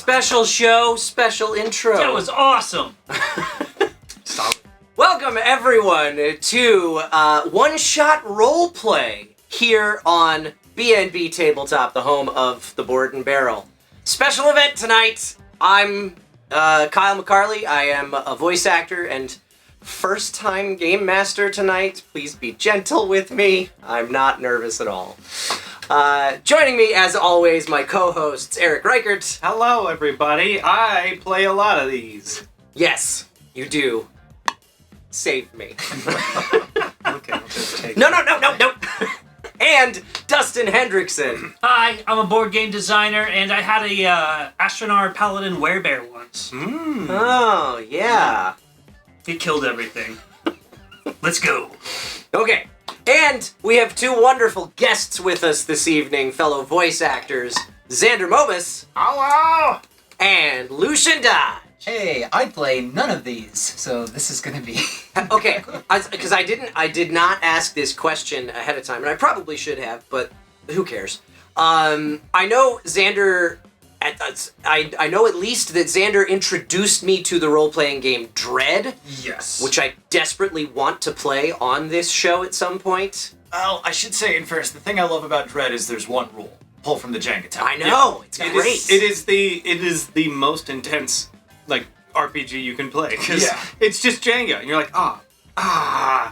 Special show, special intro. That was awesome. Solid. Welcome everyone to One Shot Roleplay here on BNB Tabletop, the home of the Board and Barrel. Special event tonight. I'm Kyle McCarley. I am a voice actor and first-time game master tonight. Please be gentle with me. I'm not nervous at all. Joining me, as always, my co-hosts, Eric Reichert. Hello, everybody. I play a lot of these. Yes, you do. Save me. Okay, I'll just take No. And Dustin Hendrickson. Hi, I'm a board game designer, and I had a astronaut paladin werebear once. Oh, yeah. He killed everything. Let's go. Okay. And we have two wonderful guests with us this evening, fellow voice actors, Xander Mobus. Hello! And Lucien Dodge. Hey, I play none of these, so this is gonna be... Okay, because I did not ask this question ahead of time, and I probably should have, but who cares? I know Xander... I know at least that Xander introduced me to the role-playing game Dread. Yes. Which I desperately want to play on this show at some point. Well, I should say in fairness, the thing I love about Dread is there's one rule. Pull from the Jenga tower. I know, it's great. It is the most intense, like, RPG you can play. Because it's just Jenga, and you're like, Why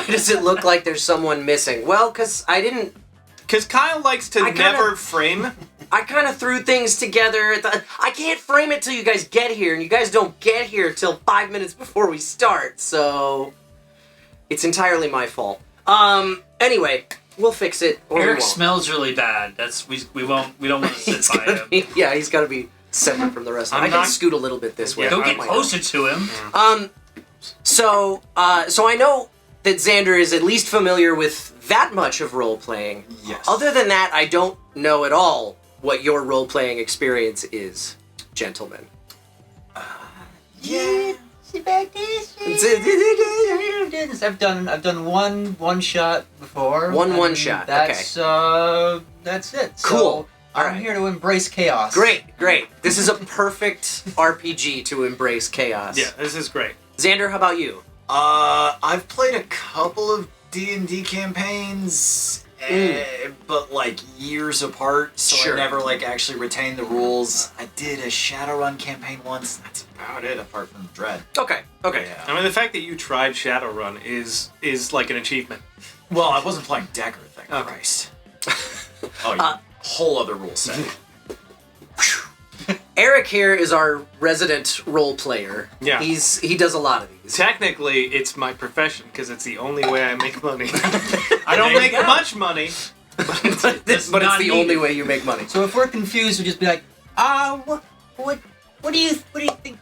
does it look like there's someone missing? Well, because Because Kyle likes to never frame. I kind of threw things together. I can't frame it till you guys get here, and you guys don't get here till 5 minutes before we start, so it's entirely my fault. Anyway, we'll fix it, or Eric we won't. smells really bad. We don't want to sit by him. He's got to be separate from the rest of them. I can scoot a little bit this way. Go get closer to him. So I know that Xander is at least familiar with that much of role-playing. Yes. Other than that, I don't know at all what your role-playing experience is, gentlemen. I've done one shot before. One shot. That's it. Cool. So I'm here to embrace chaos. Great. This is a perfect RPG to embrace chaos. Yeah, this is great. Xander, how about you? I've played a couple of D&D campaigns, but like years apart, so Sure. I never like actually retained the rules. I did a Shadowrun campaign once. That's about it, apart from Dread. Okay. Yeah. I mean, the fact that you tried Shadowrun is like an achievement. Well, I wasn't playing Decker, thank Christ. Whole other rule set. Eric here is our resident role player. Yeah. He does a lot of these. Technically, it's my profession, because it's the only way I make money. I don't make much money, but But it's the only way you make money. So if we're confused, we'll just be like, what do you think?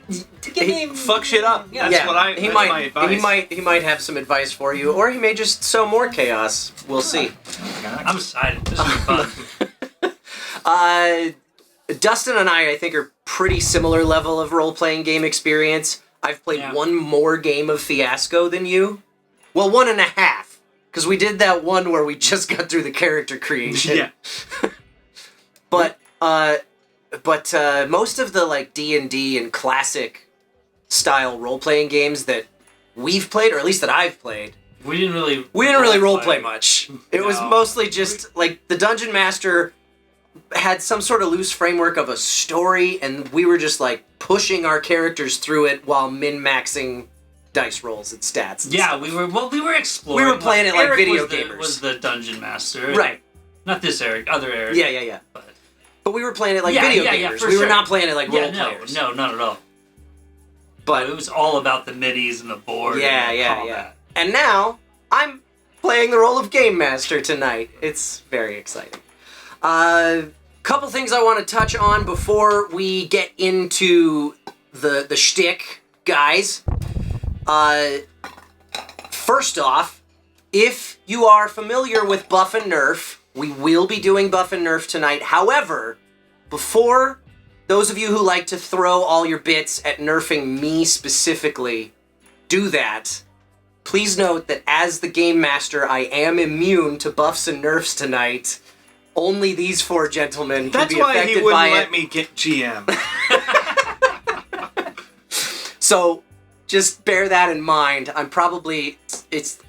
Just give me fuck shit up. Yeah. That's what I. He that's might. my advice. He might have some advice for you, or he may just sow more chaos. We'll see. I'm excited. This will be fun. Dustin and I think, are pretty similar level of role-playing game experience. I've played one more game of Fiasco than you. Well, 1.5, because we did that one where we just got through the character creation. Yeah. But most of the like D&D and classic style role-playing games that we've played, or at least that I've played, We didn't really role-play much. It was mostly just like the Dungeon Master had some sort of loose framework of a story, and we were just like pushing our characters through it while min-maxing dice rolls and stats. And stuff. we were exploring. We were playing it like Eric video was gamers. Was the dungeon master? Right. Not this Eric, other Eric. Yeah. But we were playing it like Yeah, video yeah, gamers. for We were sure. not playing it like role Yeah, players. no, not at all. But It was all about the middies and the board. yeah, and the yeah. combat. And now I'm playing the role of Game Master tonight. It's very exciting. Couple things I want to touch on before we get into the shtick, guys. First off, if you are familiar with Buff and Nerf, we will be doing Buff and Nerf tonight. However, before those of you who like to throw all your bits at nerfing me specifically do that, please note that as the Game Master, I am immune to buffs and nerfs tonight. only these 4 gentlemen can That's be why affected he wouldn't by let it. me get GM. So just bear that in mind. I'm probably if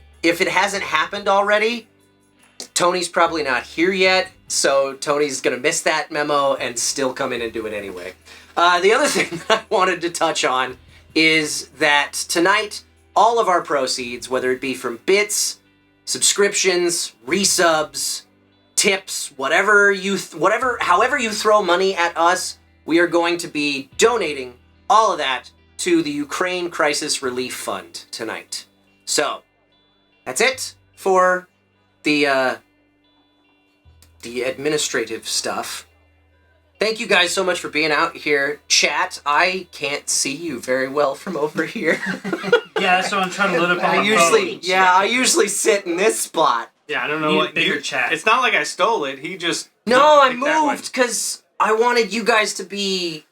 it hasn't happened already, Tony's probably not here yet, so Tony's gonna miss that memo and still come in and do it anyway. The other thing that I wanted to touch on is that tonight, all of our proceeds, whether it be from bits, subscriptions, resubs, tips, however you throw money at us, we are going to be donating all of that to the Ukraine Crisis Relief Fund tonight. So, that's it for the administrative stuff. Thank you guys so much for being out here. Chat, I can't see you very well from over here. Yeah, so I'm trying to load up all the phones. I usually sit in this spot. Yeah, I don't know Need a what bigger chat. It's not like I stole it. He just No, I picked that one. moved because I wanted you guys to be.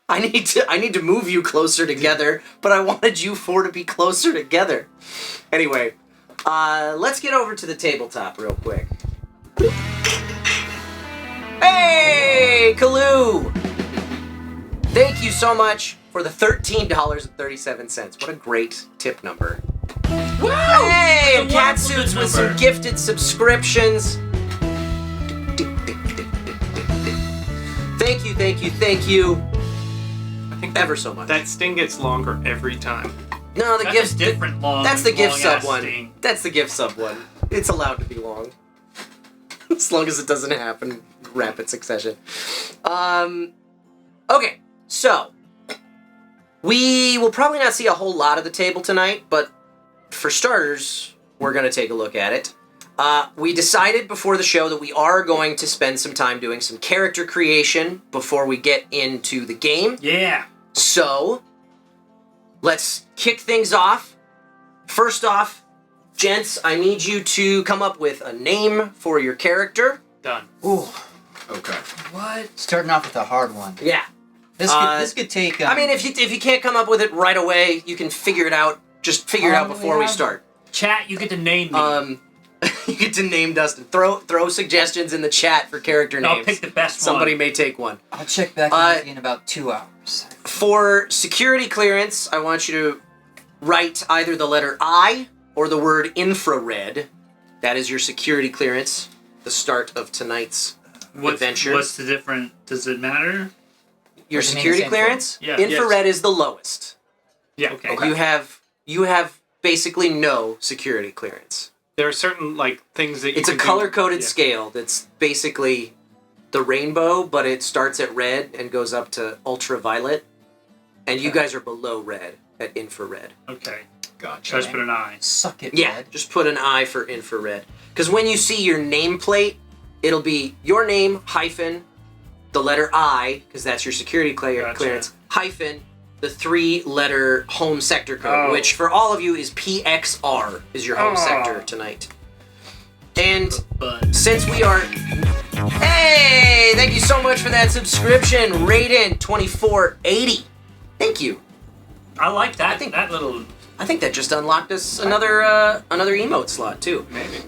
I need to move you closer together, but I wanted you 4 to be closer together. Anyway, let's get over to the tabletop real quick. Hey, Kalu! Thank you so much for the $13.37. What a great tip number. Woo! Hey, and It's a cat wonderful suits with number. some gifted subscriptions. Thank you. I think Ever so much. that sting gets longer every time. No, the That's gift a different long. That's the gift sub long-ass one. thing. That's the gift sub one. It's allowed to be long. As long as it doesn't happen in rapid succession. Okay, so we will probably not see a whole lot of the table tonight, but for starters, we're going to take a look at it. We decided before the show that we are going to spend some time doing some character creation before we get into the game. Yeah. So, let's kick things off. First off, gents, I need you to come up with a name for your character. Done. Ooh, Okay. What? starting off with a hard one. Yeah. This could take. I mean, if you can't come up with it right away, you can figure it out. Just figure it out before we start. Chat, you get to name me. You get to name Dustin. Throw suggestions in the chat for character I'll names. pick the best Somebody one. may take one. I'll check back in about 2 hours. For security clearance, I want you to write either the letter I or the word infrared. That is your security clearance. The start of tonight's adventure. What's the difference? Does it matter? Your Or does it mean security the same thing? clearance? Yeah. Infrared is the lowest. Yeah. Okay. You have basically no security clearance. There are certain things that you It's a can do. color-coded Yeah. scale that's basically the rainbow, but it starts at red and goes up to ultraviolet. And you guys are below red at infrared. Okay. Gotcha. So I just put an I. Suck it, Yeah, Red. just put an I for infrared. Because when you see your nameplate, it'll be your name hyphen the letter I, because that's your security Gotcha. clearance, hyphen the 3-letter home sector code, Oh. which for all of you is PXR, is your home Oh. sector tonight. And But since we are... Hey! Thank you so much for that subscription, Raiden2480. Thank you. I like that. I think- that little. I think that just unlocked us another emote slot too. Maybe.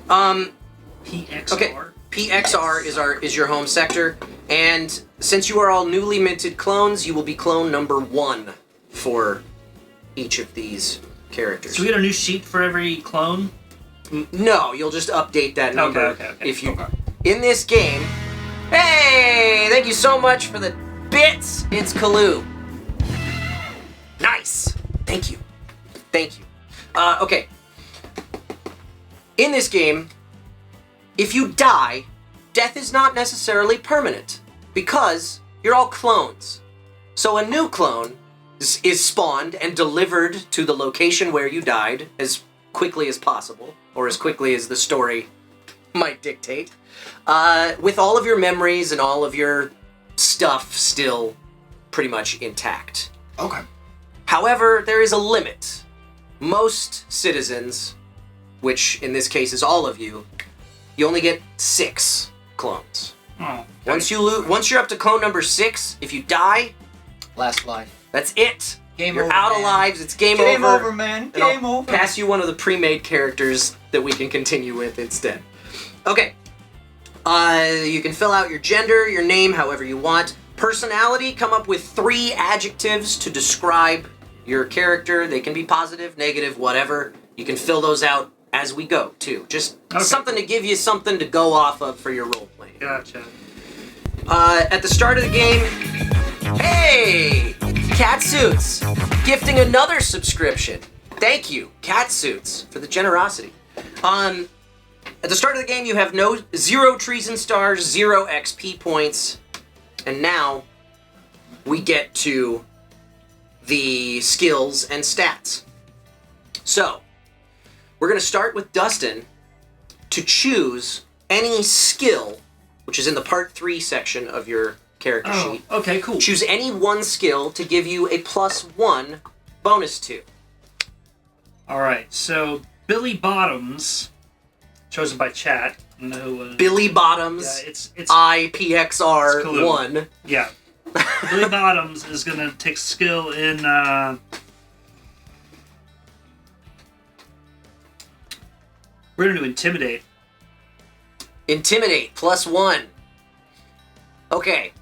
PXR. Okay, PXR is your home sector, and since you are all newly minted clones, you will be clone number 1 for each of these characters. So we get a new sheet for every clone. No, you'll just update that number Okay. if you in this game. Hey, thank you so much for the bits. It's Kalu. Nice. Thank you. Okay. In this game, if you die, death is not necessarily permanent because you're all clones. So a new clone is spawned and delivered to the location where you died as quickly as possible, or as quickly as the story might dictate, with all of your memories and all of your stuff still pretty much intact. Okay. However, there is a limit. Most citizens, which in this case is all of you, you only get 6 clones. Oh. Once you're up to clone number 6, if you die, Last life. that's it. Game You're over, out of man. lives. It's game Game over. over, man. And I'll Game over. pass you one of the pre-made characters that we can continue with instead. Okay. You can fill out your gender, your name, however you want. Personality, come up with 3 adjectives to describe your character. They can be positive, negative, whatever. You can fill those out as we go, too. Just something to give you something to go off of for your role-playing. Gotcha. At the start of the game, hey! Catsuits! Gifting another subscription. Thank you, Catsuits, for the generosity. At the start of the game, you have 0 trees and stars, 0 XP points, and now we get to the skills and stats. So, we're going to start with Dustin to choose any skill, which is in the Part 3 section of your character sheet. Okay, cool. Choose any one skill to give you a +1 bonus to. Alright, so Billy Bottoms, chosen by chat. You know who, Billy Bottoms, yeah, it's IPXR1. Yeah. Billy Bottoms is going to take skill in... We're going to do Intimidate. Intimidate, +1. Okay.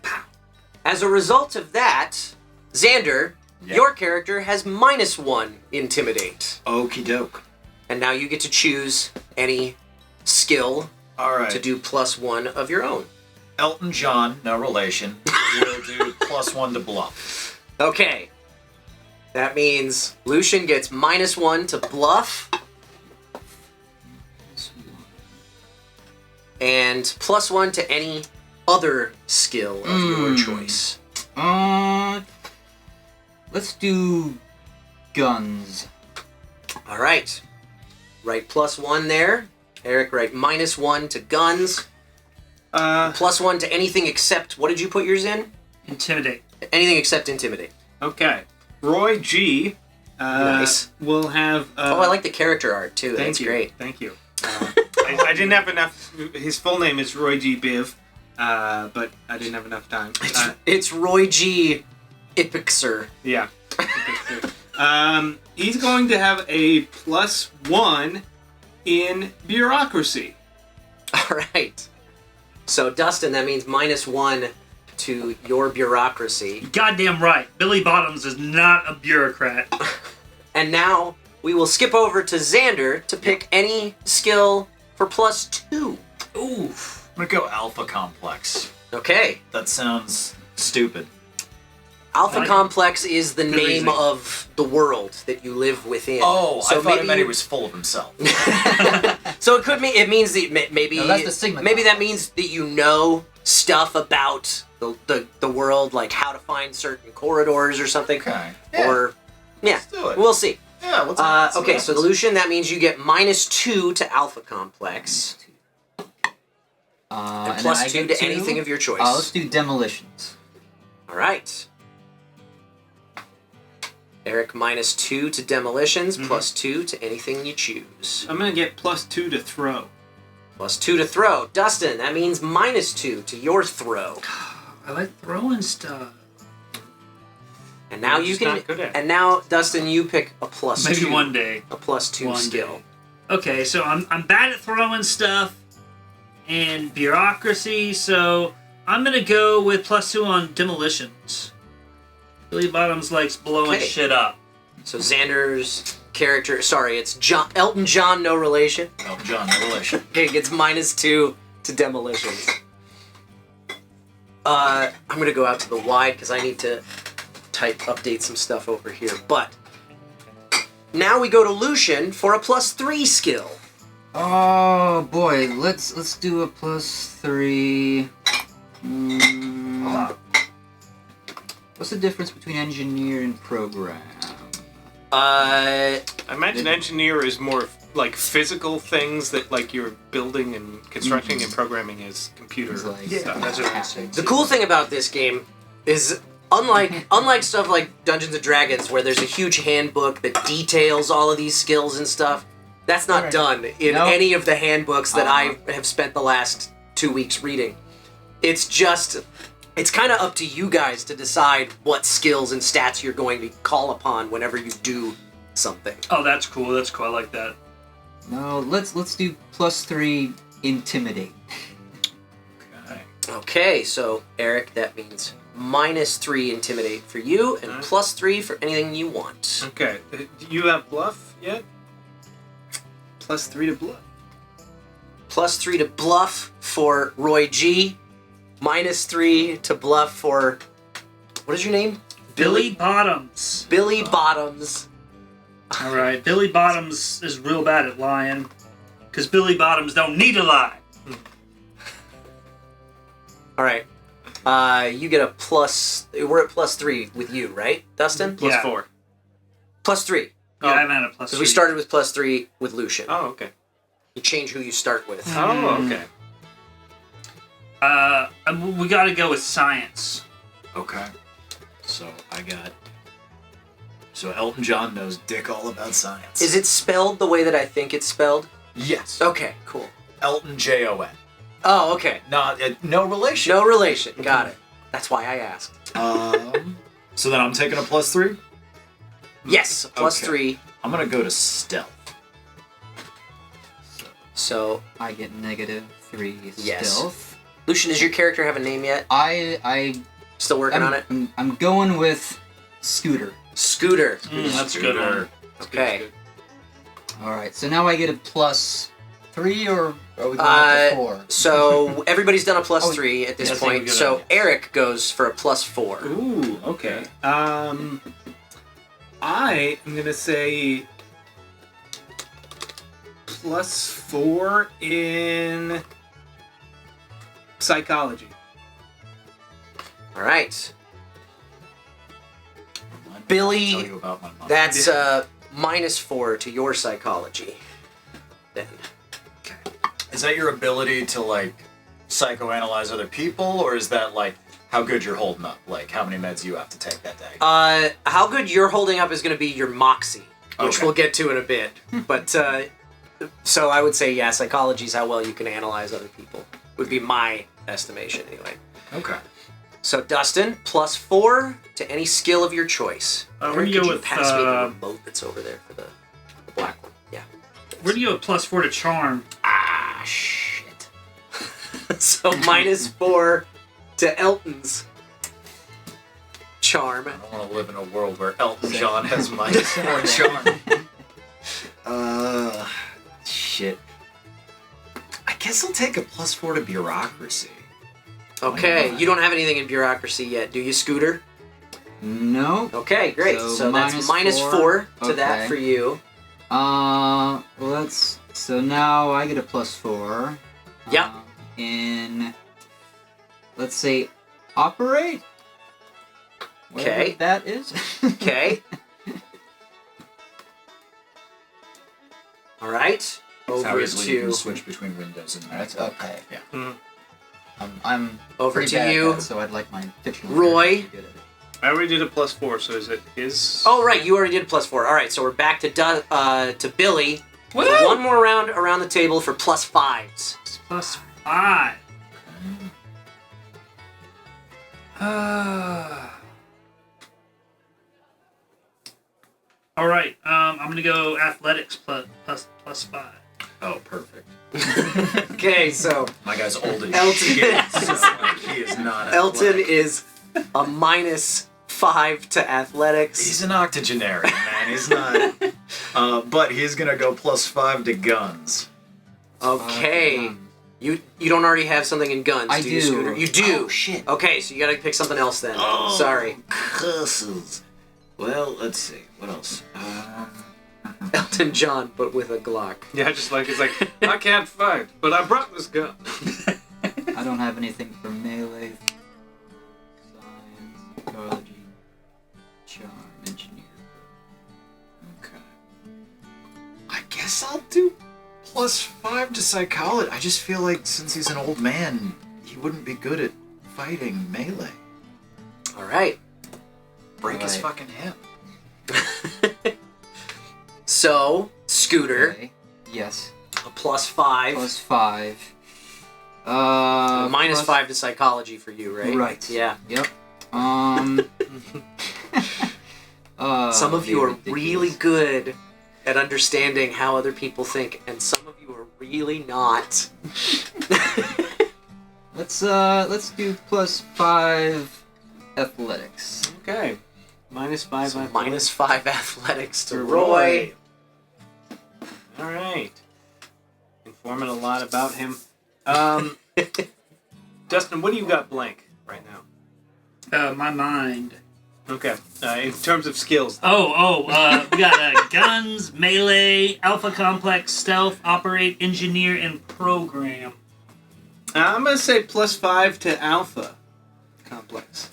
As a result of that, Xander, your character has -1 Intimidate. Okie doke. And now you get to choose any skill Alright. to do +1 of your own. Elton John, no relation, will do +1 to bluff. Okay. That means Lucien gets -1 to bluff. And +1 to any other skill of your choice. Let's do guns. All right. Write +1 there. Eric, write -1 to guns. +1 to anything except, what did you put yours in? Intimidate. Anything except Intimidate. Okay. Roy G. Nice. Will have. Oh, I like the character art too. That's great. Thank you. I didn't have enough. His full name is Roy G. Biv, but I didn't have enough time. It's Roy G. Ipixer. Yeah. He's going to have a +1 in bureaucracy. All right. So, Dustin, that means -1 to your bureaucracy. Goddamn right. Billy Bottoms is not a bureaucrat. And now we will skip over to Xander to pick any skill for +2. Oof. I'm gonna go Alpha Complex. Okay. That sounds stupid. Alpha Right. Complex is the name reasoning. of the world that you live within. Oh, so I thought it maybe meant he you- was full of himself. So it could mean it means that maybe No, that's the Sigma maybe that complex. means that you know stuff about the world, like how to find certain corridors or something. Okay. Yeah. Or yeah, Let's do it. we'll see. Yeah, let's Okay, so Lucien, that means you get -2 to Alpha Complex and And then I +2 get to anything of your choice. Let's do demolitions. All right. Eric, -2 to demolitions, +2 to anything you choose. I'm going to get +2 to throw. +2 to throw. Dustin, that means -2 to your throw. I like throwing stuff. And now You're you just can. not good at it. And now, Dustin, you pick a +2. Maybe one day. A +2 One skill. day. Okay, so I'm bad at throwing stuff and bureaucracy, so I'm gonna go with +2 on demolitions. Billy Bottoms likes blowing Okay. shit up. So Xander's character. Sorry, it's Elton John, no relation. Elton John, no relation. Okay, gets -2 to demolitions. I'm gonna go out to the wide because I need to update some stuff over here. But now we go to Lucien for a +3 skill. Oh boy, let's do a +3. What's the difference between engineer and program? I imagine engineer is more like physical things that like you're building and constructing, and programming is computer It's like- stuff. That's what I'm saying. The cool thing about this game is unlike stuff like Dungeons and Dragons where there's a huge handbook that details all of these skills and stuff. That's not Right. done in No. any of the handbooks that I have spent the last 2 weeks reading. It's kind of up to you guys to decide what skills and stats you're going to call upon whenever you do something. Oh, that's cool. That's cool. I like that. No, let's do +3 intimidate. Okay, so Eric, that means -3 intimidate for you and +3 for anything you want. Okay. Do you have bluff yet? +3 to bluff. +3 to bluff for Roy G. -3 to bluff for, what is your name? Billy Bottoms. Billy Bottoms. All right, Billy Bottoms is real bad at lying, because Billy Bottoms don't need to lie. All right. You get a plus. We're at +3 with you, right, Dustin? Yeah. +4. +3. Yeah, I'm at a +3. Because we started with +3 with Lucien. Oh, okay. You change who you start with. Oh, okay. And we got to go with science. Okay. So I got. So Elton John knows dick all about science. Is it spelled the way that I think it's spelled? Yes. Okay, cool. Elton Jon. Oh, okay. Not no relation. No relation. Got it. That's why I asked. So then I'm taking a +3. Yes, +3. I'm gonna go to stealth. So, I get -3 Yes. stealth. Lucien, does your character have a name yet? I Still working on it? I'm going with Scooter. Scooter. That's a good one. Okay. All right, so now I get a +3, or are we going up to 4? So everybody's done a +3 at this Yes, point. we're good So on it. Eric goes for a +4. Ooh, okay. I am gonna say +4 in psychology. All right. I'll Billy, tell you about my mom. that's -4 to your psychology. Then. Is that your ability to like psychoanalyze other people, or is that like how good you're holding up? Like how many meds you have to take that day? How good you're holding up is going to be your moxie, which Okay. we'll get to in a bit. But so I would say, yeah, psychology is how well you can analyze other people. Would be my estimation anyway. Okay. So Dustin, +4 to any skill of your choice. We're Eric, gonna go could you with, pass me the remote that's over there for the black one? Yeah. We're going to go with +4 to charm. Ah, shit. So -4 to Elton's charm. I don't want to live in a world where Elton John has -4 charm. Shit. I guess I'll take a +4 to bureaucracy. Okay, you don't have anything in bureaucracy yet, do you, Scooter? No. Okay, great. So that's -4. -4 to that Okay. for you. So now I get a +4. Yep. In, let's say, operate. Whatever Okay. that is. Okay. All right. That's how Over easily you can to switch between Windows and Mac. That's okay. Yeah. I'm over pretty to bad at you, that, so I'd like my fictional Roy. character to be good at it. I already did a +4, so is it his? Oh, right, you already did +4. All right, so we're back to Billy. Woo! So one more round around the table for +5s. +5. All right, I'm going to go athletics +5. Oh, perfect. Okay, so My guy's old as Elton- shit. So, like, he is not Elton athletic. is a -5 to athletics. He's an octogenarian, man. He's not. But he's gonna go +5 to guns. Okay. You don't already have something in guns, I do you, do. Scooter? You do. Oh, shit. Okay, so you gotta pick something else then. Sorry. Curses. Well, let's see. What else? Elton John, but with a Glock. Yeah, just like it's like I can't fight, but I brought this gun. I don't have anything for melee, science, psychology, charm, engineer. Okay. I guess I'll do +5 to psychology. I just feel like since he's an old man, he wouldn't be good at fighting melee. All right. Break his Right. fucking hip. So, Scooter, Okay. Yes. a +5. +5. -5 to psychology for you, right? Right. Yeah. Yep. Some of you are ridiculous. really good at understanding how other people think, and some of you are really not. Let's do +5 athletics. Okay. -5. So -5 athletics to Roy. All right. Informing a lot about him. Dustin, what do you got blank right now? My mind. Okay. In terms of skills. We got guns, melee, alpha complex, stealth, operate, engineer, and program. I'm going to say +5 to alpha complex.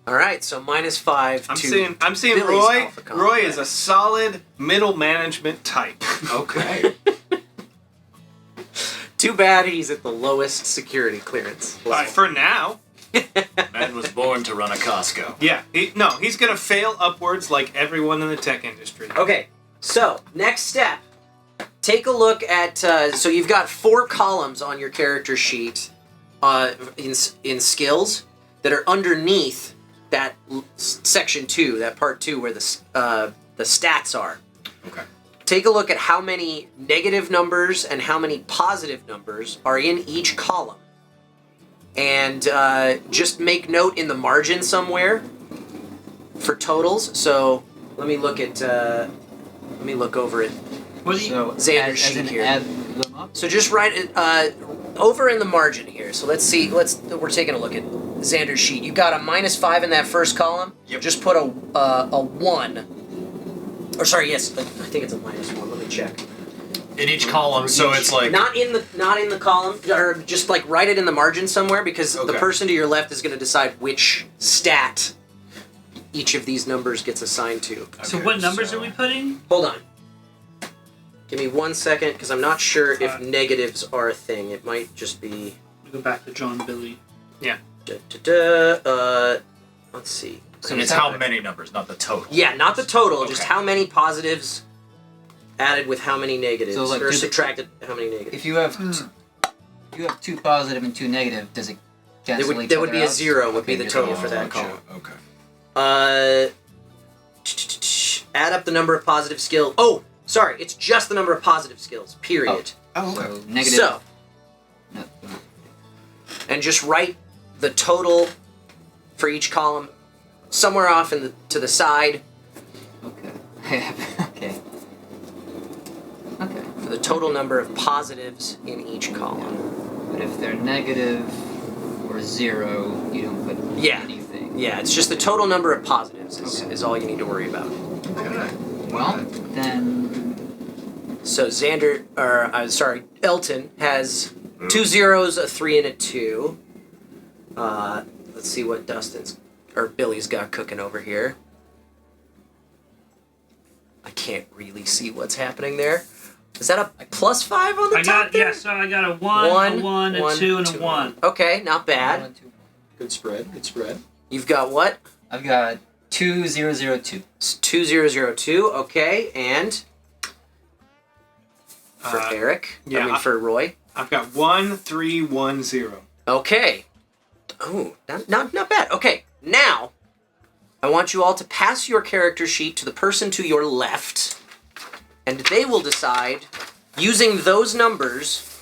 All right, so -5 I'm to seeing Billy's Roy. alpha complex. Roy is a solid middle management type. Okay. Too bad he's at the lowest security clearance. For now. Man was born to run a Costco. Yeah. He's going to fail upwards like everyone in the tech industry. Okay, so next step. Take a look at, so you've got 4 columns on your character sheet in skills that are underneath that section 2, that part 2 where the stats are. Okay. Take a look at how many negative numbers and how many positive numbers are in each column. And just make note in the margin somewhere for totals. So let me look over at What do you? So Xander's as sheet in here. add them up. So just write it over in the margin here. So let's see. We're taking a look at Xander's sheet. You got a -5 in that first column. Yep. Just put a 1. Or sorry, yes, I think it's a -1. Let me check. In each column, so it's like Not in the column, or just like write it in the margin somewhere, because the Okay. person to your left is going to decide which stat each of these numbers gets assigned to. So Okay, what numbers so- are we putting? Hold on. Give me 1 second, because I'm not sure if Alright. negatives are a thing. It might just be. We go back to John Billy. Let's see. So it's how many numbers, not the total. Yeah, not the total, just Okay. how many positives added with how many negatives, So, like, or do the- subtracted how many negatives. If you have two positive and 2 negative, does it cancel each There would other be a out? 0 would be the Okay, total good. for that Gotcha. column. Okay. Add up the number of positive skills. Oh, sorry, it's just the number of positive skills. Period. Oh, okay. So negative. So, No, and just write the total for each column somewhere off to the side okay. Okay. Okay. for the total number of positives in each column. But if they're negative or 0, you don't put Yeah. anything. Yeah, it's just the total number of positives Okay. is all you need to worry about. Okay. Well, then So Elton has 2 zeros, a 3, and a 2. Let's see what Billy's got cooking over here. I can't really see what's happening there. Is that a +5 on the I top got there? so I got a 1, a 1, a 2, and a 1. Okay, not bad. 1, 2. Good spread. Good spread. You've got what? I've got 2002. It's 2002. Okay, and for Eric. For Roy. I've got 1310. Okay. Oh, not bad. Okay, now I want you all to pass your character sheet to the person to your left, and they will decide, using those numbers,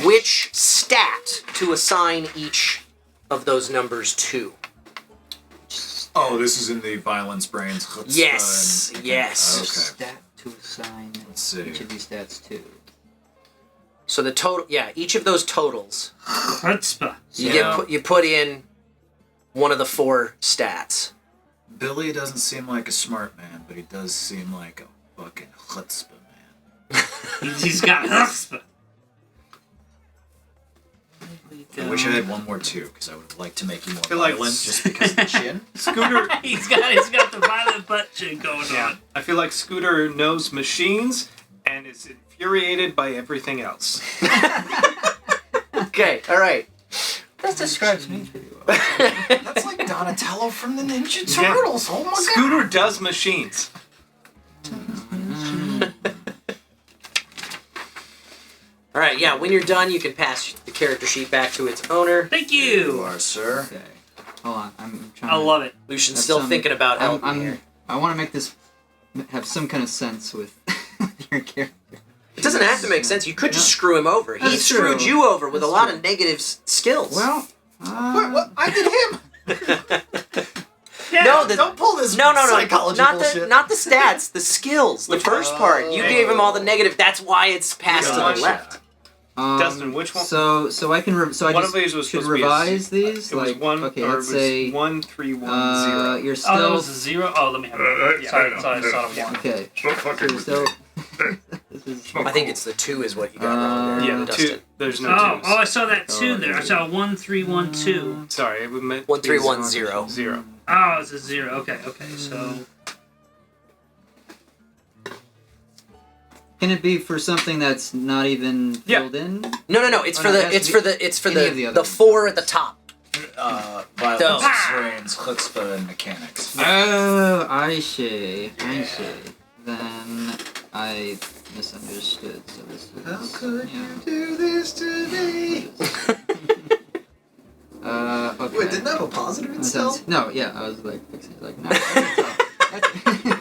which stat to assign each of those numbers to. Oh, this is in the violence brains. Yes, yes. Okay. Stat to assign Let's see. each of these stats to. So the total, each of those totals, Chutzpah. you put in one of the 4 stats. Billy doesn't seem like a smart man, but he does seem like a fucking chutzpah man. He's got chutzpah. I wish I had one more too, because I would have liked to make you more feel like- violent just because of the chin. Scooter. He's got the violent butt chin going on. I feel like Scooter knows machines and is infuriated by everything else. Okay, all right. That describes me pretty well. That's like Donatello from the Ninja Yeah. Turtles. Oh my god. Scooter does machines. All right, when you're done, you can pass the character sheet back to its owner. Thank You you. are, sir. Okay. Hold on, I'm trying I to... love it. Lucian's That's still some- thinking about Elton here. I want to make this have some kind of sense with your character. It doesn't have to make sense. You could just screw him over. He That's screwed true. you over with That's a lot true. of negative skills. Well, What? I did him. Yeah. No, Don't pull this no, psychology not bullshit. not the stats, the skills. The first part, you gave him all the negative. That's why it's passed to the Gotcha. left. Dustin, which one? So I can I One just of these was should supposed to be a revise these. It was like, one. Okay, or it let's was say 1, 3, 1, 0. your Oh, that was a stealth. 0? Oh, let me have it. Sorry, I saw a 1. Okay, Stop fucking so with stealth. me. This is I think it's the 2 is what you got wrong there, Yeah, the Dustin. 2. There's no Oh, 2s. I saw that 2 there. I saw 1, 3, 1, 2. Sorry, it meant 1, 3, 1, 0. 0. Oh, it's a 0. Okay, so. Can it be for something that's not even filled in? No. It's Oh, for no, it the. has It's to for be the. It's for any of the. the other The ones. 4 at the top. Violence, Those. restraints, chutzpah, and mechanics. Oh, I see. I see. Then I misunderstood. So this is. How could yeah. you do this to me? Okay. Wait, didn't that have a positive in That stealth? sounds- No, yeah, I was like fixing it. Like, no. That's-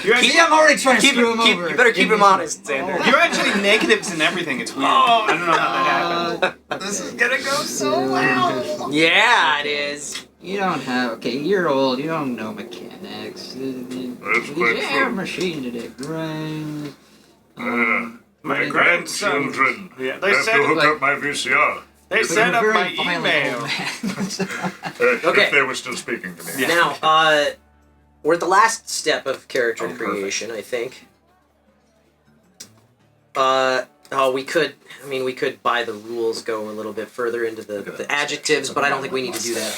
You're actually, See, I'm already trying to Keep screw him, him over. you better keep him honest, Xander. you're actually negatives in everything. It's weird. I don't know how that happened. This is gonna go so well. Yeah, it is. You don't have. Okay, you're old. You don't know mechanics. That's quite Yeah, true. machine today, brains. My grandchildren Yeah, have they to said hook like- up my VCR. they set up Very my violent email. old man. Okay. If they were still speaking to me. Yeah. Now, we're at the last step of character creation, I think. We could. I mean, we could, by the rules, go a little bit further into the adjectives, but I don't think we need to do that.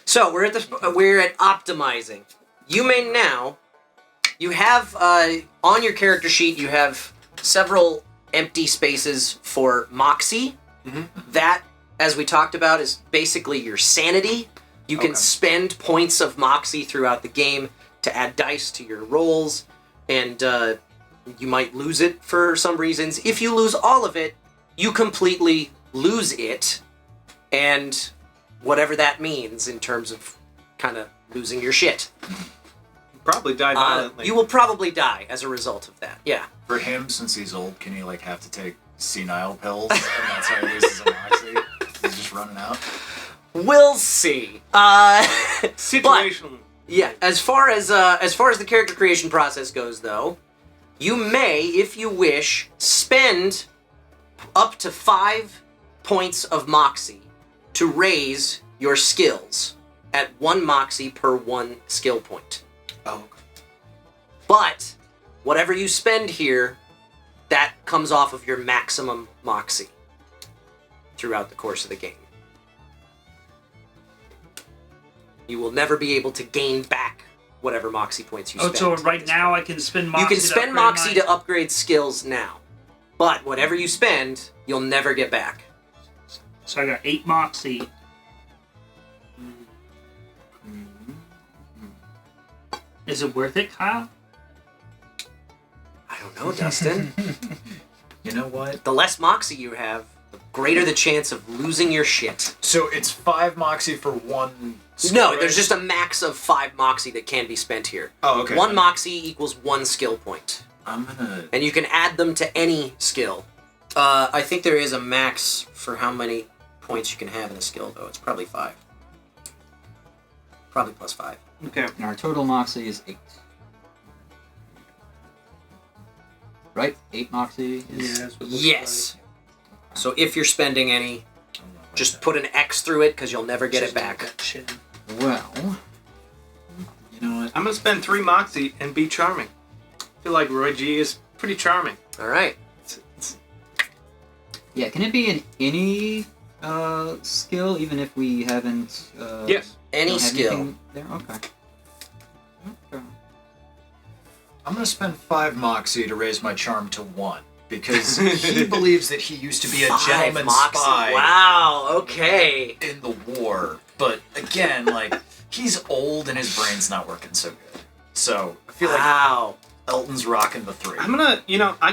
So we're at optimizing. You may now. You have on your character sheet. You have several empty spaces for moxie. That, as we talked about, is basically your sanity. You can spend points of moxie throughout the game to add dice to your rolls, and you might lose it for some reasons. If you lose all of it, you completely lose it, and whatever that means in terms of kind of losing your shit. Probably die violently. You will probably die as a result of that. Yeah. For him, since he's old, can he like have to take senile pills, and that's how he loses a moxie? He's just running out. We'll see. Situational. Yeah, as far as the character creation process goes, though, you may, if you wish, spend up to 5 points of moxie to raise your skills at 1 moxie per 1 skill point. Oh. But whatever you spend here, that comes off of your maximum moxie throughout the course of the game. You will never be able to gain back whatever moxie points you spend. So right now I can spend moxie. You can to spend upgrade moxie my- to upgrade skills now. But whatever you spend, you'll never get back. So I got 8 moxie. Is it worth it, Kyle? I don't know, Dustin. You know what? The less moxie you have, the greater the chance of losing your shit. So it's 5 moxie for 1. No, there's just a max of 5 moxie that can be spent here. Oh, okay. 1 moxie equals 1 skill point. I'm gonna. And you can add them to any skill. I think there is a max for how many points you can have in a skill, though. It's probably 5. Probably plus 5. Okay. And our total moxie is 8. Right? 8 moxie is... that's what it looks Yes. So if you're spending any, just put an X through it because you'll never get it back. like. Shit. Well... You know what? I'm gonna spend 3 moxie and be charming. I feel like Roy G is pretty charming. All right. Yeah, can it be in any skill, even if we haven't... Yes. Any don't have skill. anything there? Okay. Okay. I'm gonna spend 5 moxie to raise my charm to 1 because he believes that he used to be a 5 gentleman moxie. spy Wow. Okay. in the war. But again, like he's old and his brain's not working so good. So I feel like Wow. Elton's rocking the 3. I'm gonna, I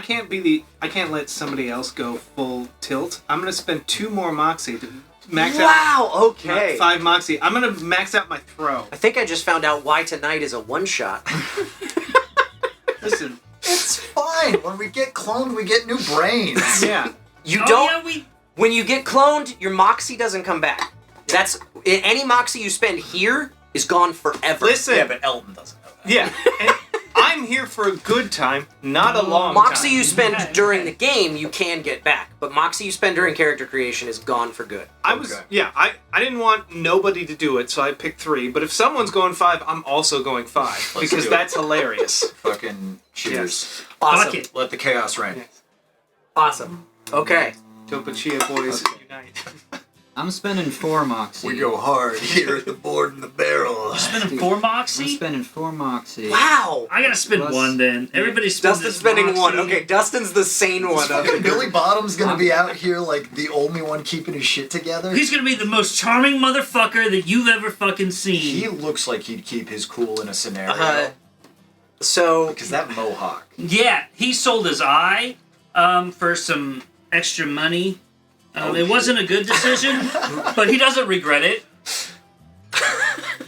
can't let somebody else go full tilt. I'm gonna spend 2 more moxie to max out Wow. Okay. 5 moxie. I'm gonna max out my throw. I think I just found out why tonight is a one shot. Listen, It's fine. When we get cloned, we get new brains. Yeah. You Oh, don't. yeah, When you get cloned, your moxie doesn't come back. That's any moxie you spend here is gone forever. Listen. Yeah, but Elton doesn't know that. Yeah. And I'm here for a good time, not a long Moxie time. you spend Okay, during okay. the game, you can get back, but Moxie you spend during character creation is gone for good. I didn't want nobody to do it, so I picked 3. But if someone's going 5, I'm also going 5 Let's because do it. that's hilarious. Fucking cheers. Awesome. Fuck it. Let the chaos reign. Yes. Awesome. Okay. Topa Chia boys unite. I'm spending 4 moxie. We go hard here at the board and the barrel. Spending 4 I'm moxie? spending 4 moxie. Wow. I gotta spend Plus- 1 then. Everybody's spending Dustin's spending moxie. 1. Okay, Dustin's the sane one of the Fucking Billy group. Bottom's gonna be out here like the only one keeping his shit together. He's gonna be the most charming motherfucker that you've ever fucking seen. He looks like he'd keep his cool in a scenario. So, Because that mohawk. Yeah, he sold his eye for some extra money. It wasn't a good decision, but he doesn't regret it.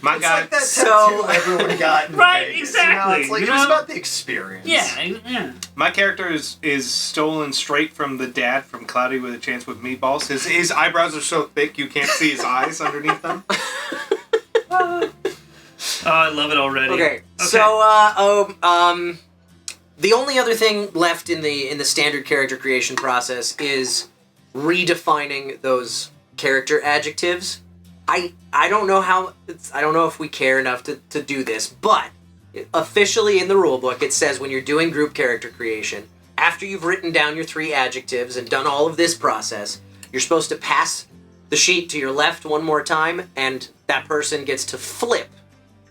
My It's guy. like that So- tattoo everyone got in Right, Vegas. exactly. It's like You it's know? about the experience. Yeah. My character is stolen straight from the dad from Cloudy with a Chance with Meatballs. His eyebrows are so thick you can't see his eyes underneath them. Oh, I love it already. okay. So, the only other thing left in the standard character creation process is redefining those character adjectives. I don't know how. I don't know if we care enough to do this, but officially in the rulebook it says when you're doing group character creation, after you've written down your 3 adjectives and done all of this process, you're supposed to pass the sheet to your left one more time, and that person gets to flip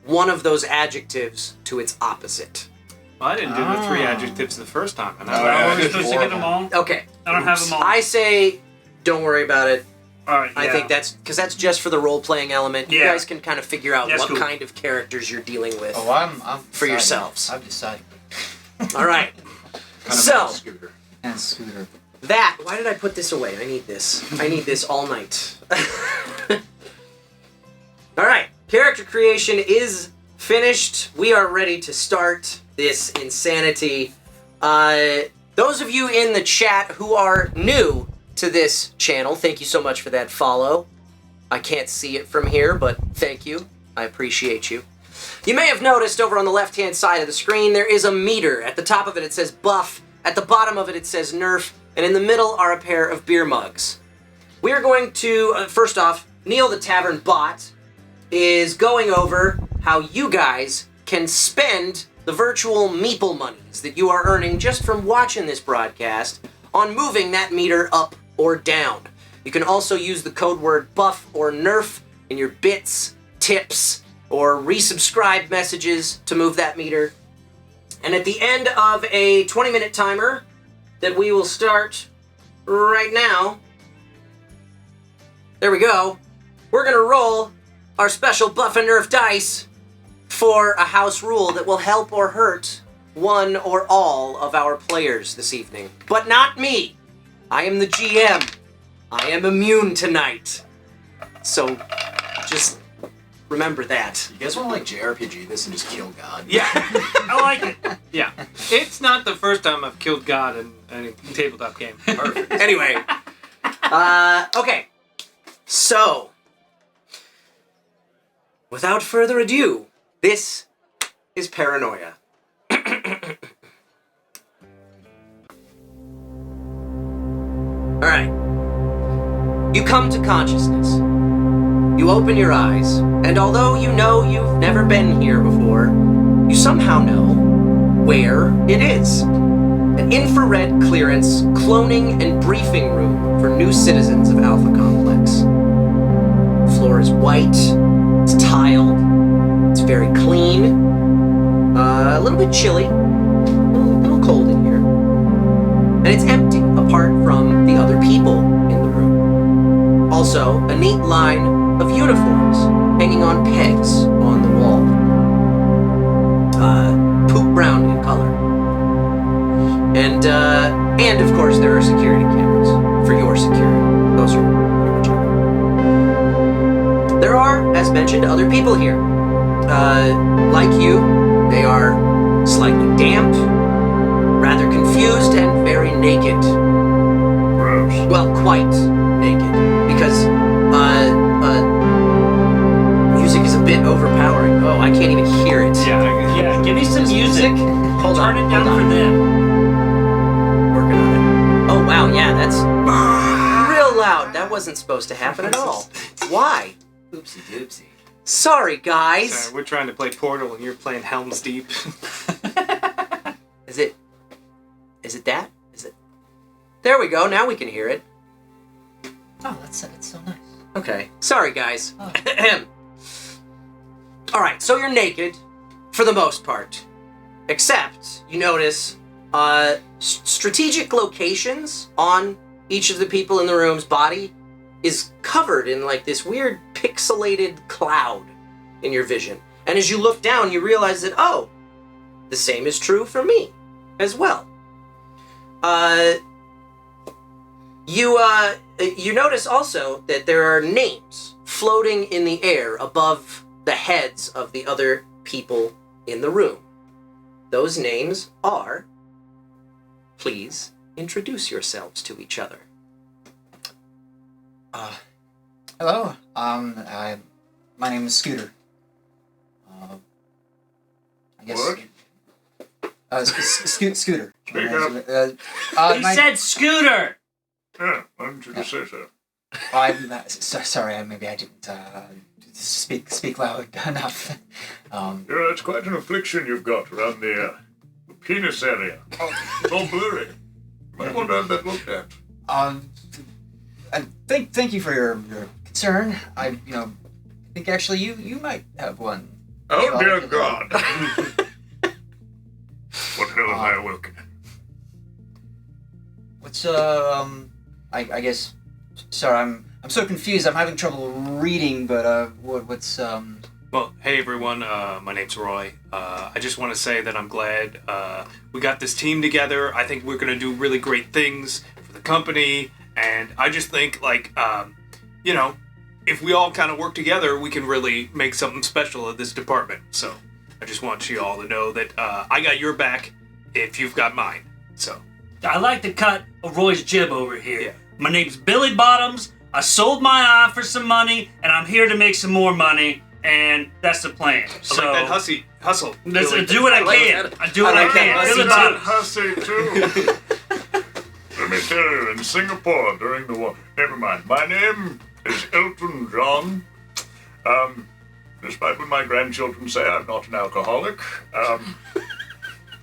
one of those adjectives to its opposite. Well, I didn't do the 3 adjectives the first time, and Oh, I yeah, We're I did supposed to get them all? Okay, I don't have them all. I say don't worry about it. Alright, I think that's because that's just for the role-playing element. You Yeah. guys can kind of figure out That's what cool. kind of characters you're dealing with. Oh, I'm For decided. yourselves. I've decided. All right. Kind of So- like a scooter. And Scooter. That. Why did I put this away? I need this. I need this all night. All right. Character creation is finished. We are ready to start this insanity. Those of you in the chat who are new to this channel, thank you so much for that follow. I can't see it from here, but thank you. I appreciate you. You may have noticed over on the left-hand side of the screen, there is a meter. At the top of it, it says buff. At the bottom of it, it says nerf. And in the middle are a pair of beer mugs. We are going to, first off, Neil the Tavern Bot is going over how you guys can spend the virtual meeple monies that you are earning just from watching this broadcast on moving that meter up or down. You can also use the code word buff or nerf in your bits, tips, or resubscribe messages to move that meter. And at the end of a 20-minute timer that we will start right now, there we go, we're going to roll our special buff and nerf dice for a house rule that will help or hurt one or all of our players this evening. But not me. I am the GM. I am immune tonight. So just remember that. You guys want to like JRPG this and just kill God? Yeah. I like it. Yeah. It's not the first time I've killed God in a tabletop game. Perfect. Anyway. Okay. So, without further ado, this is Paranoia. Alright. You come to consciousness. You open your eyes, and although you know you've never been here before, you somehow know where it is. An infrared clearance, cloning, and briefing room for new citizens of Alpha Complex. The floor is white, it's tiled, it's very clean, a little bit chilly, a little cold in here, and it's empty apart from the other people in the room. Also, a neat line of uniforms hanging on pegs on the wall. Poop brown in color. And of course there are security cameras for your security. Those are pretty much everything. There are, as mentioned, other people here. Like you, they are slightly damp, rather confused and very naked. Gross. Well, quite naked, because music is a bit overpowering. Oh, I can't even hear it. Yeah, give me some music. Hold on, Turn it down hold on. for them. Working on it. Oh wow, yeah, that's real loud. That wasn't supposed to happen at all. Why? Oopsie doopsie. Sorry, guys. Sorry, we're trying to play Portal and you're playing Helm's Deep. Is it that? Is it? There we go. Now we can hear it. Oh, that's so nice. Okay. Sorry, guys. Oh. All right. So you're naked, for the most part, except you notice strategic locations on each of the people in the room's body is covered in like this weird pixelated cloud in your vision. And as you look down, you realize that, oh, the same is true for me as well. You notice also that there are names floating in the air above the heads of the other people in the room. Those names are, please introduce yourselves to each other. Hello. My name is Scooter. I guess. What? Scooter. Speak up. He said Scooter! Yeah, why didn't you just say so? I'm sorry. Maybe I didn't speak loud enough. Yeah, it's quite an affliction you've got around the penis area. It's all blurry. You might want to have that looked at. And thank you for your concern. I think actually you might have one. Oh, dear God. What hell have I awoken? What's I guess. Sorry, I'm so confused. I'm having trouble reading. But what's Well, hey everyone, my name's Roy. I just want to say that I'm glad we got this team together. I think we're going to do really great things for the company. And I just think, like, if we all kind of work together, we can really make something special at this department. So I just want you all to know that I got your back if you've got mine. So I like to cut a Roy's jib over here. Yeah. My name's Billy Bottoms. I sold my eye for some money, and I'm here to make some more money, and that's the plan. So I like that hustle. let's Billy. do what I can. I do what I can. Billy Bottoms. Hussy, too. Let me tell you, in Singapore during the war... Never mind. My name is Elton John. Despite what my grandchildren say, I'm not an alcoholic. I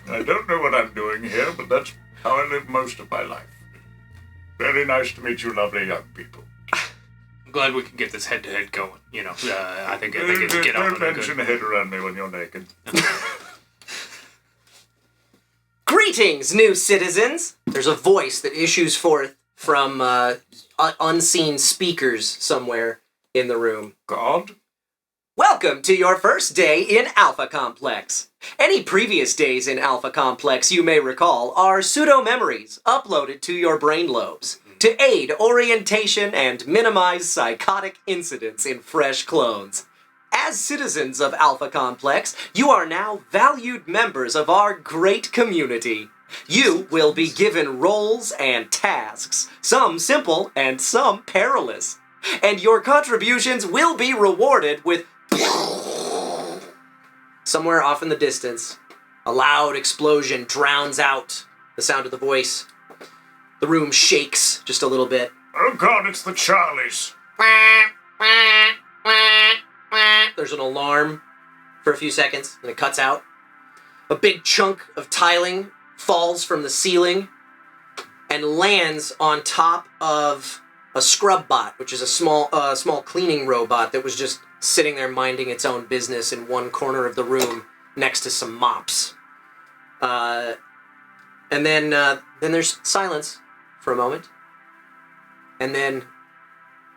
don't know what I'm doing here, but that's how I live most of my life. Very nice to meet you lovely young people. I'm glad we can get this head-to-head going. I think it's get on Don't mention a head around me when you're naked. Greetings, new citizens! There's a voice that issues forth from unseen speakers somewhere in the room. God? Welcome to your first day in Alpha Complex. Any previous days in Alpha Complex you may recall are pseudo-memories uploaded to your brain lobes to aid orientation and minimize psychotic incidents in fresh clones. As citizens of Alpha Complex, you are now valued members of our great community. You will be given roles and tasks, some simple and some perilous. And your contributions will be rewarded with... Somewhere off in the distance, a loud explosion drowns out the sound of the voice. The room shakes just a little bit. Oh God, it's the Charlies. There's an alarm for a few seconds, and it cuts out. A big chunk of tiling falls from the ceiling and lands on top of a scrub bot, which is a small cleaning robot that was just sitting there minding its own business in one corner of the room next to some mops. And then there's silence for a moment. And then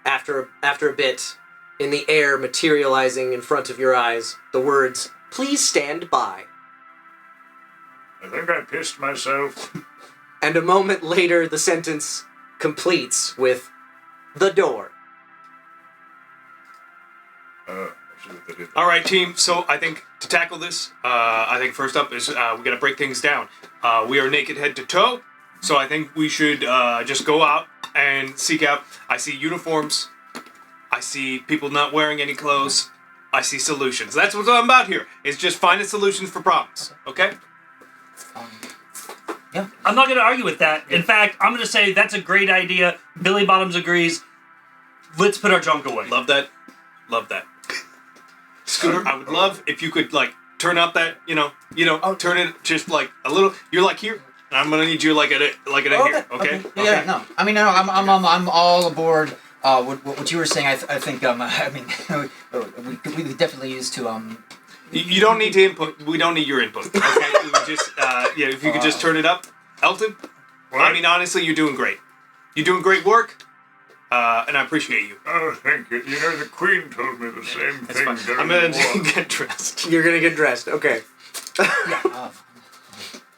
after a bit, in the air materializing in front of your eyes, the words, "Please stand by." I think I pissed myself. And a moment later, the sentence completes with, "The door." I see what that it. All right, team. So I think to tackle this, I think first up is we got to break things down. We are naked head to toe, so I think we should just go out and seek out. I see uniforms. I see people not wearing any clothes. I see solutions. That's what I'm about here. Is just finding solutions for problems. Okay? Yeah. I'm not going to argue with that. In fact, I'm going to say that's a great idea. Billy Bottoms agrees. Let's put our junk away. Love that. Love that. Scooter, I would love if you could like turn up that, turn it just like a little. You're like here, and I'm gonna need you like at here. Okay. Yeah. No. I mean, no. I'm all aboard. What you were saying, I think. I mean, we could definitely use to. You don't need to input. We don't need your input. Okay. We would just if you could just turn it up, Elton. What? I mean, honestly, you're doing great. You're doing great work. And I appreciate you. Oh, thank you. You know, the Queen told me the same thing Fine. during I'm the gonna war. get dressed. You're gonna get dressed. Okay.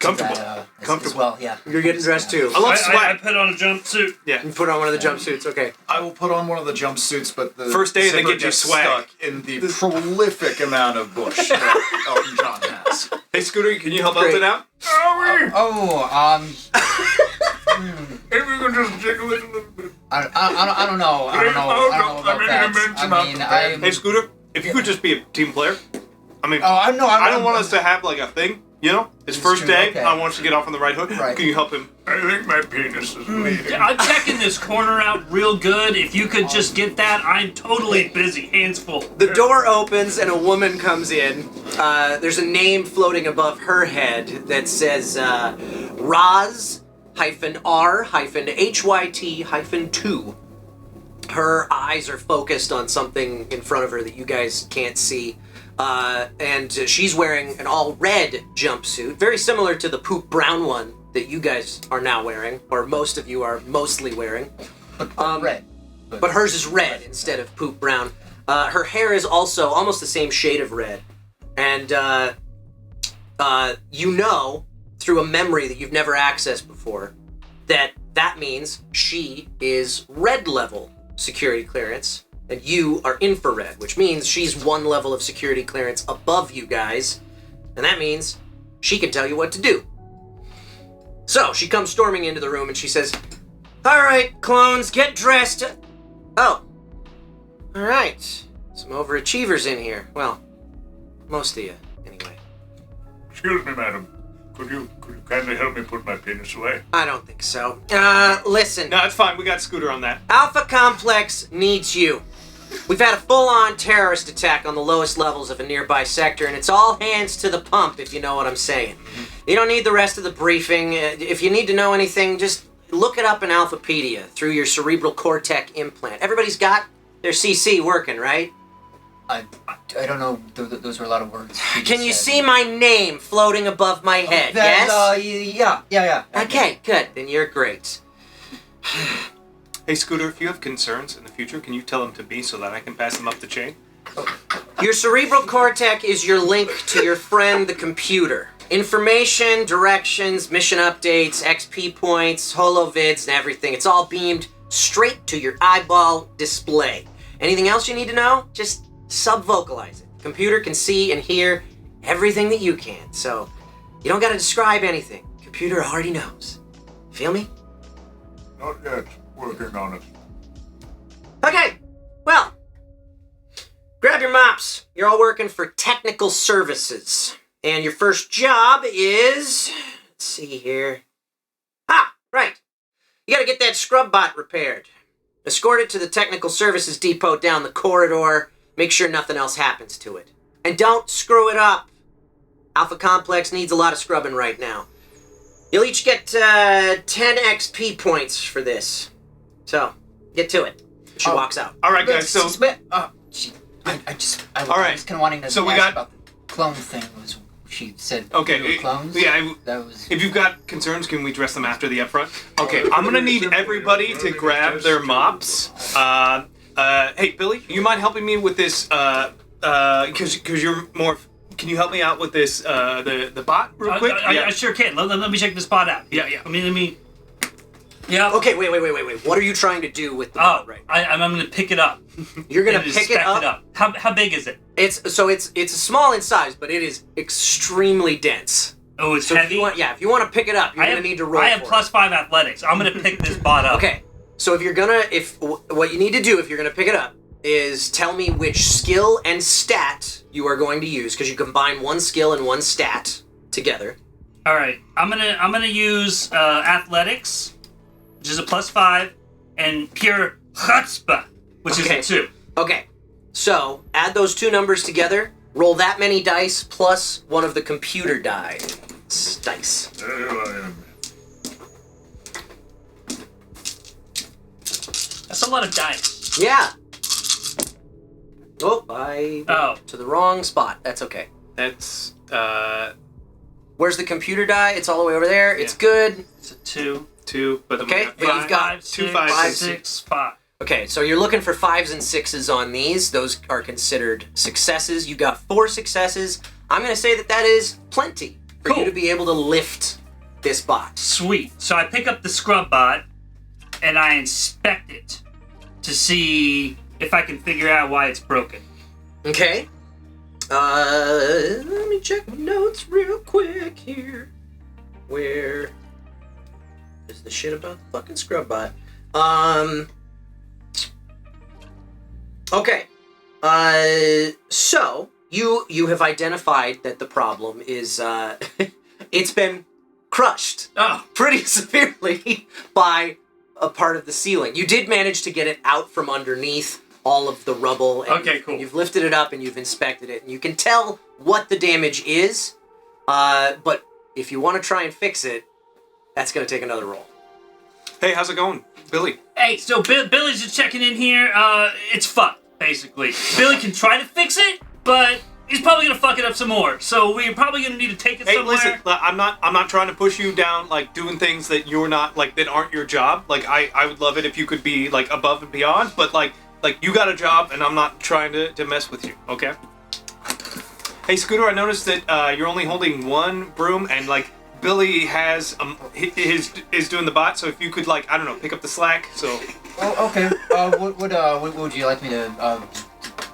Comfortable. Comfortable. As well, yeah. You're getting dressed too. I love I sweat. put on a jumpsuit. Yeah. You put on one of the jumpsuits. Okay. I will put on one of the jumpsuits, but the First day, they zipper get you gets swag. stuck in the prolific amount of bush that Elton John has. Hey, Scooter, can you help Great. Elton out? If you could just jiggle it a little bit. I don't know. I don't know about that. Hey, Scooter, if you could just be a team player. I mean, I don't want us to have like a thing, His first true, day, okay. I want us to get off on the right hook. Right. Can you help him? I think my penis is bleeding. I'm checking this corner out real good. If you could just get that, I'm totally busy. Hands full. The door opens and a woman comes in. There's a name floating above her head that says Roz-R-HYT-2. Her eyes are focused on something in front of her that you guys can't see. And she's wearing an all-red jumpsuit, very similar to the poop brown one that you guys are now wearing, or most of you are mostly wearing. Red. But hers is red instead of poop brown. Her hair is also almost the same shade of red. And you know, through a memory that you've never accessed before, that means she is red level security clearance, and you are infrared, which means she's one level of security clearance above you guys, and that means she can tell you what to do. So she comes storming into the room and she says, "All right, clones, get dressed." Oh, all right, some overachievers in here. Well, most of you, anyway. Excuse me, madam. Could you kindly help me put my penis away? I don't think so. Listen. No, it's fine. We got Scooter on that. Alpha Complex needs you. We've had a full-on terrorist attack on the lowest levels of a nearby sector, and it's all hands to the pump, if you know what I'm saying. You don't need the rest of the briefing. If you need to know anything, just look it up in Alphapedia through your cerebral cortex implant. Everybody's got their CC working, right? I don't know. Those were a lot of words. Can you see my name floating above my head? Yes? Yeah. Okay, good. Then you're great. Hey, Scooter, if you have concerns in the future, can you tell them to me so that I can pass them up the chain? Your cerebral cortex is your link to your friend, the computer. Information, directions, mission updates, XP points, holovids, and everything. It's all beamed straight to your eyeball display. Anything else you need to know? Just sub-vocalize it. The computer can see and hear everything that you can, so you don't gotta describe anything. The computer already knows. Feel me? Not yet. Working on it. Okay, well, grab your mops. You're all working for technical services. And your first job is, let's see here. Right. You gotta get that scrub bot repaired. Escort it to the technical services depot down the corridor. Make sure nothing else happens to it. And don't screw it up. Alpha Complex needs a lot of scrubbing right now. You'll each get 10 XP points for this. So, get to it. She walks out. All right, guys. So, I was All right. kind of wanting to So we ask got- about the clone thing. Was she said Okay, we were clones? yeah, That was. if you've got concerns, can we address them after the upfront? Okay, I'm gonna need everybody to grab their mops. Hey, Billy, you mind helping me with this? Because you're more. Can you help me out with this? The bot real quick. I sure can. Let me check the spot out. Yeah. Let me. Yeah. Okay, wait. What are you trying to do with the bot right now? I'm gonna pick it up. You're gonna and pick it inspect up? How big is it? It's small in size, but it is extremely dense. Oh, it's So heavy. if you want to pick it up, you're gonna need to roll. I have for +5 athletics. I'm gonna pick this bot it. up. Okay, so what you need to do if you're gonna pick it up is tell me which skill and stat you are going to use, because you combine one skill and one stat together. All right. I'm gonna use athletics, which is a +5, and pure chutzpah, which is a 2. Okay, so add those two numbers together. Roll that many dice plus one of the computer dice. There I am. That's a lot of dice. Yeah. Oh, I Oh. to the wrong spot. That's okay. That's Where's the computer die? It's all the way over there. It's good. It's a 2. 2, but then we Okay, got but you've got 2 6, 5s, 5, 6. 6, 5. Okay, so you're looking for 5s and 6s on these. Those are considered successes. You got 4 successes. I'm going to say that is plenty for you Cool. to be able to lift this box. Sweet. So I pick up the scrub bot and I inspect it to see if I can figure out why it's broken. Okay. Let me check my notes real quick here. Where is the shit about the fucking scrub bot? Okay. So you have identified that the problem is it's been crushed Oh, pretty severely by a part of the ceiling. You did manage to get it out from underneath all of the rubble. And Okay, cool. You've lifted it up and you've inspected it, and you can tell what the damage is. But if you want to try and fix it, that's going to take another roll. Hey, how's it going, Billy? hey, so Billy's just checking in here. It's fucked, basically. Billy can try to fix it, but he's probably gonna fuck it up some more. So we're probably gonna need to take it Hey, somewhere. listen, I'm not trying to push you down, like, doing things that you're not, like, that aren't your job. Like, I would love it if you could be, like, above and beyond, but, like you got a job, and I'm not trying to mess with you, okay? Hey, Scooter, I noticed that you're only holding one broom, and, like, Billy is doing the bot, so if you could, like, I don't know, pick up the slack, so... Oh, okay. What would you like me to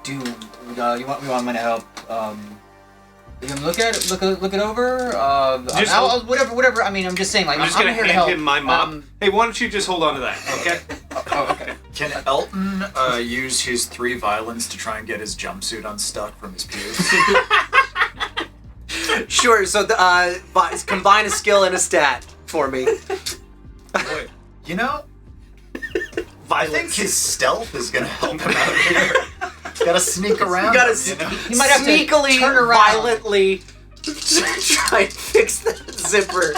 do? You want me to help? You can look it over. Just whatever. I mean, I'm just saying. Like, I'm just gonna here to hand help. him my mop. Hey, why don't you just hold on to that, okay? Okay. Can Elton use his 3 violence to try and get his jumpsuit unstuck from his pubes? Sure. So combine a skill and a stat for me. Wait, you know, I think his stealth is gonna help him out here. He's gotta sneak around. You gotta him, you know? You might have to sneakily, turn around. violently try and fix that zipper.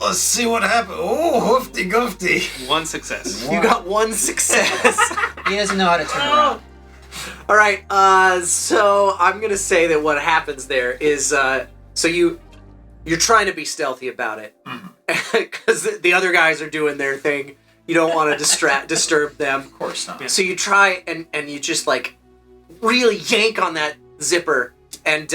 Let's see what happens. Oh, hoofty goofty. One success. You got 1 success. He doesn't know how to turn around. All right. So I'm gonna say that what happens there is so you're trying to be stealthy about it because the other guys are doing their thing. You don't want to disturb them. Of course not. So you try and you just like really yank on that zipper and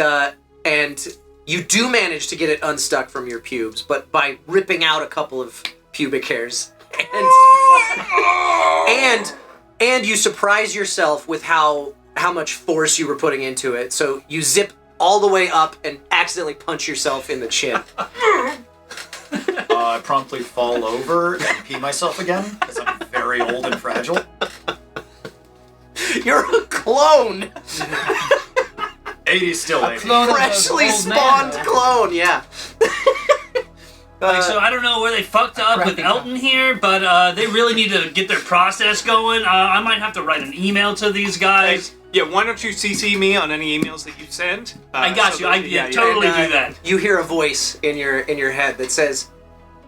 you do manage to get it unstuck from your pubes, but by ripping out a couple of pubic hairs and you surprise yourself with how much force you were putting into it. So you zip all the way up and accidentally punch yourself in the chin. I promptly fall over and pee myself again because I'm very old and fragile. You're a clone. 80's still 80. clone of Freshly an old spawned man, clone, yeah. So I don't know where they fucked up with crappy Elton here, but they really need to get their process going. I might have to write an email to these Hey, guys. yeah, why don't you CC me on any emails that you send? I got so you. that- I totally And, do that. You hear a voice in your head that says,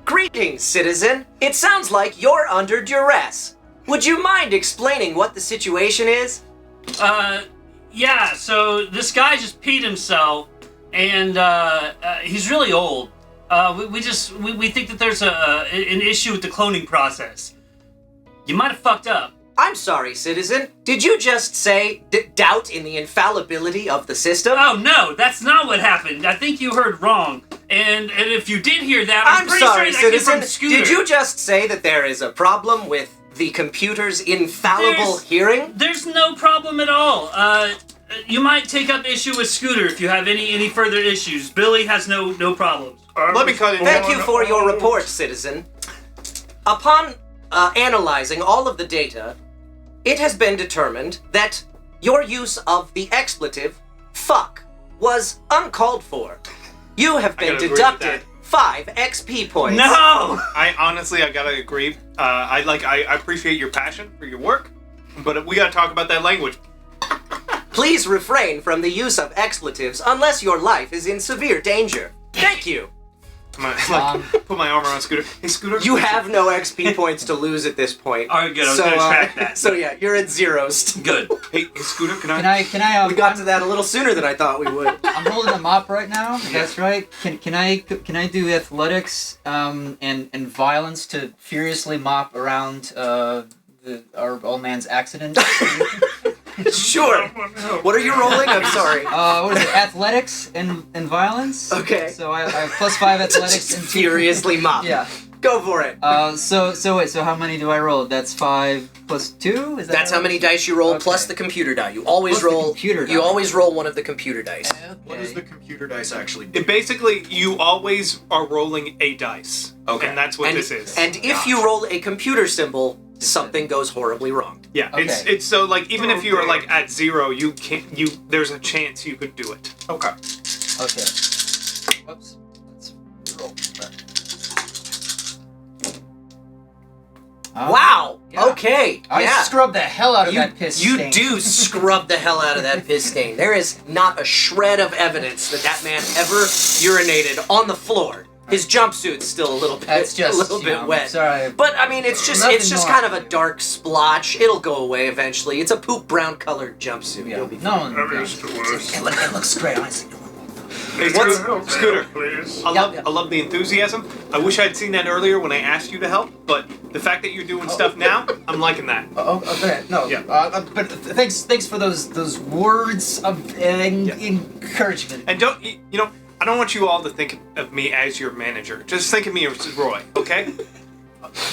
"Greetings, citizen. It sounds like you're under duress. Would you mind explaining what the situation is?" Yeah, so this guy just peed himself, and he's really old. We think that there's an issue with the cloning process. You might have fucked up. I'm sorry, citizen. Did you just say doubt in the infallibility of the system? Oh no, that's not what happened. I think you heard wrong. And if you did hear that, I'm pretty sorry, sure that came citizen. from Scooter. Did you just say that there is a problem with the computer's infallible hearing? There's no problem at all. You might take up issue with Scooter if you have any further issues. Billy has no problems. Let me cut it. Thank you for your report, citizen. Upon analyzing all of the data, it has been determined that your use of the expletive "fuck" was uncalled for. You have been gotta agree with deducted that. 5 XP points. No! I gotta agree. I appreciate your passion for your work, but we gotta talk about that language. Please refrain from the use of expletives unless your life is in severe danger. Thank you. Put my arm around Scooter. Hey, Scooter. You have no XP points to lose at this point. All right, good. I was gonna track that. So yeah, you're at zeros. Good. Hey, Scooter, can I? Can I? We got to that a little sooner than I thought we would. I'm holding a mop right now. That's right. Can I do athletics and violence to furiously mop around our old man's accident? Sure. What are you rolling? I'm sorry. What is it? Athletics and violence. Okay. So I have +5 athletics and 2. Furiously mop. Yeah. Go for it. So wait. So how many do I roll? That's 5 plus 2. Is that? That's how many dice you roll Okay. plus the computer die. You always Plus the roll. computer die. You always roll one of the computer dice. What does the computer dice actually do? It basically, you always are rolling a dice. Okay. And that's what and, this is. And if you roll a computer symbol, something goes horribly wrong. yeah, Okay. it's so like even if you are like at 0, you can't. There's a chance you could do it. Okay. Okay. Whoops. Let's roll. Wow. Yeah. Okay. I yeah. scrubbed the hell out of that piss You stain. do scrub the hell out of that piss stain. There is not a shred of evidence that man ever urinated on the floor. His jumpsuit's still a little bit, That's just, a little you bit know, wet. sorry. But I mean, it's just Nothing more. kind of a dark splotch. It'll go away eventually. It's a poop brown colored jumpsuit. Yeah. You'll be No one. I'm used to worse. It looks great, honestly. Hey, What's Scooter. please? I Yeah. love the enthusiasm. I wish I'd seen that earlier when I asked you to help, but the fact that you're doing stuff now, I'm liking that. Okay. No. Yeah. But thanks for those words of encouragement. And don't you know? I don't want you all to think of me as your manager. Just think of me as Roy, okay?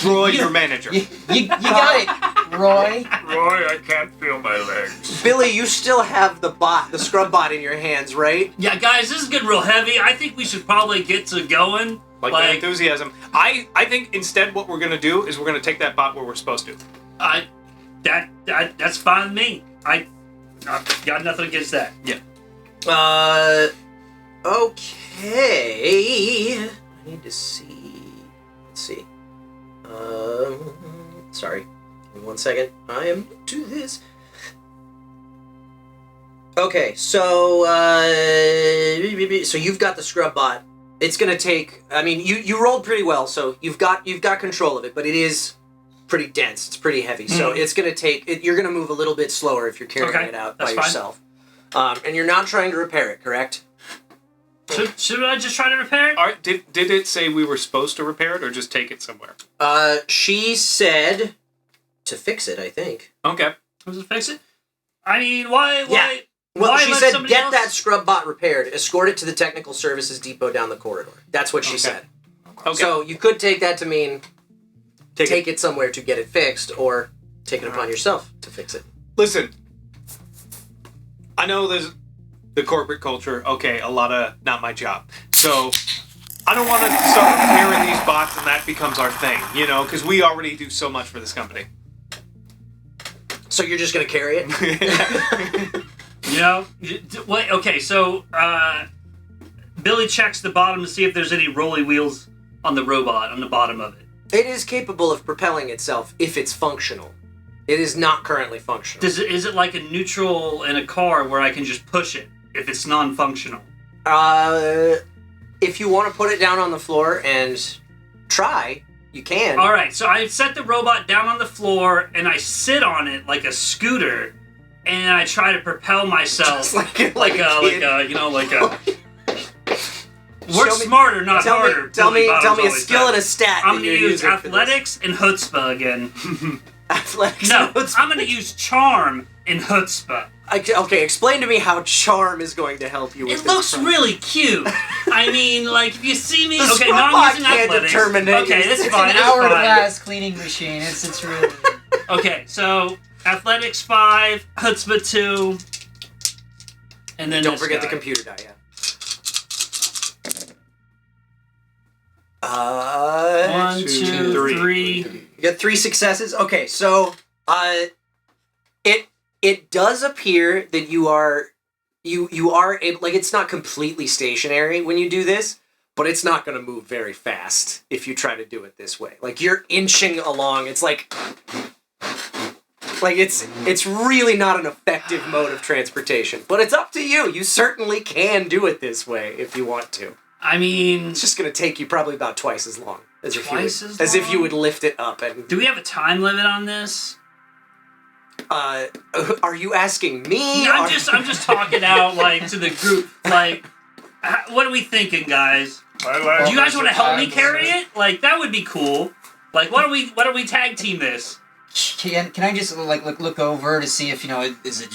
Roy, your manager. You got it, Roy. Roy, I can't feel my legs. Billy, you still have the scrub bot in your hands, right? Yeah, guys, this is getting real heavy. I think we should probably get to going. Like the enthusiasm. I think instead what we're gonna do is we're gonna take that bot where we're supposed to. That's fine with me. I've got nothing against that. Okay. I need to see. Let's see. Sorry. Give me 1 second. I am to this. Okay, so you've got the scrub bot. It's gonna take. I mean, you rolled pretty well, so you've got control of it, but it is pretty dense. It's pretty heavy, so it's gonna take. You're gonna move a little bit slower if you're carrying it out by that's fine. yourself. And you're not trying to repair it, correct? Should I just try to repair it? All right, did it say we were supposed to repair it or just take it somewhere? She said to fix it, I think. Okay. Was it fix it? I mean, why? Yeah. Well, why she let said somebody get else- that scrub bot repaired, escort it to the technical services depot down the corridor. That's what she Okay. said. Okay. So you could take that to mean Take take it somewhere to get it fixed, or take it upon yourself to fix it. Listen, I know there's the corporate culture. Okay, a lot of not my job. So I don't want to start repairing these bots and that becomes our thing, you know, because we already do so much for this company. So you're just gonna carry it? You know, wait. Okay, so Billy checks the bottom to see if there's any rolly wheels on the robot on the bottom of it. It is capable of propelling itself if it's functional. It is not currently functional. Is it like a neutral in a car where I can just push it if it's non-functional? If you want to put it down on the floor and try, you can. All right, so I set the robot down on the floor and I sit on it like a scooter, and I try to propel myself Just like a Work Show me- smarter, not harder. Tell me Billy Bottoms a always skill said. and a stat. I'm that gonna you're use using for this. athletics and chutzpah again. Athletics. No, and chutzpah. I'm gonna use charm and chutzpah. Okay, explain to me how charm is going to help you with It this looks problem. really cute. I mean, like, if you see me... The Okay, now I'm Scrubot using can't athletics. determine it. Okay, that's It's fine, an that's fine. hourglass cleaning machine. It's really. Okay, so athletics 5, chutzpah 2, and then Don't this forget the guy. computer die, yeah. 1, 2, 3. You got 3 successes. Okay, so it does appear that you are able, like, it's not completely stationary when you do this, but it's not going to move very fast if you try to do it this way. Like, you're inching along. It's like it's really not an effective mode of transportation. But it's up to you. You certainly can do it this way if you want to. I mean... It's just going to take you probably about twice as long as if Twice you would lift it up. And Do we have a time limit on this? are you asking me? I'm Are- just talking out, like, to the group. Like, what are we thinking, guys? My last Do you guys want to help me time carry was- it? Like, that would be cool. Like, why don't we tag team this? Can I just like look over to see if is it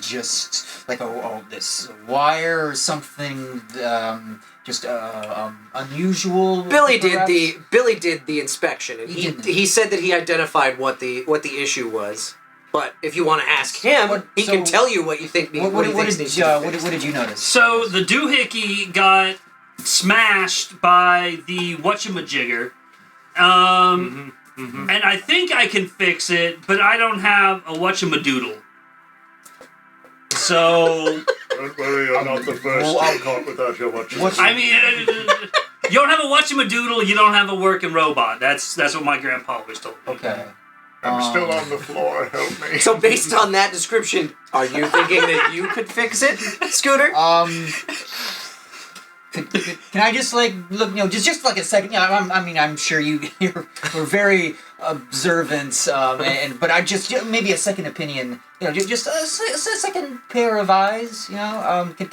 just like this wire or something just unusual? Billy did perhaps? the inspection, and He did. he said that he identified what the issue was. But if you want to ask him, he can tell you what you think. What he thinks needs to be fixed. what did you notice? So the doohickey got smashed by the whatchamajigger. And I think I can fix it, but I don't have a whatchamadoodle. So, Don't worry, you're not the first to caught without your watch. I mean, you don't have a whatchamadoodle, you don't have a working robot. That's what my grandpa always told me. Okay. I'm still on the floor. Help me. So based on that description, are you thinking that you could fix it, Scooter? Can I just like look? Just like a second. I'm sure you're very observant, but I just maybe a second opinion. Just a second pair of eyes. Can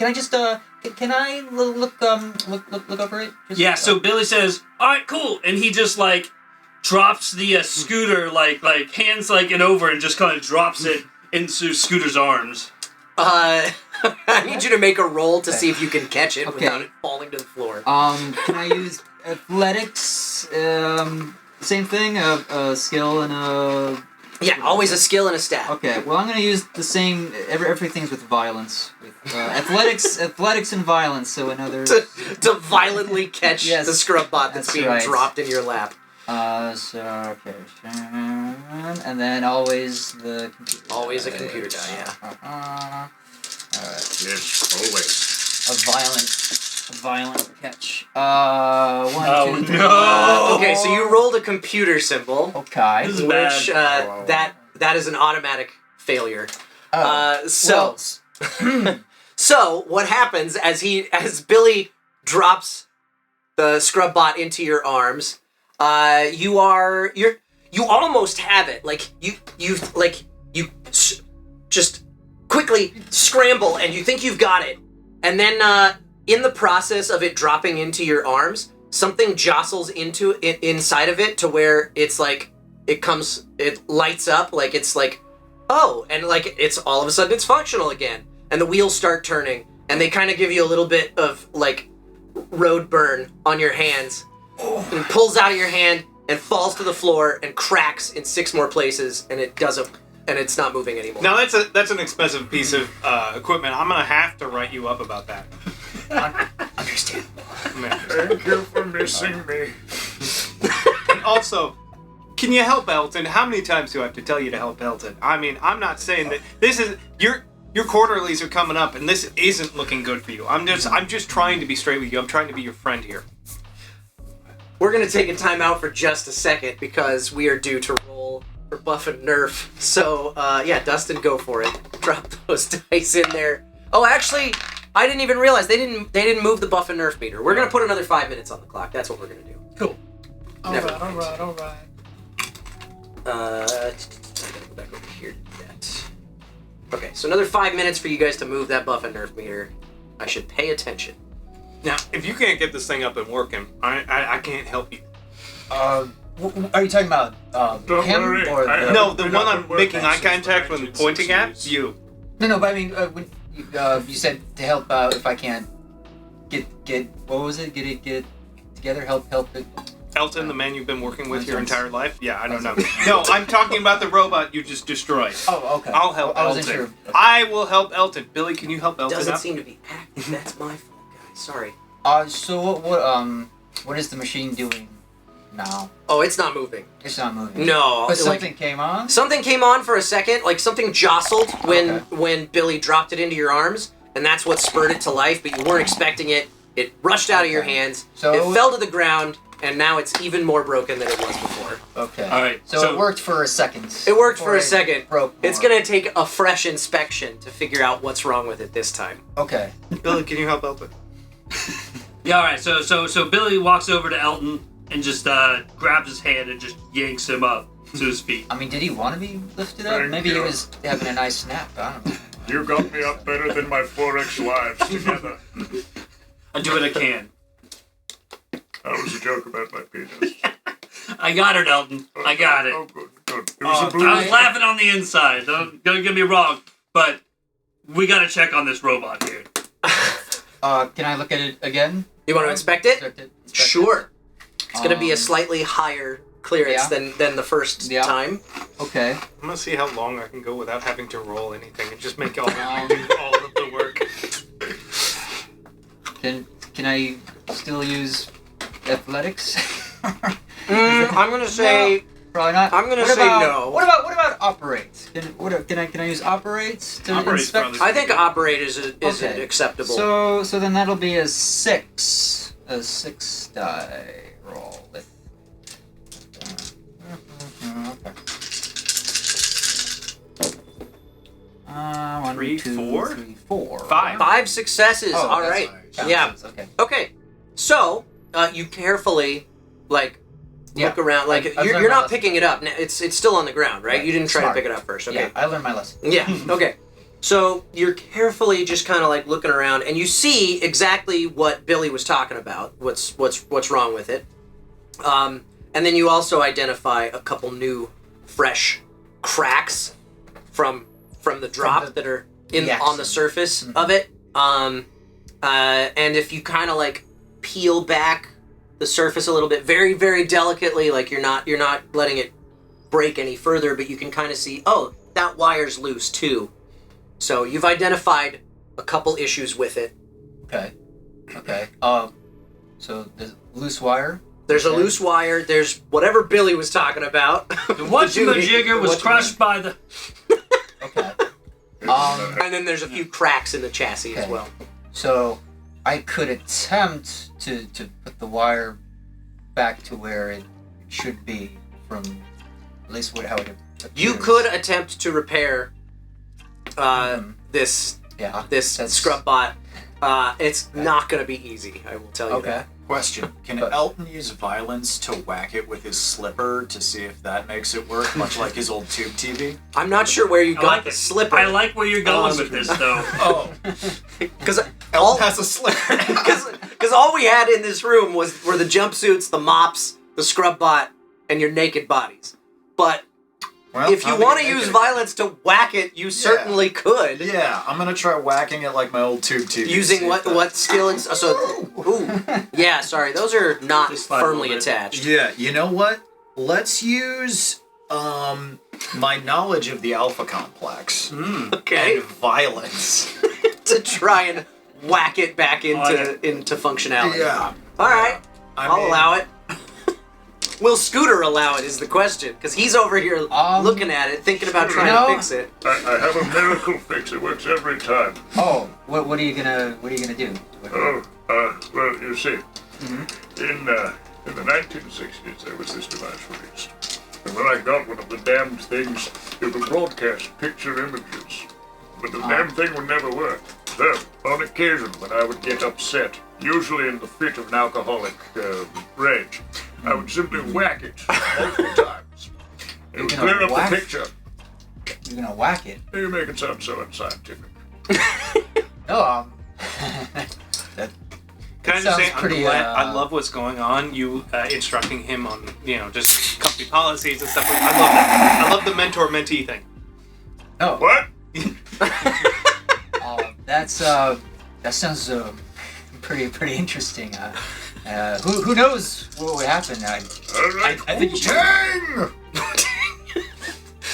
I just can I look over it? Just, Yeah, so Billy says, alright, cool. And he just, like, drops the scooter, like hands, like, it over and just kind of drops it into Scooter's arms. I need you to make a roll to see if you can catch it Okay. without it falling to the floor. Can I use athletics? Same thing. A skill and a. Yeah, always a skill and a stat. Okay. Well, I'm gonna use the same. Everything's with violence. With, athletics and violence. So another. To violently catch Yes, the scrub bot that's that's being right. dropped in your lap. Okay. And then always the computer. Always a computer die, yeah. Alright. Yes, always. A violent catch. 1, 2, 3. no! Okay, so you rolled a computer symbol, Okay. This is which bad. that is an automatic failure. Oh. So what happens as Billy drops the scrub bot into your arms, you almost have it. Like you just quickly scramble and you think you've got it, and then in the process of it dropping into your arms, something jostles into it inside of it to where it's like it lights up, like it's like, oh, and like it's all of a sudden it's functional again, and the wheels start turning, and they kind of give you a little bit of like road burn on your hands, and it pulls out of your hand and falls to the floor and cracks in 6 more places, and it's not moving anymore. Now that's an expensive piece of equipment. I'm gonna have to write you up about that. Understand. Thank you for missing me. And also, can you help Elton? How many times do I have to tell you to help Elton? I mean, I'm not saying that this is your quarterlies are coming up, and this isn't looking good for you. I'm just trying to be straight with you. I'm trying to be your friend here. We're gonna take a time out for just a second because we are due to roll for buff and nerf. So yeah, Dustin, go for it. Drop those dice in there. Oh, actually, I didn't even realize they didn't move the buff and nerf meter. We're gonna put another 5 minutes on the clock. That's what we're gonna do. Cool. Never All right. I gotta go back over here to that. Okay, so another 5 minutes for you guys to move that buff and nerf meter. I should pay attention. Now, if you can't get this thing up and working, I can't help you. Are you talking about Don't him worry, or I the? have- No, the been one up I'm and working making eye since the contact when pointing at 1960s. you. No, but I mean, when you said to help if I can't get what was it? Get it together. Help it. Elton, the man you've been working with your Nonsense. entire life? Yeah, I don't know. No, I'm talking about the robot you just destroyed. Oh, okay. I'll help I Elton. wasn't sure. I will help Elton. Billy, can you help Elton Doesn't out? seem to be active. That's my fault, guys. Sorry. So what is the machine doing now? Oh, it's not moving. It's not moving. No. But like- something came on. Something came on for a second, like something jostled when Okay. when Billy dropped it into your arms, and that's what spurred it to life. But you weren't expecting it. It rushed out of your Okay. hands. So- it fell to the ground, and now it's even more broken than it was before. Okay. All right, So it worked for a second. It worked before for a it second. Broke. It's more. gonna take a fresh inspection to figure out what's wrong with it this time. Okay. Billy, can you help Elton? Yeah, all right. So Billy walks over to Elton and just grabs his hand and just yanks him up to his feet. I mean, did he want to be lifted up? Thank Maybe he you. was having a nice nap. I don't know. You got me up better than my 4 ex-wives together. I do what I can. That was a joke about my penis. I got it, Elton. I got it. Oh, good, good. It was a I blue. was laughing on the inside. Don't get me wrong, but we gotta check on this robot here. Can I look at it again? You want to inspect it? Inspect it? Sure. It's gonna be a Um, slightly higher clearance yeah. than the first Yeah. time. Okay. I'm gonna see how long I can go without having to roll anything and just make all of the work. Can I still use athletics? I'm gonna say Probably not. I'm gonna What say about- no. What about operate? Can I use operates to Operate's inspect? probably- I think operate is Okay. acceptable. So then that'll be a 6 die roll with. Okay. 1, Three, 2, four? 3, 4. 5. 5 successes. Oh, All that's right. fine. Yeah. Okay. Okay. So you carefully look around. Like I've you're learned my not lesson. picking it up. It's still on the ground, right? Right. You didn't try Smart. to pick it up first. Okay. Yeah, I learned my lesson. Yeah. Okay. So you're carefully just kind of like looking around, and you see exactly what Billy was talking about. What's wrong with it? And then you also identify a couple new, fresh cracks from the drop that are on the surface of it. And if you kind of like peel back the surface a little bit, very very delicately, like you're not letting it break any further, but you can kind of see, oh, that wire's loose too. So you've identified a couple issues with it. Okay. So there's loose wire. There's a Okay. loose wire. There's whatever Billy was talking about. The whatchamajigger was crushed by the. Okay. And then there's a few cracks in the chassis as Okay. well. So I could attempt to put the wire back to where it should be from at least how it appears. You could attempt to repair this Yeah. this That's- scrub bot. It's not going to be easy, I will tell you Okay. that. Question: Can But- Elton use violence to whack it with his slipper to see if that makes it work, much like his old tube TV? I'm not sure where you I got like the it. slipper. I like where you're going with this, though. Oh, because Elton has a slipper. because all we had in this room were the jumpsuits, the mops, the scrub bot, and your naked bodies. But Well, if you how do want to make use it? violence to whack it, you certainly could. Yeah, I'm gonna try whacking it like my old tube TV. Using see if that- what skill? Ooh. Yeah, sorry, those are not Just slide a firmly little bit. attached. Yeah, you know what? Let's use my knowledge of the alpha complex Okay, and violence. to try and whack it back Okay. into functionality. Yeah. All right, I I'll mean- allow it. Will Scooter allow it? Is the question, because he's over here looking at it, thinking about trying No. to fix it. I have a miracle fix. It works every time. Oh, what are you gonna do? Oh, well, you see, in the 1960s, there was this device released. And when I got one of the damned things, it would broadcast picture images. But the damn thing would never work. So, on occasion, when I would get upset, usually in the fit of an alcoholic rage, I would simply whack it multiple times. It would You're clear gonna up whack? the picture. You're gonna whack it? You make it sound so unscientific. No, Can I It just say, sounds pretty, I love what's going on. You instructing him on, just company policies and stuff. I love that. I love the mentor-mentee thing. no. What? That sounds pretty interesting. Who knows what would happen? I think you should.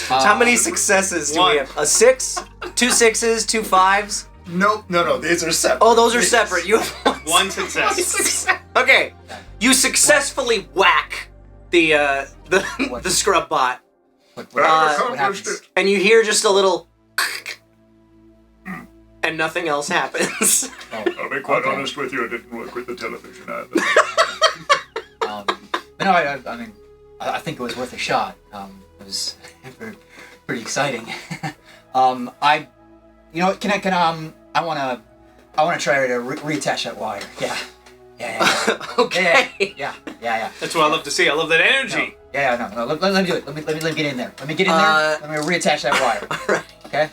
How many successes do we have? A 6, 2 6s, 2 5s. Nope, no, these are separate. Oh, those are separate. You have One success. Okay, you successfully whack the scrub bot, What Accomplished happens? it. and you hear just a little, and nothing else happens. I'll be quite Okay. honest with you, it didn't work with the television either. No, I mean, I think it was worth a shot. It was pretty exciting. You know what? I wanna try to reattach that wire. Yeah. Okay. Yeah. That's what I love to see. I love that energy. No. Let me do it. Let me get in there. Let me get in there. Let me reattach that wire. All right. Okay.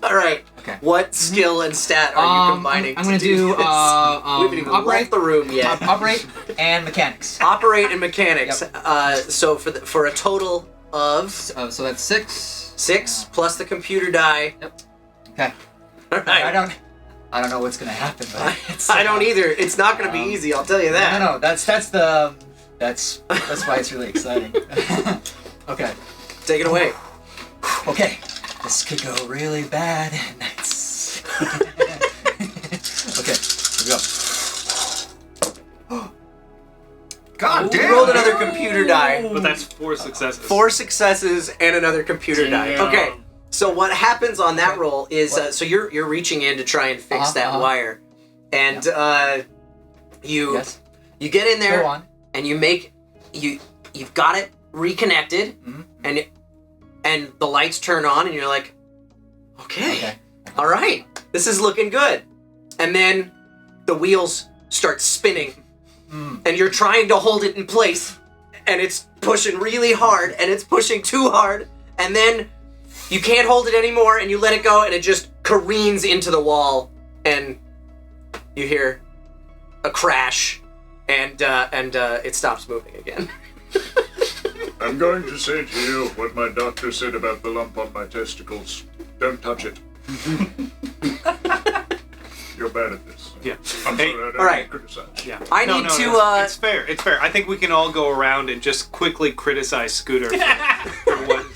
All right. Okay. What skill and stat are you combining? I'm gonna to do do this? We haven't even left the room yet. operate and mechanics. Operate and mechanics. So for a total of So that's 6. 6 plus the computer die. Yep. Okay. All right. I don't know what's gonna happen, but it's, I don't either. It's not going to be easy. I'll tell you that. No. That's why it's really exciting. Okay. Take it away. Okay. This could go really bad. It's... Okay. Here we go. God You damn! rolled another computer die. But that's 4 successes. 4 successes and another computer die. Damn. Okay. So what happens on that roll is so you're reaching in to try and fix that wire, and you Yes. you get in there Go on. and you've got it reconnected, and the lights turn on and you're like, okay. All right, this is looking good. And then the wheels start spinning, and you're trying to hold it in place, and it's pushing really hard, and it's pushing too hard, and then you can't hold it anymore, and you let it go, and it just careens into the wall, and you hear a crash, and it stops moving again. I'm going to say to you what my doctor said about the lump on my testicles. Don't touch it. You're bad at this. Yeah. I'm Hey, sorry, I don't all right. criticize. Yeah. I No, need no, to, no, It's fair. It's fair. I think we can all go around and just quickly criticize Scooter for what.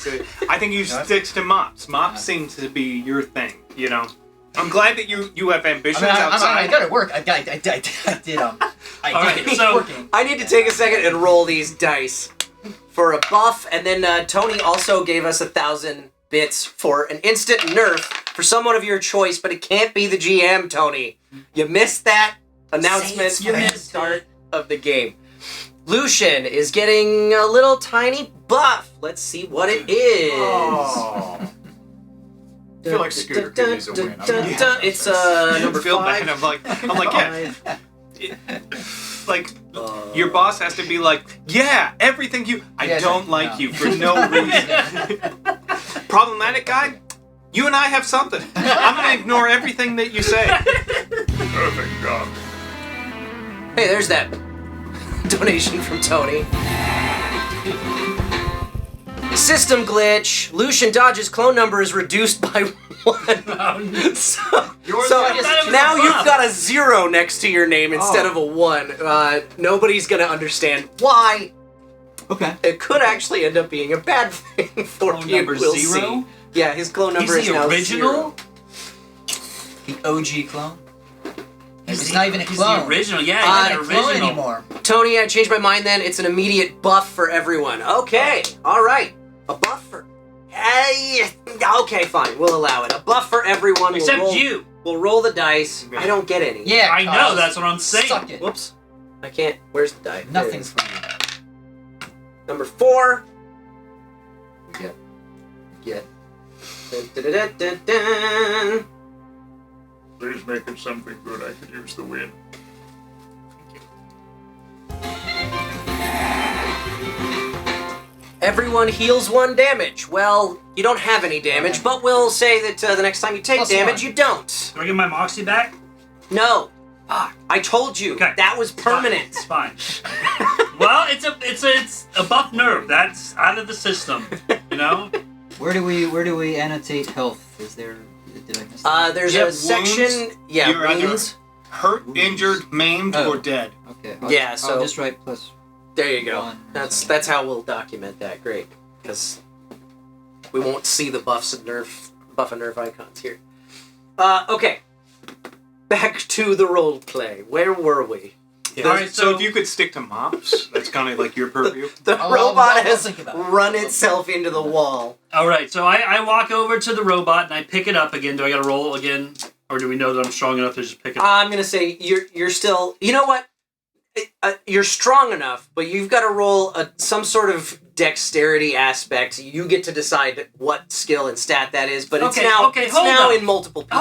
I think you stick to mops. Mops seems to be your thing. You know. I'm glad that you have ambitions outside. I got it work. I did. It's so- working. I need to take a second and roll these dice for a buff, and then Tony also gave us 1,000 bits for an instant nerf for someone of your choice, but it can't be the GM, Tony. You missed that announcement Say it, at the start of the game. Lucien is getting a little tiny buff. Let's see what it is. Oh. I feel like Scooter could use a win. It's number feel 5. bad. I'm like, yeah. Like, your boss has to be like, yeah, everything you. I Yeah, don't no. like you for no reason. Problematic guy. You and I have something. I'm gonna ignore everything that you say. Perfect job. Hey, there's that donation from Tony. System glitch. Lucien Dodge's clone number is reduced by 1. So now you've got a 0 next to your name instead of a 1. Nobody's gonna understand why. Okay. It could actually end up being a bad thing for Clone you. number We'll 0? see. Yeah, his clone number He's is the now original? 0. The OG clone. It's not even a He's clone. the original. Yeah, Not he's a the clone original. anymore. Tony, I changed my mind then. It's an immediate buff for everyone. Okay, alright. A buff for... Hey, okay, fine. We'll allow it. A buff for everyone. Except we'll roll, you. We'll roll the dice. I don't get any. Yeah, I know. Kyle. That's what I'm saying. Suck it. Whoops. I can't... Where's the die? There it Nothing's is. for you. Number 4. Get. Dun, dun, dun, dun, dun. Please make it something good. I could use the win. Everyone heals 1 damage. Well, you don't have any damage, but we'll say that the next time you take Plus damage, 1. you don't. Do I get my moxie back? No. Ah, I told you. Okay. That was permanent. It's fine. Well, it's a buff nerve. That's out of the system. You know. Where do we annotate health? Is there? Did I miss that? There's You a have section. wounds? Yeah, You're under- wounds. hurt, injured, maimed, or dead. Okay. Yeah, so- I'll just write plus. There you go. One. That's how we'll document that. Great, because we won't see the buff and nerf icons here. Okay. Back to the role play. Where were we? Yeah. All right, so so- if you could stick to mops, that's kind of like your purview. The I'll robot has think about it. run itself into the wall. All right, so I walk over to the robot and I pick it up again. Do I got to roll again, or do we know that I'm strong enough to just pick it up? I'm gonna say you're still. You know what? You're strong enough, but you've got to roll some sort of dexterity aspect. You get to decide what skill and stat that is, but it's Okay, now okay, it's hold now up. in multiple pieces.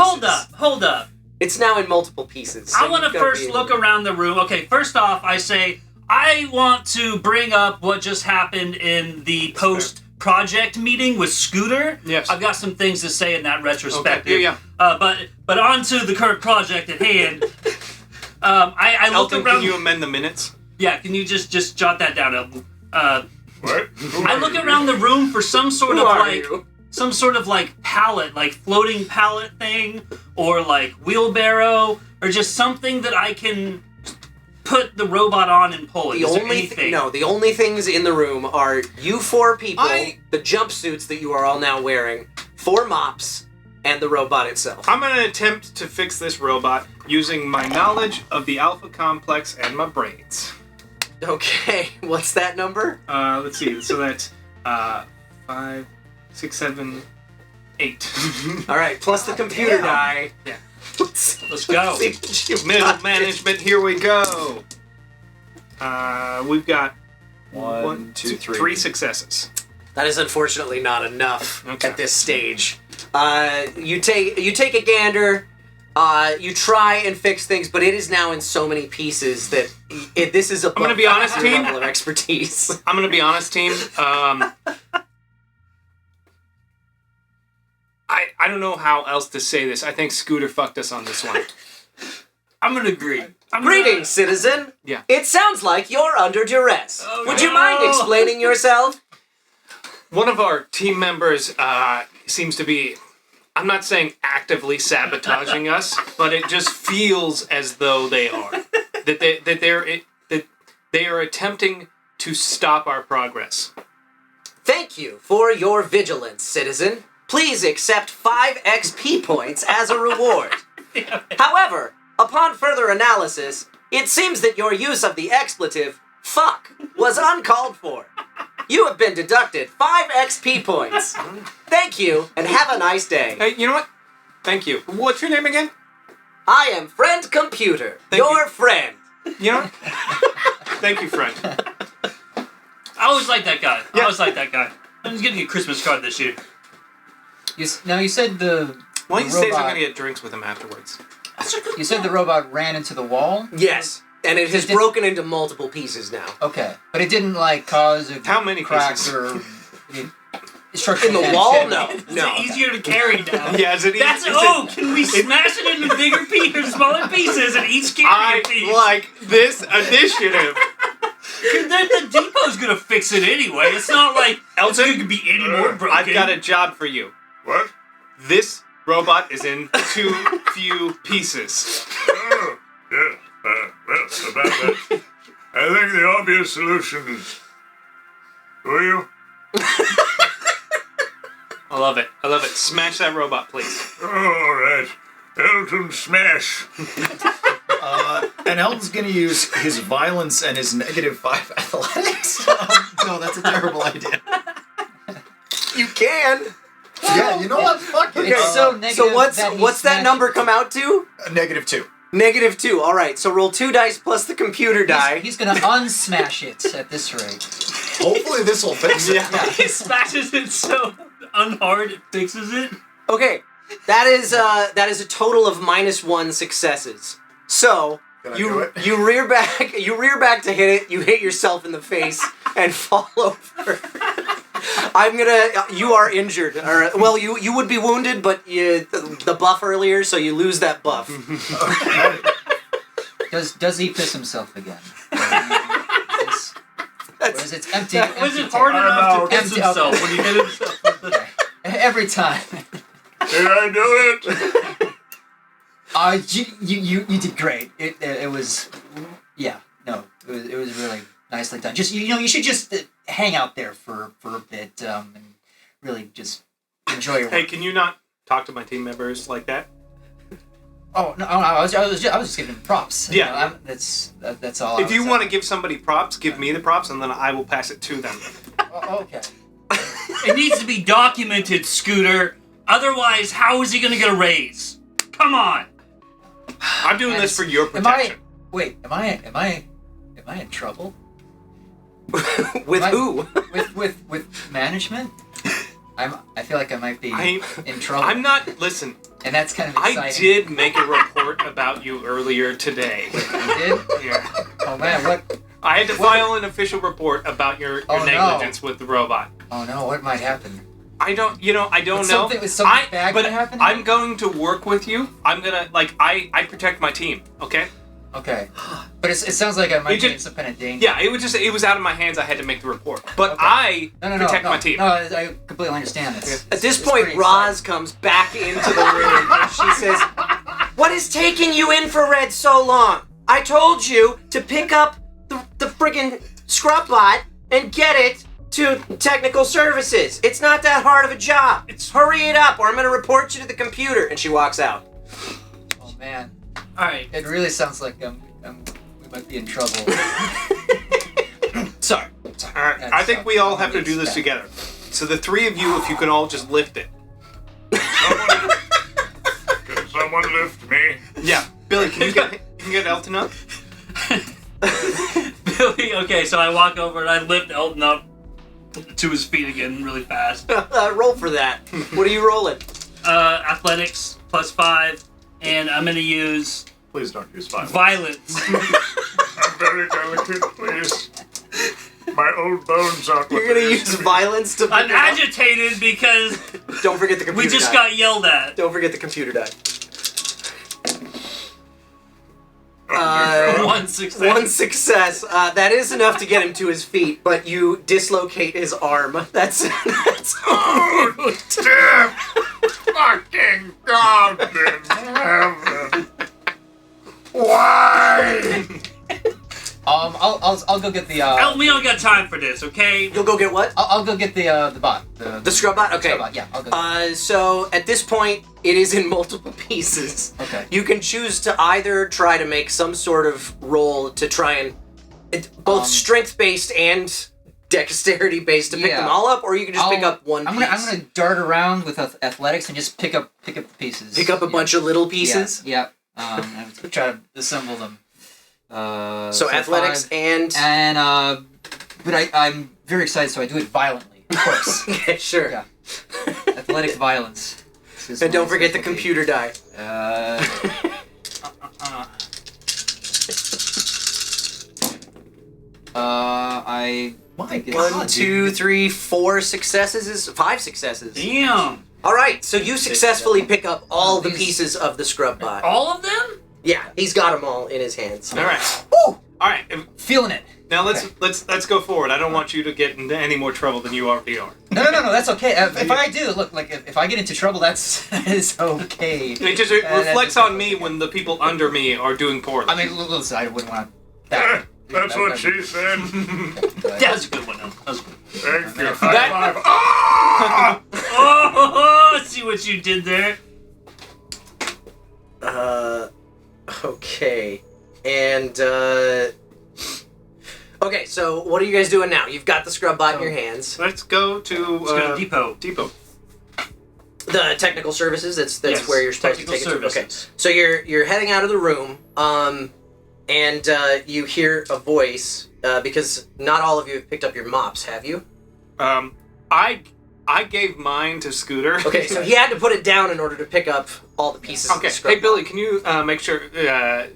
Hold up. It's now in multiple pieces. I so want to you've gotta first be- look around the room. Okay, first off, I say I want to bring up what just happened in the post-project meeting with Scooter. Yes. I've got some things to say in that retrospective. Okay, yeah. But on to the current project at hand. I look Elton, around. can you amend the minutes? Yeah, can you just jot that down, Elton? What? I look around the room for some sort Who of are like you? some sort of like pallet, like floating pallet thing, or like wheelbarrow, or just something that I can put the robot on and pull it. The Is there only anything? the only things in the room are you four people, I- the jumpsuits that you are all now wearing, 4 mops, and the robot itself. I'm going to attempt to fix this robot using my knowledge of the Alpha Complex and my brains. Okay, what's that number? Let's see. So that's 5, 6, 7, 8. All right, plus the computer die. Yeah. Let's go. See what you Middle got. management, here we go. We've got One, two, three. 3 successes. That is unfortunately not enough Okay. at this stage. You take a gander. You try and fix things, but it is now in so many pieces that this is a. gonna be honest, team. Level of expertise. I'm going to be honest, team. I don't know how else to say this. I think Scooter fucked us on this one. I'm gonna agree. Greetings, citizen. Yeah. It sounds like you're under duress. Oh, Would you no. mind explaining yourself? One of our team members seems to be, I'm not saying actively sabotaging us, but it just feels as though they are. That they are attempting to stop our progress. Thank you for your vigilance, citizen. Please accept 5 XP points as a reward. However, upon further analysis, it seems that your use of the expletive "fuck" was uncalled for. You have been deducted 5 XP points. Thank you, and have a nice day. Hey, you know what? Thank you. What's your name again? I am Friend Computer, Thank your you. friend. You know what? Thank you, friend. I always like that guy. I Yeah. always like that guy. I'm just getting a Christmas card this year. Now you said the Why don't you say I'm robot- going to get drinks with him afterwards? You said the robot ran into the wall. Yes, and it has Did- broken into multiple pieces now. Okay, but it didn't like cause a How many cracks pieces? or structural In the damage. wall? No, It's no. easier to carry now. Yeah, is it That's can we smash it into bigger pieces, smaller pieces, and each carry a I piece? like this initiative. The depot's gonna fix it anyway. It's not like Elton, it could be any more broken. I've got a job for you. What? This robot is in too few pieces. Oh, yes. Well, about that. I think the obvious solution is. Will you? I love it. I love it. Smash that robot, please. All right. Elton Smash. And Elton's gonna use his violence and his -5 athletics. No, that's a terrible idea. You can. Yeah, you know what? Fuck it. It's so negative. So what's that he that smashed- number come out to? -2. -2. All right. So roll 2 dice plus the computer die. He's gonna unsmash it at this rate. Hopefully this will fix it. He smashes it so unhard it fixes it. Okay, that is a total of -1 successes. So Can I do it? you rear back to hit it. You hit yourself in the face and fall over. You are injured. Or, well, you would be wounded, but the buff earlier, so you lose that buff. Does he piss himself again? Or is it empty? Was empty it hard tank? enough to Empty- piss himself okay. when he hit himself? Every time. Did I do it? You did great. It was, yeah, no, it was really nicely done. Just you should just hang out there for a bit and really just enjoy your work. Hey, can you not talk to my team members like that? Oh no, I was just giving him props. Yeah. That's all. If you want to give somebody props, give me the props, and then I will pass it to them. Okay. It needs to be documented, Scooter. Otherwise, how is he going to get a raise? Come on. I'm doing this for your protection. Am I in trouble? With who? With management? I feel like I might be in trouble. I'm not. Listen. And that's kind of exciting. I did make a report about you earlier today. You did? Yeah. Oh man, what? I had to file an official report about your negligence with the robot. Oh no, what might happen? I don't know. Something bad but gonna happen? I'm going to work with you. I'm gonna, I protect my team, okay? Okay. But it sounds like I might be in some kind of danger. Yeah, it was out of my hands. I had to make the report. But Okay. I protect my team. No, I completely understand this. At this point, Roz comes back into the room and she says, "What is taking you, Infrared, so long? I told you to pick up the friggin' scrub bot and get it to technical services. It's not that hard of a job. Hurry it up or I'm gonna report you to the computer." And she walks out. Oh man. Alright. It really sounds like we might be in trouble. Sorry. Alright, I think we all have to do this together. So the three of you, if you can all just lift it. Can someone lift me? Yeah. Billy, can you get Elton up? Billy, okay, so I walk over and I lift Elton up to his feet again really fast. Roll for that. What are you rolling? Athletics +5, and I'm gonna use Please don't use violence. violence. I'm very delicate, please. My old bones aren't what You're gonna they used use to be. violence to pick I'm it up? agitated because Don't forget the computer we just die. got yelled at. Don't forget the computer die. One success. One success. That is enough to get him to his feet, but you dislocate his arm. That's Oh, dear fucking God in heaven. Why? I'll go get the Elton, we don't got time for this, okay? You'll go get what? I'll go get the bot. The scrub bot? Okay. Scrub bot, yeah, I'll go. So at this point, it is in multiple pieces. Okay. You can choose to either try to make some sort of roll to try and both strength-based and dexterity-based to pick them all up, or you can just pick up one piece. I'm gonna dart around with athletics and just pick up the pieces. Pick up a bunch of little pieces. Yeah. And try to assemble them. So athletics 5, but I'm very excited, so I do it violently. Of course. Okay, sure. Yeah. Athletic violence. And don't forget the computer die. My God. 1, 2, 3, 4 successes is 5 successes. Damn. All right, so you successfully pick up all the These- pieces of the scrub bot. All of them? Yeah, he's got them all in his hands. All right. Woo! All right. Feeling it. Now let's go forward. I don't want you to get into any more trouble than you already are. No, that's okay. If I do, look, like if I get into trouble, that is okay. It just reflects on me when the people under me are doing poorly. I mean, listen, I wouldn't want that. That's what she said. That was a good one, Elton. That was good. Thank you. That- High five. Ah! Oh, see what you did there? Okay. And, okay, so what are you guys doing now? You've got the scrub bot in your hands. Let's go to Let's go to Depot. Depot. The technical services, that's Yes, where you're supposed technical to take it to. Okay. services. So you're heading out of the room, and you hear a voice, because not all of you have picked up your mops, have you? I gave mine to Scooter. Okay, so he had to put it down in order to pick up all the pieces of Okay. the scrub Hey Billy, can you make sure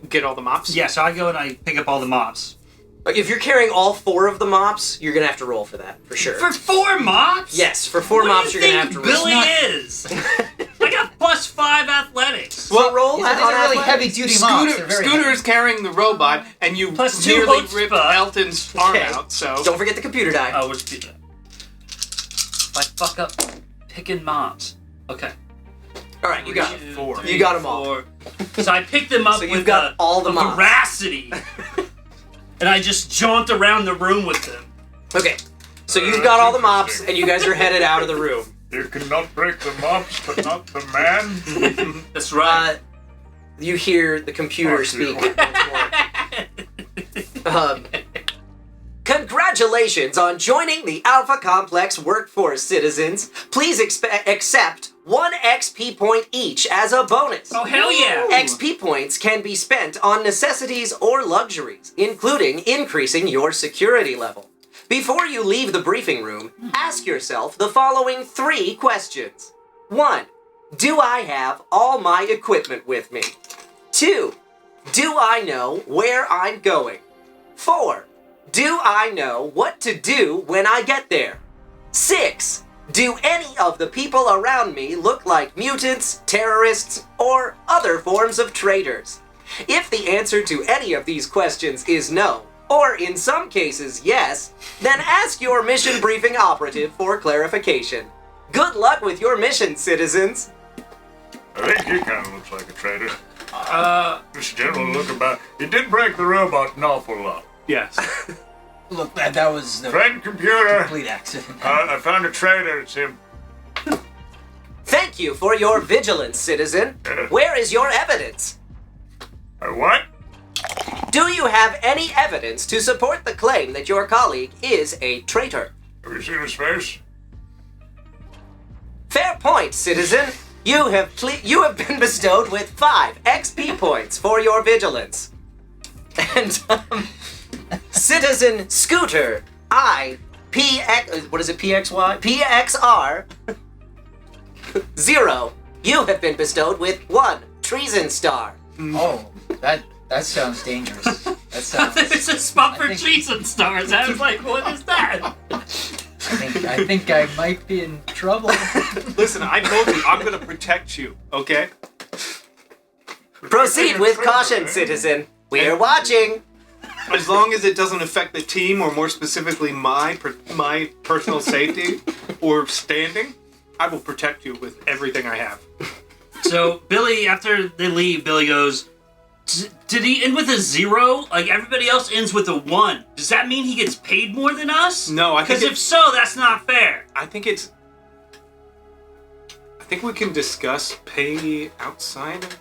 get all the mops? Yeah, so I go and I pick up all the mops. bot. If you're carrying all 4 of the mops, you're gonna have to roll for that, for sure. For 4 mops? Yes, for 4 What mops do you're you gonna have think to roll. Billy is. I got +5 athletics. Well, roll These on are really athletics. heavy-duty mops. Scooter, They're very Scooter heavy. is carrying the robot, and you Plus 2 nearly chutzpah. ripped Elton's arm Okay. out. So Don't forget the computer die. Oh, where's the pizza? If I fuck up picking mops. Okay. All right, you got it. 4. You got 'em all. 4. So I pick them up So you've with got all the a mops. veracity. And I just jaunt around the room with them. Okay, so you've got all the mops, and you guys are headed out of the room. You cannot break the mops, but not the man. That's right. You hear the computer Fuck you. speak once more. Congratulations on joining the Alpha Complex workforce, citizens. Please accept 1 XP point each as a bonus. Oh, hell yeah. XP points can be spent on necessities or luxuries, including increasing your security level. Before you leave the briefing room, ask yourself the following 3 questions. 1. Do I have all my equipment with me? 2. Do I know where I'm going? 4. Do I know what to do when I get there? 6. Do any of the people around me look like mutants, terrorists, or other forms of traitors? If the answer to any of these questions is no, or in some cases yes, then ask your mission briefing operative for clarification. Good luck with your mission, citizens! I think he kind of looks like a traitor. Just general look about. He did break the robot an awful lot. Yes. Look, that was the Friend computer, complete accident. I found a traitor. It's him. Thank you for your vigilance, citizen. Where is your evidence? What? Do you have any evidence to support the claim that your colleague is a traitor? Have you seen his face? Fair point, citizen. You have been bestowed with 5 XP points for your vigilance. And, Citizen Scooter, PXY? PXR 0. You have been bestowed with 1 treason star. Oh, that sounds dangerous. That sounds. There's a spot for I think- treason stars. I was like, what is that? I think I might be in trouble. Listen, I told you, I'm gonna protect you, okay? Proceed with caution, citizen. We're watching. As long as it doesn't affect the team, or more specifically my personal safety or standing, I will protect you with everything I have. So Billy, after they leave, Billy goes, did he end with a 0? Like everybody else ends with a 1. Does that mean he gets paid more than us? No, I think Because if so, that's not fair. I think we can discuss pay outside of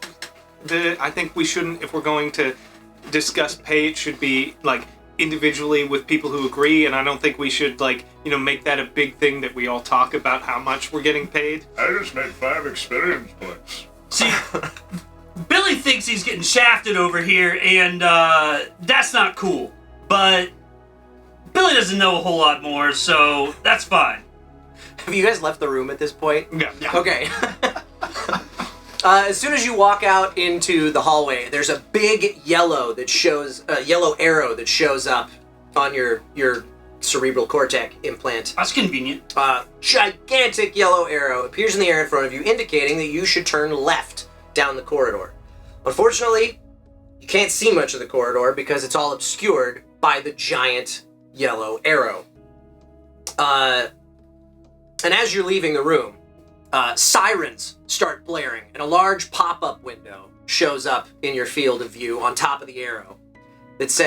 I think we shouldn't, if we're going to discuss pay, it should be like individually with people who agree, and I don't think we should make that a big thing that we all talk about how much we're getting paid. I just made 5 experience points. See, Billy thinks he's getting shafted over here, and that's not cool. But Billy doesn't know a whole lot more, so that's fine. Have you guys left the room at this point? Yeah. Okay. As soon as you walk out into the hallway, there's a big yellow arrow that shows up on your cerebral cortex implant. That's convenient. Gigantic yellow arrow appears in the air in front of you, indicating that you should turn left down the corridor. Unfortunately, you can't see much of the corridor because it's all obscured by the giant yellow arrow. And as you're leaving the room, sirens start blaring, and a large pop-up window shows up in your field of view on top of the arrow. It's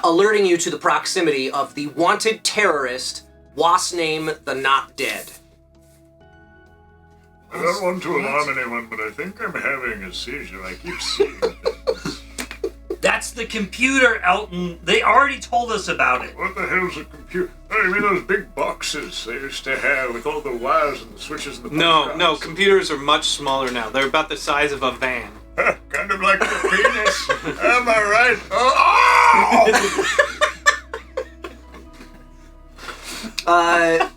alerting you to the proximity of the wanted terrorist, name the Not Dead. I don't want to alarm anyone, but I think I'm having a seizure. I keep seeing things. That's the computer, Elton. They already told us about it. What the hell's a computer? Oh, you mean those big boxes they used to have with all the wires and the switches and the No, postcards? computers are much smaller now. They're about the size of a van. Kind of like the penis. Am I right? Oh!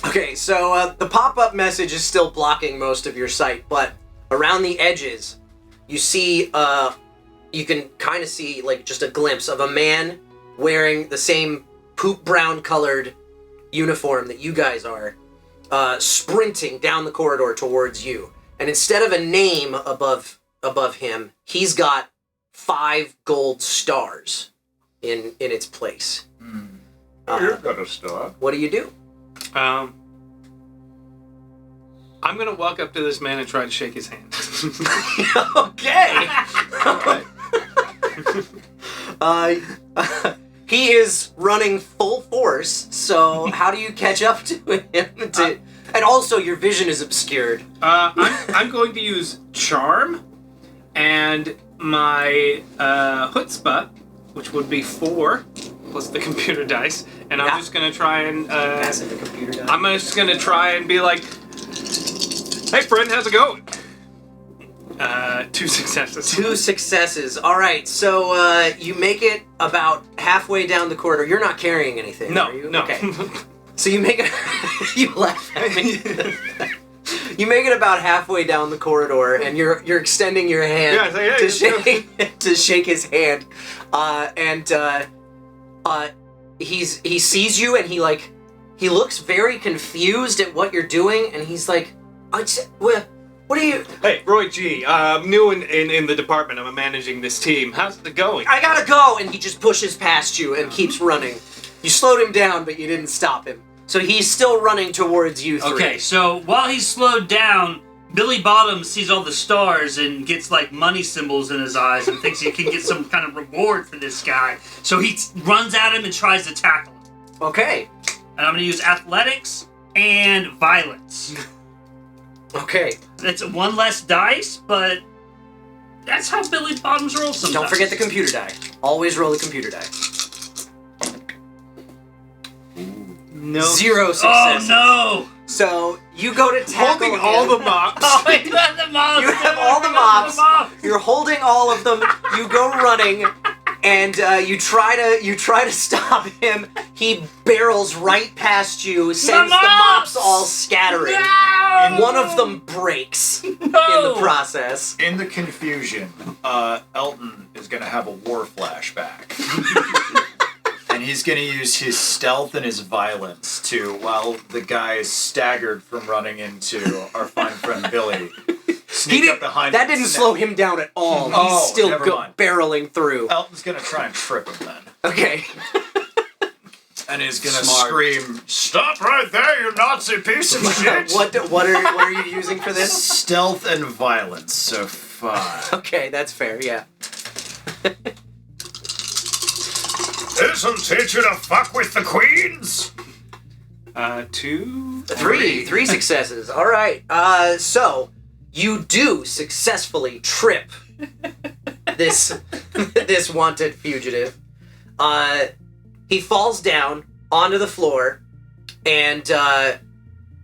Okay, so the pop-up message is still blocking most of your sight, but around the edges, you see, you can kind of see, just a glimpse of a man wearing the same poop brown colored uniform that you guys are, sprinting down the corridor towards you. And instead of a name above him, he's got 5 gold stars in its place. Oh, you've got a star. What do you do? I'm gonna walk up to this man and try to shake his hand. Okay. He is running full force, so how do you catch up to him? And also, your vision is obscured. I'm going to use Charm and my Chutzpah, which would be 4 plus the computer dice, and I'm just gonna try and Pass the computer die. I'm just gonna try and be like, "Hey, friend, how's it going?" 2 successes. 2 successes. All right, so you make it about halfway down the corridor. You're not carrying anything, No, are you? no. Okay. So you make it. You laugh at me. You make it about halfway down the corridor, and you're extending your hand Yeah, it's like, hey, to shake his hand, he sees you, and he looks very confused at what you're doing, and he's like, what are you? Hey, Roy G. I'm new in the department. I'm managing this team. How's it going? I gotta go, and he just pushes past you and keeps running. You slowed him down, but you didn't stop him. So he's still running towards you 3. Okay, so while he's slowed down, Billy Bottom sees all the stars and gets like money symbols in his eyes and thinks he can get some kind of reward for this guy. So he runs at him and tries to tackle him. Okay. And I'm going to use athletics and violence. Okay. That's 1 less dice, but that's how Billy Bottoms roll sometimes. Don't forget the computer die. Always roll the computer die. No. 0 successes. Oh no! So you go to tackle Holding him. all the mops. Oh, you got the mops! You have all the mops. You're holding all of them. You go running, and you try to stop him. He barrels right past you, sends the mops all scattering. No! One of them breaks in No! the process. In the confusion, Elton is going to have a war flashback. And he's going to use his stealth and his violence to, while the guy is staggered from running into our fine friend Billy, sneak up behind him. That didn't slow him down at all. Oh, He's still never mind. barreling through. Elton's going to try and trip him then. Okay. And he's going to Smart. scream, "Stop right there, you Nazi piece of shit!" What are you using for this? Stealth and violence, so 5. Okay, that's fair. Yeah. This'll teach you to fuck with the queens. 2. 3 successes. All right. So you do successfully trip this wanted fugitive. He falls down onto the floor, and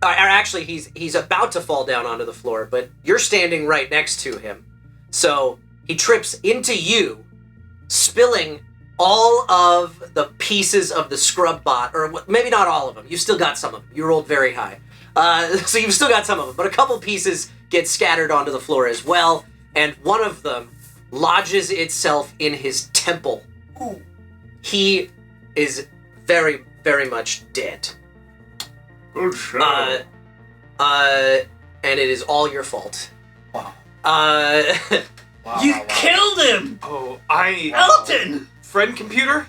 actually he's about to fall down onto the floor, but you're standing right next to him. So he trips into you, spilling all of the pieces of the scrub bot, or maybe not all of them. You've still got some of them. You rolled very high. So you've still got some of them, but a couple pieces get scattered onto the floor as well, and one of them lodges itself in his temple. Ooh. He is very, very much dead. Good shot. And it is all your fault. Wow. You killed him! Oh, Elton! Friend computer?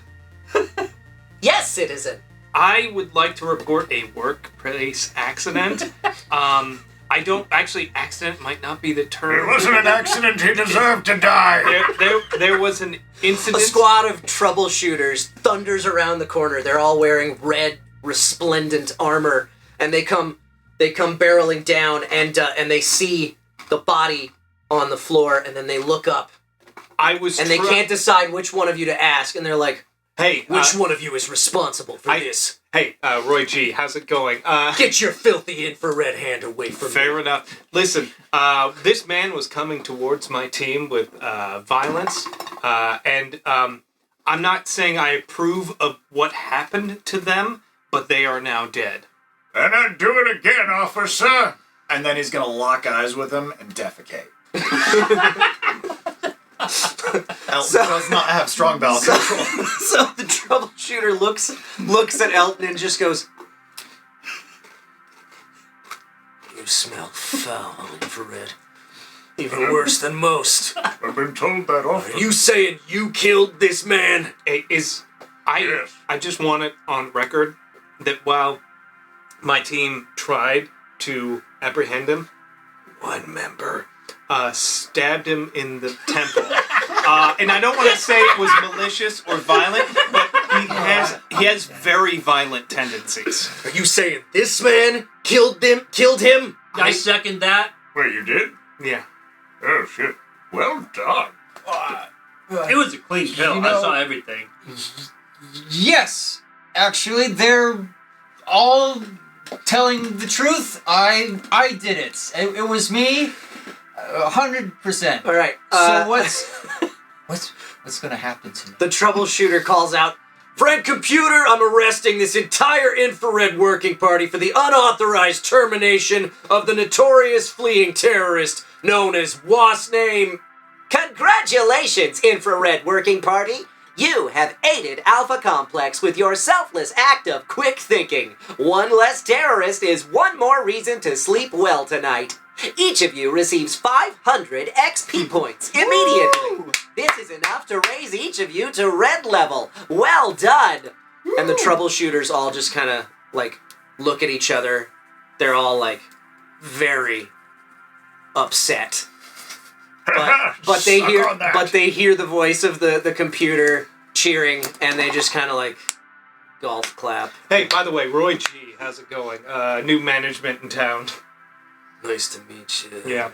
Yes, citizen. I would like to report a workplace accident. Accident might not be the term. It wasn't an accident. He deserved to die. There was an A incident. squad of troubleshooters thunders around the corner. They're all wearing red, resplendent armor, and they come barreling down, and they see the body on the floor, and then they look up, and they can't decide which one of you to ask, and they're like, Hey, which one of you is responsible for this? Hey, Roy G, how's it going? Get your filthy infrared hand away from me. Fair enough. Listen, this man was coming towards my team with violence, and I'm not saying I approve of what happened to them, but they are now dead. And I'd do it again, officer. And then he's going to lock eyes with him and defecate. Elton does not have strong bowel control. So the troubleshooter looks at Elton and just goes, "You smell foul, infrared. Even worse than most. I've been told that often. Are you saying you killed this man?" Hey, Yes. I just want it on record that while my team tried to apprehend him, one member stabbed him in the temple. And I don't want to say it was malicious or violent, but he has very violent tendencies. Are you saying this man killed him? I second that. Wait, you did? Yeah. Oh, shit. Well done. It was a clean kill. You know- I saw everything. Yes, actually, they're all telling the truth. I did it. It was me, 100%. All right. So what's gonna happen to me? The troubleshooter calls out, "Friend computer, I'm arresting this entire infrared working party for the unauthorized termination of the notorious fleeing terrorist known as Wasname." Congratulations, infrared working party. You have aided Alpha Complex with your selfless act of quick thinking. One less terrorist is one more reason to sleep well tonight. Each of you receives 500 XP points immediately. This is enough to raise each of you to red level. Well done. And the troubleshooters all just kind of like look at each other. They're all like very upset. But they Suck hear on that. the voice of the computer cheering, and they just kind of like golf clap. Hey, by the way, Roy G, how's it going? New management in town. Nice to meet you. Yeah.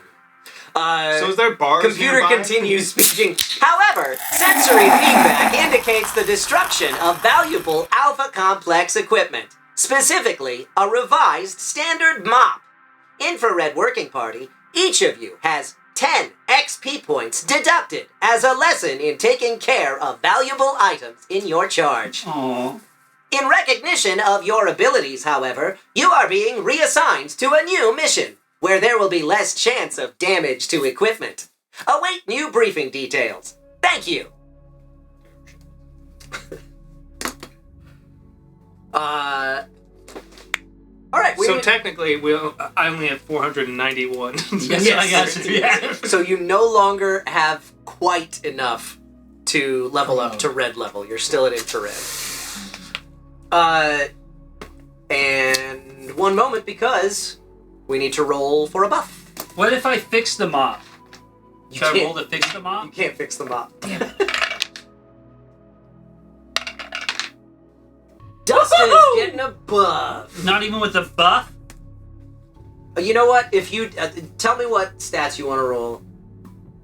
So is there bars Computer nearby? continues speaking. However, sensory feedback indicates the destruction of valuable Alpha Complex equipment, specifically a revised standard mop. Infrared Working Party, each of you has 10 XP points deducted as a lesson in taking care of valuable items in your charge. Aww. In recognition of your abilities, however, you are being reassigned to a new mission, where there will be less chance of damage to equipment. Await new briefing details. Thank you. All right. So technically, I only have 491. Yes, I guess. Yeah. So you no longer have quite enough to level up to red level. You're still at infrared. And one moment, because we need to roll for a buff. What if I fix the mop? Should I can't- roll to fix the You mop? can't fix the mop. Dustin's getting a buff. Not even with a buff? You know what? If you tell me what stats you want to roll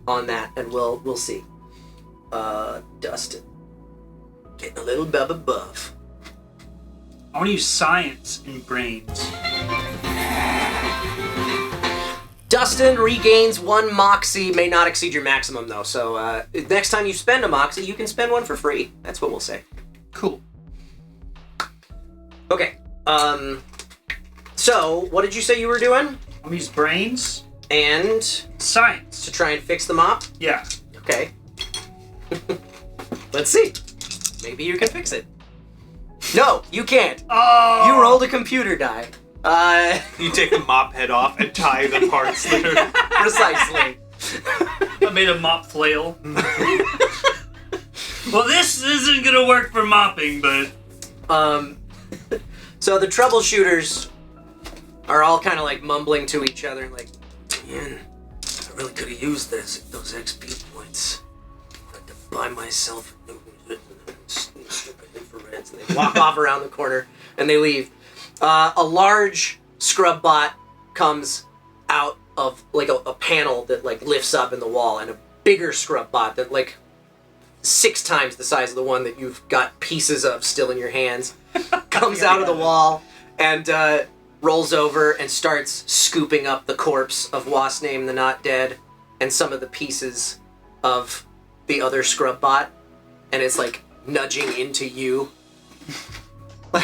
on that, and we'll see. Dustin getting a little bit of a buff. I want to use science and brains. Dustin regains 1 moxie, may not exceed your maximum though. So next time you spend a moxie, you can spend 1 for free. That's what we'll say. Cool. Okay. So what did you say you were doing? I'm gonna use brains. And Science. to try and fix the mop? Yeah. Okay. Let's see. Maybe you can fix it. No, you can't. Oh! You rolled a computer die. You take the mop head off and tie the parts that are... Precisely. I made a mop flail. Well, this isn't gonna work for mopping, but... So the troubleshooters are all kind of like mumbling to each other, like, man, I really could have used those XP points. I had to buy myself stupid infrareds. And they walk off around the corner and they leave. A large scrub bot comes out of like a panel that like lifts up in the wall, and a bigger scrub bot that like 6 times the size of the one that you've got pieces of still in your hands comes out of the wall and rolls over and starts scooping up the corpse of Wasname the Not Dead and some of the pieces of the other scrub bot, and it's like nudging into you. I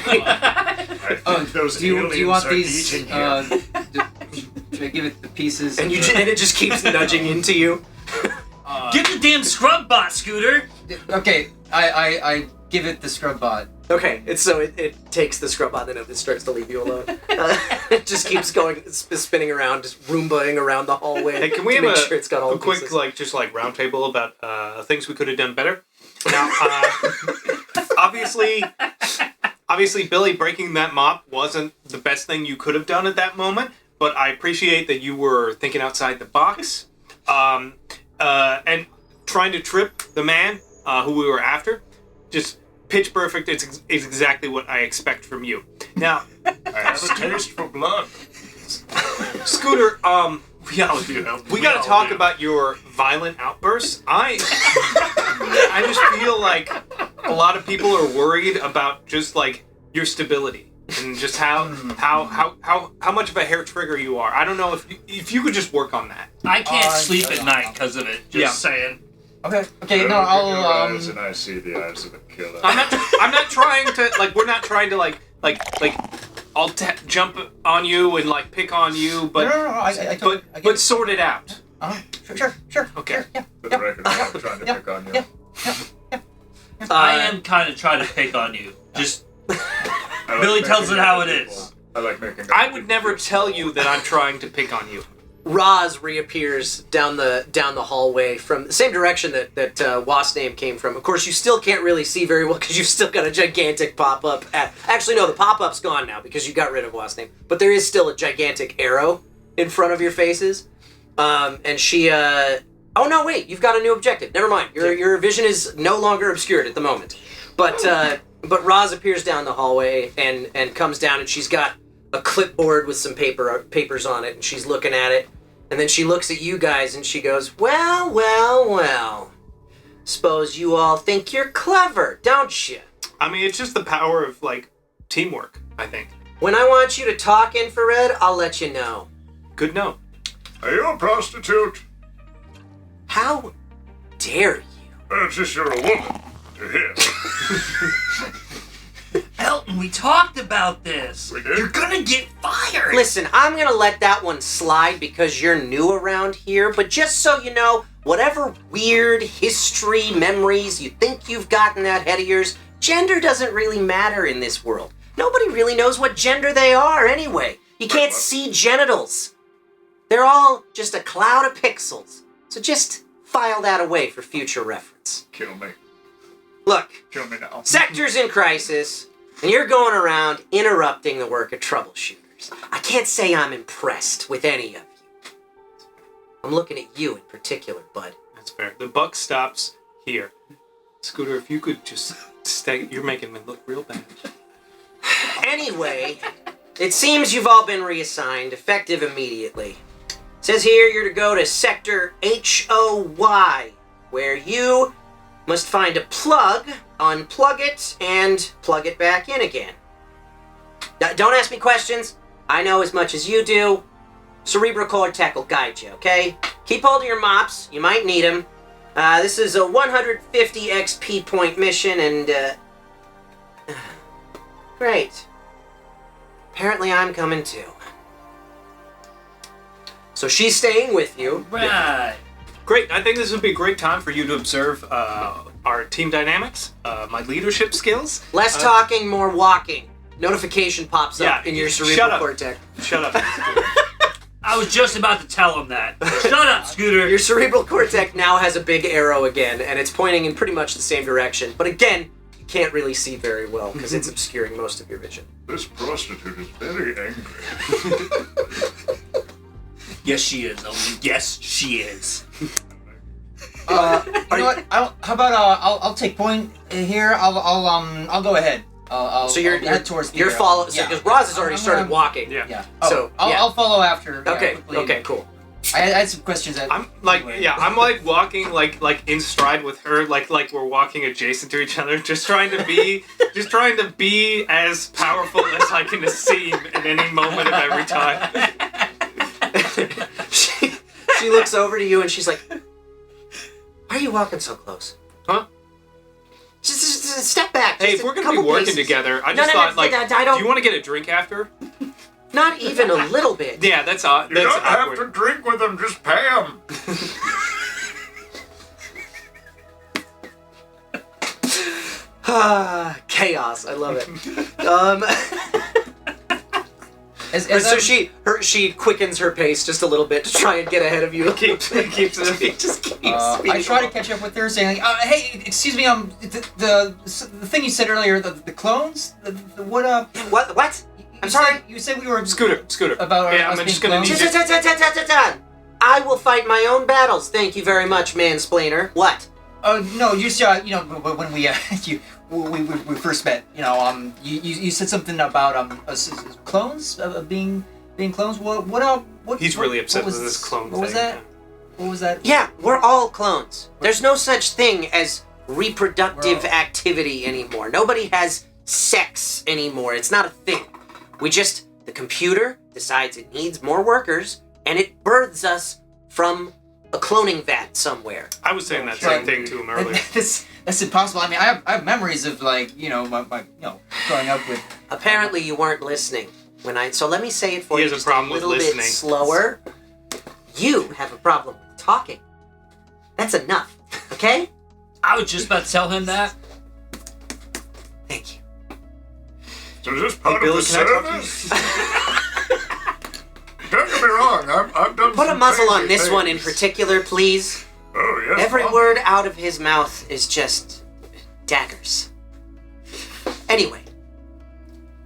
think those do you aliens want are these? eating here. Should I give it the pieces? And of you the- and it just keeps nudging into you. Get the damn scrub bot, Scooter! Okay, I give it the scrub bot. Okay, it takes the scrub bot, then it starts to leave you alone. It just keeps going, spinning around, just Roombaing around the hallway. Hey, can we to have make sure it's got all a the quick, pieces. round table about things we could have done better? Now, obviously, Billy, breaking that mop wasn't the best thing you could have done at that moment, but I appreciate that you were thinking outside the box, and trying to trip the man who we were after. Just pitch perfect. It's exactly what I expect from you. Now, I have a taste for blood. Scooter, we gotta talk about your violent outbursts. I just feel like a lot of people are worried about just like your stability and just how much of a hair trigger you are. I don't know if you could just work on that. I can't sleep at night because of it. Just saying. Okay. I No, look in I'll your eyes and I see the eyes of a killer. I'm not trying to like. We're not trying to like. I'll jump on you and like pick on you, but No, I but sort it out. Sure. Okay. Yeah. For the record, I'm not trying to pick on you. I am kind of trying to pick on you. Just I like Billy tells making it how other it people- is. I like making. I other would people never feel tell small. you that I'm trying to pick on you. Roz reappears down the hallway from the same direction that Wasp name came from. Of course, you still can't really see very well because you've still got a gigantic pop-up. Actually, no, the pop-up's gone now because you got rid of Wasp name. But there is still a gigantic arrow in front of your faces. And she... Oh, no, wait. You've got a new objective. Never mind. Your vision is no longer obscured at the moment. But Roz appears down the hallway and comes down, and she's got a clipboard with some papers on it, and she's looking at it. And then she looks at you guys and she goes, well. Suppose you all think you're clever, don't you? I mean, it's just the power of like teamwork. I think. When I want you to talk, Infrared, I'll let you know. Good note. Are you a prostitute? How dare you? It's just you're a woman. To him. Elton, we talked about this. We did? You're gonna get fired. Listen, I'm gonna let that one slide because you're new around here, but just so you know, whatever weird history, memories you think you've got in that head of yours, gender doesn't really matter in this world. Nobody really knows what gender they are anyway. You can't see genitals. They're all just a cloud of pixels. So just file that away for future reference. Kill me. Look, Kill me now. sector's in crisis, and you're going around interrupting the work of troubleshooters. I can't say I'm impressed with any of you. I'm looking at you in particular, bud. That's fair. The buck stops here. Scooter, if you could just stay. You're making me look real bad. Anyway, it seems you've all been reassigned, effective immediately. Says here you're to go to Sector HOY, where you must find a plug, unplug it, and plug it back in again. Don't ask me questions. I know as much as you do. Cerebral Cortex will guide you, okay? Keep hold of your mops. You might need them. This is a 150 XP point mission, and, Great. Apparently I'm coming too. So she's staying with you. Right. Great. I think this would be a great time for you to observe our team dynamics, my leadership skills. Less talking, more walking. Notification pops up in your shut cerebral up. cortex. Shut up. I was just about to tell him that. Shut up, Scooter. Your cerebral cortex now has a big arrow again, and it's pointing in pretty much the same direction. But again, you can't really see very well because it's obscuring most of your vision. This prostitute is very angry. Yes, she is. Elton. Yes, she is. You know what? How about I'll take point here. I'll go ahead. So you're head towards the you're arrow. following Yeah. because Roz has already I'm started gonna- walking. Yeah. Yeah. So, I'll, yeah. I'll follow after. yeah, Okay. quickly. Okay. Cool. I had some questions. I'm like, I'm like walking like in stride with her, like we're walking adjacent to each other, just trying to be as powerful as I can seem at any moment of every time. She looks over to you and she's like, "Why are you walking so close? Huh? Just step back. Hey, just if a we're gonna be couple working paces. together, I No, just no, thought no, like, I don't- do you want to get a drink after? Not even a little bit." Yeah, that's You that's don't have awkward. to drink with him, just pay him. Chaos. I love it. So she quickens her pace just a little bit to try and get ahead of you. keeps It just keeps I speeding try to along. catch up with her, saying, like, "Hey, excuse me, the thing you said earlier, the clones, what What? I'm sorry. You said we were Scooter. about Yeah, us I'm being just gonna clones? need you. I will fight my own battles. Thank you very much, mansplainer. What? No, you when we we first met, you said something about clones being clones. What? He's really upset what with this clone What was thing. that? What was that? Yeah, we're all clones. There's no such thing as reproductive We're all- activity anymore. Nobody has sex anymore. It's not a thing. The computer decides it needs more workers, and it births us from a cloning vat somewhere. I was saying that Right. same thing to him earlier. That's impossible. I mean, I have memories of my growing up with. Apparently, you weren't listening so let me say it for He you has a just problem a with little bit listening. slower. You have a problem with talking. That's enough, okay? I was just about to tell him that. Thank you. So is this part of Billy, the can I talk to you? service? Don't get me wrong, I've done Put a some muzzle on crazy this one in things. particular, please. Oh, yes. Every Bob. word out of his mouth is just daggers. Anyway,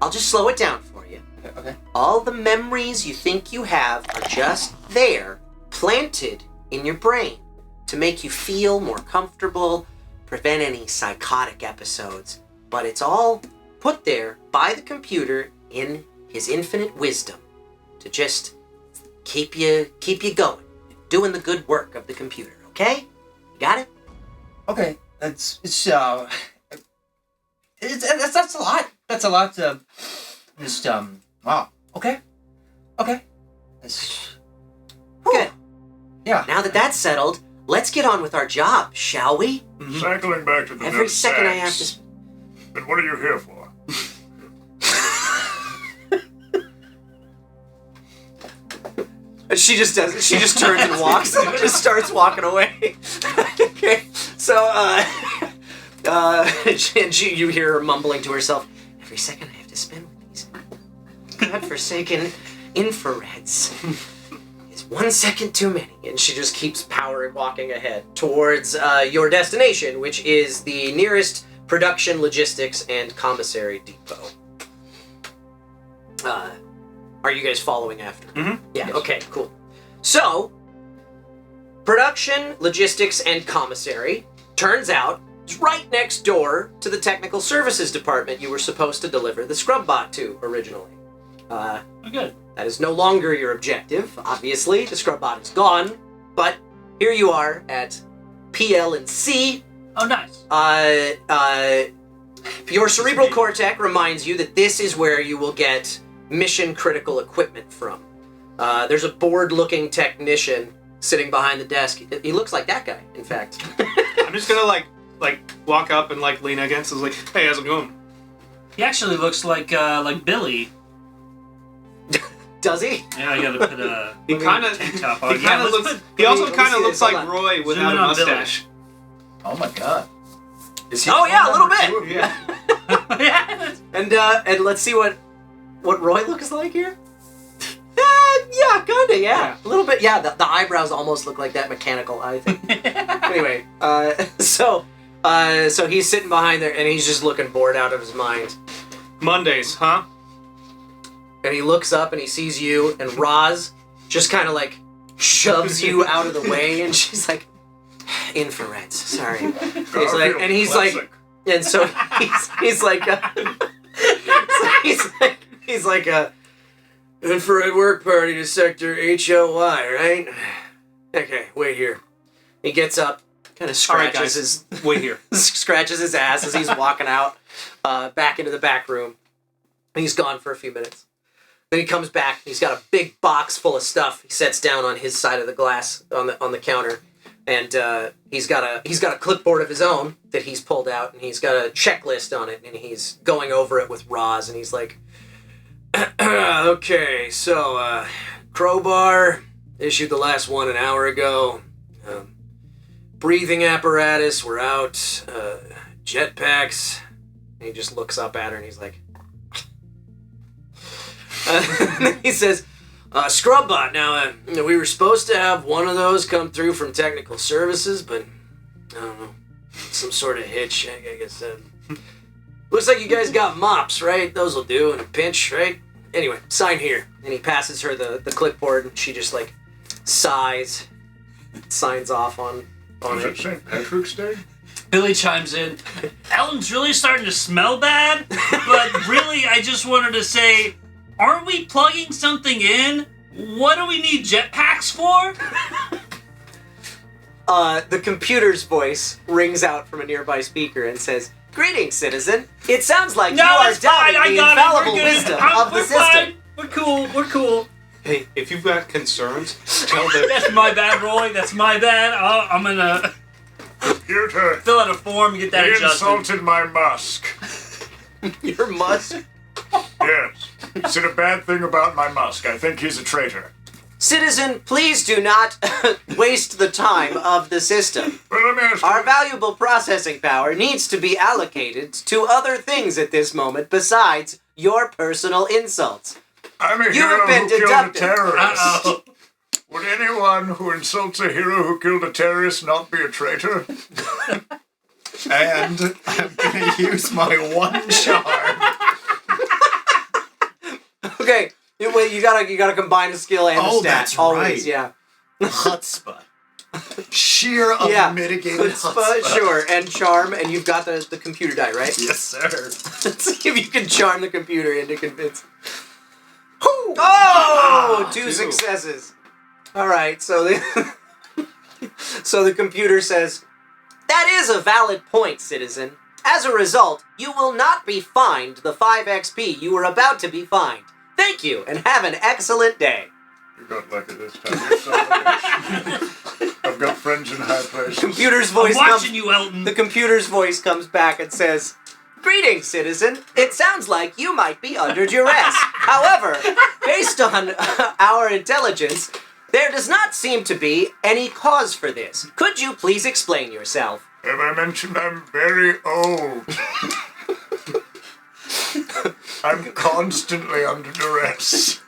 I'll just slow it down for you. Okay. All the memories you think you have are just there, planted in your brain to make you feel more comfortable, prevent any psychotic episodes. But it's all put there by the computer in his infinite wisdom to just keep you going, doing the good work of the computer. Okay? You got it? Okay. That's a lot. That's a lot to just wow. Okay. That's Good. yeah. Now that that's settled, let's get on with our job, shall we? Cycling back to the Every nurse second I have Sachs. to. Then what are you here for? She just does it. She just turns and walks. Just starts walking away. Okay. So, and you hear her mumbling to herself. Every second I have to spend with these godforsaken infrareds is 1 second too many. And she just keeps powering, walking ahead towards your destination, which is the nearest production, logistics, and commissary depot. Are you guys following after? Mhm. Yeah, Yes. okay, cool. So, production, logistics, and commissary turns out is right next door to the technical services department you were supposed to deliver the scrub bot to originally. Oh, good. That is no longer your objective, obviously. The scrub bot is gone, but here you are at PL and C. Oh, nice. Your cerebral cortex reminds you that this is where you will get mission critical equipment from. There's a bored-looking technician sitting behind the desk. He looks like that guy, in fact. I'm just gonna like walk up and like lean against. It's like, hey, how's it going? He actually looks like Billy. Does he? Yeah, I gotta put a He kind of. tank top He on. kind Yeah, of let's looks. put- He let also me kind see of this, looks hold like on. Roy without in a on Billy. mustache. Oh my god. Is he Oh yeah, a little number bit. two of you? Yeah. And let's see what Roy looks like here. Yeah, kinda, yeah. A little bit, yeah. The eyebrows almost look like that mechanical eye thing. Anyway, so he's sitting behind there and he's just looking bored out of his mind. Mondays, huh? And he looks up and he sees you, and Roz just kind of like shoves you out of the way, and she's like, "Infrareds, sorry." He's like, and he's like, Classic. and so he's like, he's like a infrared work party to sector HOY, right? Okay, wait here. He gets up, kind of All right, scratches guys. Wait here. scratches his ass as he's walking out back into the back room. And he's gone for a few minutes. Then he comes back. He's got a big box full of stuff. He sets down on his side of the glass on the counter, and he's got a clipboard of his own that he's pulled out, and he's got a checklist on it, and he's going over it with Roz, and he's like, "Okay, so crowbar issued the last one an hour ago. Breathing apparatus, we're out. Jetpacks." And he just looks up at her and he's like, and then he says, Scrubbot, now, we were supposed to have one of those come through from technical services, but, I don't know, some sort of hitch, I guess. Looks like you guys got mops, right? Those will do in a pinch, right? Anyway, sign here. And he passes her the clipboard, and she just, like, sighs, signs off on Is it it. St. Patrick's Day? Billy chimes in. Elton's really starting to smell bad, but really, I just wanted to say, aren't we plugging something in? What do we need jetpacks for? The computer's voice rings out from a nearby speaker and says, "Greetings, citizen. It sounds like you No, are it's fine. doubting I the got infallible it. We're good. wisdom of the We're system." fine. We're cool. We're cool. Hey, if you've got concerns, tell them. That's my bad, Roy. That's my bad. I'm gonna Computer, fill out a form and get that he adjusted. insulted my musk. Your musk. Yes. He said a bad thing about my musk. I think he's a traitor. Citizen, please do not waste the time of the system. Well, let me ask Our you. valuable processing power needs to be allocated to other things at this moment besides your personal insults. I'm a You hero have been who killed a deducted. terrorist. Uh-oh. Would anyone who insults a hero who killed a terrorist not be a traitor? And I'm gonna use my one charm. Okay, wait, you gotta combine the skill and the Oh, stat. that's Always, right. yeah. Chutzpah. Sheer Yeah. unmitigated Chutzpah, chutzpah. sure, and charm, and you've got the computer die, right? Yes, sir. Let's see if you can charm the computer into convince. Oh, two successes. All right, so the so the computer says, "That is a valid point, citizen. As a result, you will not be fined the 5 XP you were about to be fined. Thank you, and have an excellent day." You got lucky this time. You're son of a bitch. I've got friends in high places. Computer's I'm voice comes. watching you, Elton. The computer's voice comes back and says, "Greetings, citizen. It sounds like you might be under duress. However, based on our intelligence, there does not seem to be any cause for this. Could you please explain yourself?" Have I mentioned I'm very old? I'm constantly under duress.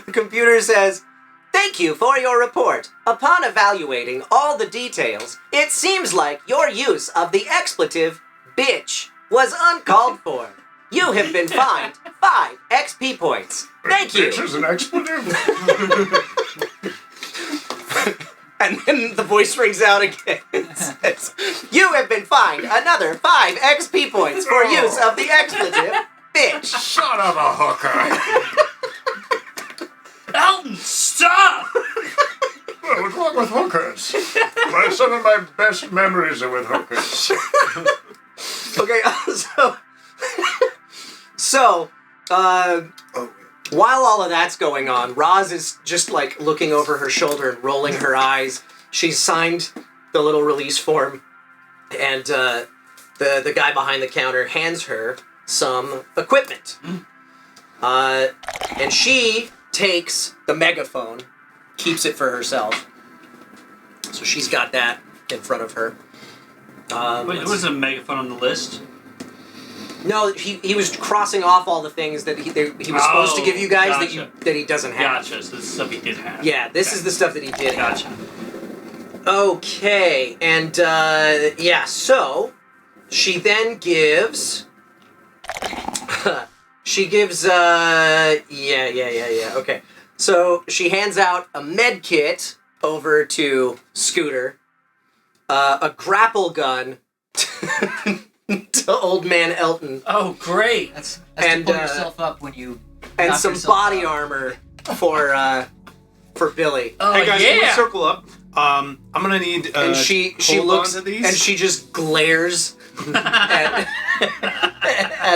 The computer says, "Thank you for your report. Upon evaluating all the details, it seems like your use of the expletive bitch was uncalled for. You have been fined 5 XP points. Thank you." Bitch is an expletive? And then the voice rings out again and says, "You have been fined another 5 XP points for use of the expletive bitch." Son of a hooker. Elton, stop! Well, what's wrong with hookers? Some of my best memories are with hookers. Okay, while all of that's going on, Roz is just like looking over her shoulder and rolling her eyes. She's signed the little release form, and the guy behind the counter hands her some equipment. And she takes the megaphone, keeps it for herself. So she's got that in front of her. Wait, there was a megaphone on the list? No, he was crossing off all the things that he was supposed to give you guys gotcha. that he doesn't have. Gotcha, so this is stuff he did have. Yeah, this is the stuff that he did have. Gotcha. Okay, and so she then gives. Okay, so she hands out a med kit over to Scooter, a grapple gun to Old Man Elton, Oh, great! That's And, to pull yourself up when you. and knock some yourself body out. armor for Billy. Oh, Hey guys, can we yeah! circle up? I'm gonna need. And she hold looks on to these. and she just glares at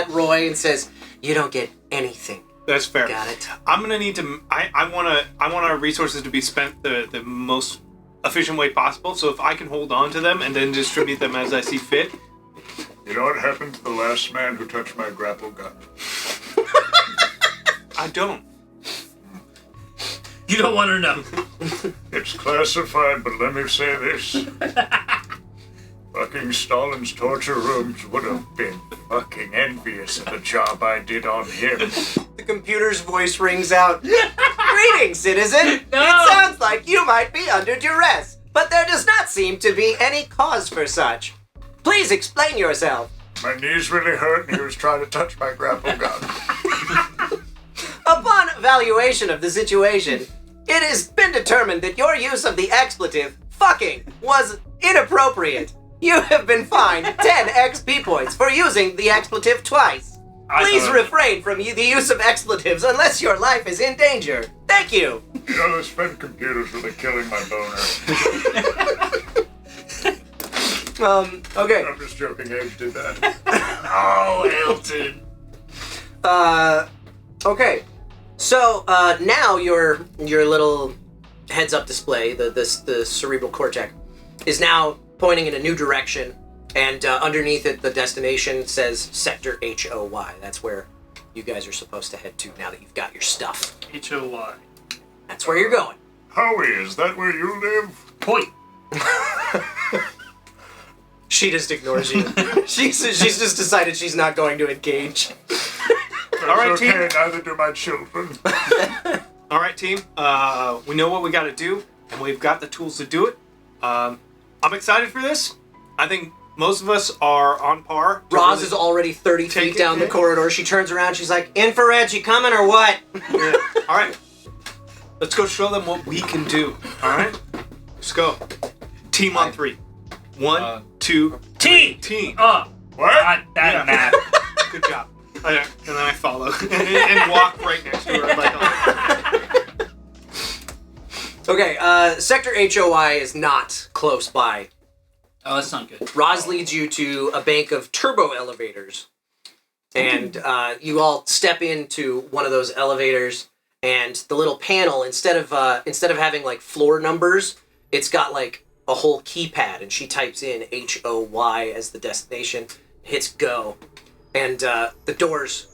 Roy and says, "You don't get anything." That's fair. Got it. I'm gonna need to. I want our resources to be spent the most efficient way possible. So if I can hold on to them and then distribute them as I see fit. You know what happened to the last man who touched my grapple gun? I don't. You don't want to know. It's classified, but let me say this. Fucking Stalin's torture rooms would have been fucking envious of the job I did on him. The computer's voice rings out. "Greetings, citizen. No. It sounds like you might be under duress, but there does not seem to be any cause for such. Please explain yourself." My knees really hurt and he was trying to touch my grapple gun. evaluation of the situation, it has been determined that your use of the expletive fucking was inappropriate. You have been fined 10 XP points for using the expletive twice. Please refrain from the use of expletives unless your life is in danger. Thank you. You know, those Fed computers really killing my boner. Okay. I'm just joking, Abe did that. Oh, Hilton. Okay. So, now your little heads-up display, the cerebral cortex, is now pointing in a new direction, and underneath it, the destination says Sector HOY. That's where you guys are supposed to head to now that you've got your stuff. HOY. That's where you're going. Howie, is that where you live? Point. She just ignores you. she's just decided she's not going to engage. All right, okay, team. neither do my children. All right, team. We know what we got to do, and we've got the tools to do it. I'm excited for this. I think most of us are on par. Roz is already 30 feet down the corridor. She turns around. She's like, "Infrared, you coming or what?" Yeah. All right. Let's go show them what we can do. All right. Let's go. Team on 3. 1, 2, T. team. What? That Yeah. math. Good job. And then I follow and walk right next to her. Like, Okay, Sector HOY is not close by. Oh, that's not good. Roz leads you to a bank of turbo elevators. And you all step into one of those elevators, and the little panel, instead of having like floor numbers, it's got like a whole keypad, and she types in HOY as the destination, hits go, and the doors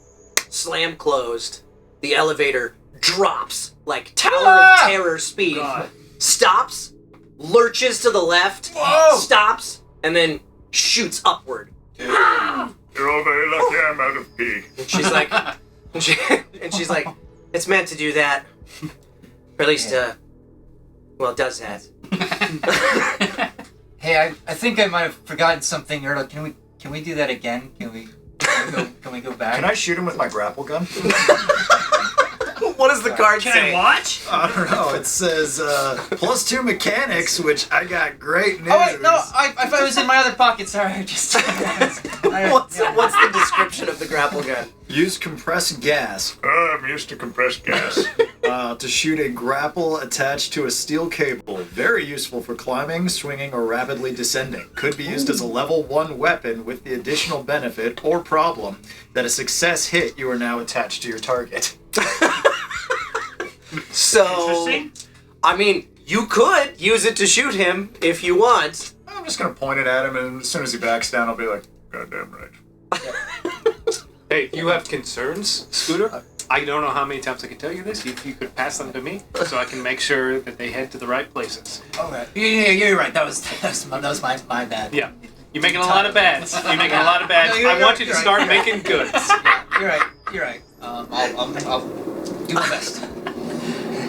slam closed. The elevator drops like Tower of Terror speed. God. Stops, lurches to the left, stops, and then shoots upward. You're all very lucky I'm out of pee. And she's like, she's like, it's meant to do that, or at least, well, it does that. Hey, I think I might have forgotten something earlier. Can we do that again? Can we go back? Can I shoot him with my grapple gun? What does the card Can say? I watch? I don't know. It says +2 mechanics, which I got great news. Oh wait, no, I thought it was in my other pocket. Sorry, I just. What's the description of the grapple gun? Use compressed gas I'm used to compressed gas. to shoot a grapple attached to a steel cable. Very useful for climbing, swinging, or rapidly descending. Could be used as a level 1 weapon with the additional benefit or problem that a success hit you are now attached to your target. So, Interesting. I mean, you could use it to shoot him if you want. I'm just gonna point it at him, and as soon as he backs down, I'll be like, "Goddamn right." hey, you have concerns, Scooter? I don't know how many times I can tell you this. If you could pass them to me, so I can make sure that they head to the right places. Okay. Yeah, you're right. That was my bad. Yeah. You're making a lot of bads. You're making a lot of bads. No, I want you to you're start right. making goods. You're right. You're right. I'll do my best.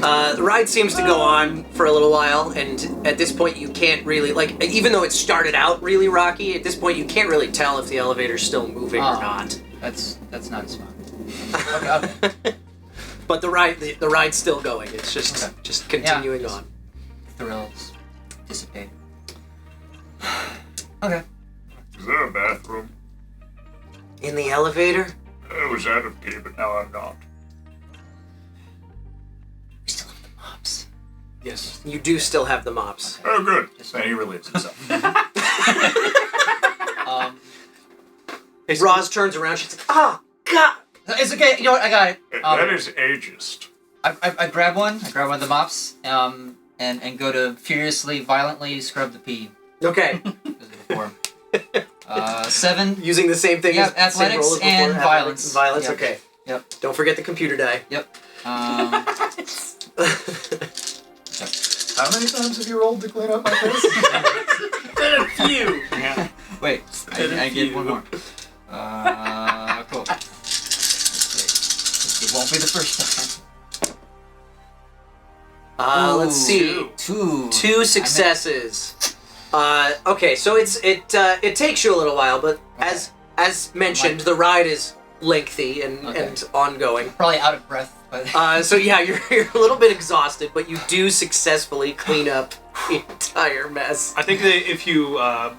The ride seems to go on for a little while, and at this point you can't really, like, even though it started out really rocky, at this point you can't really tell if the elevator's still moving or not. That's not smart. Okay. But the ride's still going. It's just continuing on. Thrills dissipate. Okay. Is there a bathroom? In the elevator? I was out of pee, but now I'm not. We still have the mops. Yes. You do still have the mops. Oh, good. Then he relieves himself. Roz turns around. She's like, "Oh God!" It's okay. You know what? I got it. That is ageist. I grab one. I grab one of the mops. And go to furiously, violently scrub the pee. Okay. As before. 7. Using the same thing Yeah, as same roll as athletics before. and Athletics violence. and violence. Yep. Okay. Yep. Don't forget the computer die. Yep. How many times have you rolled to clean up my face? Been a few. Yeah. Wait, I get one more. Cool. It won't be the first time. Let's see. Two. Two successes. Okay, so it takes you a little while, but as mentioned, the ride is lengthy and ongoing. Probably out of breath So yeah, you're a little bit exhausted, but you do successfully clean up the entire mess. I think that if you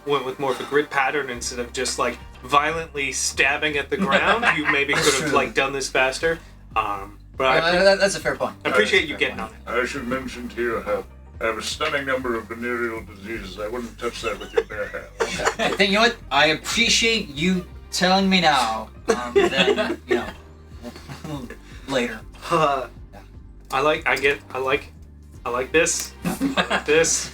went with more of a grid pattern instead of just like violently stabbing at the ground, you maybe could have true. like done this faster. But I That's a fair point. appreciate you getting on it. I should mention to you I have a stunning number of venereal diseases. I wouldn't touch that with your bare hands. I think, you know what? I appreciate you telling me now. Then, you know, later. I like this. I like this.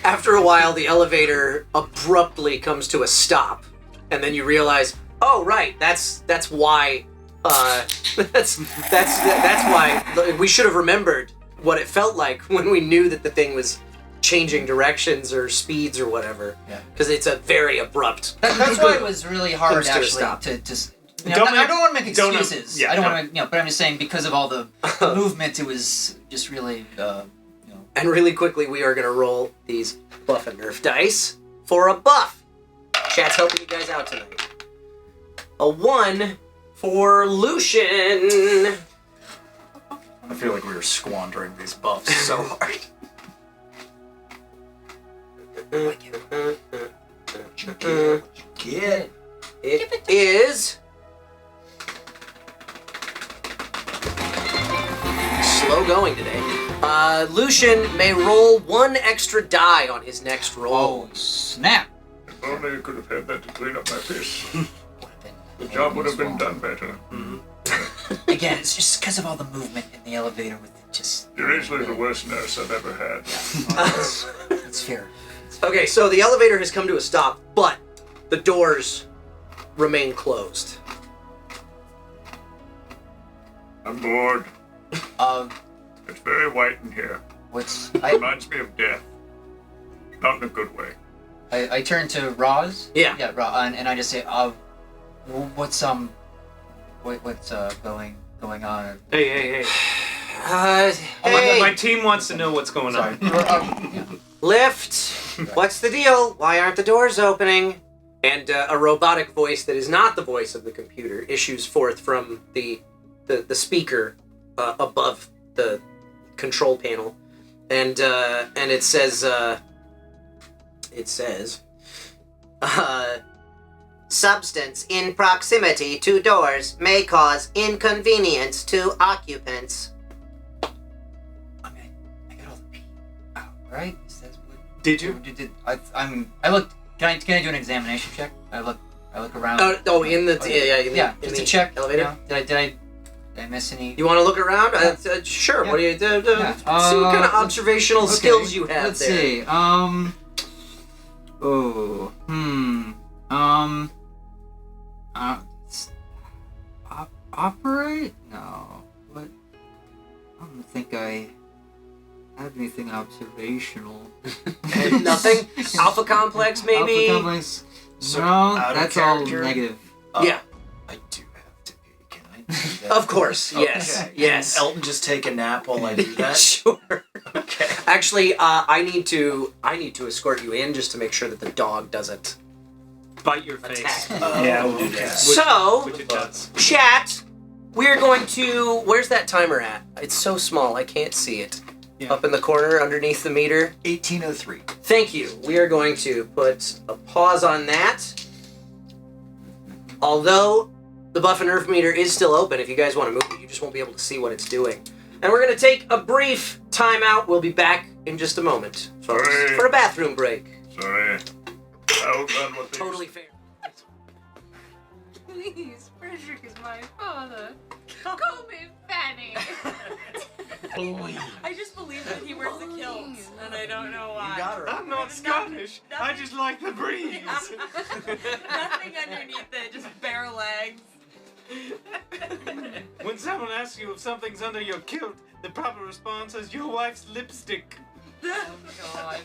After a while, the elevator abruptly comes to a stop, and then you realize, oh right, that's why. That's why we should have remembered what it felt like when we knew that the thing was changing directions or speeds or whatever. Yeah. Because it's a very abrupt. That's why it was really hard Comes to a actually stop. to you know, I don't want to make don't- excuses. yeah, I don't no. want to, you know, but I'm just saying because of all the movement, it was just really, you know. And really quickly, we are going to roll these buff and nerf dice for a buff. Chat's helping you guys out tonight. A 1 for Lucien. I feel like we were squandering these buffs so hard. Get It is slow going today. Lucien may roll 1 extra die on his next roll. Oh snap! If only you could have had that to clean up my piss. The job would have been done better. Again, it's just because of all the movement in the elevator with it just. You're easily the worst nurse I've ever had. It's fair. Okay, so the elevator has come to a stop, but the doors remain closed. I'm bored. It's very white in here. What's Reminds me of death. Not in a good way. I turn to Roz. Yeah. Yeah, Roz, and I just say, what's going on? Hey. Hey, My team wants to know what's going Sorry. on. lift. What's the deal? Why aren't the doors opening? And a robotic voice that is not the voice of the computer issues forth from the speaker above the control panel, and it says substance in proximity to doors may cause inconvenience to occupants. I got all the pee out, right? Is that what? Did you? I looked. Can I do an examination check? I look around. In the Just to check. elevator. You know, did I miss any? You want to look around? Yeah. Sure. Yeah. What do you do? Yeah. See what kind of observational Okay, skills you have Let's there. see. Operate? No. What? I don't think I have anything observational. Nothing. Alpha complex, maybe. Alpha complex? So, No, out of that's all character? negative. Yeah. I do have to pee. Can I do that? Of course. Yes. Okay. Yes. Can Elton just take a nap while I do that? Sure. Okay. Actually, I need to escort you in just to make sure that the dog doesn't Bite your face. attack. Yeah, we'll do okay. that. So, Which it does. chat, we're going to. Where's that timer at? It's so small, I can't see it. Yeah. Up in the corner, underneath the meter. 1803. Thank you. We are going to put a pause on that. Although the buff and nerf meter is still open, if you guys want to move it, you just won't be able to see what it's doing. And we're going to take a brief timeout. We'll be back in just a moment, folks, Sorry. for a bathroom break. Sorry. I'll run with these. Totally fair. Please, Frederick is my father. Call me Fanny. I just believe that he wears the kilts, and I don't know why. You got her. I'm not Scottish. I just like the breeze. Nothing underneath it, just bare legs. When someone asks you if something's under your kilt, the proper response is your wife's lipstick. Oh God.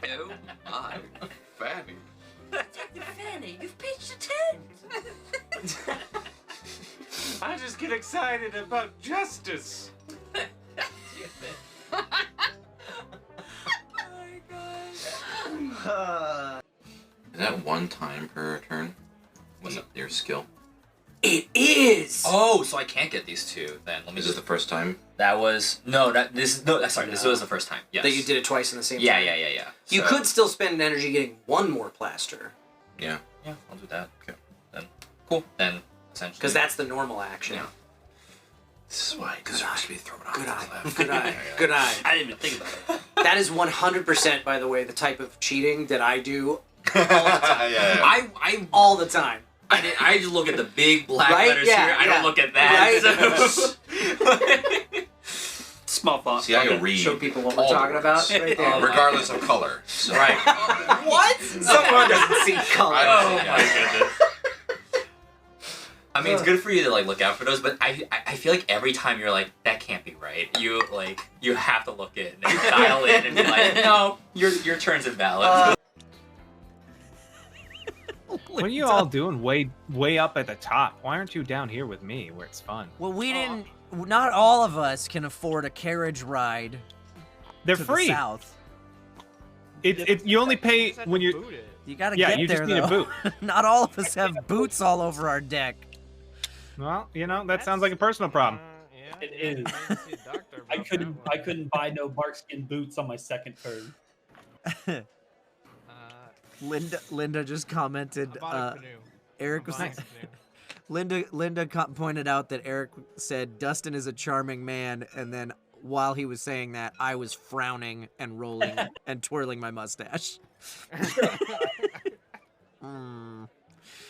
Oh my, Fanny. Fanny, you've pitched a tent. I just get excited about justice. Oh my gosh. Is that 1 time per turn? Was it your skill? It is! Oh, so I can't get these two then. Let me Is this the first time? That was this was the first time. Yes. That you did it twice in the same Yeah, time? yeah. You So- could still spend energy getting one more plaster. Yeah. Yeah, I'll do that. Okay. Then cool. Then essentially. Because that's the normal action. Yeah. This is why it's supposed to be thrown off. Good eye. Good eye. Good eye. I didn't even think about it. That is 100%, by the way, the type of cheating that I do all the time. Yeah. I All the time. I just look at the big black Right? letters Yeah, here. I yeah. don't look at that. Right? So. Small font. See, I can read. Show people what we're all talking about. words, Right there. regardless of color. So. Right. What? Someone doesn't see color. I Oh my goodness. I mean, it's good for you to like look out for those, but I feel like every time you're like, that can't be right. You have to look in and dial in and be like, no, your turn's invalid. What are you all doing way up at the top? Why aren't you down here with me where it's fun? Well, we didn't. Not all of us can afford a carriage ride. They're to free. The south. You only pay when you're. You gotta Yeah, get you there just need a though. boot. Not all of us have boots all over our deck. Well, that sounds like a personal problem. It is. I couldn't buy no barkskin boots on my second turn. Linda just commented. Eric was. Linda pointed out that Eric said Dustin is a charming man, and then while he was saying that, I was frowning and rolling and twirling my mustache.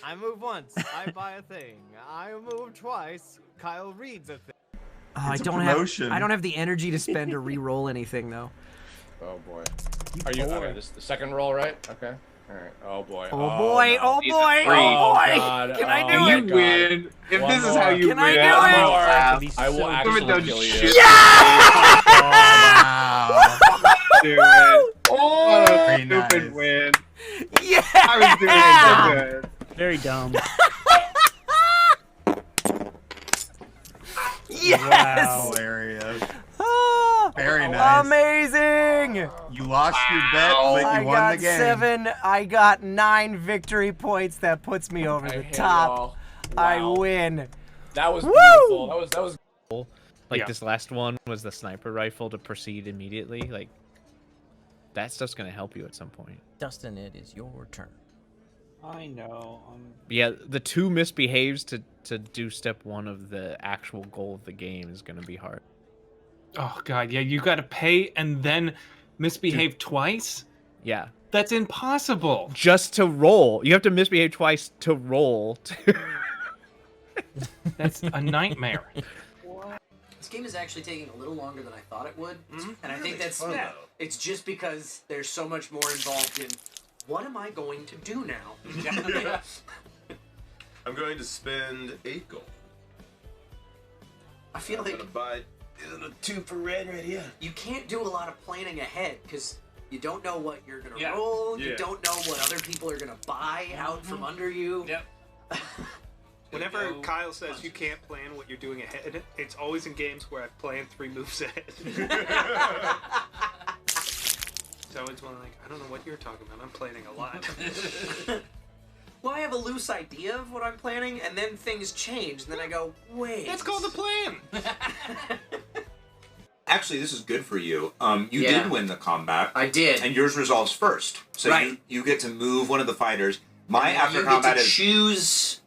I move once, I buy a thing. I move twice, Kyle reads a thing. Oh, I don't have the energy to spend to re-roll anything though. Oh boy. Are you okay? This is the second roll, right? Okay. All right. Oh boy. Oh boy. No. Oh boy. Oh boy. God. Can I do Oh, it? my God. If One this is more. how you Can win. I do it? I will actually kill you. Do it. Oh, Very stupid win. yeah. I was doing so good. Very dumb. Yes. Hilarious. Oh, Very nice. Amazing. You lost your bet, but I you won got the game. 7. I got 9 victory points. That puts me over the top. I win. That was Woo! beautiful. That was Like Yeah. this last one was the sniper rifle to proceed immediately. Like that stuff's gonna help you at some point. Dustin, it is your turn. I know. Yeah, the 2 misbehaves to do step 1 of the actual goal of the game is gonna be hard. Oh god, yeah, you gotta pay and then misbehave twice? Yeah. That's impossible. Just to roll. You have to misbehave twice to roll. That's a nightmare. This game is actually taking a little longer than I thought it would, and I think that's it's just because there's so much more involved in what am I going to do now? I'm going to spend 8 gold. I feel like I'm gonna buy 2 for red right here. you can't do a lot of planning ahead because you don't know what you're gonna Yeah. roll. You Yeah. don't know what other people are gonna buy out from under you. Yep. Whenever Kyle says you can't plan what you're doing ahead, it's always in games where I've planned 3 moves ahead. So it's one like, I don't know what you're talking about. I'm planning a lot. Well, I have a loose idea of what I'm planning, and then things change, and then I go, wait. That's called a plan. Actually, this is good for you. You Yeah. did win the combat. I did. And yours resolves first. So Right. you get to move one of the fighters. My And then after you get combat to is choose.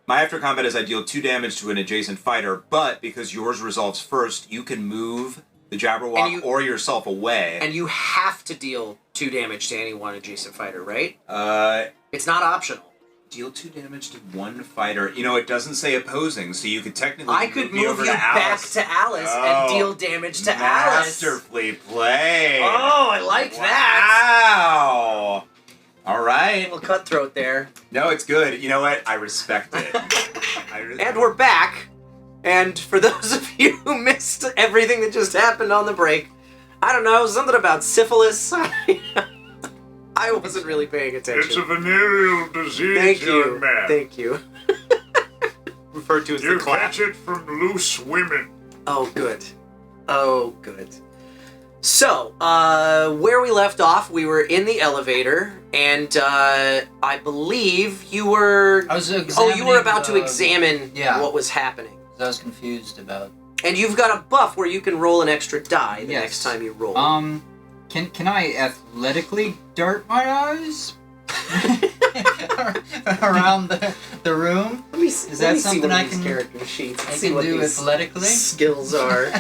my after combat is I deal 2 damage to an adjacent fighter, but because yours resolves first, you can move the Jabberwock And you- or yourself away. And you have to deal 2 damage to any one adjacent fighter, right? It's not optional. Deal 2 damage to one fighter. You know, it doesn't say opposing, so you could technically I could me move over you to back Alice. to Alice Oh, and deal damage to Alice. Masterfully played. Oh, I like that. Wow. All right. Little cutthroat there. No, it's good. You know what? I respect it. And we're back. And for those of you who missed everything that just happened on the break, I don't know, something about syphilis. I wasn't really paying attention. It's a venereal disease, Thank young you. man. Thank you. Referred to as You the clap. catch it from loose women. Oh, good. Oh, good. So, where we left off, we were in the elevator, and I believe you were... I was you were about to examine yeah. what was happening. I was confused about... And you've got a buff where you can roll an extra die the next time you roll. Can I athletically dart my eyes around the room? Is that something I can character sheets? I can do athletically? Skills are.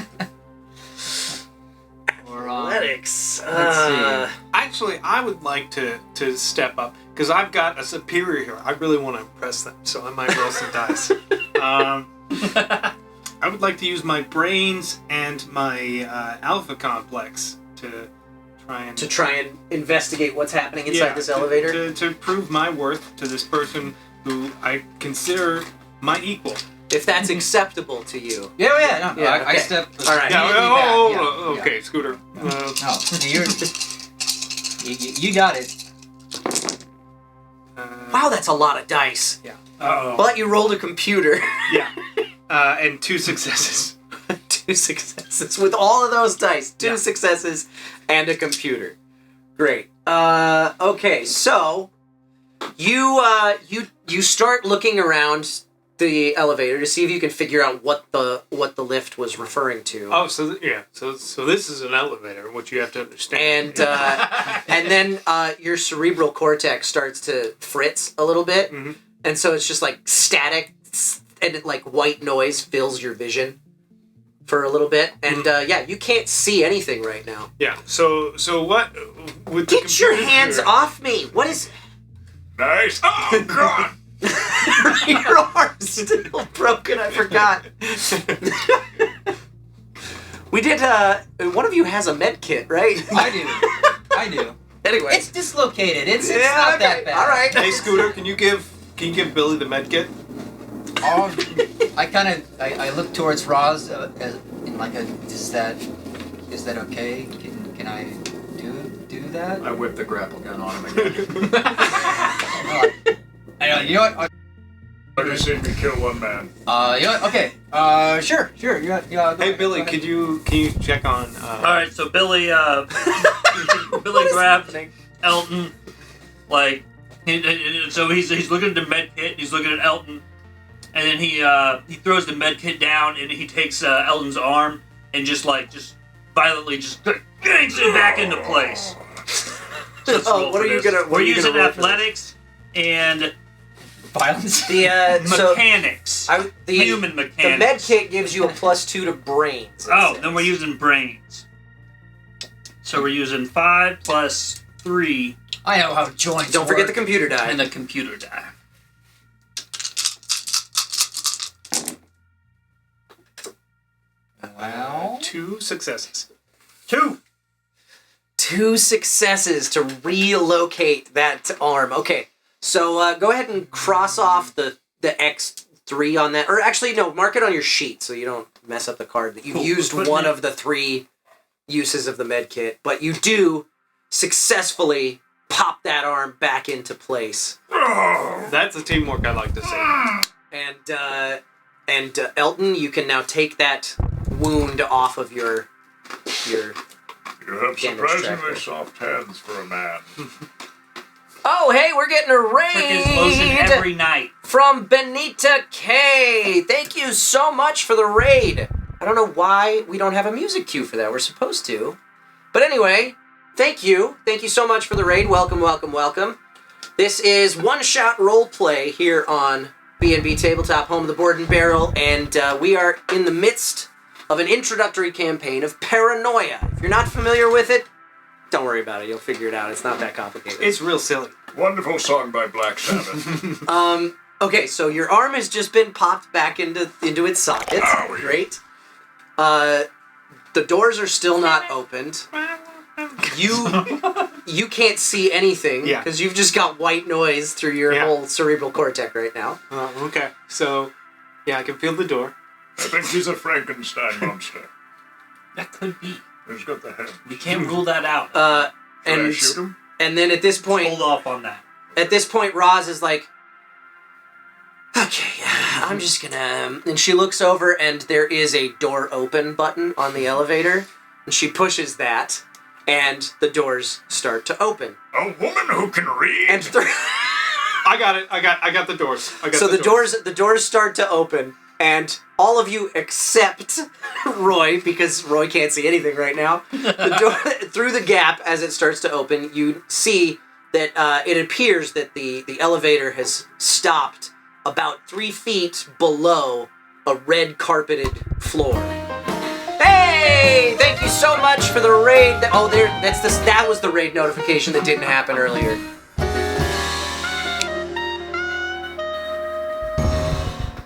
Or, athletics. Let's see. Actually, I would like to step up because I've got a superior here. I really want to impress them, so I might roll some dice. I would like to use my brains and my alpha complex to try and investigate what's happening inside this elevator? To prove my worth to this person who I consider my equal. If that's acceptable to you. Yeah, no, I okay. step... All right. Okay, Scooter. You got it. Wow, that's a lot of dice. Yeah. But you rolled a computer. Yeah. And 2 successes. 2 successes. With all of those dice, 2 successes and a computer. Great. Okay, so you start looking around the elevator to see if you can figure out what the lift was referring to. Oh, so this is an elevator, what you have to understand. And then your cerebral cortex starts to fritz a little bit, and so it's just like static, and it, like white noise fills your vision for a little bit, and you can't see anything right now. Yeah. So what? With Get your hands off me! What is? Nice. Oh God! Your arm's still broken. I forgot. We did. One of you has a med kit, right? I do. Anyway, it's dislocated. It's not that bad. All right. Hey, Scooter, can you give Billy the med kit? I look towards Roz in like a. Is that okay? Can I do that? I whip the grapple gun on him again. You know what? I just seen me kill one man. You know what? Okay. Sure. Hey, Billy, can you check on? All right, so Billy grabs Elton, like, so he's looking at the med kit. He's looking at Elton, and then he throws the med kit down, and he takes Elton's arm and just violently yanks it back into place. So what are you gonna? We're using athletics and violence. Mechanics. Human mechanics. The med kit gives you a +2 to brains. Then we're using brains. So we're using 5 plus 3. I know how joints Don't forget work. the computer die. And the computer die. Wow. 2 successes. 2 successes to relocate that arm. Okay, so go ahead and cross off the X3 on that. Or actually, no, mark it on your sheet so you don't mess up the card. That you've used one of the 3 uses of the med kit, but you do successfully pop that arm back into place. That's the teamwork I like to see. And Elton, you can now take that wound off of your You have surprisingly soft hands for a man. Oh, hey, we're getting a raid every night from Benita K. Thank you so much for the raid. I don't know why we don't have a music cue for that. We're supposed to. But anyway, thank you. Thank you so much for the raid. Welcome, welcome, welcome. This is One Shot Roleplay here on B&B Tabletop, home of the Board and Barrel, and we are in the midst of an introductory campaign of Paranoia. If you're not familiar with it, don't worry about it. You'll figure it out. It's not that complicated. It's real silly. Wonderful song by Black Sabbath. Okay, so your arm has just been popped back into its socket. Great. The doors are still not opened. You can't see anything because you've just got white noise through your whole cerebral cortex right now. Okay, so I can feel the door. I think he's a Frankenstein monster. That could be. He's got the head. We can't rule that out. Should I shoot him? And then at this point, hold off on that. At this point, Roz is like, okay, I'm just gonna... And she looks over, and there is a door open button on the elevator. And she pushes that, and the doors start to open. A woman who can read? And I got it. I got the doors. So the doors start to open, and all of you except Roy, because Roy can't see anything right now. Through the gap as it starts to open, you see that it appears that the elevator has stopped about 3 feet below a red carpeted floor. Hey! Thank you so much for the raid. That was the raid notification that didn't happen earlier.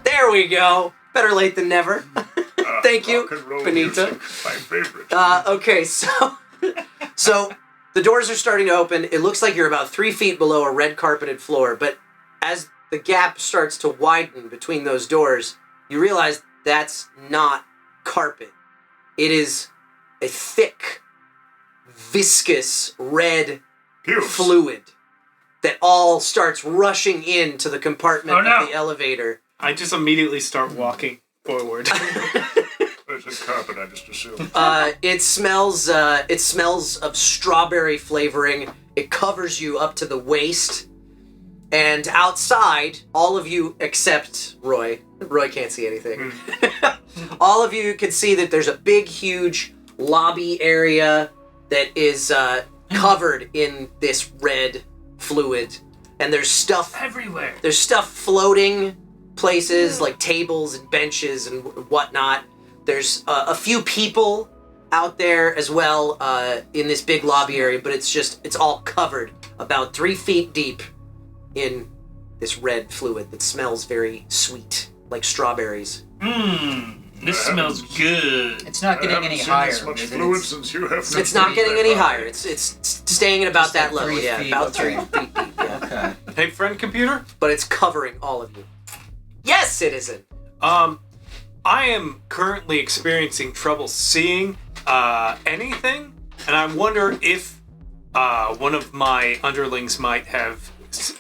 There we go. Better late than never. Thank you, Benita. My favorite. Okay, so the doors are starting to open. It looks like you're about 3 feet below a red carpeted floor, but as the gap starts to widen between those doors, you realize that's not carpet. It is a thick, viscous, red fluid that all starts rushing into the compartment of the elevator. I just immediately start walking forward. There's a carpet, I just assumed. It smells of strawberry flavoring. It covers you up to the waist. And outside, all of you except Roy. Roy can't see anything. All of you can see that there's a big, huge lobby area that is covered in this red fluid. And there's stuff everywhere. There's stuff floating places like tables and benches and whatnot. There's a few people out there as well in this big lobby area, but it's all covered about 3 feet deep in this red fluid that smells very sweet, like strawberries. This smells good. It's not getting any higher. As much fluid since you have. It's not getting any higher. It's staying at about that level. Yeah, about 3 feet deep. Yeah. Okay. Hey, friend computer? But it's covering all of you. Yes, citizen! I am currently experiencing trouble seeing anything, and I wonder if one of my underlings might have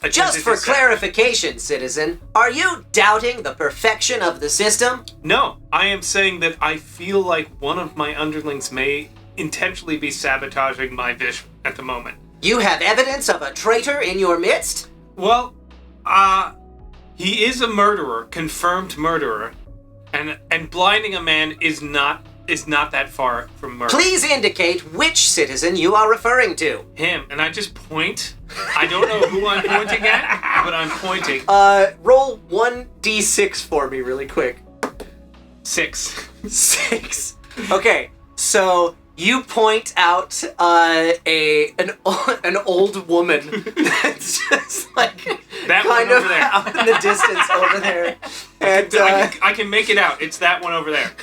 Just for clarification, citizen, are you doubting the perfection of the system? No, I am saying that I feel like one of my underlings may intentionally be sabotaging my vision at the moment. You have evidence of a traitor in your midst? Well, he is a murderer, confirmed murderer, and blinding a man is not that far from murder. Please indicate which citizen you are referring to. Him, and I just point. I don't know who I'm pointing at, but I'm pointing. Roll 1d6 for me really quick. 6. 6. Okay, so you point out an old woman that's just like that kind one of over there. out in the distance over there, and I can make it out. It's that one over there.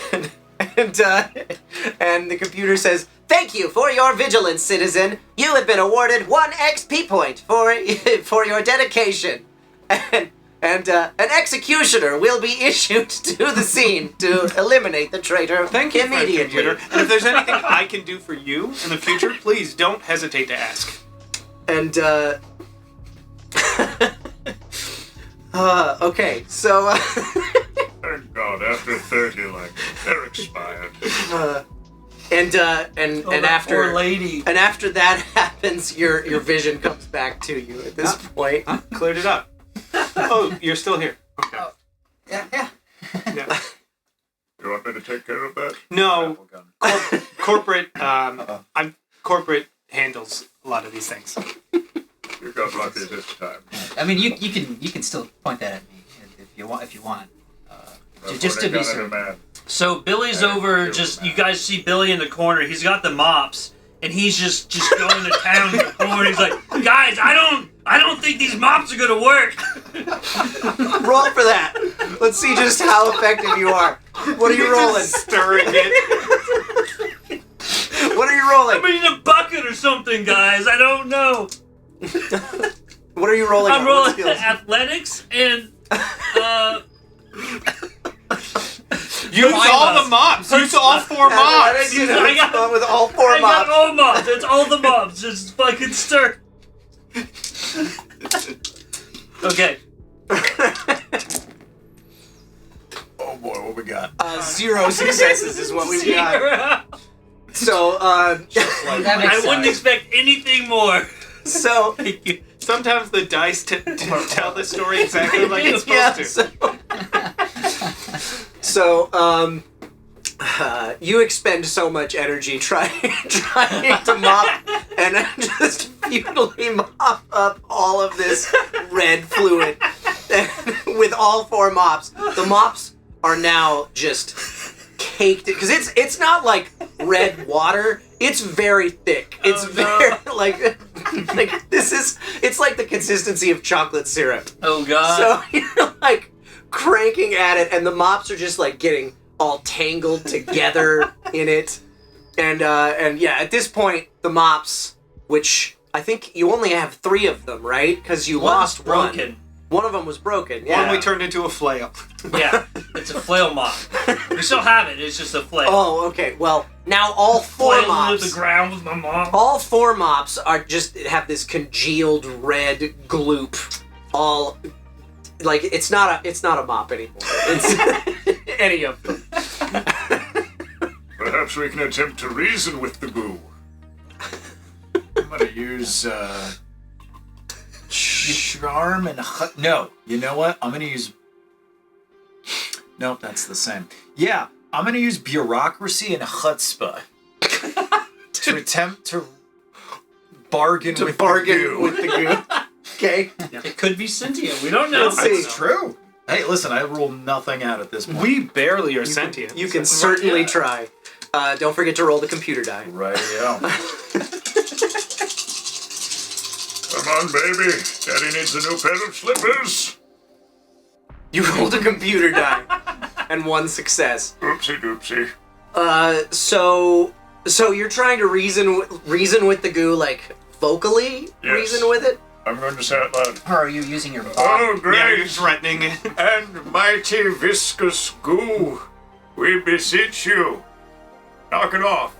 And the computer says, "Thank you for your vigilance, citizen. You have been awarded 1 XP point for your dedication, and an executioner will be issued to the scene to eliminate the traitor immediately." And if there's anything I can do for you in the future, please don't hesitate to ask. And okay, so. Thank God, after 30, like, they're expired. And after lady. And after that happens, your vision comes back to you at this point. Cleared it up. Oh, you're still here. Okay. Yeah. You want me to take care of that? No. Corporate. Corporate handles a lot of these things. You got lucky this time. I mean, you can still point that at me if you want. Just to be certain. So Billy's over. Just you guys see Billy in the corner. He's got the mops, and he's just going to town in the corner. He's like, guys, I don't think these mops are gonna work. Roll for that. Let's see just how effective you are. What are you rolling? Stirring it. What are you rolling? I mean, a bucket or something, guys. I don't know. What are you rolling? I'm rolling athletics and Use all the mops. Use all 4 mops. I got with all 4 mops. I got all mops. It's all the mops. Just fucking stir. Okay. Oh boy, what we got? 0 successes is what we've got. So So, I wouldn't expect anything more. So, sometimes the dice tell the story exactly like it's supposed to. So, you expend so much energy trying to mop and just futilely mop up all of this red fluid. And with all 4 mops, the mops are now just caked because it's not like red water. It's very thick. It's very like it's like the consistency of chocolate syrup. Oh god. So you're like cranking at it, and the mops are just like getting all tangled together in it. And yeah, at this point, the mops, which I think you only have 3 of them, right? Because you lost broken. One of them was broken. Yeah. One we turned into a flail. Yeah, it's a flail mop. We still have it. It's just a flail. Oh, okay. Well, now all 4 Flailing mops. to the ground with my mom. All 4 mops are just have this congealed red gloop. All like it's not a mop anymore. It's any of them. Perhaps we can attempt to reason with the goo. I'm gonna use charm and no. You know what? I'm gonna use. Nope, that's the same. Yeah, I'm gonna use bureaucracy and chutzpah to attempt to bargain with the goo. Okay. It could be sentient. We don't know. It's true. Hey, listen, I rule nothing out at this point. We barely are sentient. You can certainly try. Don't forget to roll the computer die. Right, yeah. Come on, baby. Daddy needs a new pair of slippers. You rolled a computer die and 1 success. Oopsie doopsie. So you're trying to reason with the goo, like vocally Yes. reason with it? I'm going to say it loud. Or are you using your body? Oh, great. Yeah, you're threatening it. And mighty viscous goo, we beseech you. Knock it off.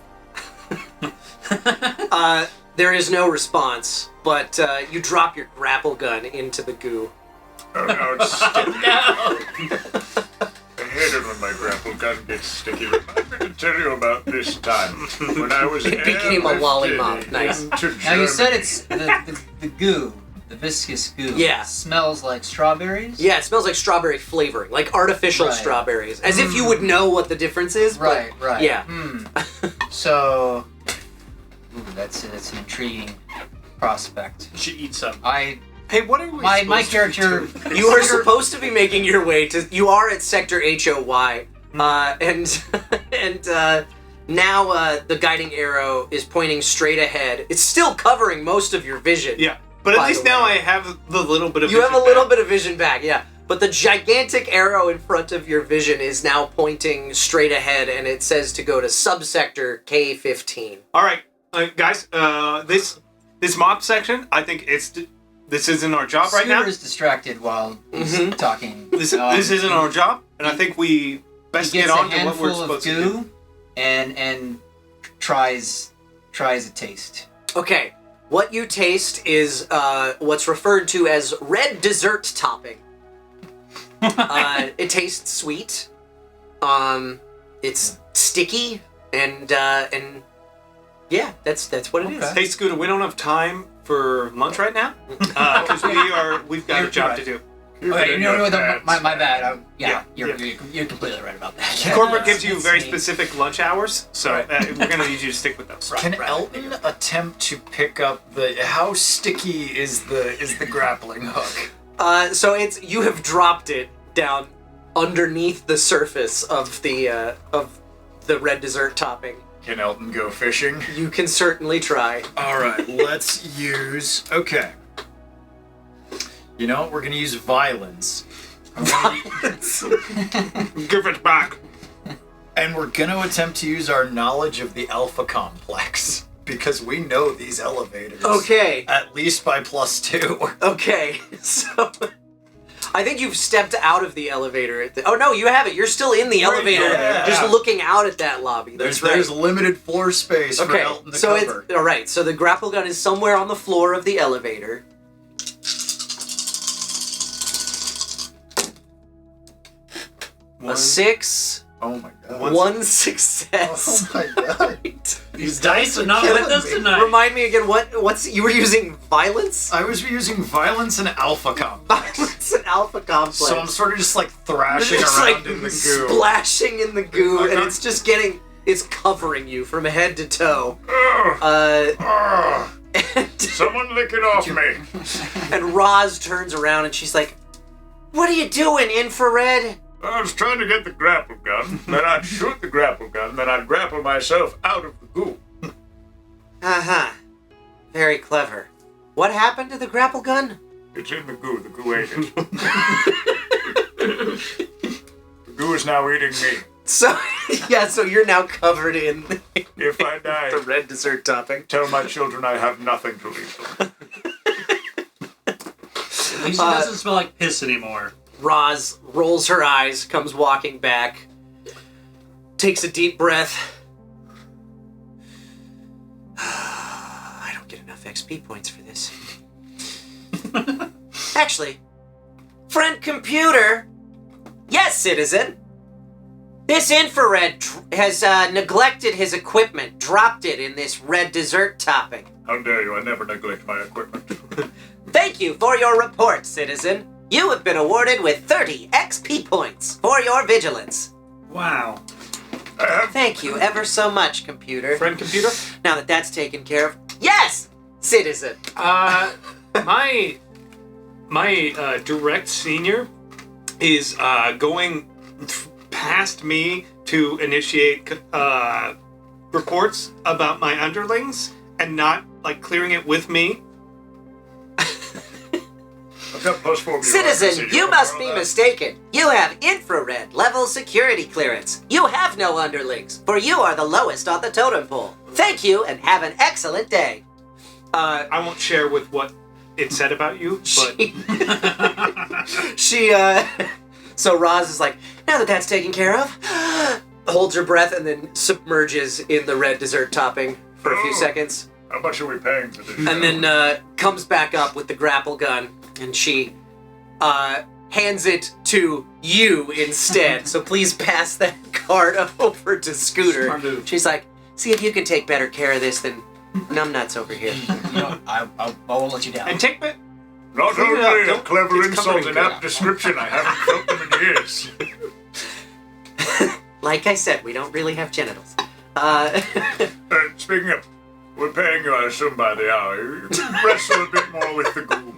There is no response, but you drop your grapple gun into the goo. Oh, no, it's sticky. I hate it when my grapple gun gets sticky. Remind me to tell you about this time when I was It became a lollipop. Nice. Now you said it's the goo, the viscous goo. Yeah. Smells like strawberries? Yeah, it smells like strawberry flavoring, like artificial Right. strawberries. As if you would know what the difference is. Right, but, right. Yeah. So, that's an intriguing prospect. You should eat some. Hey, what are we My supposed character. to do? You are supposed to be making your way to. You are at Sector HOY, and now the guiding arrow is pointing straight ahead. It's still covering most of your vision. Yeah, but at by least the now way. I have the little bit of You vision have a little back. bit of vision back, yeah. But the gigantic arrow in front of your vision is now pointing straight ahead, and it says to go to subsector K15. All right, guys. This mop section, I think this isn't our job right now. Scooter is distracted while he's talking. This isn't our job, and I think we best he get gets on a to what we're handful of supposed to do. goo and tries a taste. Okay, what you taste is what's referred to as red dessert topping. It tastes sweet. It's sticky, and yeah, that's what it is. Hey, Scooter, we don't have time for lunch right now because we've got a job to do. Okay, my bad. Yeah. You're completely right about that. Corporate gives you very specific lunch hours, so we're gonna need you to stick with those. Can Elton attempt to pick up the? How sticky is the grappling hook? So you have dropped it down underneath the surface of the red dessert topping. Can Elton go fishing? You can certainly try. All right, let's use. Okay. You know what? We're gonna use violence. Give it back. And we're gonna attempt to use our knowledge of the Alpha Complex because we know these elevators. Okay. At least by +2. Okay, so I think you've stepped out of the elevator. Oh no, you haven't. You're still in the elevator, just looking out at that lobby. That's right. There's limited floor space for Okay, Elton to so cover. it's all right. So the grapple gun is somewhere on the floor of the elevator. A 6 Oh my god. One success. Oh my god. These dice are not with us tonight. Remind me again, what's you were using violence? I was using violence and alpha complex. Violence and alpha complex. So I'm sort of just like thrashing You're just, around like, in the goo. splashing in the goo, and it's just it's covering you from head to toe. Someone lick it off me. And Roz turns around and she's like, "What are you doing, infrared?" I was trying to get the grapple gun, then I'd shoot the grapple gun, then I'd grapple myself out of the goo. Uh-huh. Very clever. What happened to the grapple gun? It's in the goo ate it. The goo is now eating me. So, yeah, so you're now covered in If I die, the red dessert topping. tell my children I have nothing to leave them. At least it doesn't smell like piss anymore. Roz rolls her eyes, comes walking back, takes a deep breath. I don't get enough XP points for this. Actually, friend computer. Yes, citizen. This infrared has neglected his equipment, dropped it in this red dessert topping. How dare you? I never neglect my equipment. Thank you for your report, citizen. You have been awarded with 30 XP points for your vigilance. Wow. Thank you ever so much, computer. Friend computer? Now that that's taken care of. Yes, citizen. My direct senior is going past me to initiate reports about my underlings and not like clearing it with me. I've got +4. Citizen, you must be mistaken. You have infrared level security clearance. You have no underlings, for you are the lowest on the totem pole. Thank you and have an excellent day. I won't share with what it said about you, but So Roz is like, now that that's taken care of, holds her breath and then submerges in the red dessert topping for a few seconds. How much are we paying for this? And then comes back up with the grapple gun, and she hands it to you instead. So please pass that card over to Scooter. Smart move. She's like, see if you can take better care of this than numbnuts over here. I won't let you down. and take it. Not Clean it only up. a Don't- clever it's insult covering and it. apt description, I haven't felt them in years. Like I said, we don't really have genitals. Speaking of, we're paying you, I assume, by the hour. You can wrestle a bit more with the goo.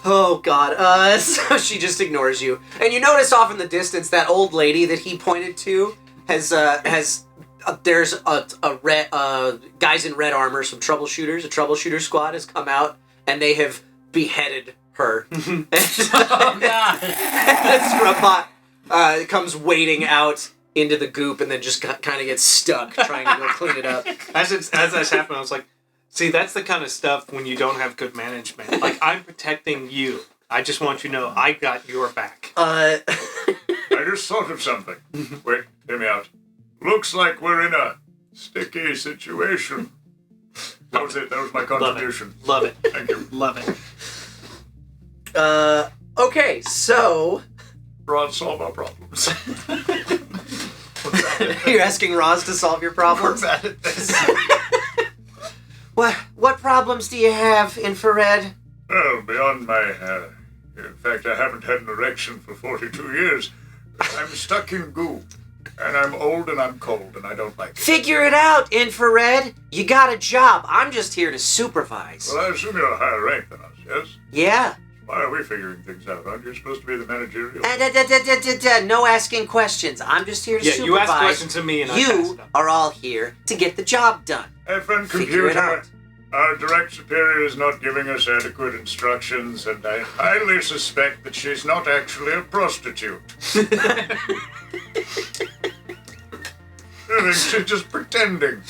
Oh god, so she just ignores you. And you notice off in the distance that old lady that he pointed to there's a red, guys in red armor, some troubleshooters, a troubleshooter squad has come out and they have beheaded her. Oh god. And Scrubbot comes wading out into the goop and then just kind of gets stuck trying to go clean it up. As this happened, I was like, see, that's the kind of stuff when you don't have good management. Like, I'm protecting you. I just want you to know I got your back. I just thought of something. Wait, hear me out. Looks like we're in a sticky situation. That was it. That was my contribution. Love it. Thank you. Love it. Okay, so Roz, solve our problems. you're asking Roz to solve your problems? We're bad at this. What problems do you have, Infrared? Well, beyond my, in fact, I haven't had an erection for 42 years. I'm stuck in goo. And I'm old and I'm cold and I don't like it. Figure it out, Infrared. You got a job. I'm just here to supervise. Well, I assume you're a higher rank than us, yes? Yeah. Why are we figuring things out? Aren't you supposed to be the managerial? No asking questions. I'm just here to supervise. You ask questions of me and I pass it You up. are all here to get the job done. Hey, friend Figure it computer, out. our direct superior is not giving us adequate instructions, and I highly suspect that she's not actually a prostitute. I think she's just pretending.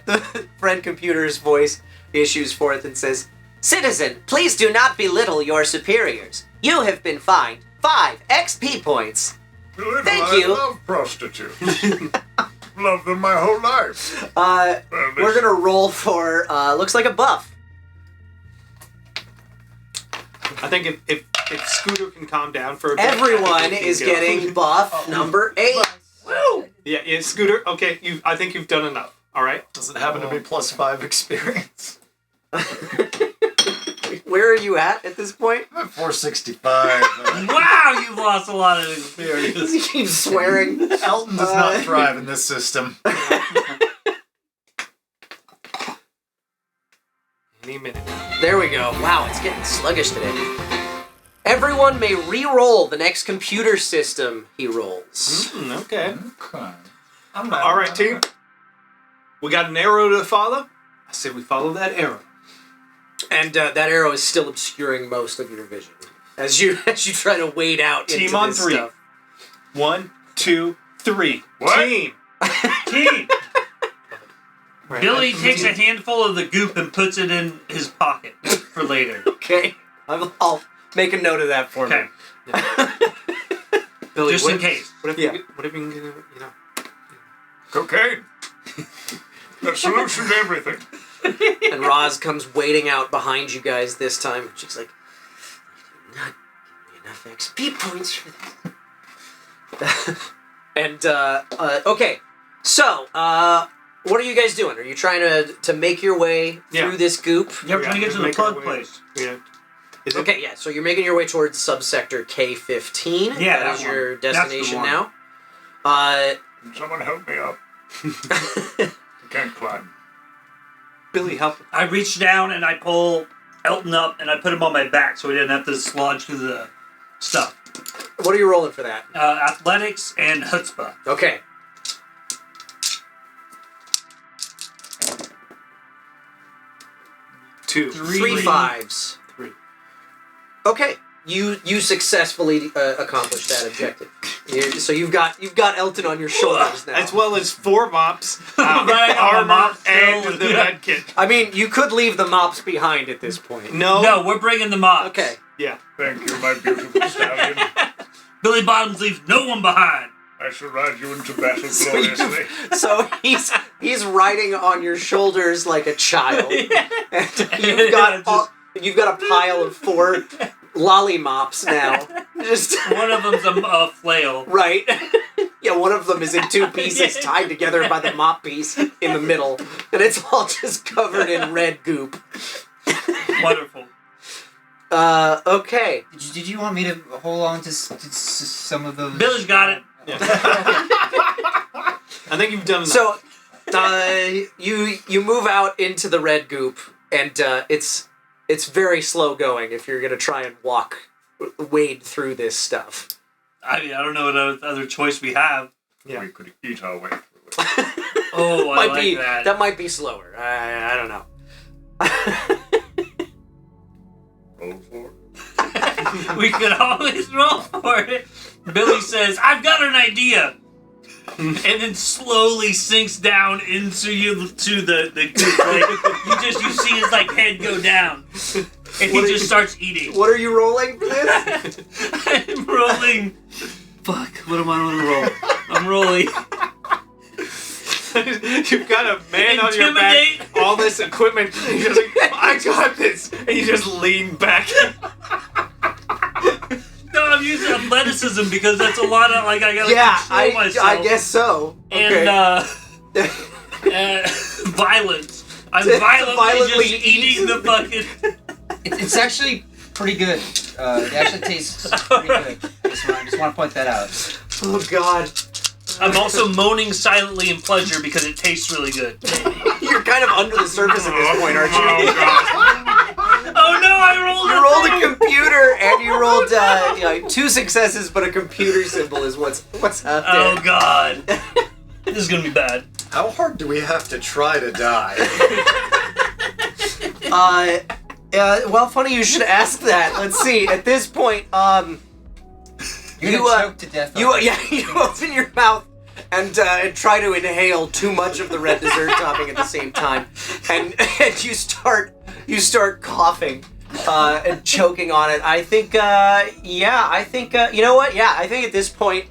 The friend computer's voice issues forth and says, "Citizen, please do not belittle your superiors. You have been fined 5 XP points." Thank you. I love prostitutes. Love them my whole life. We're gonna roll for looks like a buff. I think if if Scooter can calm down for a bit. Everyone is getting buff number 8. Woo! Yeah, Scooter. Okay, I think you've done enough. All right. Does it happen to be +5 experience? Where are you at this point? I'm at 465. Wow, you lost a lot of experience. He keeps swearing. Elton does not thrive in this system. Any minute now. There we go. Wow, it's getting sluggish today. Everyone may re-roll the next computer system he rolls. Okay. I'm All right, team. We got an arrow to follow. I say we follow that arrow. And that arrow is still obscuring most of your vision as you try to wade out Team into on this 3. stuff. 1, 2, 3. What? Team. Team. Billy takes a handful of the goop and puts it in his pocket for later. Okay, I'll make a note of that for me. Billy, Just in case. What if Yeah. what if we can, Cocaine. The solution to everything. And Roz comes wading out behind you guys this time. She's like, "You do not give me enough XP points for this." And okay, so what are you guys doing? Are you trying to make your way through this goop? Yeah, we're trying to get to the plug place. Yeah. Okay, yeah. So you're making your way towards subsector K15. Yeah, that is your That's the destination one. now. Can someone help me up? I can't climb. Billy, help. I reach down and I pull Elton up and I put him on my back so he didn't have to slodge through the stuff. What are you rolling for that? Athletics and chutzpah. Okay. Three fives. 3. Okay, you successfully accomplished that objective. So you've got Elton on your shoulders now, As well as 4 mops, Right, armor, still. and the med kit. I mean, you could leave the mops behind at this point. No, we're bringing them up. Okay. Yeah. Thank you, my beautiful stallion. Billy Bottoms leaves no one behind. I shall ride you into battle gloriously. So he's riding on your shoulders like a child, and you've got a pile of 4 lollymops now. Just one of them's a flail. Right. Yeah, one of them is in 2 pieces tied together by the mop piece in the middle, and it's all just covered in red goop. Wonderful. Okay. Did you want me to hold on to some of those? Billy's got it. Yeah. I think you've done enough. So, you move out into the red goop, and it's very slow going if you're gonna try and wade through this stuff. I mean, I don't know what other choice we have. Yeah. We could eat our way through it. Oh, I like that. That might be slower. I don't know. Roll for it. We could always roll for it. Billy says, "I've got an idea," and then slowly sinks down into the goop. Like, you see his head go down, and he just starts eating. What are you rolling for this? I'm rolling. Fuck. What am I going to roll? I'm rolling. You've got a man on your back, all this equipment, and you're just like, I got this, and you just lean back. No, I'm using athleticism because that's a lot of I gotta control myself. I guess so. Okay. And violence. I'm violently just eating the fucking. It's actually pretty good. It actually tastes pretty good. I just want to point that out. Oh God. I'm also moaning silently in pleasure because it tastes really good. You're kind of under the surface at this point, aren't you? Oh no, I rolled You rolled a computer and you rolled 2 successes, but a computer symbol is what's out there. Oh God. This is gonna be bad. How hard do we have to try to die? Well, funny you should ask that. Let's see. At this point, You're gonna choke to death. you open your mouth and try to inhale too much of the red dessert topping at the same time, and you start coughing and choking on it. I think you know what? Yeah, I think at this point,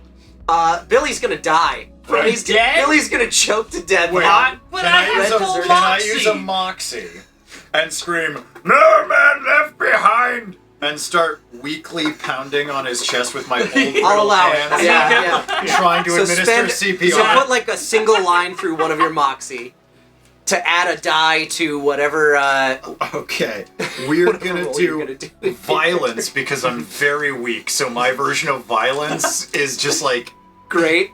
Billy's gonna die. Right. Billy's gonna choke to death. Wait, on can I use a moxie and scream, "No man left behind! and start weakly pounding on his chest with my old I'll allow hands. it. Yeah. Trying to administer CPR. So put like a single line through one of your moxie to add a die to whatever. Okay, we're gonna do violence because I'm very weak. So my version of violence is just like great,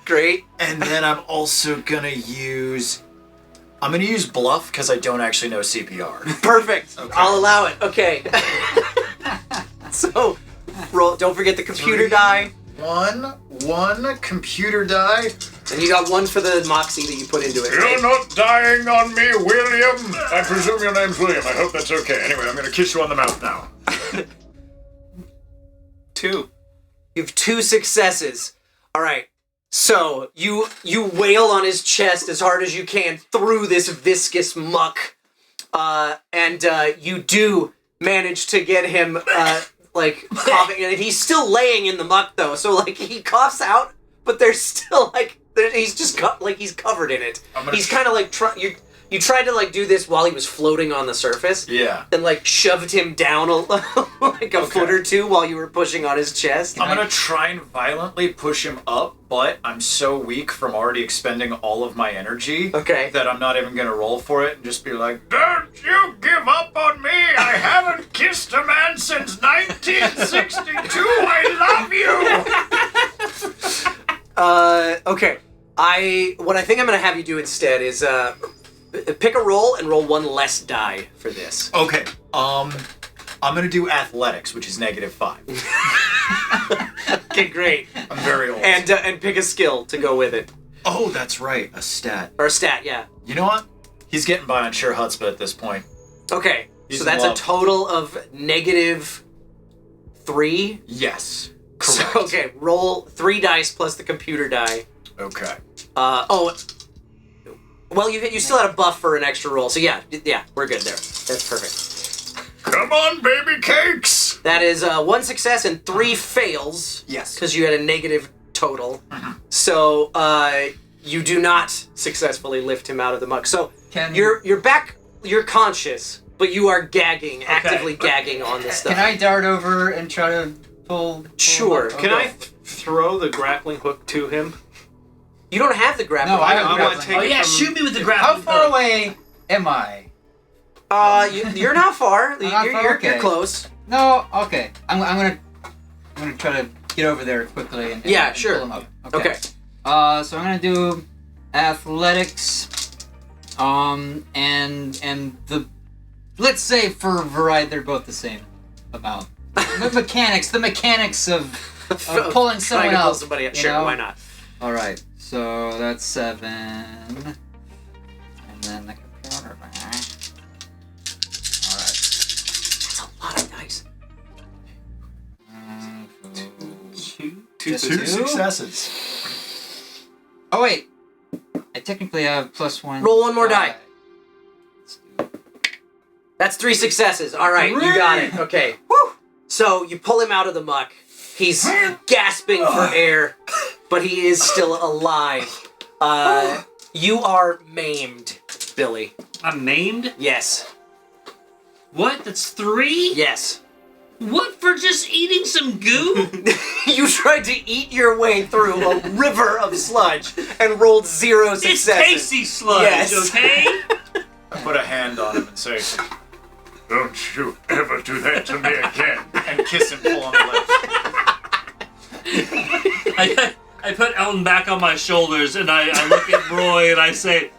great. And then I'm also gonna use. I'm gonna use bluff because I don't actually know CPR. Perfect. Okay. I'll allow it. Okay. So, roll. Don't forget the computer die. One computer die. And you got one for the moxie that you put into it. You're not dying on me, William. I presume your name's William. I hope that's okay. Anyway, I'm gonna kiss you on the mouth now. 2. You have 2 successes. All right. So you wail on his chest as hard as you can through this viscous muck, and you do manage to get him like coughing, and he's still laying in the muck though. So like he coughs out, but there's still like he's just he's covered in it. He's kind of like you tried to like do this while he was floating on the surface. Yeah. And like shoved him down like a foot or two while you were pushing on his chest. I'm gonna try and violently push him up, but I'm so weak from already expending all of my energy that I'm not even gonna roll for it and just be like, Don't you give up on me! I haven't kissed a man since 1962! I love you! Okay. What I think I'm gonna have you do instead is pick a roll and roll 1 less die for this. Okay. I'm gonna do athletics, which is -5. Okay, great. I'm very old. And pick a skill to go with it. Oh, that's right, a stat. Or a stat, yeah. You know what? He's getting by on sheer chutzpah at this point. Okay, He's so that's in a love. total of -3. Yes, correct. So, okay, roll 3 dice plus the computer die. Okay. Well, you still had a buff for an extra roll, so yeah, we're good there. That's perfect. Come on, baby cakes! That is 1 success and 3 fails. Yes. Because you had a negative total. So you do not successfully lift him out of the muck. So you're back. You're conscious, but you are gagging, actively gagging on this stuff. Can I dart over and try to pull Sure. him up? Can Okay. I throw the grappling hook to him? You don't have the grappling. No, I I want want to take it from... shoot me with the How grappling far hook. away am I? You're not far. Not far? You're Okay. close. No, okay. I'm gonna try to get over there quickly and Yeah, and sure. pull him up. Okay. So I'm gonna do athletics, and the let's say for variety they're both the same amount. The mechanics of pulling someone Trying to pull else. somebody up. you Sure, know? why not? All right. So that's 7, and then the computer. All right. That's a lot of dice. Two successes. Oh wait, I technically have +1. Roll 1 more die. That's 3 successes. All right, you got it. Okay. Woo! So you pull him out of the muck. He's gasping for air, but he is still alive. You are maimed, Billy. I'm maimed? Yes. What? That's 3? Yes. What, for just eating some goo? You tried to eat your way through a river of sludge and rolled 0 successes. It's tasty sludge, Yes. okay? I put a hand on him and say, Don't you ever do that to me again. and kiss him full on the lips. I put Elton back on my shoulders and I look at Roy and I say,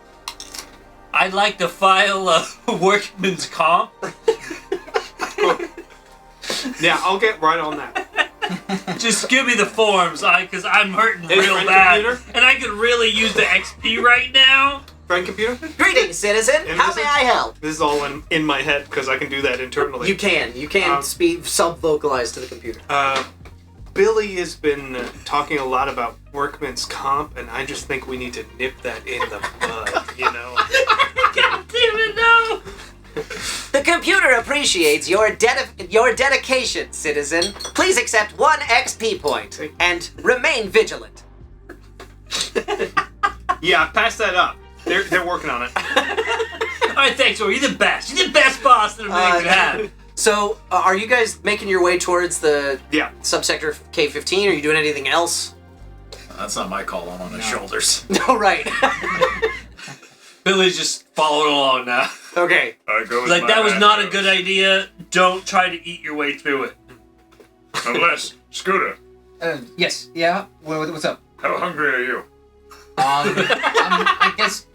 I'd like to file a workman's comp. Yeah, I'll get right on that. Just give me the forms, because I'm hurting Hey, real friend bad. computer? And I could really use the XP right now. Friend computer? Greetings, citizen. And How this may is- I help? This is all in my head because I can do that internally. You can sub-vocalize to the computer. Billy has been talking a lot about workman's comp, and I just think we need to nip that in the bud, you know? God damn it, no! The computer appreciates your dedication, citizen. Please accept 1 XP point and remain vigilant. Yeah, pass that up. They're working on it. Alright, thanks, Roy. You're the best. You're the best boss that America could have. So, are you guys making your way towards the subsector K-15? Are you doing anything else? That's not my call. I'm on his shoulders. No, right. Billy's just following along now. Okay. Like, that was not a good idea. Don't try to eat your way through it. Unless, Scooter. Yes. Yeah. What's up? How hungry are you? I guess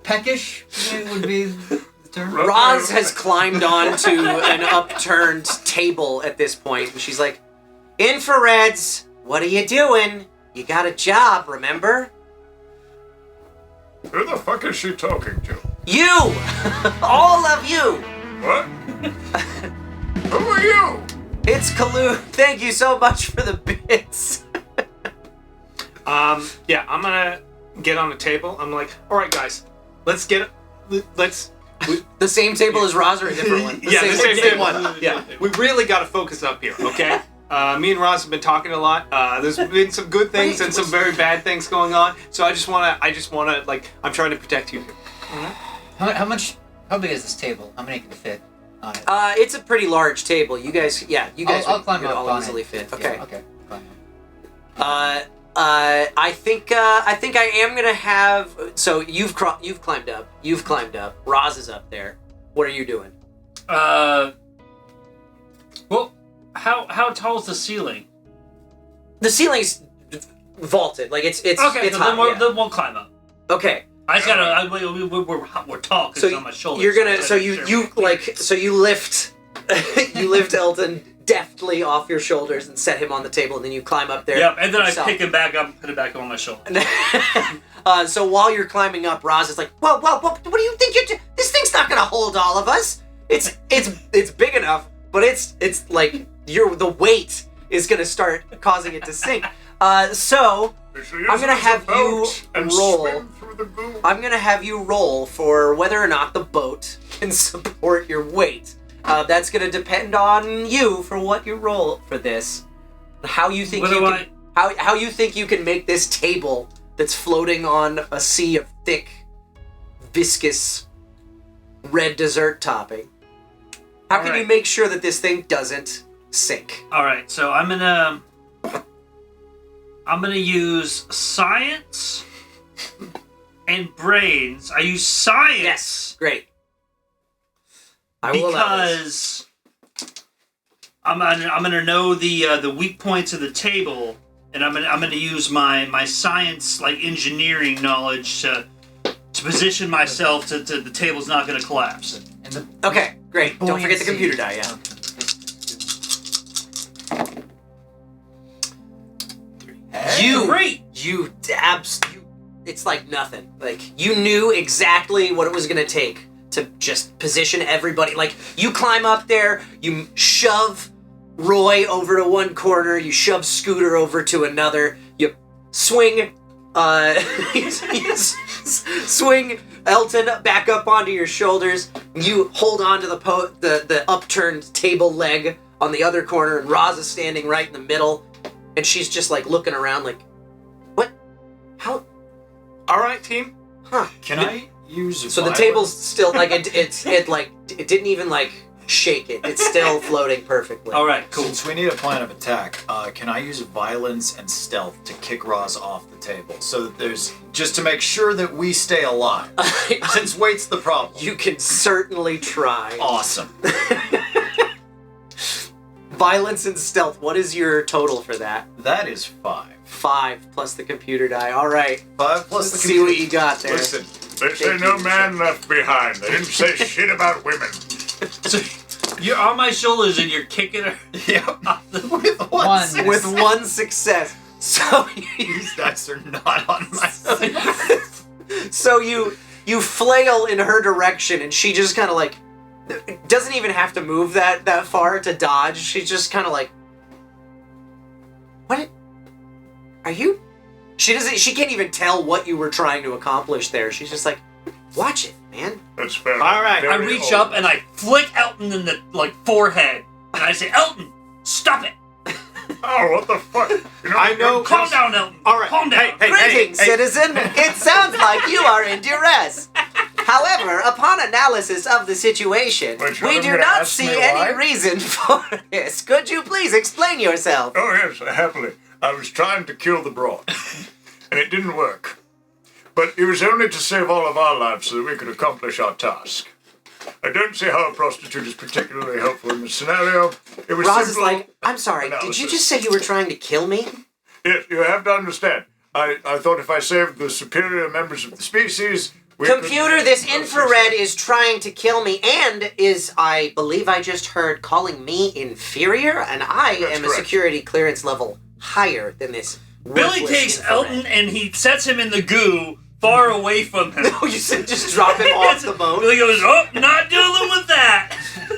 peckish would be the term. Roz has climbed onto an upturned table at this point, and she's like, "Infrareds, what are you doing? You got a job, remember?" Who the fuck is she talking to? You! All of you! What? Who are you? It's Kalu. Thank you so much for the bits. Yeah, I'm gonna get on the table. I'm like, all right, guys, let's. The same table as Roz or a different one? The same one. Yeah, we really got to focus up here, okay? Me and Roz have been talking a lot. There's been some good things and some very bad things going on. So I just wanna, like, I'm trying to protect you here. How big is this table? How many can fit on it? It's a pretty large table. You guys I'll climb could up all on easily it. fit. Okay. Yeah, okay. I think I am gonna have. So you've climbed up. You've climbed up. Roz is up there. What are you doing? Well, how tall is the ceiling? The ceiling's vaulted. Like it's okay. It's So high, then we'll climb up. Okay. I just gotta. We're tall because it's on my shoulder. You're gonna. So you lift. You lift Elton deftly off your shoulders and set him on the table, and then you climb up there. Yep, and then yourself. I pick him back up and put it back on my shoulder. So while you're climbing up, Roz is like, "Whoa, what do you think you're doing? This thing's not gonna hold all of us. It's big enough, but it's like the weight is gonna start causing it to sink. So I'm gonna have you roll. I'm gonna have you roll for whether or not the boat can support your weight. That's gonna depend on you for what you roll for this. How you think how you think you can make this table that's floating on a sea of thick, viscous, red dessert topping. How can you make sure that this thing doesn't sink? All right, so I'm gonna use science and brains. I use science. Yes, great. I will allow because I'm gonna know the weak points of the table, and I'm gonna use my science like engineering knowledge to position myself to the table's not gonna collapse. Okay, great. Don't forget the computer die. Yeah. It's like nothing. Like, you knew exactly what it was gonna take to just position everybody. Like, you climb up there, you shove Roy over to one corner, you shove Scooter over to another, you swing, swing Elton back up onto your shoulders, you hold on to the upturned table leg on the other corner, and Roz is standing right in the middle, and she's just like looking around like, what? How? All right, team. Huh? Can I use? So the table's still like it didn't even like shake it. It's still floating perfectly. All right, cool. Since we need a plan of attack, can I use violence and stealth to kick Roz off the table? So that there's just to make sure that we stay alive. Since weight's the problem. You can certainly try. Awesome. Violence and stealth. What is your total for that? That is 5. 5 plus the computer die. All right. 5 plus Let's the see computer. what you got there. Listen, they say no man left behind. They didn't say shit about women. So you're on my shoulders and you're kicking her. Yep. With one success. So these dice are not on my side. So you flail in her direction, and she just kind of like doesn't even have to move that far to dodge. She's just kind of like, what? Are you? She can't even tell what you were trying to accomplish there. She's just like, watch it, man. That's fair. All right. I reach up and I flick Elton in the forehead, and I say, "Elton, stop it!" Oh, what the fuck? You know, I know. Calm down, Elton. All right. Calm down. Greetings, citizen. It sounds like you are in duress. However, upon analysis of the situation, Wait, we you're do gonna not ask see me any why? reason for this. Could you please explain yourself? Oh, yes, happily. I was trying to kill the broad, and it didn't work. But it was only to save all of our lives so that we could accomplish our task. I don't see how a prostitute is particularly helpful in this scenario. It was Roz is simple like, I'm sorry, did you just say you were trying to kill me? Yes, you have to understand. I thought if I saved the superior members of the species... Computer, this infrared is trying to kill me and is, I believe I just heard, calling me inferior, and I am a correct. security clearance level higher than this. Billy worthless takes infrared. Elton and he sets him in the goo far away from him. No, you said just drop him off the boat. Billy goes, oh, not dealing with that.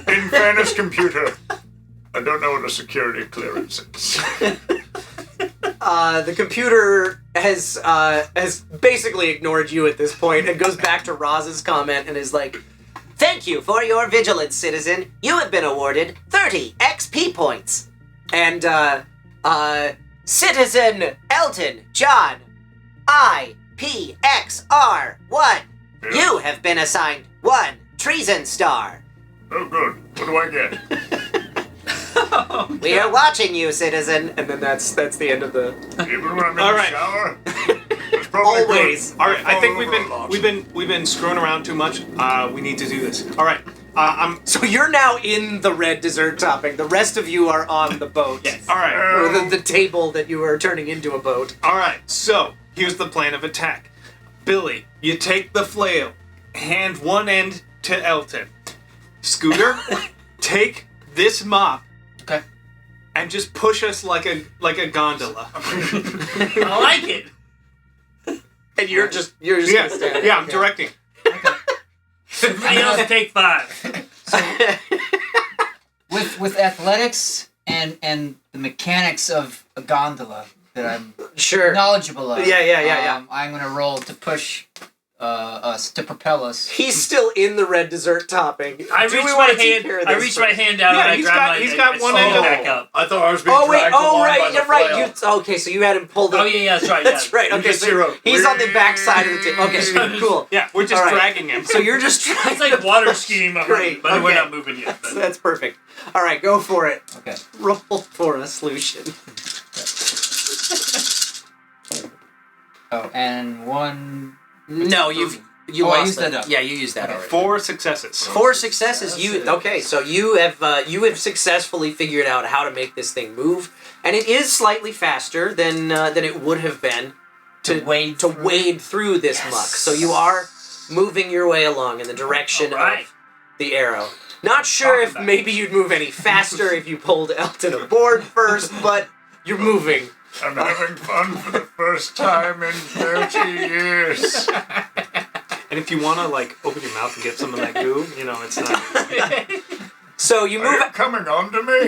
In fairness, computer, I don't know what a security clearance is. The computer has basically ignored you at this point and goes back to Roz's comment and is like, "Thank you for your vigilance, citizen. You have been awarded 30 XP points." And Citizen Elton John IPXR1, you have been assigned 1 treason star. Oh, good. What do I get? We are watching you, citizen. And then that's the end of the. Even when I'm in All the right. shower? It's probably Always. good. All right, I think Follow we've been screwing around too much. We need to do this. All right. So you're now in the red dessert topping. The rest of you are on the boat. Yes. All right. Or the table that you are turning into a boat. All right. So here's the plan of attack. Billy, you take the flail, hand one end to Elton. Scooter, take this mop. Okay. And just push us like a gondola. I like it. And you're just Yeah, gonna stand. yeah, I'm directing. Everybody else take 5. With athletics and the mechanics of a gondola that I'm Sure. knowledgeable of. Yeah. I'm gonna roll to push us to propel us. He's still in the red dessert topping. I Do reach we my wanna take hand. care of I this reach first? my hand down Yeah, and I he's grab got- my. he's got I one slow end it of back it. up. I thought I was being Oh wait! dragged Oh along by right! the You're right. flail. Okay, so you had him pull the. Oh yeah, that's right. That's yeah. right. Okay, just so zero. he's on the back side of the table. Okay, cool. Yeah, we're just All right. dragging him. So you're just trying. It's like water skiing behind, Great, but we're okay. not moving yet. But. That's perfect. All right, go for it. Okay. Roll for a solution. Oh, and one. No, you Oh, I lost used that up. Yeah, you used that already. 4 successes. 4 successes. So you have successfully figured out how to make this thing move, and it is slightly faster than it would have been to wade through this muck. So you are moving your way along in the direction of the arrow. Not sure if maybe you'd move any faster if you pulled Elton aboard first, but you're moving. I'm having fun for the first time in 30 years. And if you want to like open your mouth and get some of that goo, it's not. So you move. Are you coming on to me?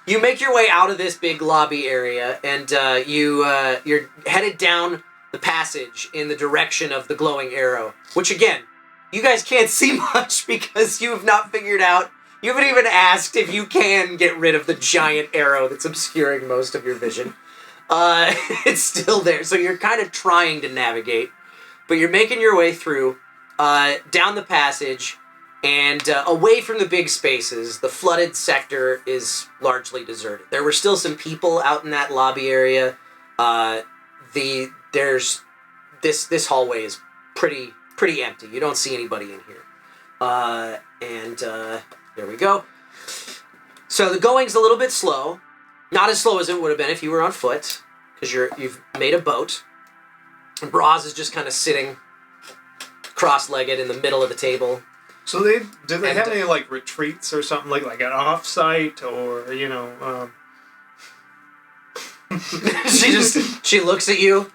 You make your way out of this big lobby area, and you're headed down the passage in the direction of the glowing arrow. Which again, you guys can't see much because you have not figured out. You haven't even asked if you can get rid of the giant arrow that's obscuring most of your vision. It's still there, so you're kind of trying to navigate, but you're making your way through down the passage. And away from the big spaces, the flooded sector is largely deserted. There were still some people out in that lobby area. There's this hallway is pretty empty. You don't see anybody in here. There we go. So the going's a little bit slow, not as slow as it would have been if you were on foot, because you've made a boat. And Braz is just kind of sitting cross-legged in the middle of the table. So do they have any like retreats or something like an off-site or She looks at you,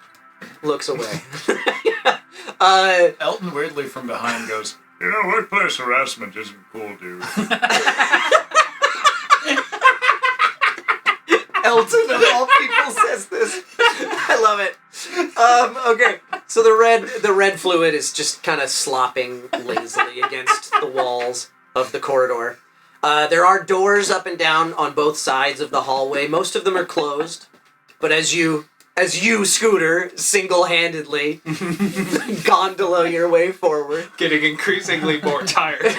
looks away. Elton weirdly from behind goes, Workplace harassment isn't cool, dude. Elton of all people says this. I love it. Okay, so the red fluid is just kind of slopping lazily against the walls of the corridor. There are doors up and down on both sides of the hallway. Most of them are closed, but as you as you, Scooter, single-handedly gondola your way forward. Getting increasingly more tired.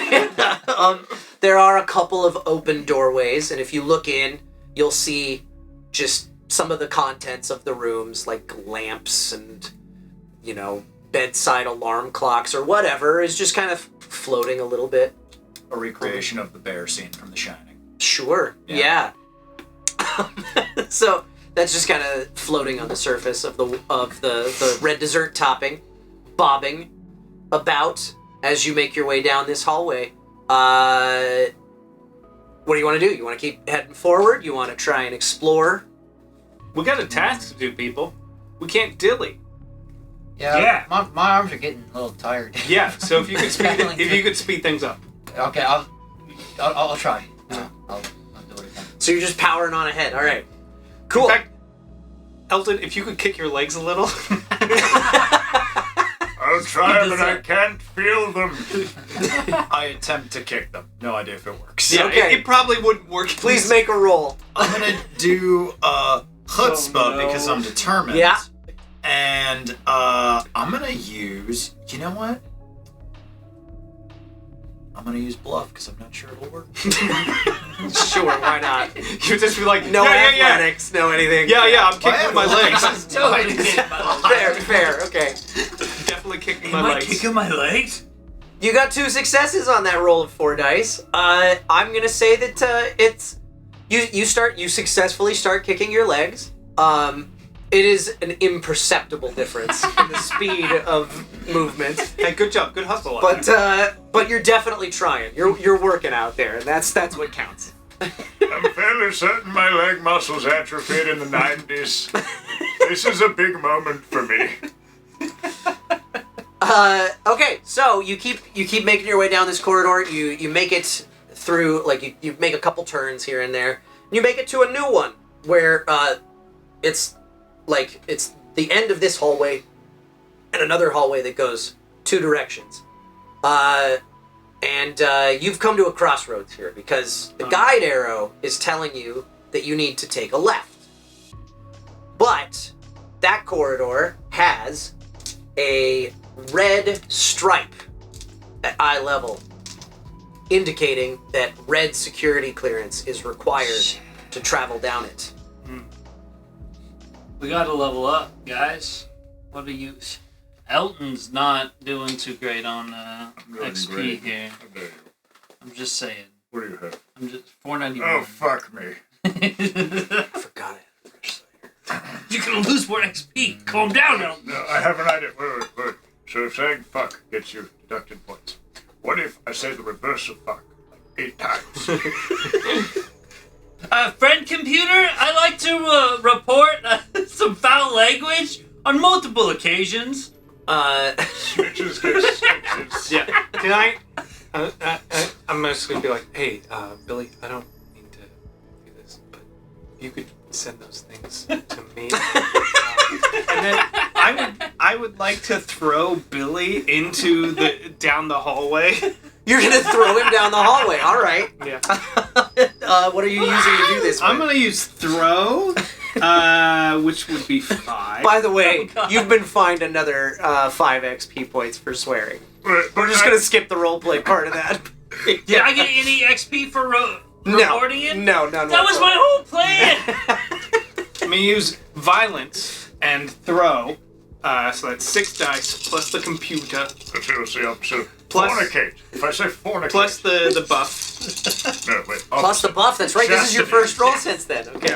There are a couple of open doorways, and if you look in, you'll see just some of the contents of the rooms, like lamps and, bedside alarm clocks or whatever, is just kind of floating a little bit. A recreation of the bear scene from The Shining. Sure, yeah. So that's just kind of floating on the surface of the red dessert topping, bobbing about as you make your way down this hallway. What do you want to do? You want to keep heading forward? You want to try and explore? We got a task to do, people. We can't dilly. Yeah. My arms are getting a little tired. Yeah. So if you could speed things up. Okay, I'll try. I'll do it again. So you're just powering on ahead. All right. Cool. In fact, Elton, if you could kick your legs a little. I'll try, but I can't feel them. I attempt to kick them. No idea if it works. Yeah, okay. It probably wouldn't work. Please make a roll. I'm gonna do chutzpah because I'm determined. Yeah. And I'm gonna use. You know what? I'm gonna use bluff because I'm not sure it'll work. Sure, why not? You just be like, no athletics, no anything. Yeah, I'm kicking my legs. Totally fair, okay. Definitely kicking my legs. Kicking my legs? You got 2 successes on that roll of 4 dice. I'm gonna say that it's you successfully start kicking your legs. It is an imperceptible difference in the speed of movement. Hey, good job, good hustle. But you're definitely trying. You're working out there, and that's what counts. I'm fairly certain my leg muscles atrophied in the 90s. This is a big moment for me. Okay, so you keep making your way down this corridor. You make it through, like you make a couple turns here and there. And you make it to a new one where it's the end of this hallway and another hallway that goes 2 directions. And you've come to a crossroads here because the guide arrow is telling you that you need to take a left. But that corridor has a red stripe at eye level, indicating that red security clearance is required to travel down it. We gotta level up, guys. What do you... Elton's not doing too great on XP great. here. I'm just saying. What do you have? I'm just 491. Oh, fuck me. Forgot it. You're gonna lose more XP. Calm down, Elton. No, I have an idea. Wait. So if saying fuck gets you deducted points, what if I say the reverse of fuck like 8 times? Friend computer, I like to report some foul language on multiple occasions. Switches get stitches. Yeah. Can I? I'm just gonna be like, hey, Billy, I don't mean to do this, but you could send those things to me. And then I would like to throw Billy into down the hallway. You're gonna throw him down the hallway. All right. Yeah. What are you using to do this with? I'm gonna use throw, which would be 5. By the way, you've been fined another 5 XP points for swearing. We're just gonna skip the roleplay part of that. Did I get any XP for reporting it? No, none. That was my whole plan! I'm gonna use violence and throw. So that's 6 dice plus the computer. Plus, fornicate. If I say fornicate. Plus the buff. No, wait. Plus the buff, that's right. This is your first roll since then. Okay.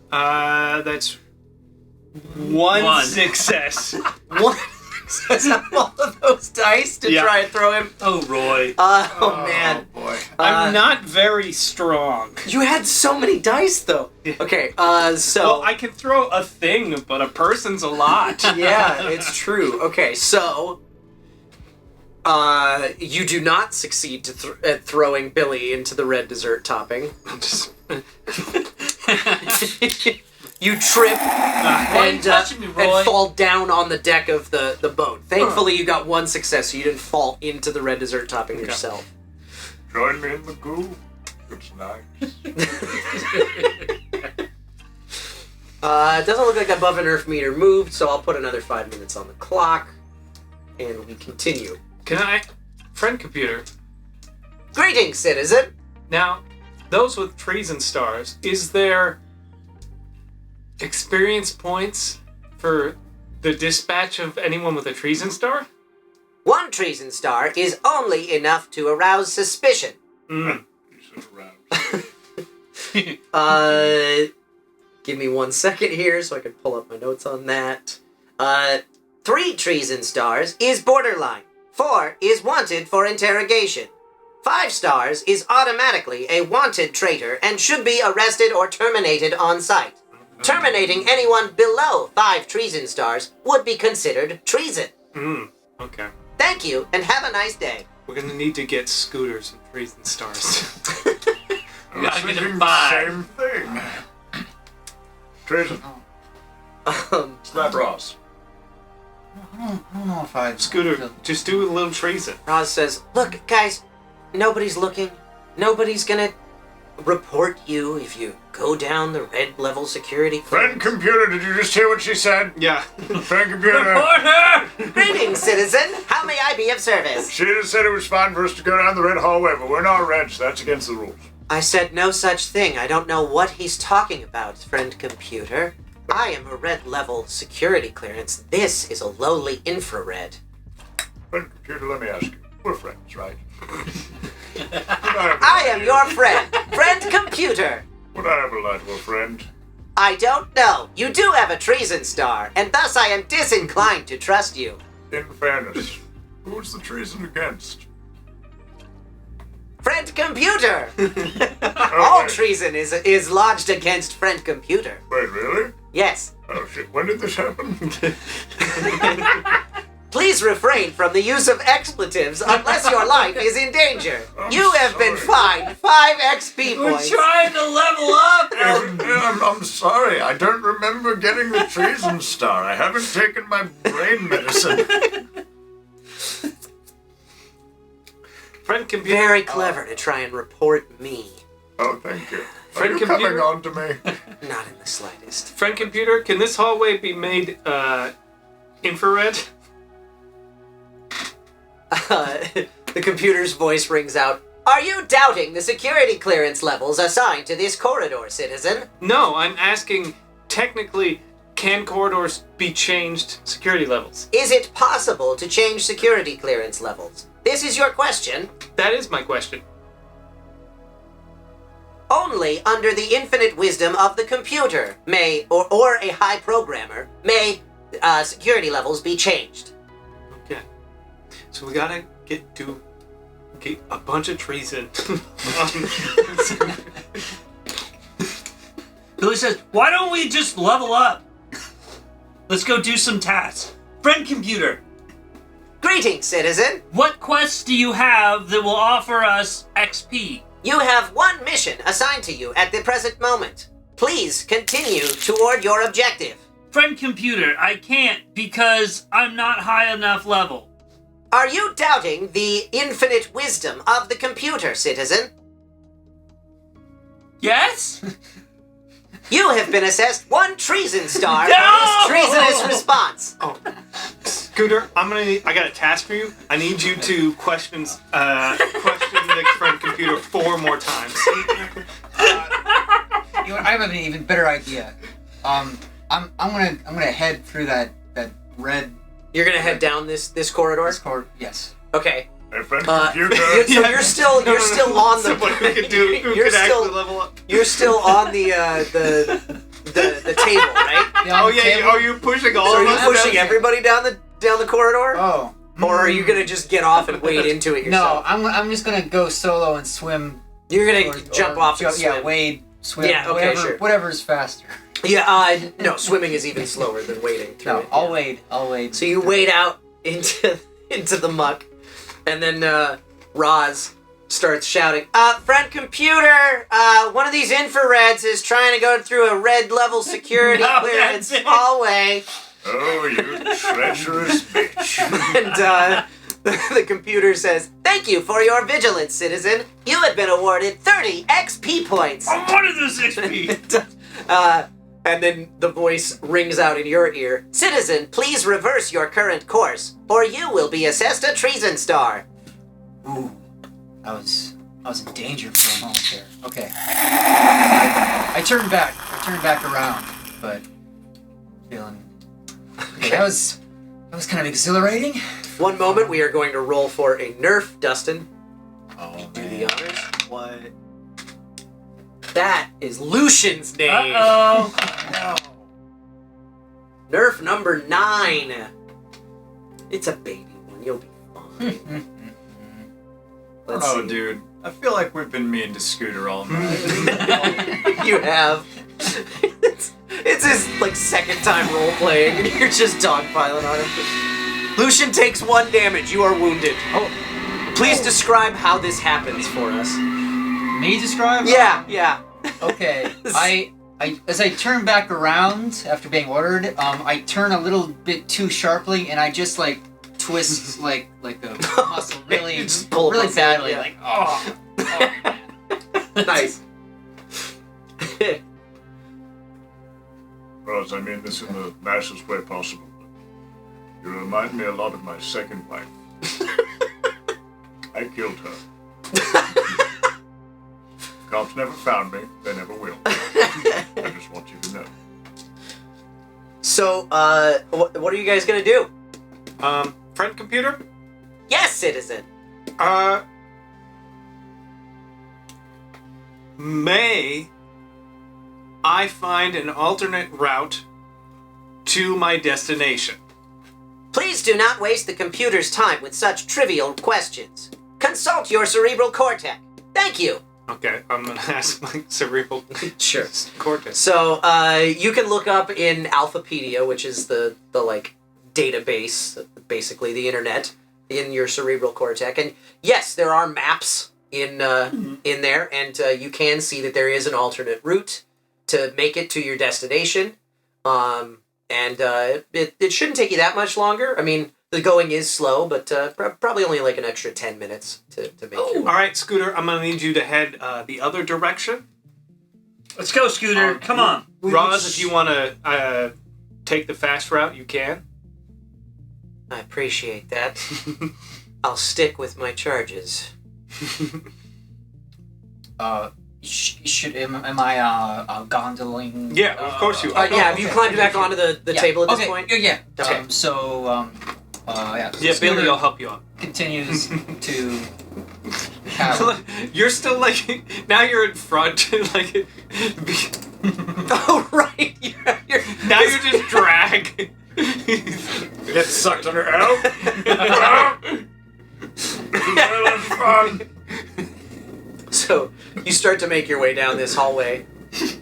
That's one success. One success out of all of those dice to try and throw him. Oh, Roy. Oh, man. Boy. I'm not very strong. You had so many dice, though. Okay, so... Well, I can throw a thing, but a person's a lot. Yeah, it's true. Okay, so... you do not succeed at throwing Billy into the red dessert topping. You trip and fall down on the deck of the boat. Thankfully, you got 1 success, so you didn't fall into the red dessert topping yourself. Join me in the goo. It's nice. It doesn't look like above and earth meter moved, so I'll put another 5 minutes on the clock, and we continue. Friend computer. Greetings, citizen. Now, those with treason stars, is there experience points for the dispatch of anyone with a treason star? 1 treason star is only enough to arouse suspicion. Give me 1 second here so I can pull up my notes on that. 3 treason stars is borderline. 4 is wanted for interrogation. 5 stars is automatically a wanted traitor and should be arrested or terminated on sight. Terminating anyone below 5 treason stars would be considered treason. Okay. Thank you, and have a nice day. We're gonna need to get scooters and treason stars. I was thinking the same thing. Treason. Slap Ross. I don't know if I... Scooter, just do a little treason. Roz says, look, guys, nobody's looking. Nobody's gonna report you if you go down the red level security clearance. Friend computer, did you just hear what she said? Yeah. Friend computer. Greetings, citizen. How may I be of service? She just said it was fine for us to go down the red hallway, but we're not red, so that's against the rules. I said no such thing. I don't know what he's talking about, friend computer. I am a red level security clearance. This is a lowly infrared. Friend computer, let me ask you. We're friends, right? I am your friend, friend computer. Would I ever lie to a friend? I don't know. You do have a treason star, and thus I am disinclined to trust you. In fairness, who's the treason against? Friend computer! All treason is lodged against friend computer. Wait, really? Yes. Oh shit, when did this happen? Please refrain from the use of expletives unless your life is in danger. You have been fined 5 XP points. We're trying to level up! I'm sorry, I don't remember getting the treason star. I haven't taken my brain medicine. Friend computer. Very clever to try and report me. Oh, thank you. Friend Are you computer? coming on to me? Not in the slightest. Friend computer, can this hallway be made infrared? The computer's voice rings out. Are you doubting the security clearance levels assigned to this corridor, citizen? No, I'm asking, technically, can corridors be changed security levels? Is it possible to change security clearance levels? This is your question? That is my question. Only under the infinite wisdom of the computer may, or a high programmer, may security levels be changed. Okay. So we gotta get a bunch of treason. Billy says, why don't we just level up? Let's go do some tasks. Friend computer. Greetings, citizen. What quests do you have that will offer us XP? You have 1 mission assigned to you at the present moment. Please continue toward your objective. Friend computer, I can't because I'm not high enough level. Are you doubting the infinite wisdom of the computer, citizen? Yes? You have been assessed 1 treason star No! for this treasonous response. Scooter, I got a task for you. I need you to question the friend computer 4 more times. You know, I have an even better idea. I'm gonna head through that red. You're gonna head down this corridor? Yes. Okay. Hey, friend computer. So you're still on the. Level up. You're still on the table, right? You're pushing all So of are us. you pushing everybody down the corridor? Oh. Or are you gonna just get off and wade into it yourself? No, I'm just gonna go solo and swim. You're gonna jump off and swim. Yeah, wade, swim. Yeah, okay, whatever, sure. Whatever's faster. Yeah, no, swimming is even slower than wading through No, it. I'll wade. So you wade out into the muck, and then Roz starts shouting, friend computer, one of these infrareds is trying to go through a red level security clearance hallway. Oh, you treacherous bitch. And the computer says, thank you for your vigilance, citizen. You have been awarded 30 XP points. I wanted this XP. And then the voice rings out in your ear. Citizen, please reverse your current course, or you will be assessed a treason star. Ooh, I was in danger for a moment there. Okay. I turned back around, but feeling. Okay, that was kind of exhilarating. One moment, we are going to roll for a nerf, Dustin. Oh, Do the honors. What? That is Lucian's name. Uh-oh. No. Nerf number 9. It's a baby one. You'll be fine. Let's Oh, see. dude. I feel like we've been mean to Scooter all night. You have. It's his second time role playing, and you're just dogpiling on him. Lucian takes 1 damage. You are wounded. Oh, please describe how this happens for us. Me describe? Yeah. Okay. As I turn back around after being ordered, I turn a little bit too sharply, and I just twist like a muscle really badly. Yeah. Like oh. Nice. Roz, I mean this in the nicest way possible. You remind me a lot of my second wife. I killed her. Cops never found me. They never will. I just want you to know. So, what are you guys gonna do? Friend computer? Yes, citizen. May I find an alternate route to my destination? Please do not waste the computer's time with such trivial questions. Consult your cerebral cortex. Thank you. Okay, I'm gonna ask my cerebral Sure. cortex. So, you can look up in Alphapedia, which is the database, basically the internet, in your cerebral cortex. And yes, there are maps in there, and you can see that there is an alternate route to make it to your destination. It shouldn't take you that much longer. I mean, the going is slow, but probably only an extra 10 minutes to make it. All right, Scooter, I'm gonna need you to head the other direction. Let's go, Scooter. Come on. Roz, if you want to take the fast route, you can. I appreciate that. I'll stick with my charges. Am I gondoling? Yeah, of course you are. Have you climbed back onto the table at this point? Yeah. Okay. Yeah, Billy will help you out. Continues to have... You're still now you're in front, Oh, right. Now you just drag. Get sucked under out. That's fun. So you start to make your way down this hallway,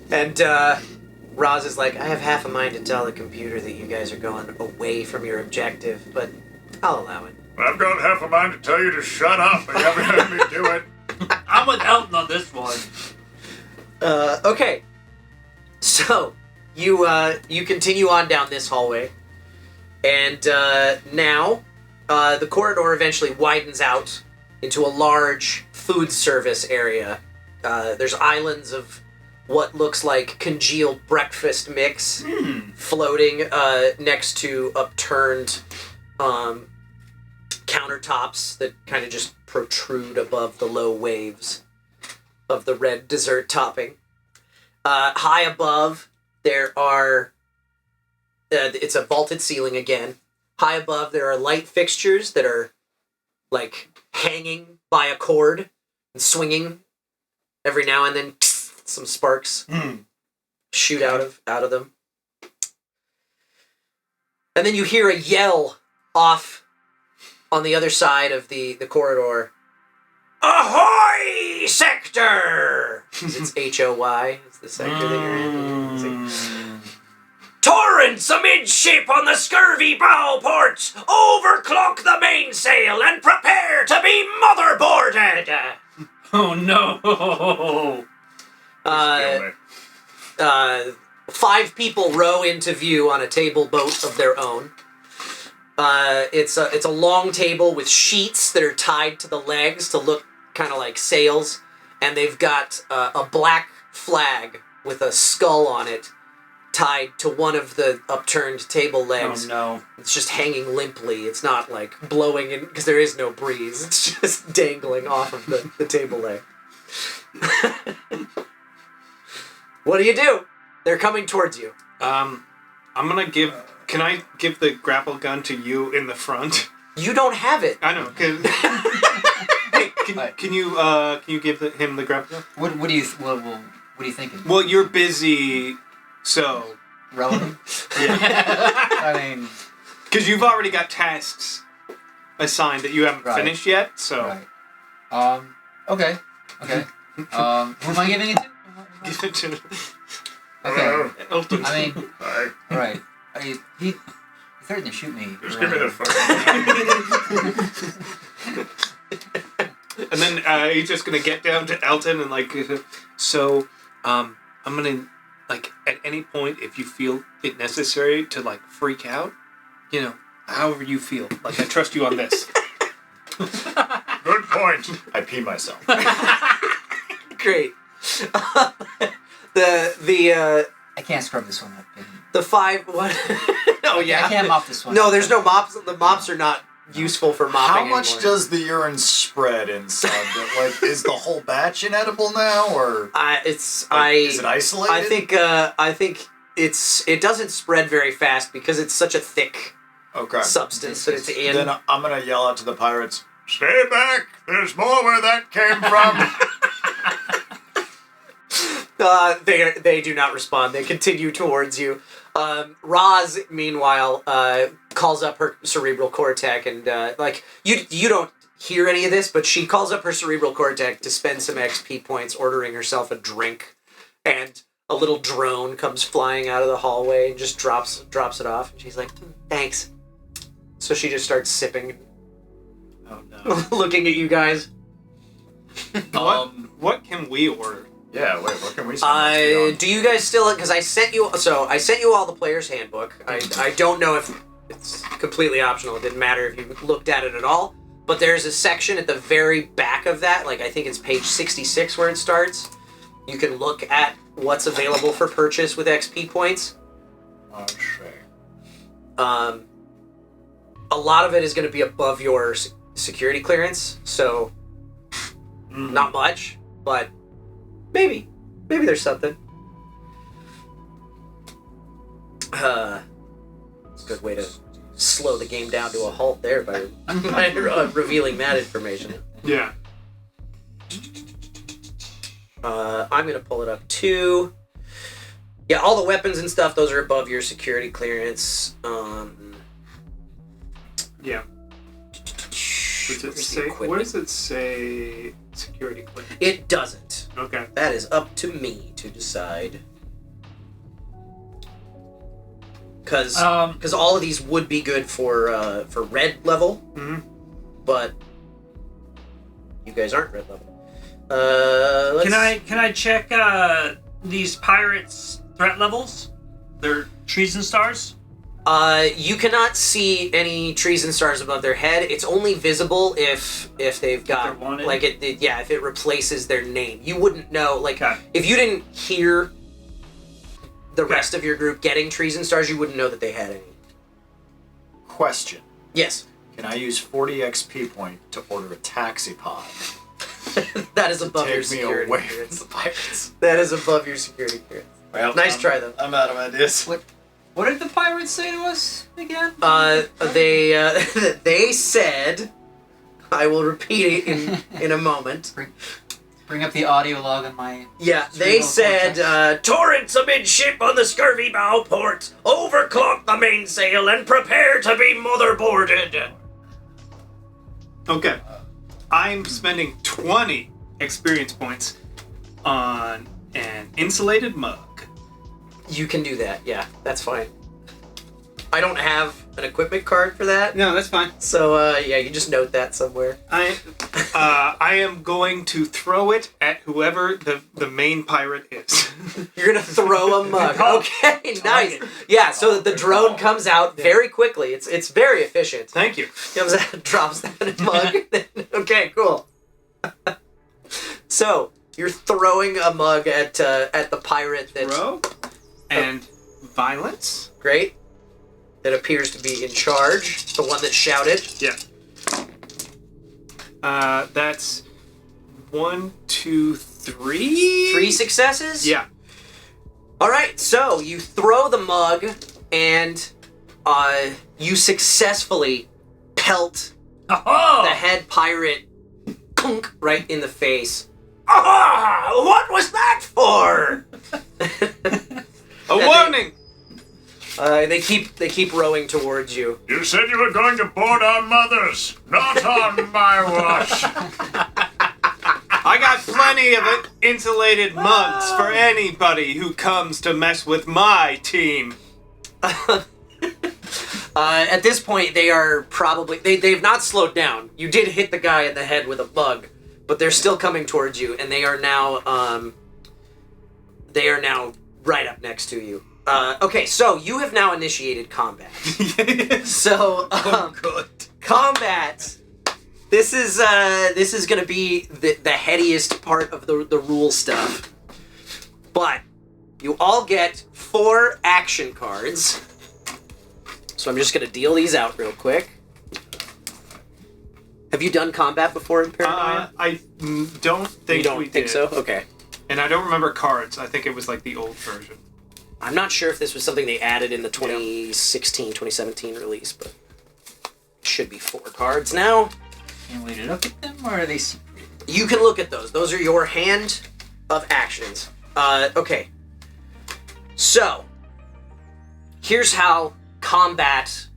and Roz is like, I have half a mind to tell the computer that you guys are going away from your objective, but I'll allow it. I've got half a mind to tell you to shut up, but you haven't had me do it. I'm with Elton on this one. Okay. So you continue on down this hallway, and now the corridor eventually widens out into a large food service area. There's islands of what looks like congealed breakfast mix floating next to upturned countertops that kind of just protrude above the low waves of the red dessert topping. High above, there are... it's a vaulted ceiling again. High above, there are light fixtures that are, hanging by a cord and swinging every now and then. Some sparks shoot out of them. And then you hear a yell off on the other side of the corridor. Ahoy, sector! It's H-O-Y. It's the sector that you're in. Torrents amidship on the scurvy bow ports! Overclock the mainsail and prepare to be motherboarded! Oh no! 5 people row into view on a table boat of their own. It's a long table with sheets that are tied to the legs to look kind of like sails, and they've got a black flag with a skull on it tied to one of the upturned table legs. Oh no. It's just hanging limply. It's not like blowing in because there is no breeze. It's just dangling off of the table leg. What do? They're coming towards you. I'm gonna give. Can I give the grapple gun to you in the front? You don't have it. I know. Hey, can you give him the grapple gun? What are you thinking? Well, you're busy, so relevant. Yeah. I mean, because you've already got tasks assigned that you haven't finished yet. So. Right. Okay. Who am I giving it to? Give it to. Okay. Elton. I mean, right. He threatened to shoot me. Just give me the phone. And then he's just gonna get down to Elton and like, so I'm gonna like at any point if you feel it necessary to like freak out, you know, however you feel. Like I trust you on this. Good point. I pee myself. Great. the I can't scrub this one up. The 5 what? Oh yeah. I can't mop this one. No, there's no mops. The mops are not useful for mopping. How much anymore. does the urine spread inside? Like, is the whole batch inedible now, or is it isolated? I think it doesn't spread very fast because it's such a thick substance that it's in. Then I'm gonna yell out to the pirates, "Stay back! There's more where that came from." They do not respond. They continue towards you. Roz, meanwhile, calls up her cerebral cortex and like you don't hear any of this, but she calls up her cerebral cortex to spend some XP points, ordering herself a drink, and a little drone comes flying out of the hallway and just drops it off. And she's like, "Thanks." So she just starts sipping. Oh no! Looking at you guys. What can we order? Yeah, wait, what can we spend? Do you guys still? Because I sent you all the player's handbook. I don't know if it's completely optional. It didn't matter if you looked at it at all. But there's a section at the very back of that, like I think it's page 66 where it starts. You can look at what's available for purchase with XP points. A lot of it is going to be above your security clearance, so not much, but maybe there's something. It's a good way to slow the game down to a halt there by revealing that information. Yeah. I'm gonna pull it up too. Yeah, all the weapons and stuff, those are above your security clearance. Yeah. Where does it say security clearance? It doesn't. Okay. That is up to me to decide. Because all of these would be good for red level, but you guys aren't red level. Can I check these pirates' threat levels? Their treason stars? You cannot see any treason stars above their head. It's only visible if they've got like if it replaces their name. You wouldn't know if you didn't hear the rest of your group getting treason stars, you wouldn't know that they had any. Question. Yes. Can I use 40 XP point to order a taxi pod? That is above your Take me security away clearance. from the pirates. That is above your security clearance. Well, nice try though. I'm out of ideas. What did the pirates say to us again? They said, I will repeat it in a moment. Bring up the audio log on my... Yeah, they said, torrents amidship on the scurvy bow port, overclock the mainsail and prepare to be motherboarded. Okay. I'm spending 20 experience points on an insulated mug. You can do that, yeah, that's fine. I don't have an equipment card for that. No, that's fine. So, yeah, you just note that somewhere. I am going to throw it at whoever the main pirate is. You're gonna throw a mug. Okay, nice. Yeah, so that the drone comes out very quickly. It's very efficient. Thank you. Comes out, drops that mug. Okay, cool. So you're throwing a mug at the pirate that. Throw? And Violence. Great. That appears to be in charge. The one that shouted. Yeah. That's 1, 2, 3. 3 successes? Yeah. All right, so you throw the mug, and you successfully pelt the head pirate kunk, right in the face. Ah! What was that for? A warning. They keep rowing towards you. You said you were going to board our mothers. Not on my watch. I got plenty of insulated mugs for anybody who comes to mess with my team. At this point, they are probably... They've not slowed down. You did hit the guy in the head with a bug, but they're still coming towards you, and they are now right up next to you. Okay, so you have now initiated combat. So, good. Combat... This is gonna be the headiest part of the rule stuff. But you all get 4 action cards. So I'm just gonna deal these out real quick. Have you done combat before in Paranoia? I don't think you don't we think did. so? Okay. And I don't remember cards. I think it was like the old version. I'm not sure if this was something they added in the 2016, 2017 release, but it should be 4 cards now. Can we look at them, or are they secret? You can look at those. Those are your hand of actions. Okay. So, here's how combat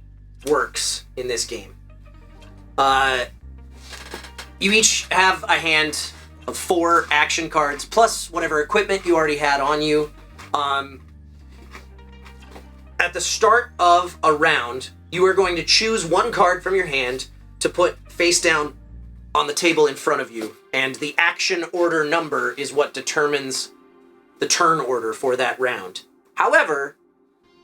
works in this game. You each have a hand of 4 action cards, plus whatever equipment you already had on you. At the start of a round, you are going to choose 1 card from your hand to put face down on the table in front of you, and the action order number is what determines the turn order for that round. However,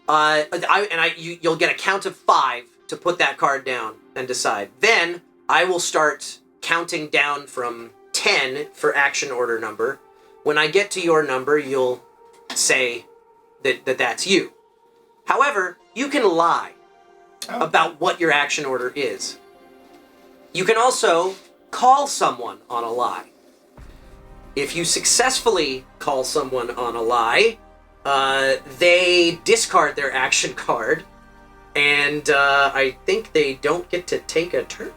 you'll get a count of 5 to put that card down and decide. Then I will start counting down from 10 for action order number. When I get to your number, you'll say that that's you. However, you can lie about what your action order is. You can also call someone on a lie. If you successfully call someone on a lie, they discard their action card, and I think they don't get to take a turn.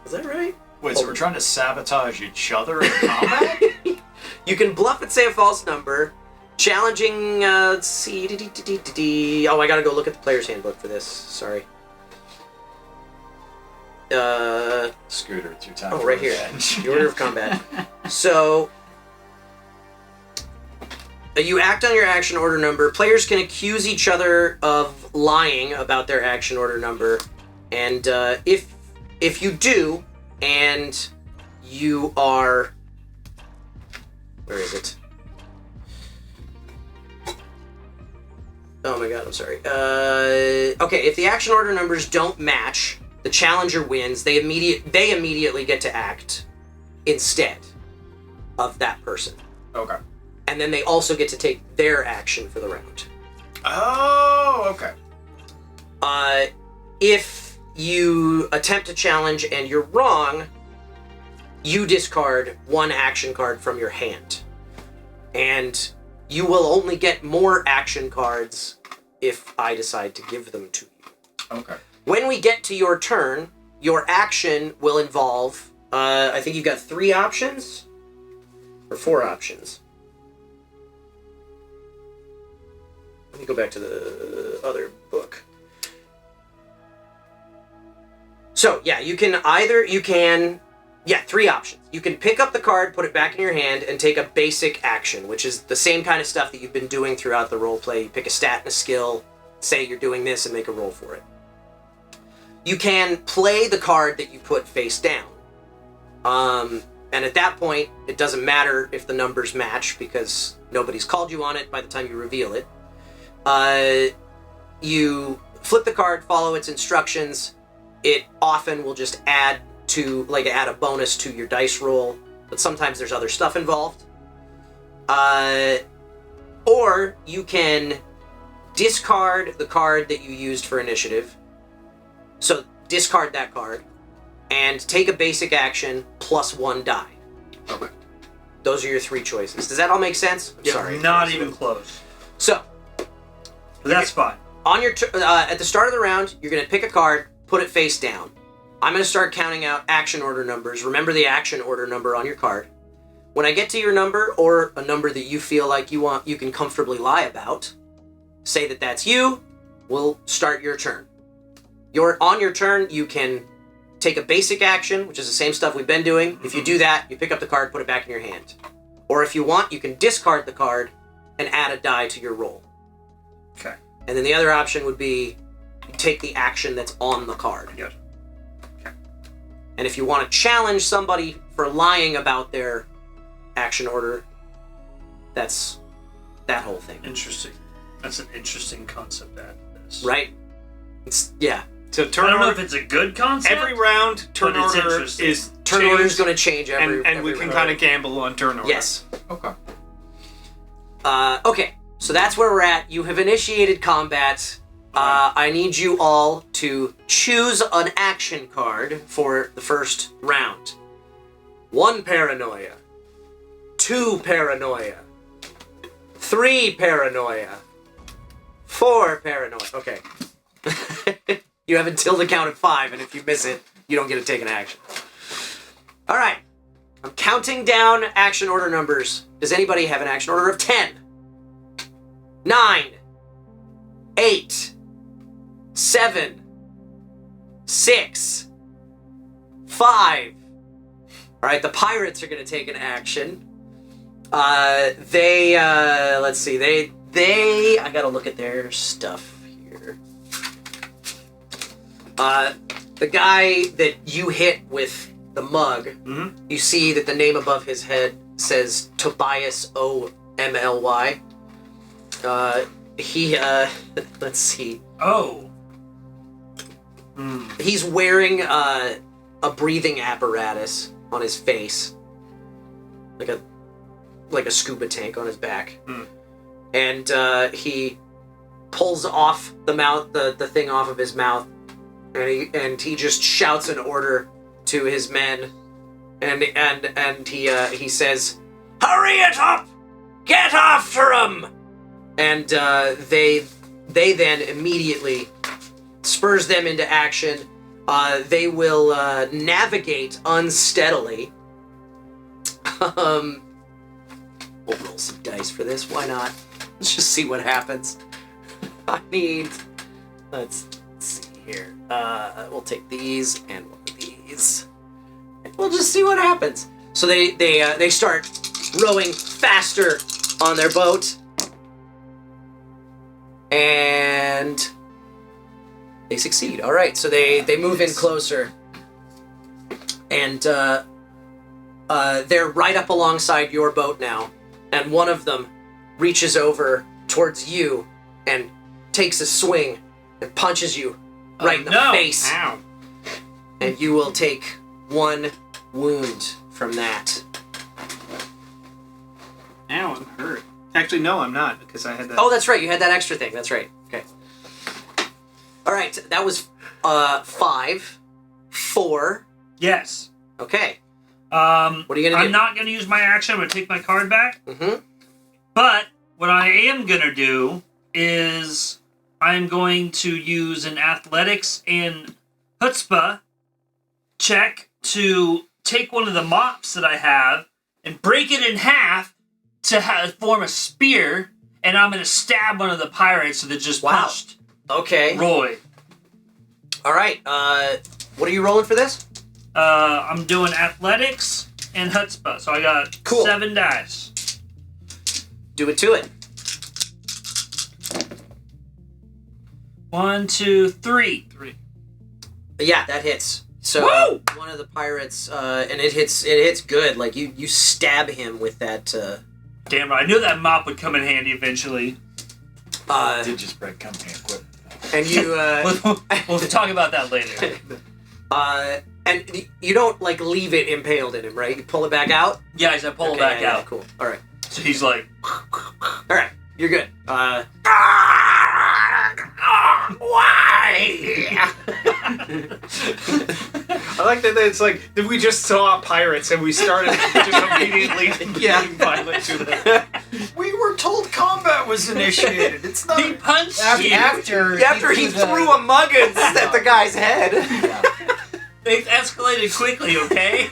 Is that right? Wait, so we're trying to sabotage each other in combat? You can bluff and say a false number. Challenging, let's see. Oh, I gotta go look at the player's handbook for this. Sorry. Scooter, it's your time. Oh, right here. The order of combat. So, you act on your action order number. Players can accuse each other of lying about their action order number, and if you do, and you are, where is it? Oh my god, I'm sorry. Okay, if the action order numbers don't match, the challenger wins. They immediately get to act instead of that person. Okay. And then they also get to take their action for the round. Oh, okay. If you attempt to challenge and you're wrong, you discard 1 action card from your hand. And you will only get more action cards if I decide to give them to you. Okay. When we get to your turn, your action will involve, I think you've got 3 options? Or 4 options. Let me go back to the other book. So, yeah, 3 options. You can pick up the card, put it back in your hand, and take a basic action, which is the same kind of stuff that you've been doing throughout the roleplay. You pick a stat and a skill, say you're doing this, and make a roll for it. You can play the card that you put face down. And at that point, it doesn't matter if the numbers match, because nobody's called you on it by the time you reveal it. You flip the card, follow its instructions. It often will just add a bonus to your dice roll, but sometimes there's other stuff involved. Or you can discard the card that you used for initiative. So discard that card, and take a basic action plus 1 die. Okay. Those are your 3 choices. Does that all make sense? I'm sorry. Not even close. So, But that's fine. on your at the start of the round, you're going to pick a card, put it face down. I'm going to start counting out action order numbers. Remember the action order number on your card. When I get to your number, or a number that you feel like you can comfortably lie about, say that that's you, we'll start your turn. On your turn, you can take a basic action, which is the same stuff we've been doing. If you do that, you pick up the card, put it back in your hand. Or if you want, you can discard the card and add a die to your roll. Okay. And then the other option would be you take the action that's on the card. Yes. Okay. And if you want to challenge somebody for lying about their action order, that's that whole thing. Interesting. That's an interesting concept, this. Right? Yeah. So turn I don't know order, if it's a good concept. every round, turn but it's order interesting. is Turn order is going to change every and we can round. kind of gamble on turn order. Yes. Okay. Okay, so that's where we're at. You have initiated combat. I need you all to choose an action card for the first round. 1 Paranoia. 2 Paranoia. 3 Paranoia. 4 Paranoia. Okay. You have until the count of 5, and if you miss it, you don't get to take an action. All right. I'm counting down action order numbers. Does anybody have an action order of 10? 9. 8. 7. 6. 5. All right, the pirates are going to take an action. Let's see. I got to look at their stuff here. The guy that you hit with the mug, you see that the name above his head says Tobias O.M.L.Y. Let's see. Oh. He's wearing a breathing apparatus on his face. Like a scuba tank on his back. And he pulls off the thing off of his mouth, and he just shouts an order to his men, and he says, "Hurry it up! Get after him!" And they then immediately spurs them into action. They will navigate unsteadily. We'll roll some dice for this. Why not? Let's just see what happens. Let's see here. We'll take these and one of these. And we'll just see what happens. So they start rowing faster on their boat. And they succeed. All right, so they move in closer. And they're right up alongside your boat now. And one of them reaches over towards you and takes a swing and punches you right in the face. Ow. And you will take 1 wound from that. Ow, I'm hurt. Actually, no, I'm not, because I had that. Oh, that's right. You had that extra thing. That's right. Okay. All right. That was 5. 4. Yes. Okay. What are you gonna do? I'm not gonna use my action. I'm gonna take my card back. Mm-hmm. But what I am gonna do is I'm going to use an athletics and chutzpah check to take one of the mops that I have and break it in half to form a spear, and I'm gonna stab one of the pirates that just punched. Okay. Roy. All right. What are you rolling for this? I'm doing athletics and chutzpah, so I got 7 dice. Do it to it. 1, 2, 3. Yeah, that hits. So one of the pirates, and it hits good. Like you stab him with that. Damn right, I knew that mop would come in handy eventually. I did just break company equipment. And you. We'll talk about that later. And you don't like leave it impaled in him, right? You pull it back out. Yeah, I pull it back out. Cool. All right. So he's like, all right, you're good. I like that it's like, did we just saw pirates and we started just immediately being violent to them? We were told combat was initiated. It's not. He punched you. After he threw a muggins at the guy's head. They've escalated quickly, okay?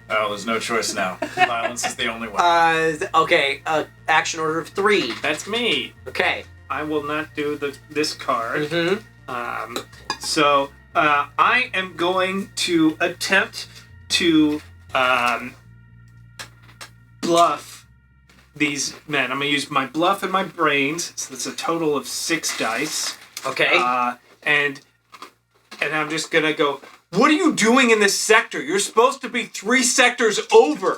Oh, there's no choice now. Violence is the only way. Okay, action order of 3. That's me. Okay. I will not do this card. Mm-hmm. So I am going to attempt to bluff these men. I'm going to use my bluff and my brains. So that's a total of 6 dice. Okay. And I'm just going to go, what are you doing in this sector? You're supposed to be 3 sectors over.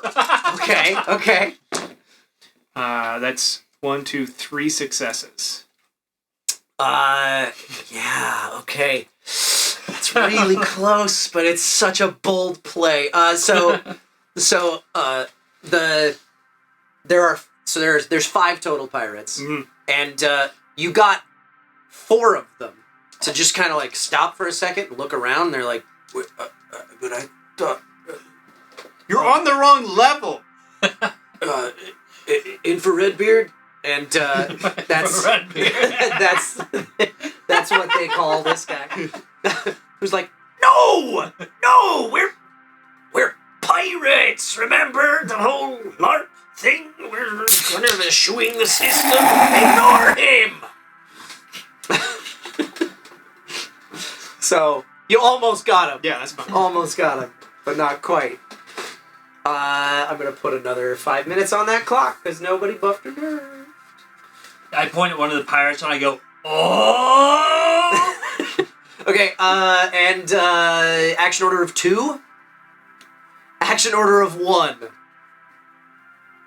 Okay. That's 1, 2, 3 successes. Yeah, okay. It's really close, but it's such a bold play. There's 5 total pirates, and you got 4 of them to just kind of like stop for a second and look around. And they're like, but I thought you're on the wrong level. Infrared beard. And that's that's what they call this guy. Who's like, no, we're pirates. Remember the whole LARP thing? We're gonna be eschewing the system. Ignore him. So you almost got him. Yeah, that's fine. Almost got him, but not quite. I'm gonna put another 5 minutes on that clock because nobody buffed her nerve. I point at one of the pirates and I go, oh! Okay, and action order of 2? Action order of 1.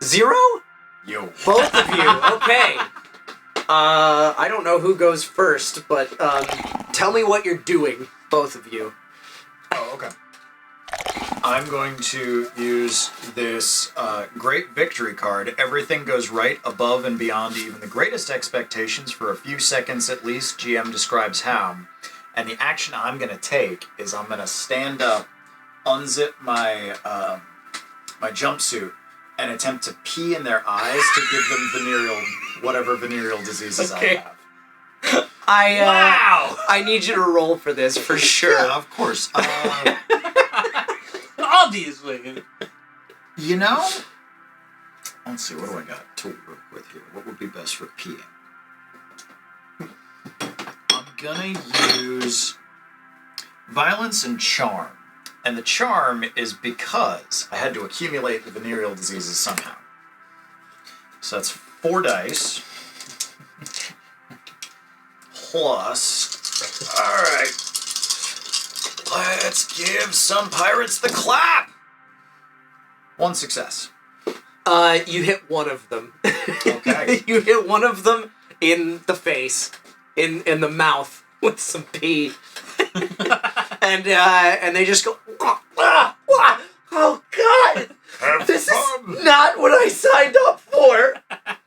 0? Yo. Both of you, okay. I don't know who goes first, but tell me what you're doing, both of you. Oh, okay. I'm going to use this great victory card. Everything goes right above and beyond even the greatest expectations for a few seconds at least. GM describes how. And the action I'm going to take is I'm going to stand up, unzip my my jumpsuit, and attempt to pee in their eyes to give them whatever venereal diseases I have. Wow! I need you to roll for this, for sure. Yeah, of course. Obviously. You know? Let's see, what do I got to work with here? What would be best for peeing? I'm gonna use violence and charm. And the charm is because I had to accumulate the venereal diseases somehow. So that's 4 dice. Plus... Alright. Let's give some pirates the clap! 1 success. You hit one of them. Okay. You hit one of them in the face, in the mouth with some pee, and they just go, oh God, this is not what I signed up for.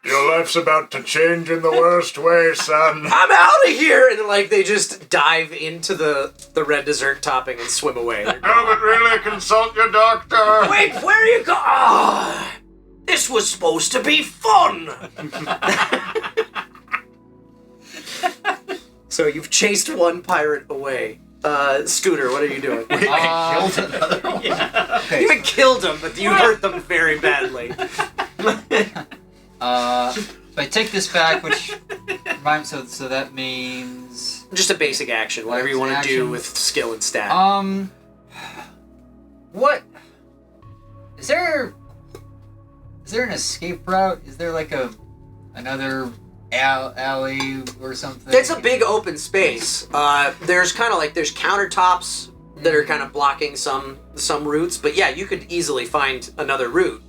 Your life's about to change in the worst way, son. I'm out of here, and like they just dive into the red dessert topping and swim away. No, but really, consult your doctor. Wait, where are you going? Oh, this was supposed to be fun. So you've chased one pirate away. Scooter, what are you doing? Wait, I killed another one? Yeah. Okay. You haven't killed them, but you hurt them very badly. If I take this back, which rhymes, so that means just a basic action, whatever you want to do with skill and stat. What is there an escape route? Is there like another alley or something? It's a big open space. There's kind of like there's countertops that are kind of blocking some routes, but yeah, you could easily find another route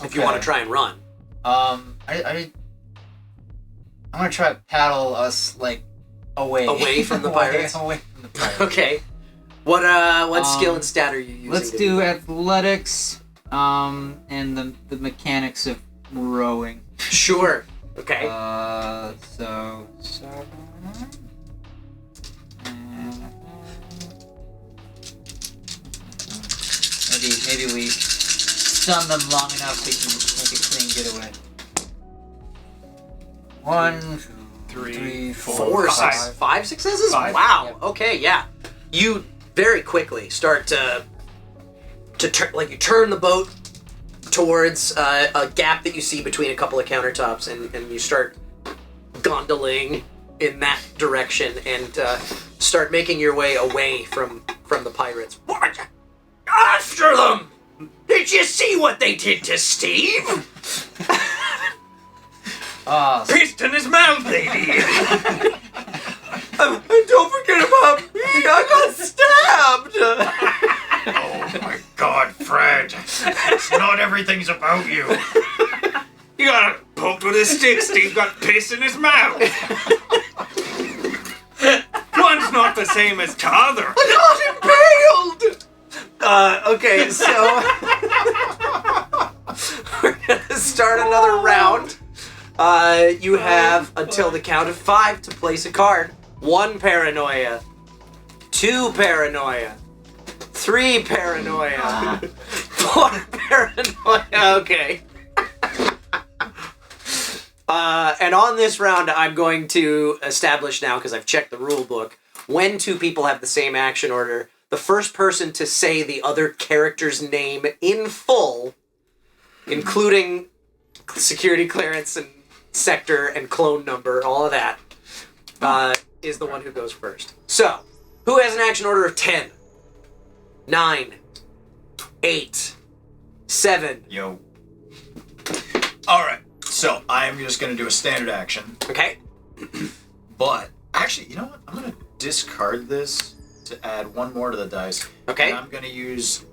if you want to try and run. I'm gonna try to paddle us like away from the pirates. Away from the pirates. Okay. What skill and stat are you using? Let's do athletics, and the mechanics of rowing. Sure. Okay. So Maybe we stun them long enough they can make a clean getaway. 1, 2, 3, 4, 5. 5 successes? 5. Wow. Yep. Okay, yeah. You very quickly start to turn, like you turn the boat towards a gap that you see between a couple of countertops, and you start gondoling in that direction and start making your way away from the pirates. What? After them! Did you see what they did to Steve? Pissed in his mouth, lady! And don't forget about me, I got stabbed! Oh my god, Fred. It's not everything's about you. You got poked with a stick, Steve got piss in his mouth! One's not the same as t'other. I got impaled! Okay, so we're gonna start another round. You have until the count of 5 to place a card. 1 paranoia, 2 paranoia, 3 paranoia, 4 paranoia. Okay. And on this round, I'm going to establish now, because I've checked the rule book, when 2 people have the same action order, the first person to say the other character's name in full, including security clearance and sector and clone number, all of that, is the one who goes first. So, who has an action order of 10, 9, 8, 7? Yo. Alright, so I am just going to do a standard action. Okay. But, actually, you know what? I'm going to discard this to add 1 more to the dice. Okay. And I'm going to use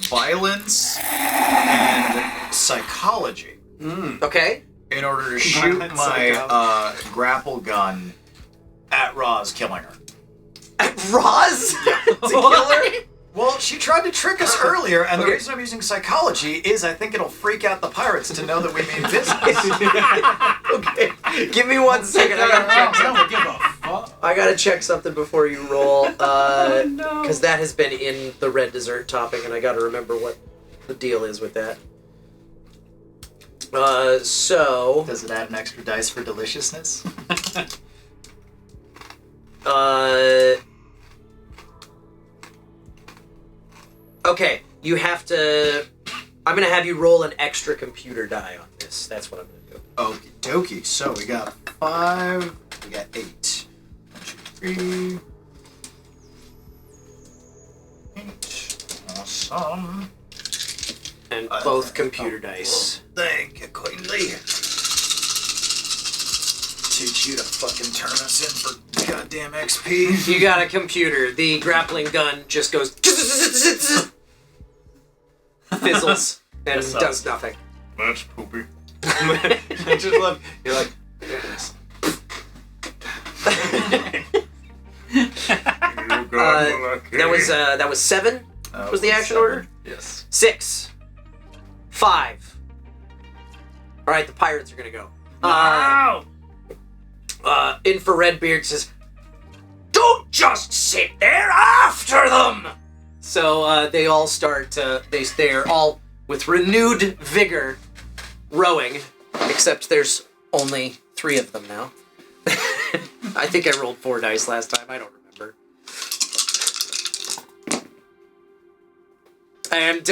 violence and psychology. Okay. In order to shoot my grapple gun at Roz, killing her. At Roz? Yeah. To kill her? Well, she tried to trick us earlier, and the reason I'm using psychology is I think it'll freak out the pirates to know that we mean business. Okay. Give me 1 second. I gotta check something before you roll. Because that has been in the red dessert topping, and I gotta remember what the deal is with that. So... Does it add an extra dice for deliciousness? Okay, you have to... I'm gonna have you roll an extra computer die on this. That's what I'm gonna do. Okie dokie. So we got 5, we got 8. 1, 2, 3... 8. Awesome. And both computer dice. Thank you kindly. Teach you to fucking turn us in for goddamn XP. You got a computer. The grappling gun just goes... fizzles and does nothing. That's poopy. I just love... You're like... Yes. That was 7? Was the action order? Yes. 6. 5. Alright, the pirates are gonna go. Infrared Beard says, "Don't just sit there, after them!" So they all start they're all with renewed vigor rowing, except there's only 3 of them now. I think I rolled 4 dice last time, I don't remember. And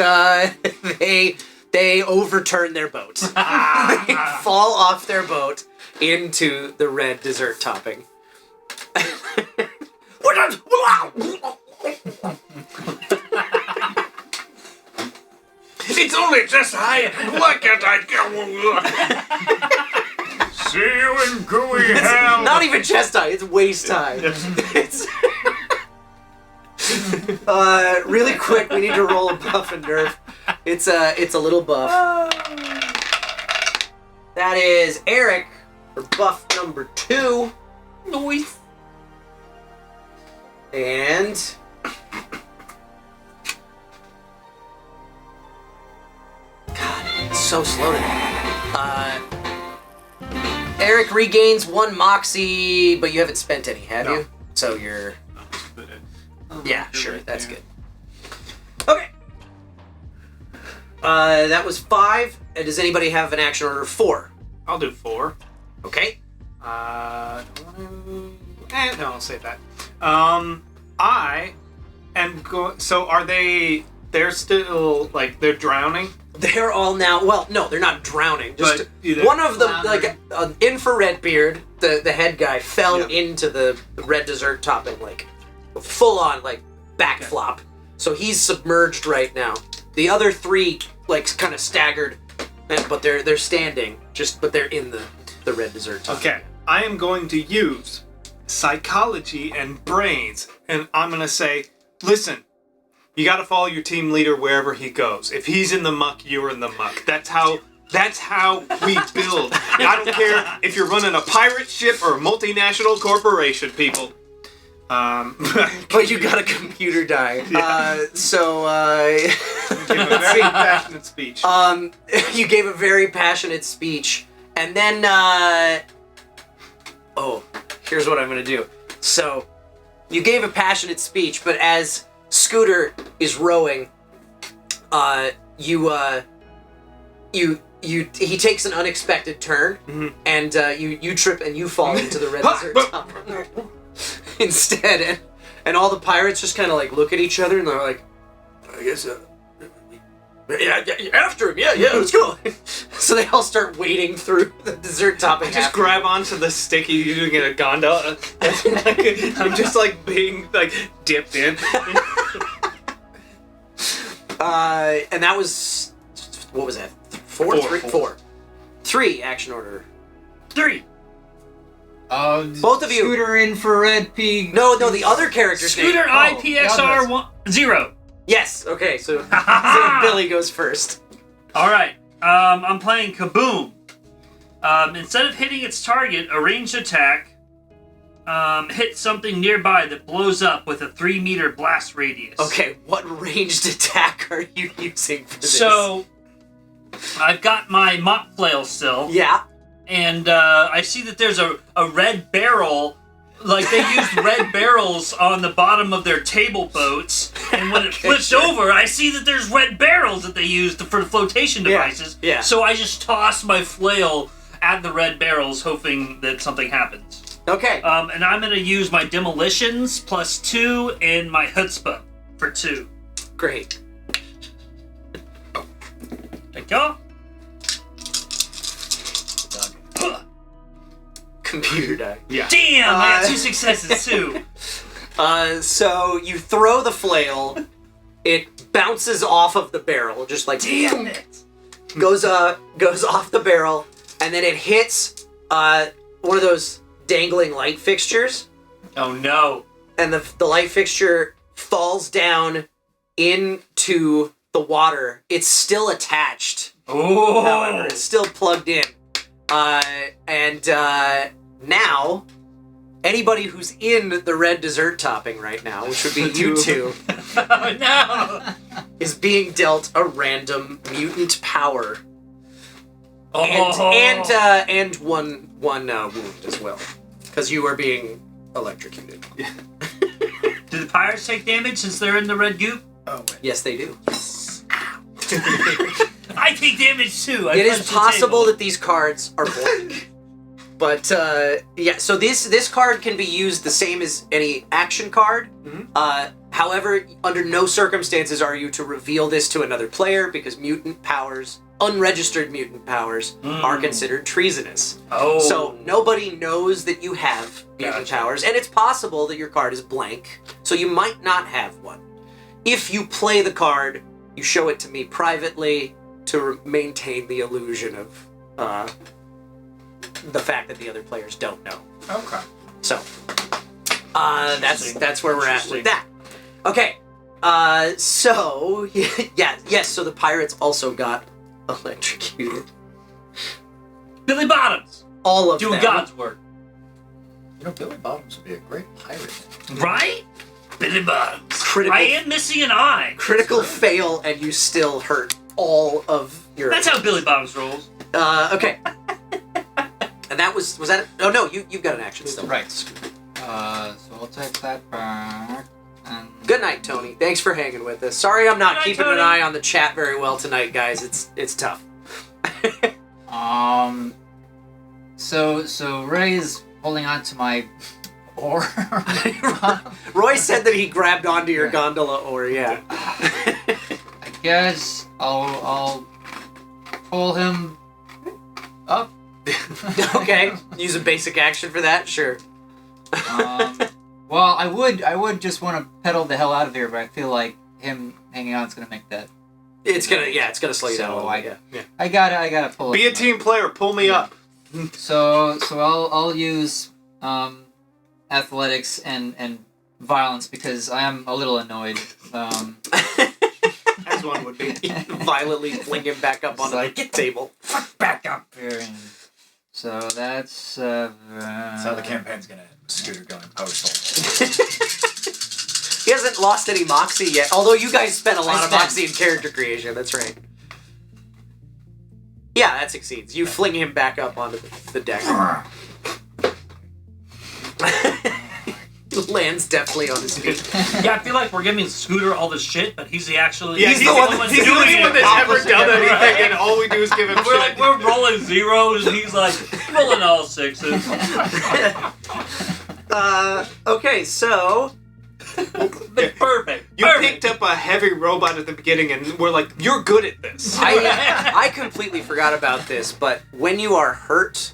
they overturn their boat. They fall off their boat into the red dessert topping. It's only just high. Why can't I go? See you in gooey hell. Not even chest high, it's waist high. It's really quick, we need to roll a buff and nerf. It's a little buff. That is Eric for buff number 2. Nice. And God, it's so slow today. Eric regains 1 moxie, but you haven't spent any, have you? So you're... Yeah, sure, that's good. Okay. That was 5. And does anybody have an action order 4? I'll do 4. Okay. No, I'll save that. I am going. So are they? They're still like they're drowning. They're all now. Well, no, they're not drowning. Just But either- one of them, like an infrared beard, the head guy fell into the red dessert topping, like full on like back flop. So he's submerged right now. The other 3 like kind of staggered, but they're standing. But they're in the red dessert topping. Okay, I am going to use psychology and brains, and I'm gonna say, listen. You got to follow your team leader wherever he goes. If he's in the muck, you're in the muck. That's how we build. I don't care if you're running a pirate ship or a multinational corporation, people. But you got a computer die. Yeah. Give a very passionate speech. You gave a very passionate speech, and then here's what I'm gonna do. So you gave a passionate speech, but as Scooter is rowing, he takes an unexpected turn, and you trip and you fall into the red dessert top instead, and all the pirates just kind of like look at each other and they're like, I guess yeah, after him, yeah, let's go. So they all start wading through the dessert topping. I just grab onto the stick you're using in a gondola. I'm just like being like dipped in. And that was, what was that? 4? 4. 3 action order. 3. Both of you. Scooter infrared pig. No, the other character's Scooter name. IPXR 0. Yes. Okay. So Billy goes first. All right. I'm playing Kaboom. Instead of hitting its target, a ranged attack hit something nearby that blows up with a 3-meter blast radius. Okay. What ranged attack are you using for this? So I've got my mop flail still. Yeah. And I see that there's a red barrel. Like, they used red barrels on the bottom of their table boats, and when it flips over, I see that there's red barrels that they used for the flotation devices. Yeah. So I just toss my flail at the red barrels, hoping that something happens. Okay. And I'm going to use my demolitions +2 and my chutzpah for 2. Great. Thank y'all. Computer die. Yeah. Damn, I got 2 successes too. So you throw the flail, it bounces off of the barrel, just like Damn it. goes off the barrel, and then it hits one of those dangling light fixtures. Oh no. And the light fixture falls down into the water. It's still attached. Oh. However, it's still plugged in. Now, anybody who's in the red dessert topping right now, which would be you two, Oh no. is being dealt a random mutant power. Oh. And one wound as well, because you are being electrocuted. Do the pirates take damage since they're in the red goop? Oh, wait. Yes, they do. I take damage too. It is possible that these cards are blank. But, yeah, so this card can be used the same as any action card. However, under no circumstances are you to reveal this to another player, because mutant powers, unregistered mutant powers, are considered treasonous. Oh. So nobody knows that you have mutant powers, and it's possible that your card is blank, so you might not have one. If you play the card, you show it to me privately to maintain the illusion of the fact that the other players don't know. Okay. So, that's where we're at with that. Okay. So, yes, so the pirates also got electrocuted. Billy Bottoms! All of doing them. God's work. You know, Billy Bottoms would be a great pirate. Right? Billy Bottoms. Critical, I am missing an eye. critical fail, and you still hurt all of your... That's how Billy Bottoms rolls. Okay. And that was that... Oh, no, you've got an action still. Right. So I'll take that back. Good night, Tony. Thanks for hanging with us. Sorry I'm not Good night, keeping Tony. an eye on the chat very well tonight, guys. It's tough. So Ray is holding on to my oar. Roy said that he grabbed onto your gondola oar, yeah. I guess I'll pull him up. Okay. Use a basic action for that? Sure. Well, I would just want to pedal the hell out of here, but I feel like him hanging on is gonna make that. It's gonna slow you down a little bit, yeah. I gotta pull. Be a team player. Pull me up. So I'll use athletics and violence because I am a little annoyed. As one would be. Violently fling him back up on the table. Back up here. So that's That's how the campaign's gonna end. Scooter going postal. He hasn't lost any moxie yet, although you guys spent a lot of moxie in character creation, that's right. Yeah, that succeeds. You fling him back up onto the deck. He lands deftly on his feet. Yeah, I feel like we're giving Scooter all this shit, but he's the actually... Yeah, he's the one that's ever done anything, and all we do is give him we're shit. like, we're rolling zeros, and he's like, rolling all sixes. Okay, so... Perfect. You picked up a heavy robot at the beginning, and we're like, you're good at this. I completely forgot about this, but when you are hurt,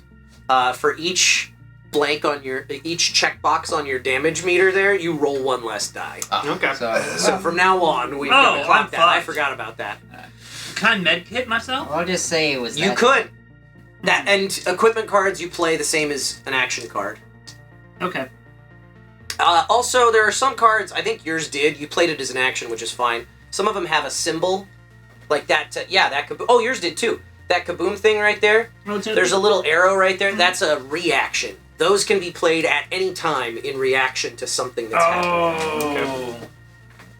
for each blank on each checkbox on your damage meter there, you roll one less die. Okay. So from now on, we've got to clock that. I forgot about that. Can I medkit myself? I'll just say it was. You could. That and equipment cards you play the same as an action card. Okay. Also, there are some cards, I think yours did, you played it as an action, which is fine. Some of them have a symbol, like that, that kaboom. Oh, yours did too. That kaboom thing right there, there's a little arrow right there, that's a reaction. Those can be played at any time in reaction to something that's happening.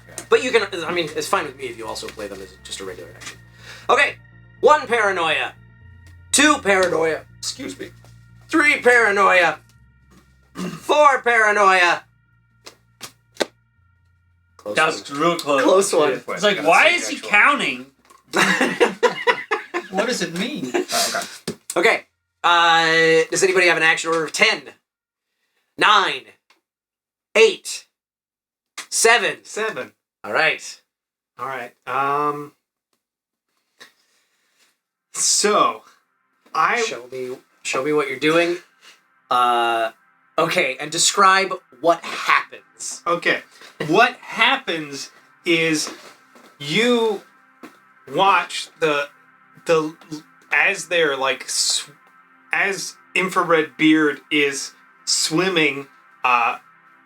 Okay. But you can, I mean, it's fine with me if you also play them as just a regular action. Okay, 1 paranoia, 2 paranoia, excuse me, 3 paranoia, 4 paranoia. Close That was real close. Close one. Yeah. It's like, why is he counting? What does it mean? Okay. Does anybody have an action order of 10, 9, 8, 7? 7. All right. All right. So, show me what you're doing. Okay, and describe what happens. Okay. What happens is you watch the as they're like as Infrared Beard is swimming,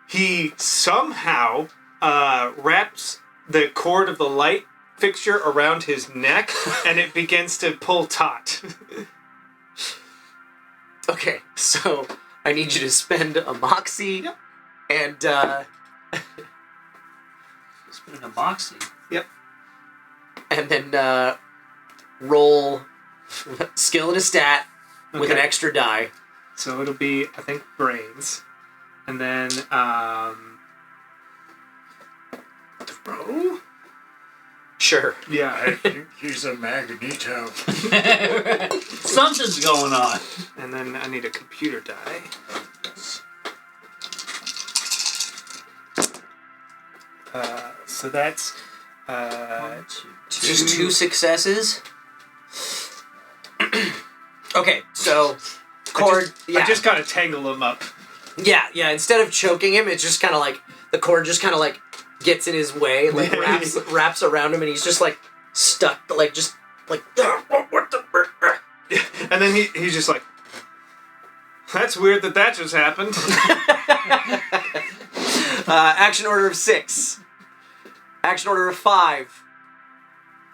he somehow wraps the cord of the light fixture around his neck and it begins to pull taut. Okay, so I need you to spend a moxie and spending a moxie. Yep. And then roll skill and a stat with an extra die. So it'll be, I think, brains. And then throw? Sure. Yeah. I think he's a Magneto. Something's going on. And then I need a computer die. So that's just 2 successes. Okay, so cord. I just kind of tangle him up. Yeah. Instead of choking him, it's just kind of like the cord just kind of like gets in his way, like wraps around him, and he's just like stuck, like just like. What the? And then he's just like, that's weird that just happened. Action order of 6. Action order of 5.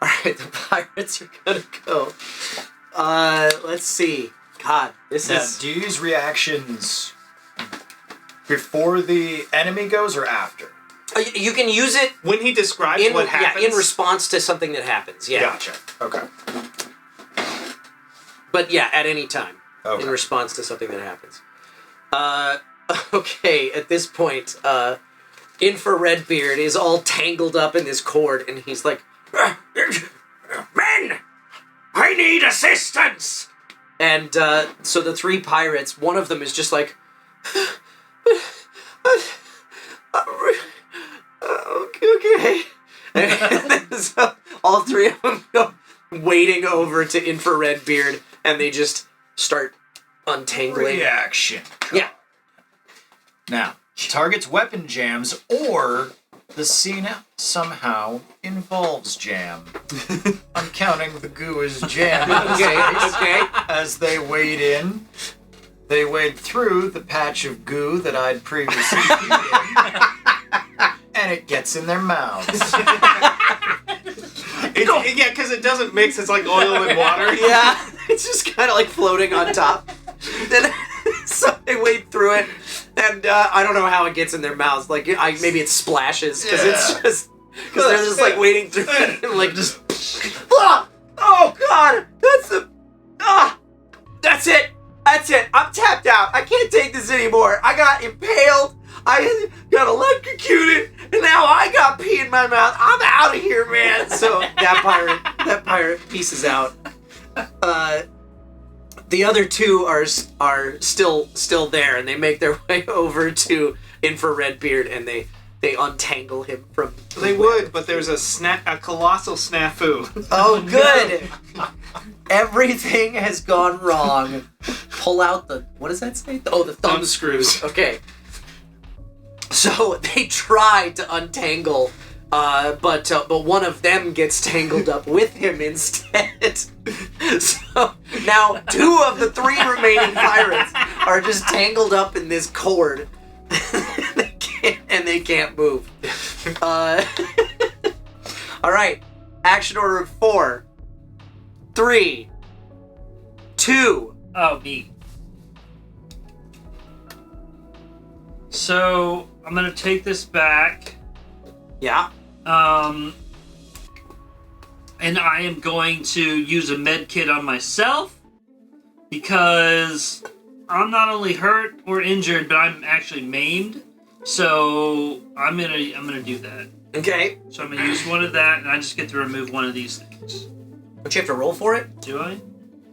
All right, the pirates are gonna go. Let's see. God, this is. Do you use reactions before the enemy goes or after? You can use it when he describes what happens. Yeah, in response to something that happens. Yeah. Gotcha. Okay. But yeah, at any time in response to something that happens. Okay, at this point, Infrared Beard is all tangled up in this cord, and he's like, "Men, I need assistance!" And so the three pirates, one of them is just like, okay. And so all three of them go wading over to Infrared Beard, and they just start untangling. Reaction. Yeah. Now, targets weapon jams, or the scene somehow involves jam. I'm counting the goo as jam. Okay. As they wade in, they wade through the patch of goo that I'd previously eaten, and it gets in their mouths. Yeah, because it doesn't mix. It's like oil and water. Yeah, it's just kind of like floating on top. Then so they wade through it, and I don't know how it gets in their mouths. Like maybe it splashes because it's just because they're just like wading through it and like just. Oh God, that's it. That's it. I'm tapped out. I can't take this anymore. I got impaled. I got electrocuted, and now I got pee in my mouth. I'm out of here, man. So that pirate pieces out. The other two are still there, and they make their way over to Infrared Beard, and they untangle him from. They would, but there's a colossal snafu. Oh, good. Everything has gone wrong. Pull out the, what does that say? Oh, the thumb screws. Okay. So they try to untangle, but one of them gets tangled up with him instead. So now 2 of the 3 remaining pirates are just tangled up in this cord. They can't move. All right. Action order of 4, 3, 2. Oh, me. So I'm gonna take this back. Yeah. And I am going to use a med kit on myself because I'm not only hurt or injured, but I'm actually maimed. So I'm gonna do that. Okay. So I'm gonna use one of that, and I just get to remove one of these things. But you have to roll for it? Do I?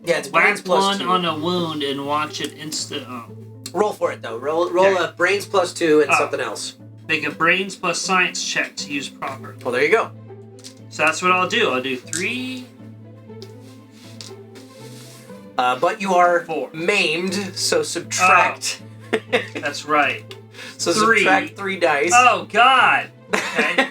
Yeah, it's Whack brains plus one 2. on a wound and watch it insta. Oh. Roll for it though. Roll a brains plus 2 and something else. Make a brains plus science check to use properly. Well, there you go. So that's what I'll do. I'll do 3. But you are 4. maimed, so subtract. Oh, that's right. So 3. Subtract 3 dice. Oh God. Okay.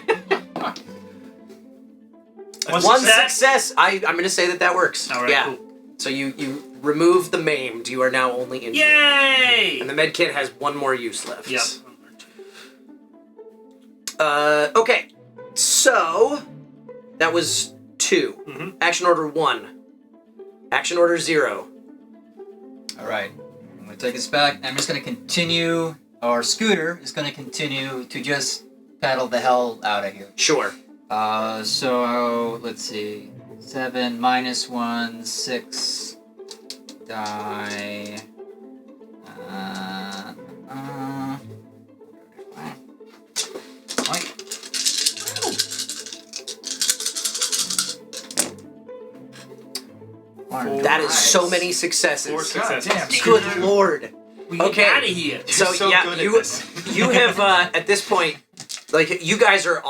One success. I'm going to say that works. All right. Yeah. Cool. So you remove the maimed. You are now only injured. Yay! And the med kit has 1 more use left. Yep. Okay. So that was 2. Mm-hmm. Action order 1. Action order 0. All right. I'm going to take us back. I'm just going to continue. Our scooter is going to continue to just paddle the hell out of here. Sure. So let's see. 7 minus 1, 6 die. That is so many successes. 4 successes. Damn. Good lord. We get Okay. out of here. So, so yeah, good at you this. you have at this point, like you guys are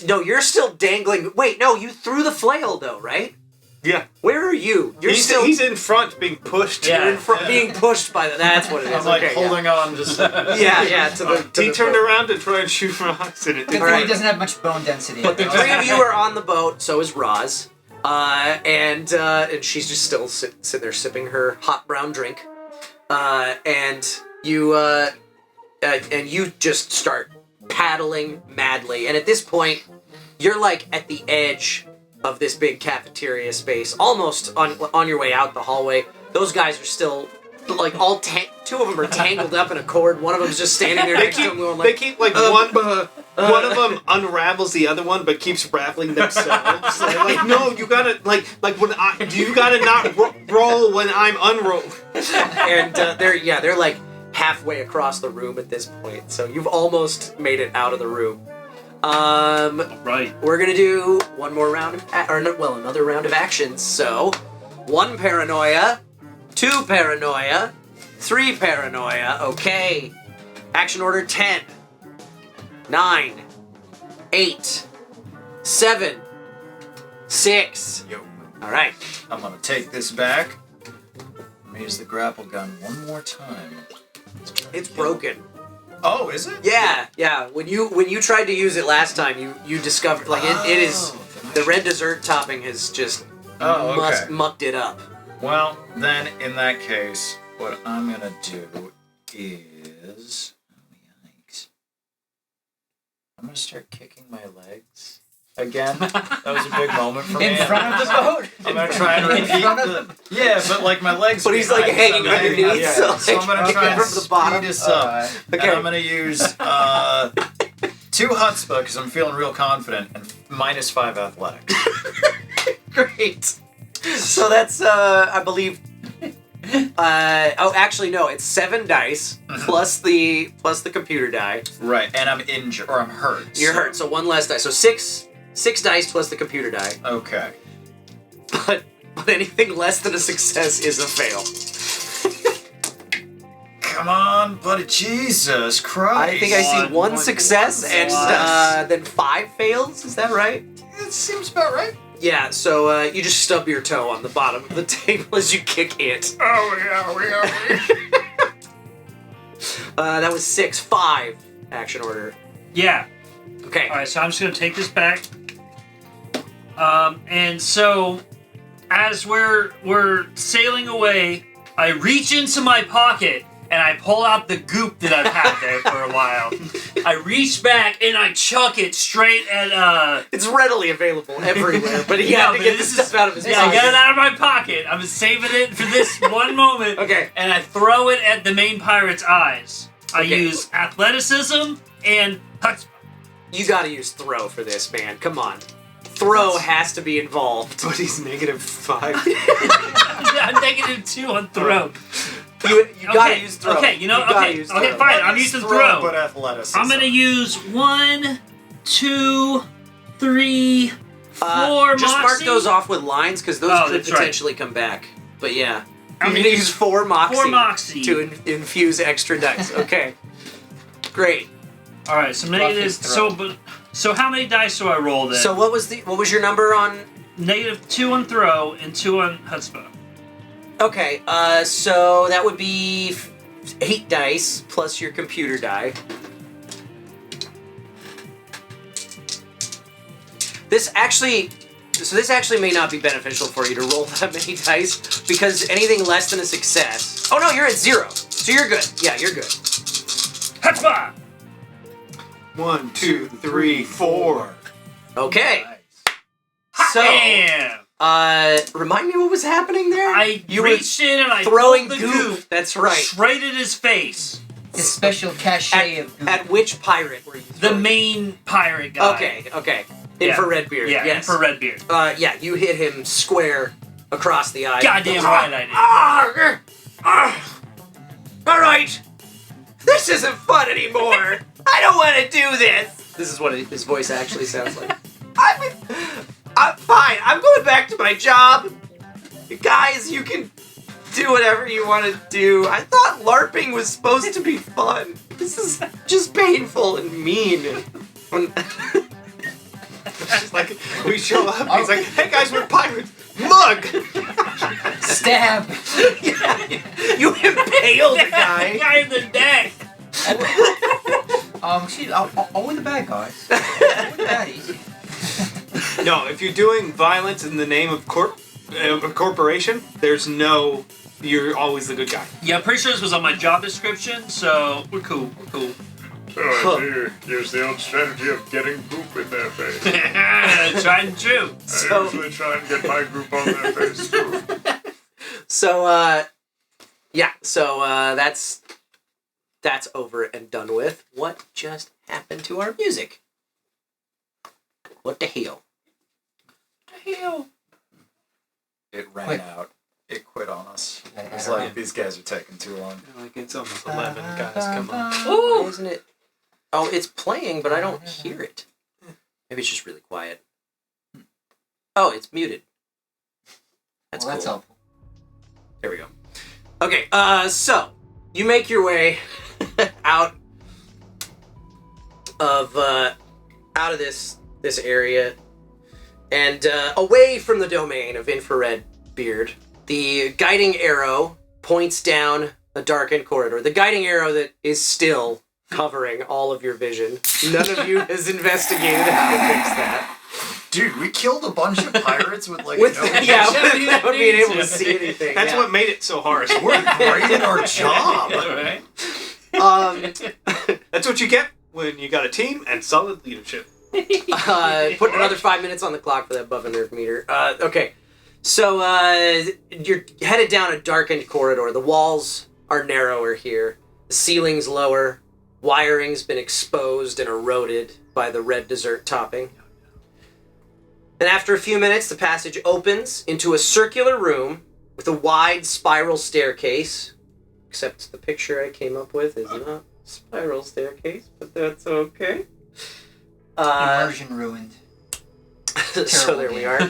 no, you're still dangling. Wait, no, you threw the flail though, right? Yeah. Where are you? You're He's in front being pushed. Yeah. You're in front, being pushed by that's what it is. I'm like Okay, holding on just. yeah, to the. He the turned boat. around to try and shoot rocks, and it Good didn't. thing Alright. he doesn't have much bone density. But the 3 of you are on the boat. So is Roz, and she's just still sitting there sipping her hot brown drink, and you just start paddling madly. And at this point, you're like at the edge of this big cafeteria space, almost on your way out the hallway. Those guys are still like 2 of them are tangled up in a cord. One of them's just standing there next to him going They like, keep like one of them unravels the other one, but keeps raveling themselves. Like no, you gotta like when you gotta not roll when I'm unrolled. and they're like halfway across the room at this point, so you've almost made it out of the room. Right. We're gonna do one more round of, another round of actions. So, 1 paranoia, 2 paranoia, 3 paranoia. Okay. Action order 10, 9, 8, 7, 6. Yo. All right. I'm gonna take this back. I'm gonna use the grapple gun one more time. It's broken. Oh, is it? Yeah. When you tried to use it last time, you discovered like it is the red dessert topping has just mucked it up. Well, then in that case, what I'm gonna do is, yikes, I'm gonna start kicking my legs again. That was a big moment for me. In front of the boat? I'm gonna try and repeat yeah, but like my legs. But he's like hanging underneath, yeah. so I'm gonna try and from the bottom. speed this up. Okay. And I'm gonna use 2 Chutzpah because I'm feeling real confident, and -5 athletics. Great. So that's I believe. Actually no, it's 7 dice plus the computer die. Right, and I'm injured or I'm hurt. You're hurt, so 1 less die. So 6 dice plus the computer die. Okay. But anything less than a success is a fail. Come on, buddy. Jesus Christ. I think I see one success and then 5 fails. Is that right? It seems about right. Yeah, so you just stub your toe on the bottom of the table as you kick it. That was 6, 5 action order. Yeah. Okay. All right, so I'm just gonna take this back. And so, as we're sailing away, I reach into my pocket and I pull out the goop that I've had there for a while. I reach back and I chuck it straight at It's readily available everywhere, but he had to get this stuff out of his pocket. I got it out of my pocket. I'm saving it for this one moment. Okay. And I throw it at the main pirate's eyes. I use athleticism and touch. You gotta use throw for this, man. Come on. Throw has to be involved. But he's -5. I'm -2 on throw. You gotta use throw. Okay, okay, fine. I'm using throw. But athleticism. I'm gonna use 1, 2, 3, 4. Just mark Moxie. those off with lines because those could that's right. potentially come back. But yeah, I'm gonna use 4 Moxie. 4 Moxie. To infuse extra dice. Okay, great. All right, so negative. So how many dice do I roll then? So what was your number on? -2 on throw and 2 on chutzpah. Okay, so that would be 8 dice plus your computer die. This actually may not be beneficial for you to roll that many dice because anything less than a success. Oh no, you're at 0, so you're good. Yeah, you're good. Chutzpah! 1, 2, 3, 4. Okay. So, remind me what was happening there? You reached in and I throwing pulled the goop. That's right. Straight at his face. His special cachet of goop. At which pirate were you The main pirate guy. Okay. Infrared beard. Yeah, yes. infrared beard. Yeah, you hit him square across the eye. Goddamn right I did. All right. This isn't fun anymore. I don't want to do this. This is what his voice actually sounds like. I'm fine. I'm going back to my job. Guys, you can do whatever you want to do. I thought LARPing was supposed to be fun. This is just painful and mean. It's like we show up. He's like, "Hey guys, we're pirates." Mug. Stab. You impaled the guy. guy in the neck. I'll win the bad guys. I'll win the baddies. No, if you're doing violence in the name of a corporation, you're always the good guy. Yeah, I'm pretty sure this was on my job description, so we're cool. So I use the old strategy of getting goop in their face. Tried and true. I usually try and get my group on their face too. So, that's over and done with. What just happened to our music? What the hell? It ran out. it quit on us. It was like, these guys are taking too long. Like, it's almost 11, guys. Come on. Why isn't it? Oh, it's playing, but I don't hear it. Maybe it's just really quiet. Oh, it's muted. That's cool. That's helpful. There we go. Okay, so you make your way out of this area and away from the domain of infrared beard. The guiding arrow points down a darkened corridor. The guiding arrow that is still covering all of your vision. None of you has investigated how to fix that. Dude, we killed a bunch of pirates with like Without being able to see anything. That's what made it so hard. We're great at our job. Right? That's what you get when you got a team and solid leadership. Put another 5 minutes on the clock for that buff and nerf meter. Okay, so you're headed down a darkened corridor. The walls are narrower here. The ceiling's lower. Wiring's been exposed and eroded by the red dessert topping. And after a few minutes, the passage opens into a circular room with a wide spiral staircase. Except the picture I came up with is not a spiral staircase, but that's okay. Immersion ruined. So there we are.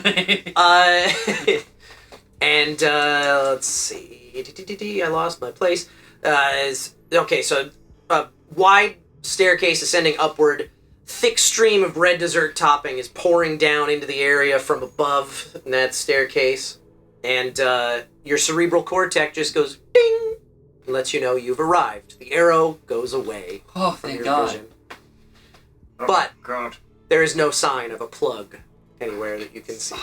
And let's see. I lost my place. Okay, so a wide staircase ascending upward. Thick stream of red dessert topping is pouring down into the area from above that staircase. And your cerebral cortex just goes ding and lets you know you've arrived. The arrow goes away. Oh, from thank your God. vision. But there is no sign of a plug anywhere that you can see.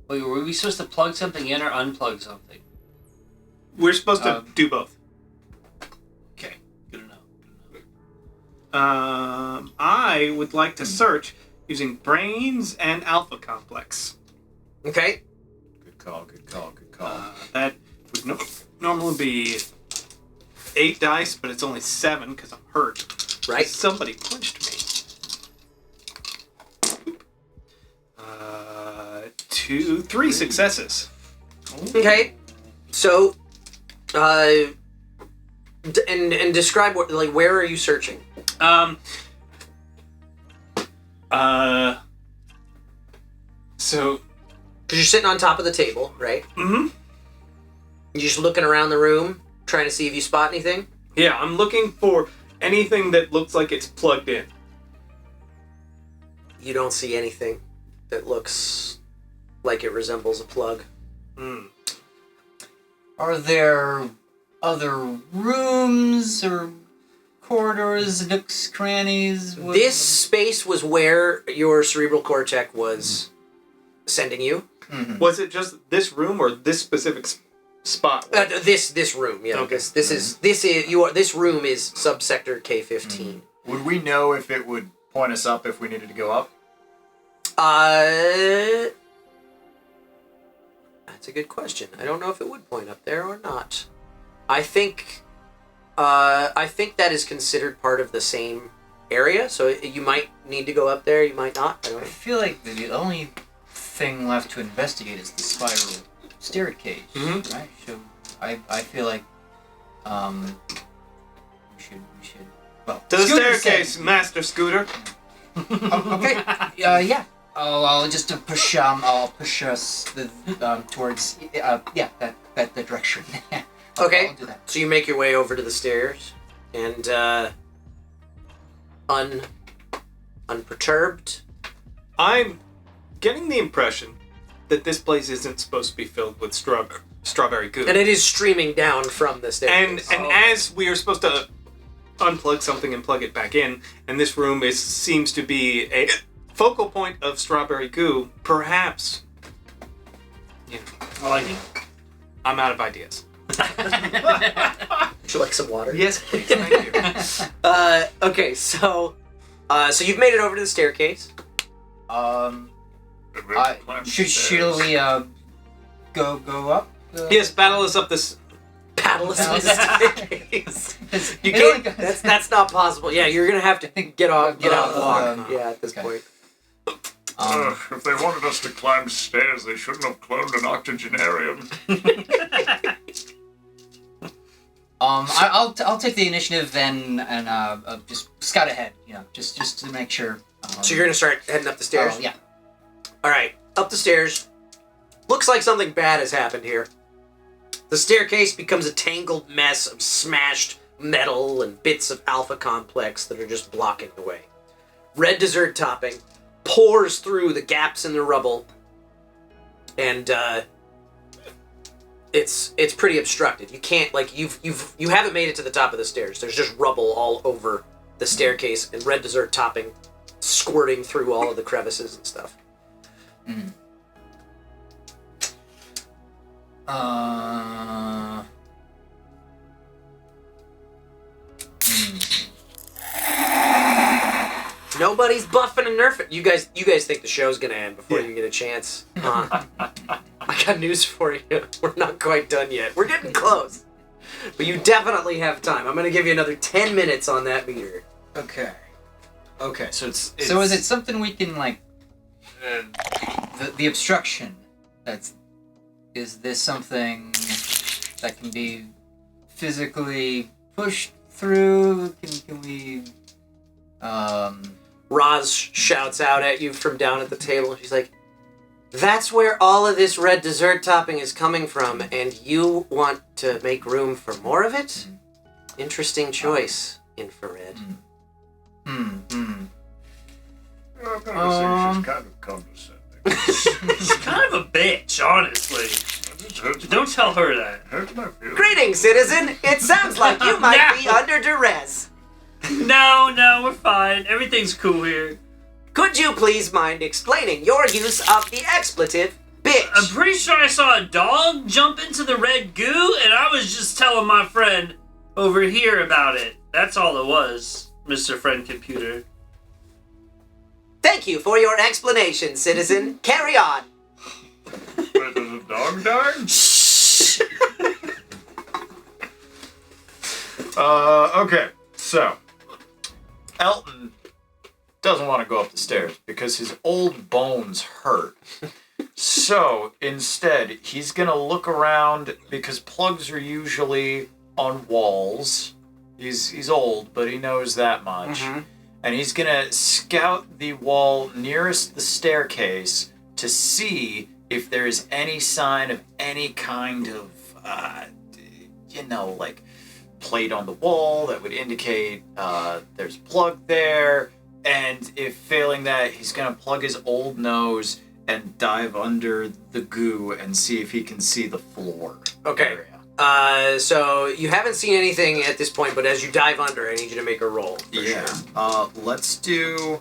Wait, were we supposed to plug something in or unplug something? We're supposed to do both. Okay, good enough. I would like to search using brains and alpha complex. Okay. Good call, good call, good call. That would normally be 8 dice, but it's only 7 because I'm hurt. Right. Somebody punched me. 3 successes. Okay. So, and describe what, like, where are you searching? So, because you're sitting on top of the table, right? Mm-hmm. You're just looking around the room, trying to see if you spot anything? Yeah, I'm looking for anything that looks like it's plugged in. You don't see anything that looks like it resembles a plug. Are there other rooms or corridors, nooks, crannies? This space was where your cerebral cortex was sending you. Mm-hmm. Was it just this room or this specific spot? This room, yeah. Okay. This room is subsector K15. Would we know if it would point us up if we needed to go up? That's a good question. I don't know if it would point up there or not. I think that is considered part of the same area, so you might need to go up there, you might not. I don't I know. feel like the only thing left to investigate is the spiral staircase, right? So I feel like we should well To the Scooter staircase, said- Master Scooter. Okay. Yeah. I'll just push. I'll push us towards. That direction. Okay. I'll do that. So you make your way over to the stairs, and unperturbed. I'm getting the impression that this place isn't supposed to be filled with strawberry goo. And it is streaming down from the staircase. And as we are supposed to unplug something and plug it back in, and this room seems to be a focal point of strawberry goo, perhaps. You know, I like it. I'm out of ideas. Would you like some water? Yes, please. Thank you. Okay, so you've made it over to the staircase. Should we go up? Yes, battle us up this. Paddle us up the staircase. You can't. That's not possible. Yeah, you're gonna have to get out and walk. Yeah, at this point. If they wanted us to climb stairs, they shouldn't have cloned an octogenarian. I'll take the initiative then and just scout ahead. Just to make sure. So you're gonna start heading up the stairs? Yeah. All right, up the stairs. Looks like something bad has happened here. The staircase becomes a tangled mess of smashed metal and bits of alpha complex that are just blocking the way. Red dessert topping pours through the gaps in the rubble, and it's pretty obstructed. You can't you haven't made it to the top of the stairs. There's just rubble all over the staircase and red dessert topping squirting through all of the crevices and stuff. Mm. Nobody's buffing and nerfing. You guys think the show's gonna end before you get a chance? I got news for you. We're not quite done yet. We're getting close, but you definitely have time. I'm gonna give you another 10 minutes on that meter. Okay. Okay. So it's So is it something we can the obstruction? Is this something that can be physically pushed through? Can we? Roz shouts out at you from down at the table. She's like, "That's where all of this red dessert topping is coming from, and you want to make room for more of it? Interesting choice, infrared." I've got to say she's kind of condescending. She's kind of a bitch, honestly. Don't tell her that. Hurts my feelings. Greetings, citizen. It sounds like you might be under duress. No, we're fine. Everything's cool here. Could you please mind explaining your use of the expletive bitch? I'm pretty sure I saw a dog jump into the red goo, and I was just telling my friend over here about it. That's all it was, Mr. Friend Computer. Thank you for your explanation, citizen. Carry on. Wait, there's a dog dying? Shh. Okay. So, Elton doesn't want to go up the stairs because his old bones hurt. So, instead, he's going to look around because plugs are usually on walls. He's old, but he knows that much. Mm-hmm. And he's going to scout the wall nearest the staircase to see if there is any sign of any kind of, plate on the wall that would indicate there's a plug there. And if failing that, he's going to plug his old nose and dive under the goo and see if he can see the floor. Okay. So you haven't seen anything at this point, but as you dive under, I need you to make a roll. Sure. Let's do...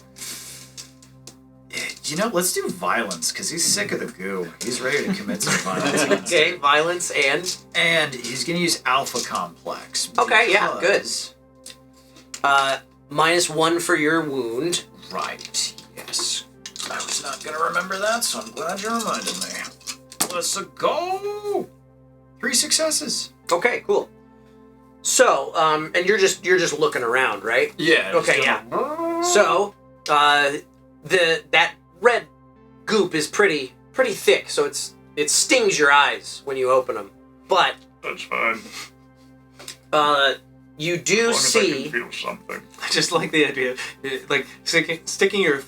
let's do violence, because he's sick of the goo. He's ready to commit some violence. Okay, violence and? And he's going to use Alpha Complex. Okay, yeah, good. -1 for your wound. Right, yes. I was not going to remember that, so I'm glad you reminded me. Let's go! 3 successes. Okay, cool. So, and you're just looking around, right? Yeah. Okay, yeah. So, that red goop is pretty thick, so it stings your eyes when you open them. But that's fine. You do as long see. as I can feel something. I just like the idea of sticking your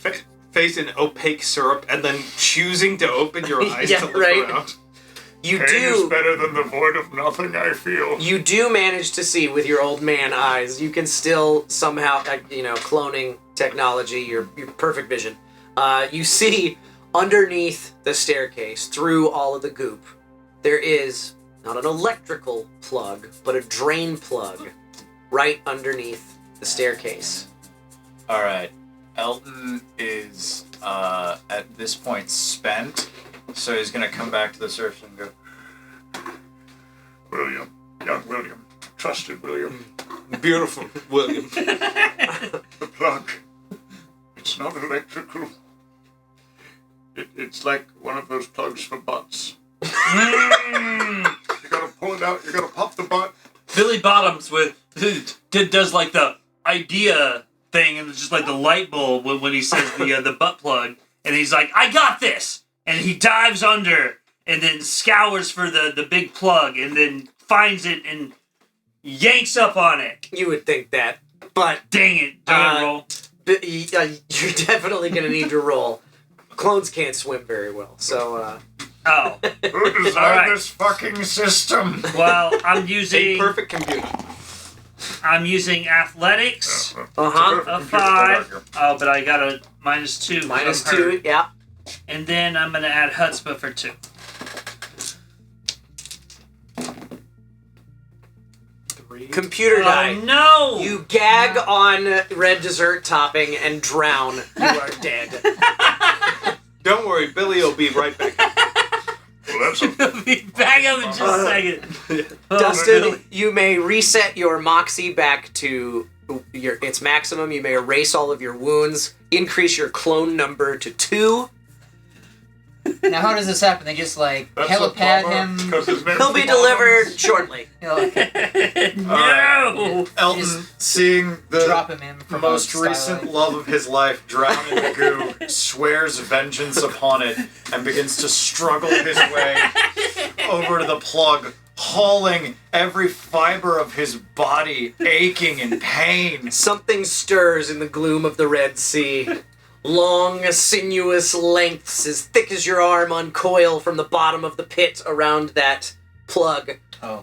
face in opaque syrup and then choosing to open your eyes Yeah, to look right. around. You Pain do. is better than the void of nothing I feel. You do manage to see with your old man eyes. You can still somehow, cloning technology, your perfect vision. You see underneath the staircase, through all of the goop, there is not an electrical plug, but a drain plug right underneath the staircase. All right. Elton is, at this point, spent, so he's going to come back to the surface and go, William, young William, trusted William. Beautiful William. The plug. It's not electrical. It's like one of those plugs for butts. You gotta pull it out, you gotta pop the butt. Billy Bottoms does like the idea thing, and it's just like the light bulb when he says the butt plug, and he's like, I got this! And he dives under and then scours for the big plug and then finds it and yanks up on it. You would think that, but... Dang it, don't roll. You're definitely going to need to roll. Clones can't swim very well, so... Oh. Who designed this fucking system? Well, I'm using... A perfect computer. I'm using athletics. Uh-huh. A 5. Oh, but I got a -2. -2, yeah. And then I'm going to add Chutzpah for 2. Computer die. Oh, no! You gag on red dessert topping and drown. You are dead. Don't worry, Billy will be right back. Well, that's a... Be back up in just a second. Dustin, you may reset your moxie back to its maximum. You may erase all of your wounds. Increase your clone number to 2. Now, how does this happen? They just like That's helipad a bummer, him. 'cause his name's He'll be delivered shortly. You know, like, No! Elton, seeing the drop him in from most a recent skylight. love of his life drown in the goo, swears vengeance upon it, and begins to struggle his way over to the plug, hauling every fiber of his body, aching in pain. Something stirs in the gloom of the Red Sea. Long, sinuous lengths as thick as your arm uncoil from the bottom of the pit around that plug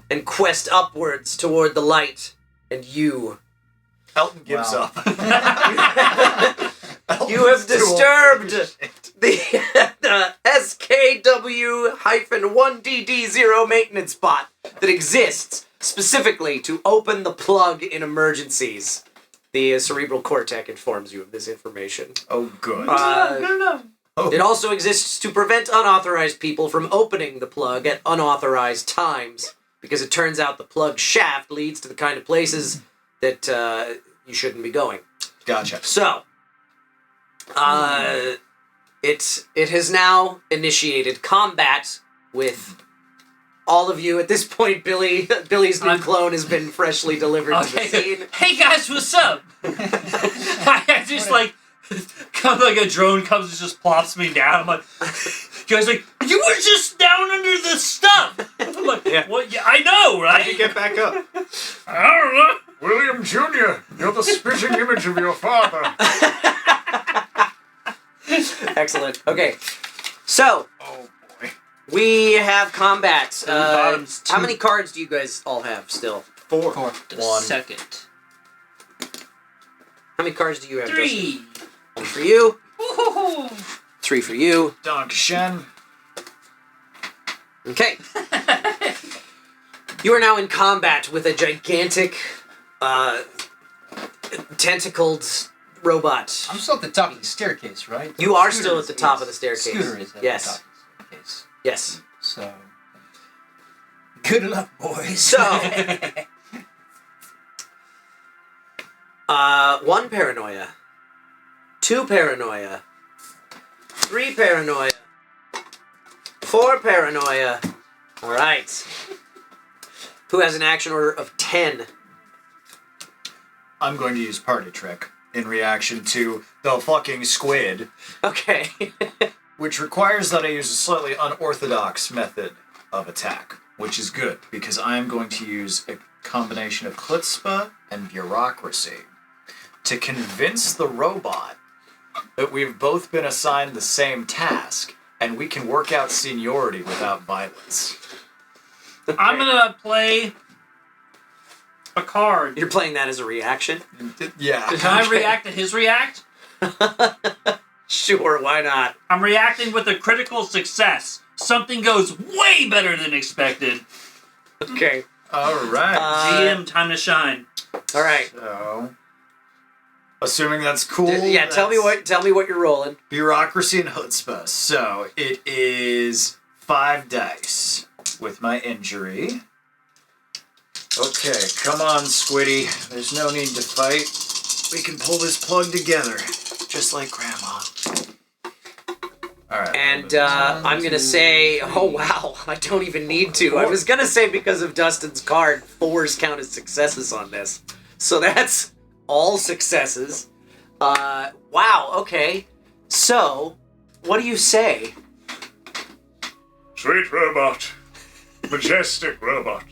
and quest upwards toward the light. And you... Elton gives up. You have disturbed the SKW-1DD0 maintenance bot that exists specifically to open the plug in emergencies. The cerebral cortex informs you of this information. Oh, good. No. It also exists to prevent unauthorized people from opening the plug at unauthorized times, because it turns out the plug shaft leads to the kind of places that you shouldn't be going. Gotcha. So, it has now initiated combat with all of you. At this point, Billy's new clone has been freshly delivered to the scene. Hey guys, what's up? I just like come like a drone comes and just plops me down. I'm like, you guys like, you were just down under the stuff. I'm like, what? Yeah, I know, right? How'd you get back up? I don't know. William Jr., you're the spitting image of your father. Excellent. Okay, so we have combat. How many cards do you guys all have still? 4. 4. One. Second. How many cards do you have? 3. Justin? 1 for you. 3 for you. Dankeschön. Okay. You are now in combat with a gigantic, tentacled robot. I'm still at the top of the staircase, right? You are Scooter still at is- the top is- of the staircase. Scooter is at Yes. the top of the staircase. Yes. So, good luck, boys. So, 1 paranoia, 2 paranoia, 3 paranoia, 4 paranoia. All right. Who has an action order of 10? I'm going to use Party Trick in reaction to the fucking squid. Okay. Which requires that I use a slightly unorthodox method of attack, which is good, because I am going to use a combination of chutzpah and bureaucracy to convince the robot that we've both been assigned the same task, and we can work out seniority without violence. I'm gonna play a card. You're playing that as a reaction? Yeah. Can I react to his react? Sure, why not? I'm reacting with a critical success. Something goes way better than expected. Okay. All right. GM, time to shine. All right. So, assuming that's cool. Yeah, tell me what you're rolling. Bureaucracy and chutzpah. So it is 5 dice with my injury. Okay, come on, Squiddy. There's no need to fight. We can pull this plug together, just like Grandma. All right. And I'm gonna say, oh wow, I don't even need to. I was gonna say because of Dustin's card, 4s count as successes on this, so that's all successes. Wow. Okay. So what do you say? Sweet robot, majestic robot,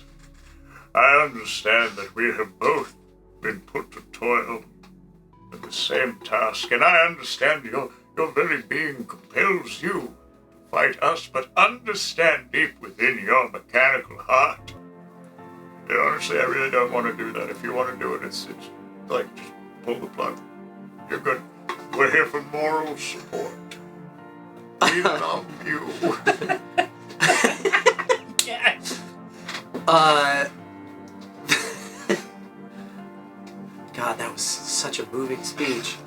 I understand that we have both been put to toil in the same task, and I understand your very being compels you to fight us, but understand deep within your mechanical heart. And honestly, I really don't want to do that. If you want to do it, it's like, just pull the plug. You're good. We're here for moral support. We love you. Yes. God, that was such a moving speech.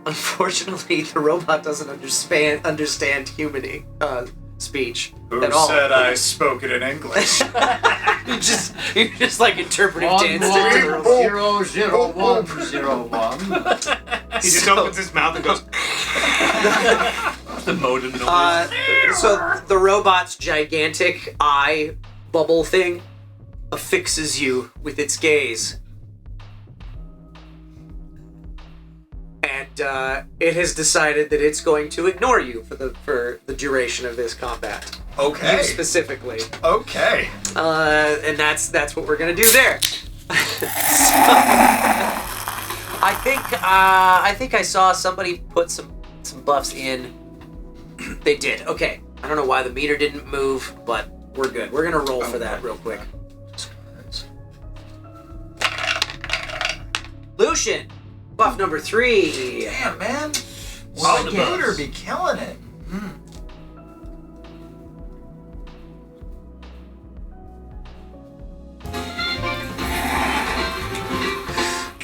Unfortunately, the robot doesn't understand human speech Who at all. said I spoke it in English? you're just like interpreting dance. 1100101. He just opens his mouth and goes. The modem noise. So the robot's gigantic eye bubble thing affixes you with its gaze. And it has decided that it's going to ignore you for the duration of this combat. Okay. You specifically. Okay. And that's what we're gonna do there. I think I saw somebody put some buffs in. They did. Okay. I don't know why the meter didn't move, but we're good. We're gonna roll for that real quick. Lucien, buff number 3. Damn, man. Well, the booter be killing it.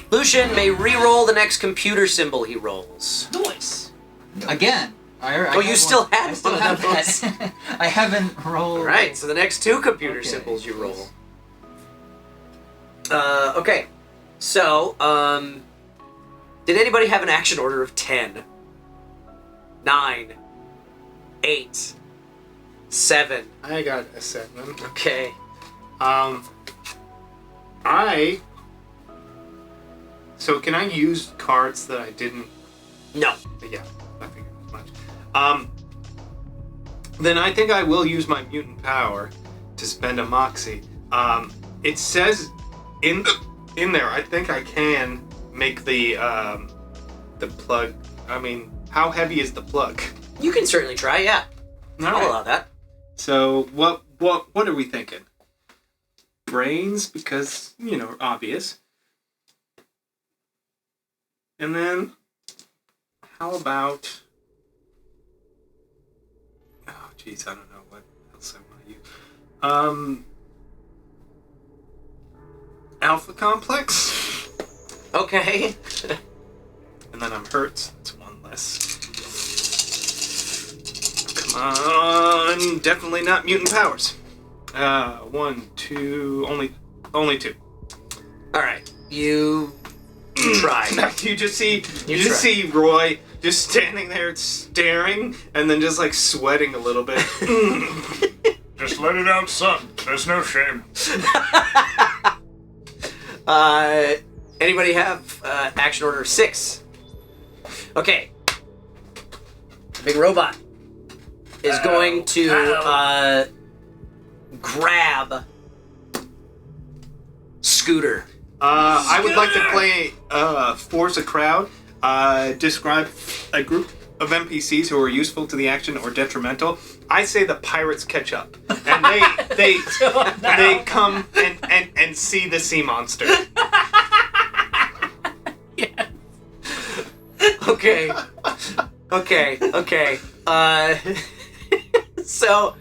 Lucien may re-roll the next computer symbol he rolls. Nice. Again. You still have I still one have of those. that. I haven't rolled. All right, so the next 2 computer symbols you roll. Okay. So, did anybody have an action order of 10? 9, 8, 7. I got a 7. Okay. So can I use cards that I didn't? No. Yeah, I figured as much. Then I think I will use my mutant power to spend a moxie. It says in there, I think I can make the plug. I mean, how heavy is the plug? You can certainly try, yeah. All I'll right. allow that. So what are we thinking? Brains, because obvious. And then how about? Oh, geez, I don't know what else I want to use. Alpha complex. Okay. And then I'm hurt. So that's 1 less. Come on, definitely not mutant powers. 1, 2, only 2. All right, you try. You just see Roy just standing there staring, and then just like sweating a little bit. Just let it out, son. There's no shame. Anybody have action order 6? Okay. Big robot is going to grab Scooter. I would like to play Force a Crowd. Describe a group of NPCs who are useful to the action or detrimental. I say the pirates catch up, and they come and see the sea monster. Yes. Okay. So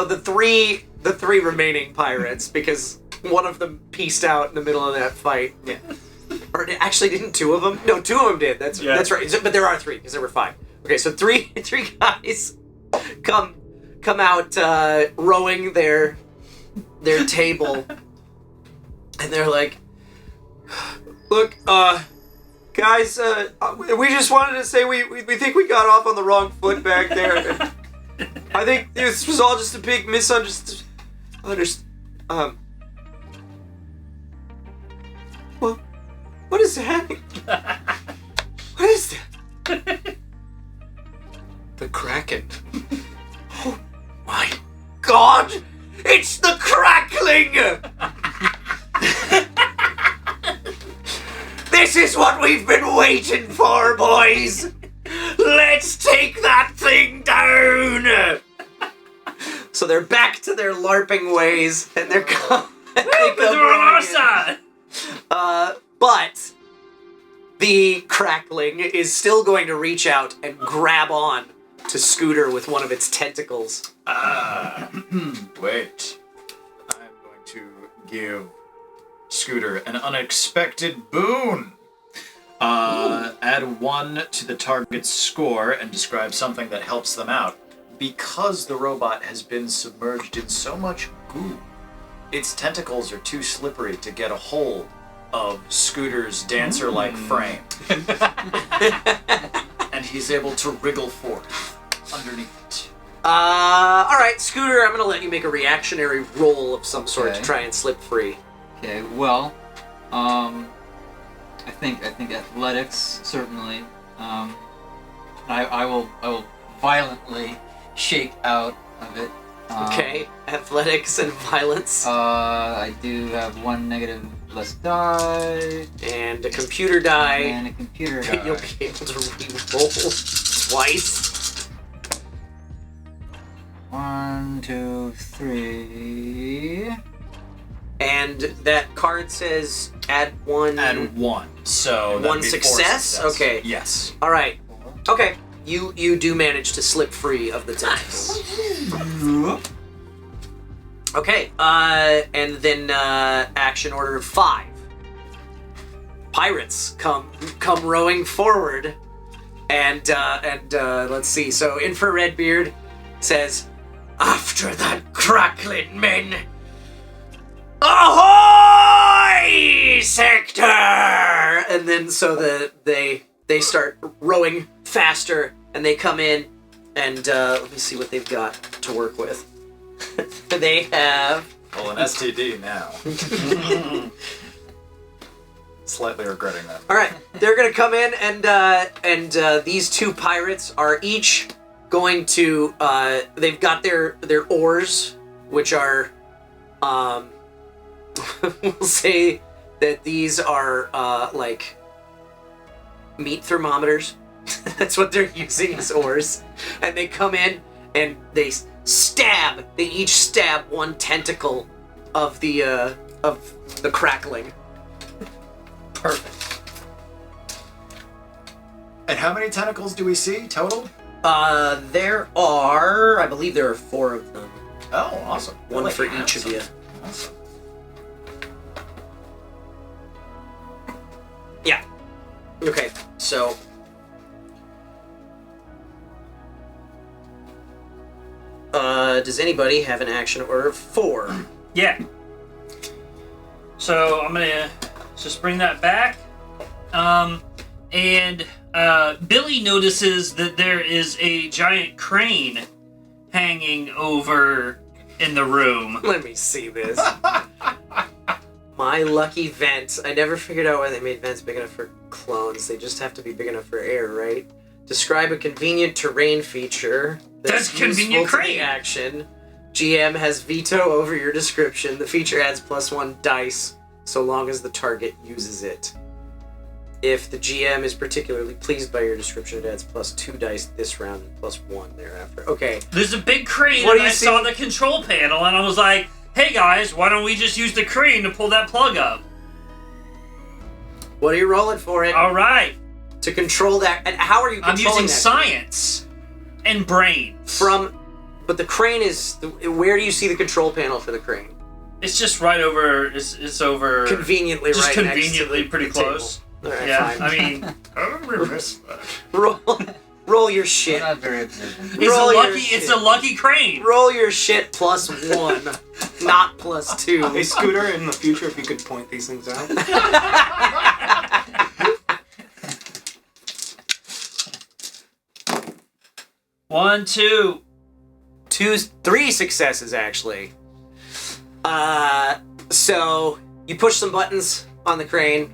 the three remaining pirates, because one of them pieced out in the middle of that fight. Yeah. Or actually, didn't 2 of them? No, 2 of them did. That's right. But there are 3 because there were 5. Okay, so three guys come out rowing their table, and they're like, "Look, guys, we just wanted to say we think we got off on the wrong foot back there. I think this was all just a big misunderstanding. What is happening? What is that? The Kraken. Oh my God! It's the Crackling! This is what we've been waiting for, boys! Let's take that thing down! So they're back to their LARPing ways, and they're coming. They're on our side! But the Crackling is still going to reach out and grab on to Scooter with one of its tentacles. Wait. I'm going to give Scooter an unexpected boon. Add 1 to the target's score and describe something that helps them out. Because the robot has been submerged in so much goo, its tentacles are too slippery to get a hold of Scooter's dancer-like frame. And he's able to wriggle forth underneath it. Alright, Scooter, I'm gonna let you make a reactionary roll of some sort to try and slip free. Okay, well, I think athletics certainly. I will violently shake out of it. Okay, athletics and violence. I do have 1 negative less die. And a computer die. And a computer die. You'll be able to re-roll twice. 1, 2, 3. And that card says add 1. Add 1. So that'd 1 be 4 success? Okay. Yes. Alright. Okay. You do manage to slip free of the tentacles. Okay, and then action order 5. Pirates come rowing forward, and let's see. So Infrared Beard says, "After that Crackling men, ahoy, sector!" And then so they start rowing faster, and they come in, and let me see what they've got to work with. They have... Well, an STD now. Slightly regretting that. Alright, they're gonna come in, and these 2 pirates are each going to, they've got their oars, which are, we'll say that these are, like, meat thermometers. That's what they're using as oars. And they come in and they each stab 1 tentacle of the Crackling. Perfect. And how many tentacles do we see total? There are, I believe there are 4 of them. Oh, awesome. 1 for each of you. Awesome. Yeah. Okay, so... does anybody have an action order of 4? Yeah. So I'm gonna just bring that back. And Billy notices that there is a giant crane hanging over in the room. Let me see this. My lucky vent. I never figured out why they made vents big enough for clones. They just have to be big enough for air, right? Describe a convenient terrain feature. That's convenient useful to the crane. action. GM has veto over your description. The feature adds +1 dice so long as the target uses it. If the GM is particularly pleased by your description, it adds +2 dice this round and +1 thereafter. Okay. There's a big crane, What and do you I see? saw the control panel, and I was like, hey guys, why don't we just use the crane to pull that plug up? What are you rolling for it? All right. To control that, and how are you I'm controlling using that? science and brains. But the crane is, where do you see the control panel for the crane? It's just right over, it's over... Conveniently just right next to conveniently pretty the table. close. Alright, yeah, fine. I mean... How did we miss that? Roll your shit. Not very observant. It's a lucky crane. Roll your shit +1, not +2. Hey, Scooter, in the future, if you could point these things out. 1, 2. 3 successes, actually. So, you push some buttons on the crane.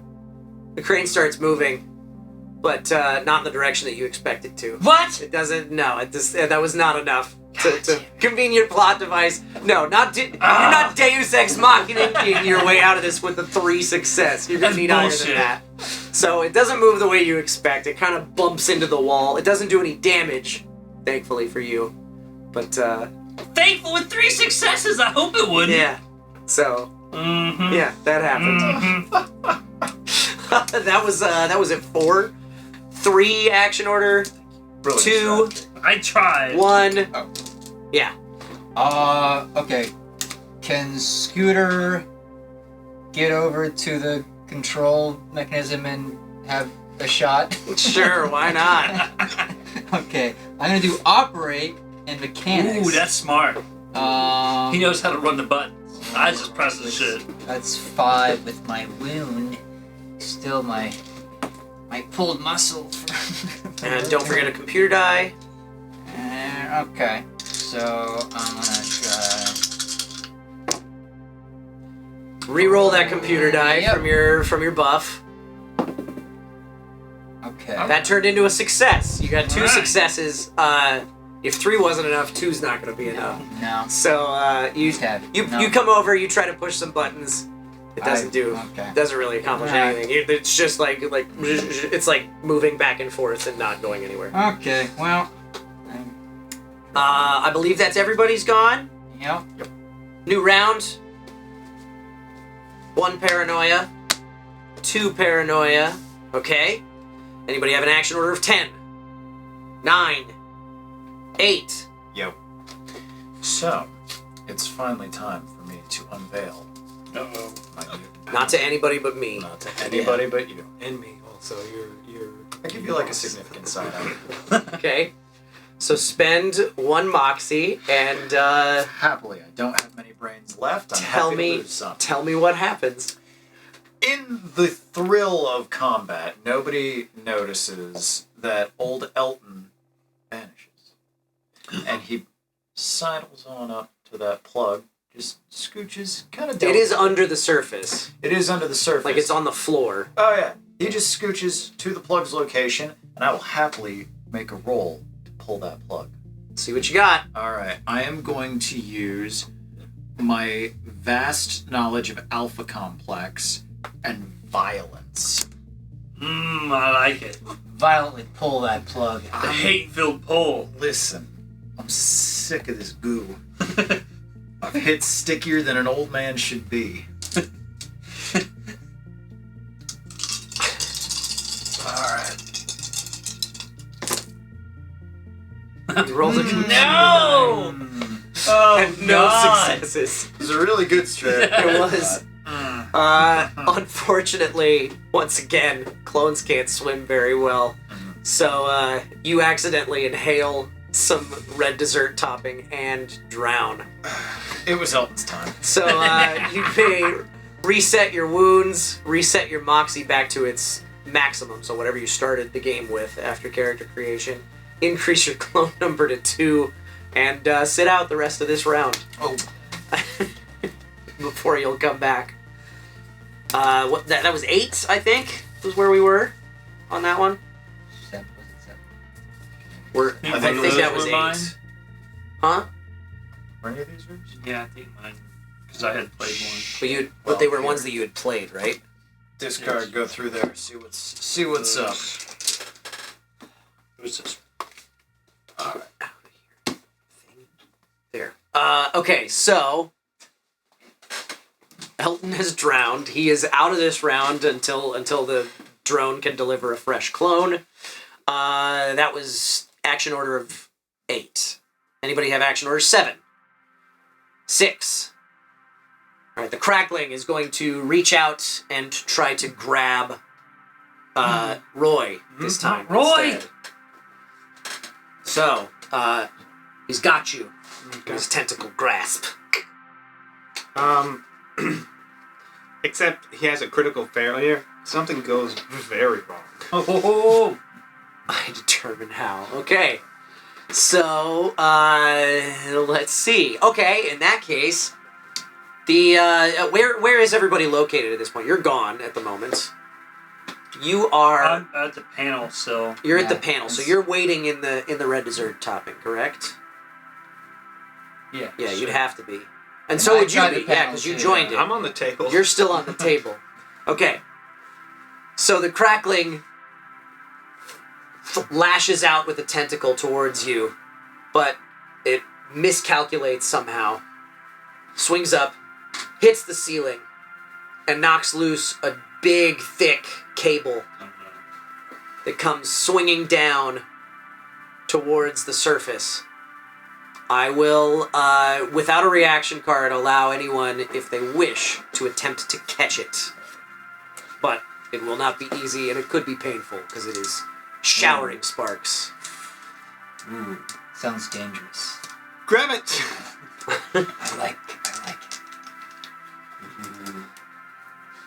The crane starts moving. but not in the direction that you expect it to. What? It doesn't. No, that was not enough. To convenient plot device. No, you're not Deus Ex Machina your way out of this with a 3 success. You're gonna need higher than that. So it doesn't move the way you expect. It kind of bumps into the wall. It doesn't do any damage, thankfully for you. But thankful with 3 successes. I hope it would. Yeah. So yeah, that happened. that was at 4. 3 action order. Brilliant 2. I tried. 1. Oh. Yeah. Okay. Can Scooter get over to the control mechanism and have a shot? Sure, why not? Okay. I'm gonna do operate and mechanics. Ooh, that's smart. He knows how to run the buttons. I just press the shit. That's 5 with my wound. Still my pulled muscle. And don't forget a computer die. Okay. So I'm gonna try. Reroll that computer die from your buff. Okay. That turned into a success. You got 2 successes. If 3 wasn't enough, 2's not going to be enough. No. So you come over, you try to push some buttons. It doesn't doesn't really accomplish anything. It's just like it's like moving back and forth and not going anywhere. Okay. Well. I believe that's everybody's gone. Yep. New round. 1 paranoia. 2 paranoia. Okay. Anybody have an action order of 10? 9. 8. Yo. So, it's finally time for me to unveil. Uh-oh. Not to anybody but me. Not to anybody but you. And me also. You're. I give you like a significant side out. Okay. So spend 1 moxie and happily, I don't have many brains left. I'm tell happy me to lose some. Tell me what happens. In the thrill of combat, nobody notices that old Elton vanishes. And he sidles on up to that plug, just scooches kind of down. It is under the surface. It is under the surface. Like it's on the floor. Oh yeah. He just scooches to the plug's location, and I will happily make a roll to pull that plug. See what you got. Alright, I am going to use my vast knowledge of Alpha Complex and Violence. I like it. Violently pull that plug. The hate-filled pull. Listen, I'm sick of this goo. I've hit stickier than an old man should be. Alright. You rolled a No! Oh, and no successes. It was a really good strat. It was. Unfortunately, once again, clones can't swim very well. So you accidentally inhale some red dessert topping and drown. It was Elton's time. So you may reset your wounds, reset your moxie back to its maximum, so whatever you started the game with after character creation. Increase your clone number to 2, and sit out the rest of this round. Oh. Before you'll come back. That was 8, I think, was where we were on that one. 7. Was it 7? I think that was 8. Mine? Huh? Were any of these yours? Yeah, I think mine. Because I had played one. But they were ones that you had played, right? Discard, go through there, see what's up. What's this? Alright, out of here. There. Okay, so Elton has drowned. He is out of this round until the drone can deliver a fresh clone. That was action order of 8. Anybody have action order 7? 6. Alright, the crackling is going to reach out and try to grab Roy this time. Roy! Instead. So, he's got you in his tentacle grasp. Except he has a critical failure. Something goes very wrong. Oh. I determine how. Okay. So, let's see. Okay, in that case, where is everybody located at this point? You're gone at the moment. You are. I'm at the panel still. You're at the panel, so you're waiting in the red dessert topping, correct? Yeah. Yeah, sure. you'd have to be. And And so I would you tried be, the yeah, panel because you too. joined it. I'm on the table. You're still on the table. Okay. So the crackling lashes out with a tentacle towards you, but it miscalculates somehow, swings up, hits the ceiling, and knocks loose a big, thick cable that comes swinging down towards the surface. I will, without a reaction card, allow anyone, if they wish, to attempt to catch it. But it will not be easy, and it could be painful, because it is showering sparks. Ooh, sounds dangerous. Grab it! I like it.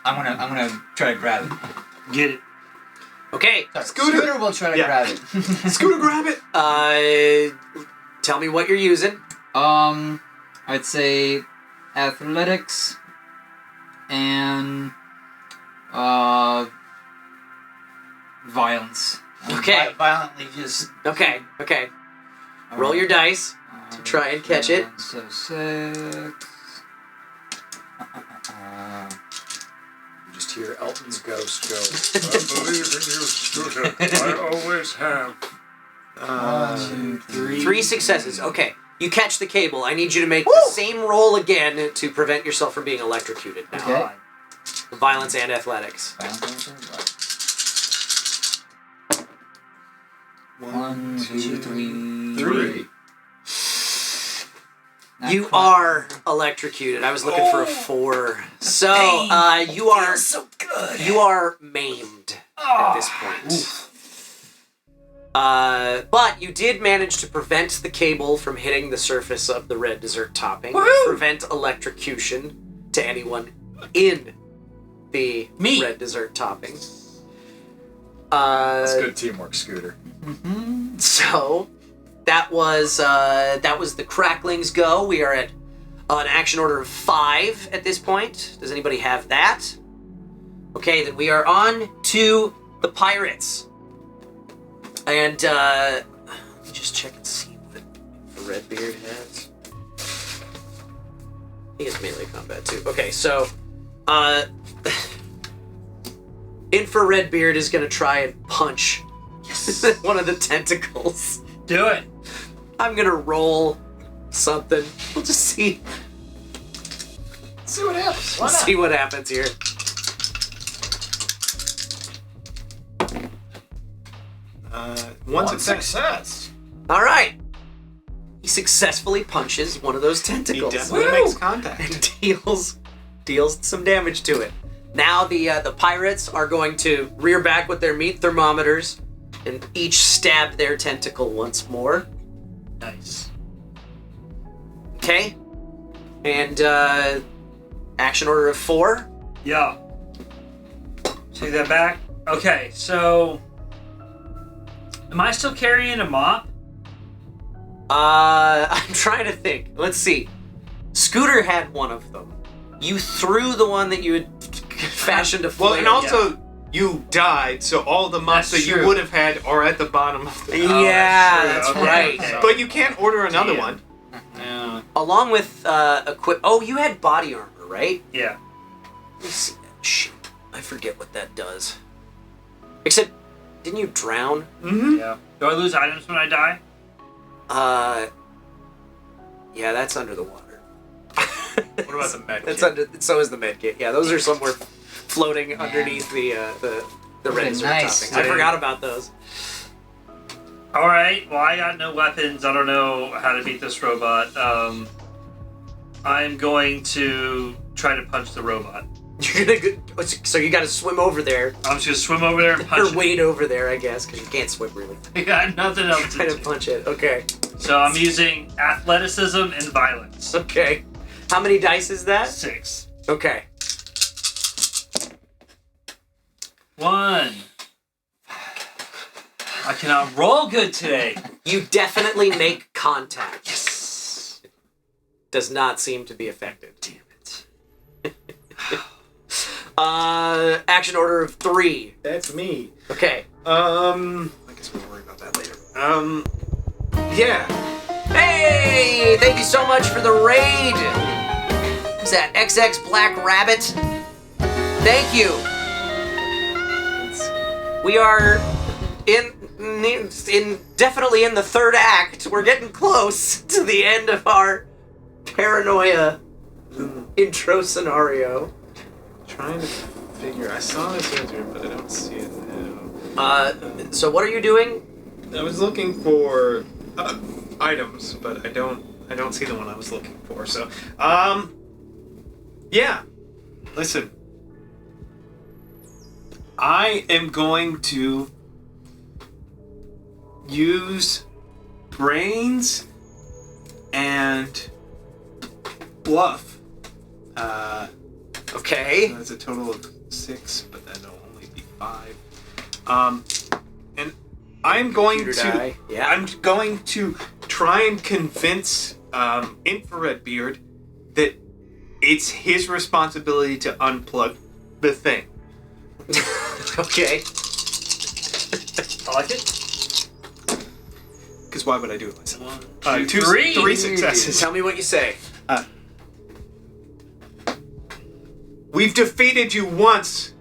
I'm gonna try to grab it. Get it. Okay. Sorry, Scooter will try to grab it. Scooter, grab it! Tell me what you're using. I'd say athletics and violence. Okay. Violently just. Okay. Roll your dice to try and catch it. So 6. Just hear Elton's ghost go. I believe in you, Scooter. I always have. 1, 2, 3. 3 successes. Okay. You catch the cable. I need you to make the same roll again to prevent yourself from being electrocuted now. Okay. Violence and athletics. 1, 2, 3. 3. You are electrocuted. I was looking for a 4. So, you are so good. You are maimed at this point. But you did manage to prevent the cable from hitting the surface of the red dessert topping. Prevent electrocution to anyone in the red dessert topping. That's good teamwork, Scooter. So that was the cracklings go. We are at an action order of 5 at this point. Does anybody have that? Okay, then we are on to the pirates. And let me just check and see what the Redbeard has. He has melee combat too. Okay, so Infrared Beard is gonna try and punch one of the tentacles. Do it. I'm gonna roll something. We'll just see. See what happens. We'll see what happens here. One success. All right. He successfully punches one of those He tentacles. definitely makes contact. And deals some damage to it. Now the pirates are going to rear back with their meat thermometers and each stab their tentacle once more. Nice. Okay. And action order of 4. Yeah. Take that back. Okay, so am I still carrying a mop? I'm trying to think. Let's see. Scooter had one of them. You threw the one that you had fashioned a Well, flame. and also, you died, so all the mops That's that you true. would have had are at the bottom of the... Yeah, that's right. But you can't order another one. Yeah. Along with equip. Oh, you had body armor, right? Yeah. Let me see that. Shit, I forget what that does. Except, didn't you drown? Mm-hmm. Yeah. Do I lose items when I die? Yeah, that's under the water. What about the med That's kit? under. So is the med kit. Yeah, those are somewhere floating underneath the red dessert nice. topping. I forgot about those. All right. Well, I got no weapons. I don't know how to beat this robot. I'm going to try to punch the robot. You're gonna go, so you got to swim over there. I'm just gonna swim over there and punch Or wade over there, I guess, because you can't swim really. it. I got nothing else to Try to do. punch it. Okay. So I'm using athleticism and violence. Okay. How many dice is that? 6. Okay. 1. I cannot roll good today. You definitely make contact. Yes. Does not seem to be affected. Damn it. Action order of 3. That's me. Okay. I guess we'll worry about that later. Yeah. Hey! Thank you so much for the raid! Is that XX Black Rabbit? Thank you! We are definitely in the third act. We're getting close to the end of our Paranoia intro scenario. Trying to figure. I saw this earlier, but I don't see it now. So what are you doing? I was looking for items, but I don't see the one I was looking for. So, yeah. Listen, I am going to use brains and bluff. Okay. So that's a total of 6, but that'll only be 5. And I'm going to I'm going to try and convince Infrared Beard that it's his responsibility to unplug the thing. Okay. I like it. Because why would I do it myself? 1, 2, 3. 3 successes. Tell me what you say. We've defeated you once.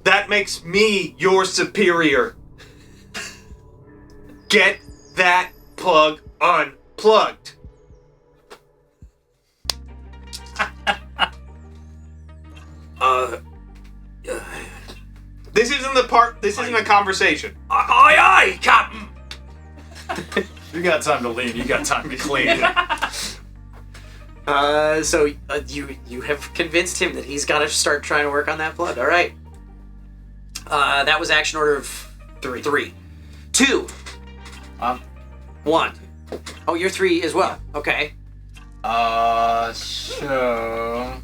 That makes me your superior. Get that plug unplugged. This isn't the part. This isn't a conversation. Aye, aye, Captain. You got time to lean. You got time to clean. So you have convinced him that he's got to start trying to work on that plug. All right. That was action order of 3. 2. 1. Oh, you're 3 as well. Okay. So.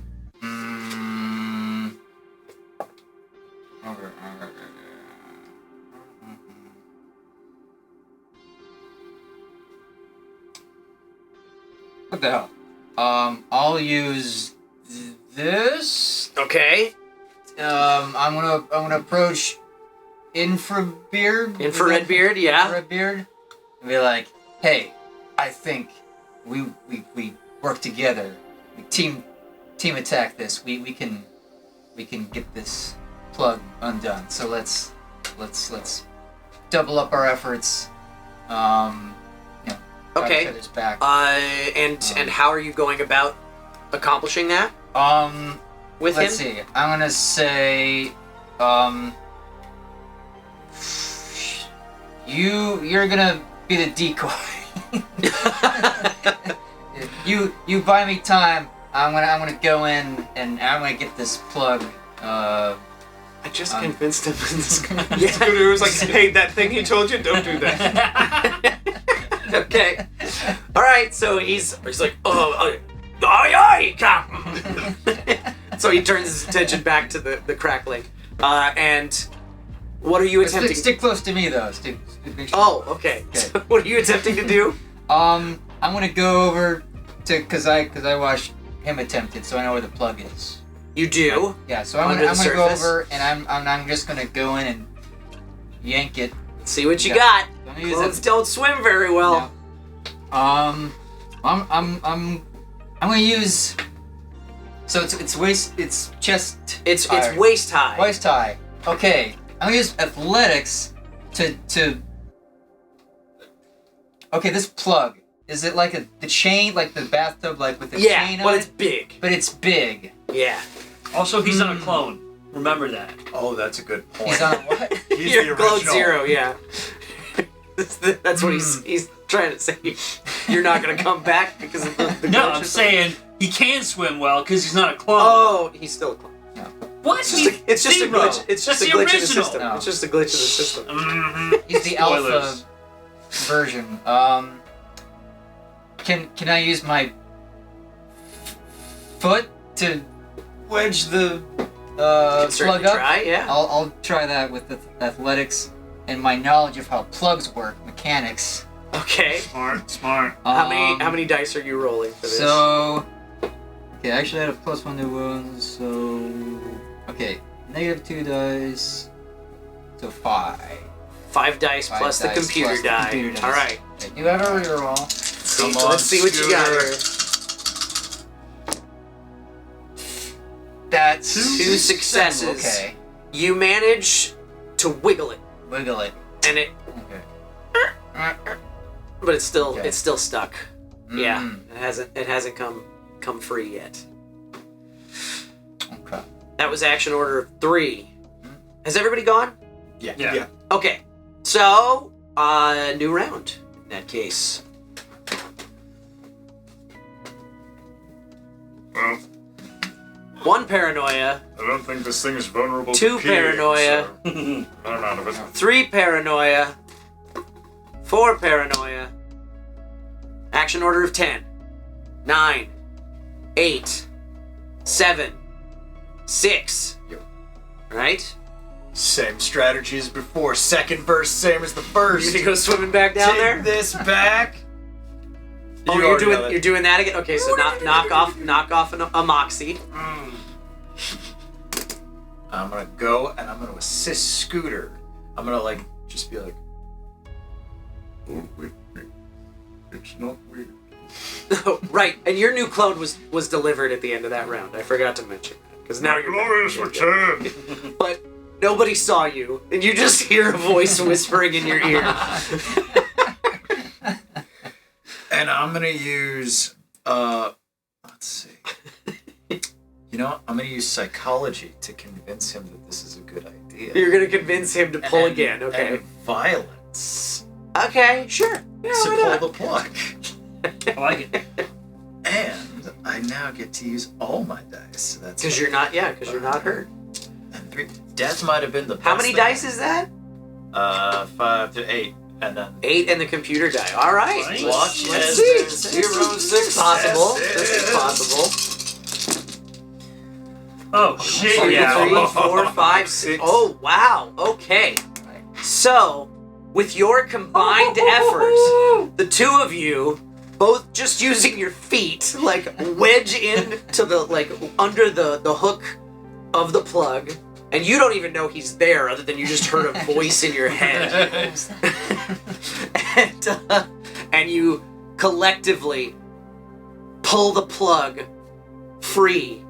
What the hell? I'll use this. Okay. I'm gonna approach Infrared Beard, yeah. Infrared Beard, and be like, hey, I think we work together. We team attack this. We can get this plug undone. So let's double up our efforts. Okay. Each other's back. And how are you going about accomplishing that? With let's him? see. I'm gonna say, you're gonna be the decoy. you buy me time. I'm gonna go in and I'm gonna get this plug. I just convinced him. This guy was like, "Hey, that thing he told you, don't do that." Okay. All right. So he's like, aye, aye, Captain. So he turns his attention back to the crackling. And what are you attempting? Stick close to me though. Oh, okay. So what are you attempting to do? I'm gonna go over to cause I watched him attempt it, so I know where the plug is. You do? Yeah. So I'm gonna go over and I'm just gonna go in and yank it. See what you got. Clones don't swim very well. No. I'm gonna use. So it's chest. It's waist high. Waist high. Okay. I'm gonna use athletics to. Okay, this plug. Is it like the chain, like the bathtub, like with the chain on it? Yeah, but it's big. But it's big. Yeah. Also, he's not a clone. Remember that. Oh, that's a good point. He's on what? He's You're the clone original. 0, yeah. That's what he's trying to say. You're not gonna come back because of the No, glitch I'm or saying he can swim well because he's not a clone. Oh, he's still a clone. What? It's just a glitch. It's just a That's the glitch in the original. system. No. It's just a glitch in the system. He's the alpha version. Can I use my foot to wedge the plug up? Try, yeah. I'll try that with the athletics and my knowledge of how plugs work, mechanics. Okay. Smart. How many dice are you rolling for this? So, okay, actually I had a +1 to wounds, so Okay, -2 dice. So 5. 5 dice plus the computer die. All right. I do have a reroll. Let's see what you got here. That's 2 successes. Okay. You manage to wiggle it, Wiggle it. and it, Okay. but it's still Okay. stuck. Yeah, it hasn't come free yet. Okay. That was action order of 3. Has everybody gone? Yeah. Okay. So, new round in that case. Well, 1 paranoia, I don't think this thing is vulnerable 2 to peeing, paranoia, so I'm out of it. 3 paranoia, 4 paranoia. Action order of 10. 9, 8, 7, 6. Right? Same strategy as before. Second verse, same as the first. You gonna go swimming back down there? Take this back. Oh, You you're already know doing that. you're doing that again. Okay, so knock off a moxie. I'm gonna go and I'm gonna assist Scooter. I'm gonna just be like, Oh, wait. It's not weird. Oh, right, and your new clone was delivered at the end of that round. I forgot to mention that because now My you're glorious return. But nobody saw you, and you just hear a voice whispering in your ear. and I'm gonna use let's see. You know what? I'm gonna use psychology to convince him that this is a good idea. You're gonna convince him to pull again. Okay. And violence. Okay, sure. Yeah, to why pull not? the plug. I like it. And I now get to use all my dice. So that's Because you're not hurt. And 3. Death might have been the best How many thing. dice is that? 5 to 8, and then 8 and the computer die. All right. Nice. watch Let's as see. there's 0 This is possible. This is possible. Oh shit! 3, Yeah. 4, 5, 6. Oh wow. Okay. So, with your combined effort, the two of you, both just using your feet, wedge into the under the hook of the plug, and you don't even know he's there, other than you just heard a voice in your head, and you collectively pull the plug free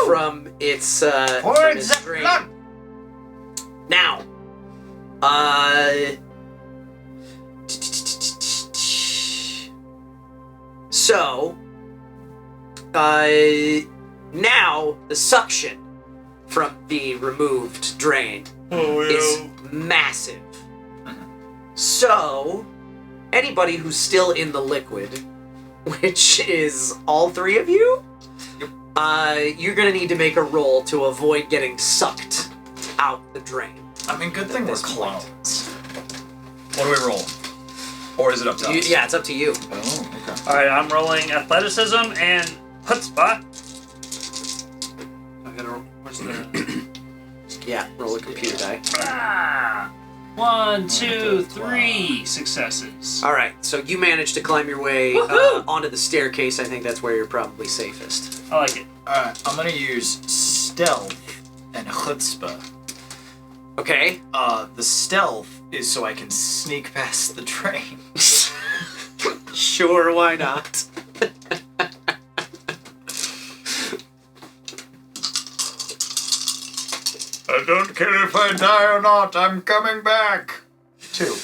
from its string. Now, so, now the suction from the removed drain is massive. So, anybody who's still in the liquid, which is all 3 of you, you're gonna need to make a roll to avoid getting sucked out the drain. I mean, good thing we're clones. What do we roll? Or is it up to us? Yeah, it's up to you. Oh, okay. All right, I'm rolling athleticism and chutzpah. I gotta roll. Where's the? Yeah, roll a computer die. 1, 2, 3 successes. All right, so you managed to climb your way onto the staircase. I think that's where you're probably safest. I like it. Alright, I'm gonna use stealth and chutzpah. Okay. The stealth is so I can sneak past the train. Sure, why not? I don't care if I die or not, I'm coming back. 2.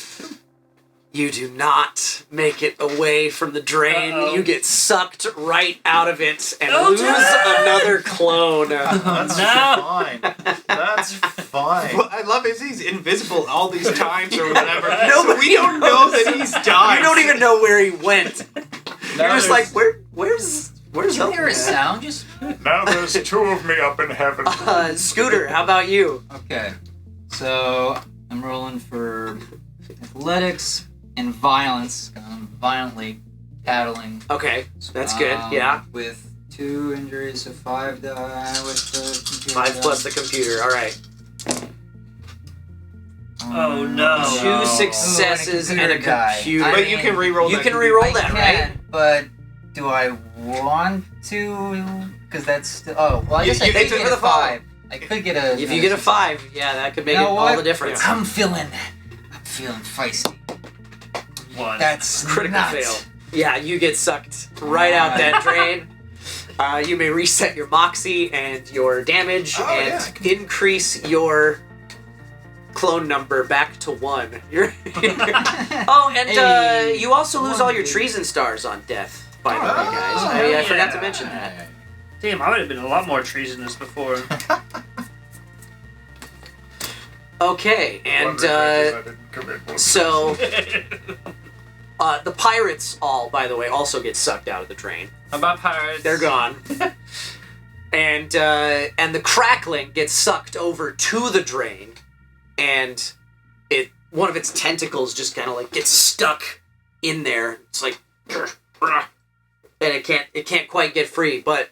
You do not make it away from the drain. Uh-oh. You get sucked right out of it and Oh, lose damn! another clone. That's fine. That's fine. What I love is he's invisible all these times or whatever. No, so we don't know that he's died. You don't even know where he went. You're just like, where's Did you hear a Elton at? sound? Just Now there's 2 of me up in heaven. Scooter, how about you? okay. So I'm rolling for athletics and violence. I'm violently paddling. Okay, that's good. Yeah. With 2 injuries, so 5 die with the computer 5 die. plus the computer. All right. Oh no. 2 successes and a computer die. computer. I But mean, you can re-roll You that can computer. re-roll I that, can, right? but do I want to? Because that's oh well. I guess I you did hit it get for a the fall. 5. I could get a. If you get a 5, yeah, that could make You know all what? the difference. I'm feeling feisty. 1. That's Critical not. fail. Yeah, you get sucked right out that drain. You may reset your moxie and your damage and increase your clone number back to 1. Oh, and you also lose all your treason stars on death, by the way, guys. I forgot to mention that. Damn, I would have been a lot more treasonous before. Okay, and so the pirates all, by the way, also get sucked out of the drain. How about pirates? They're gone. And the crackling gets sucked over to the drain, and one of its tentacles just kind of like gets stuck in there. It's like, and it can't quite get free, but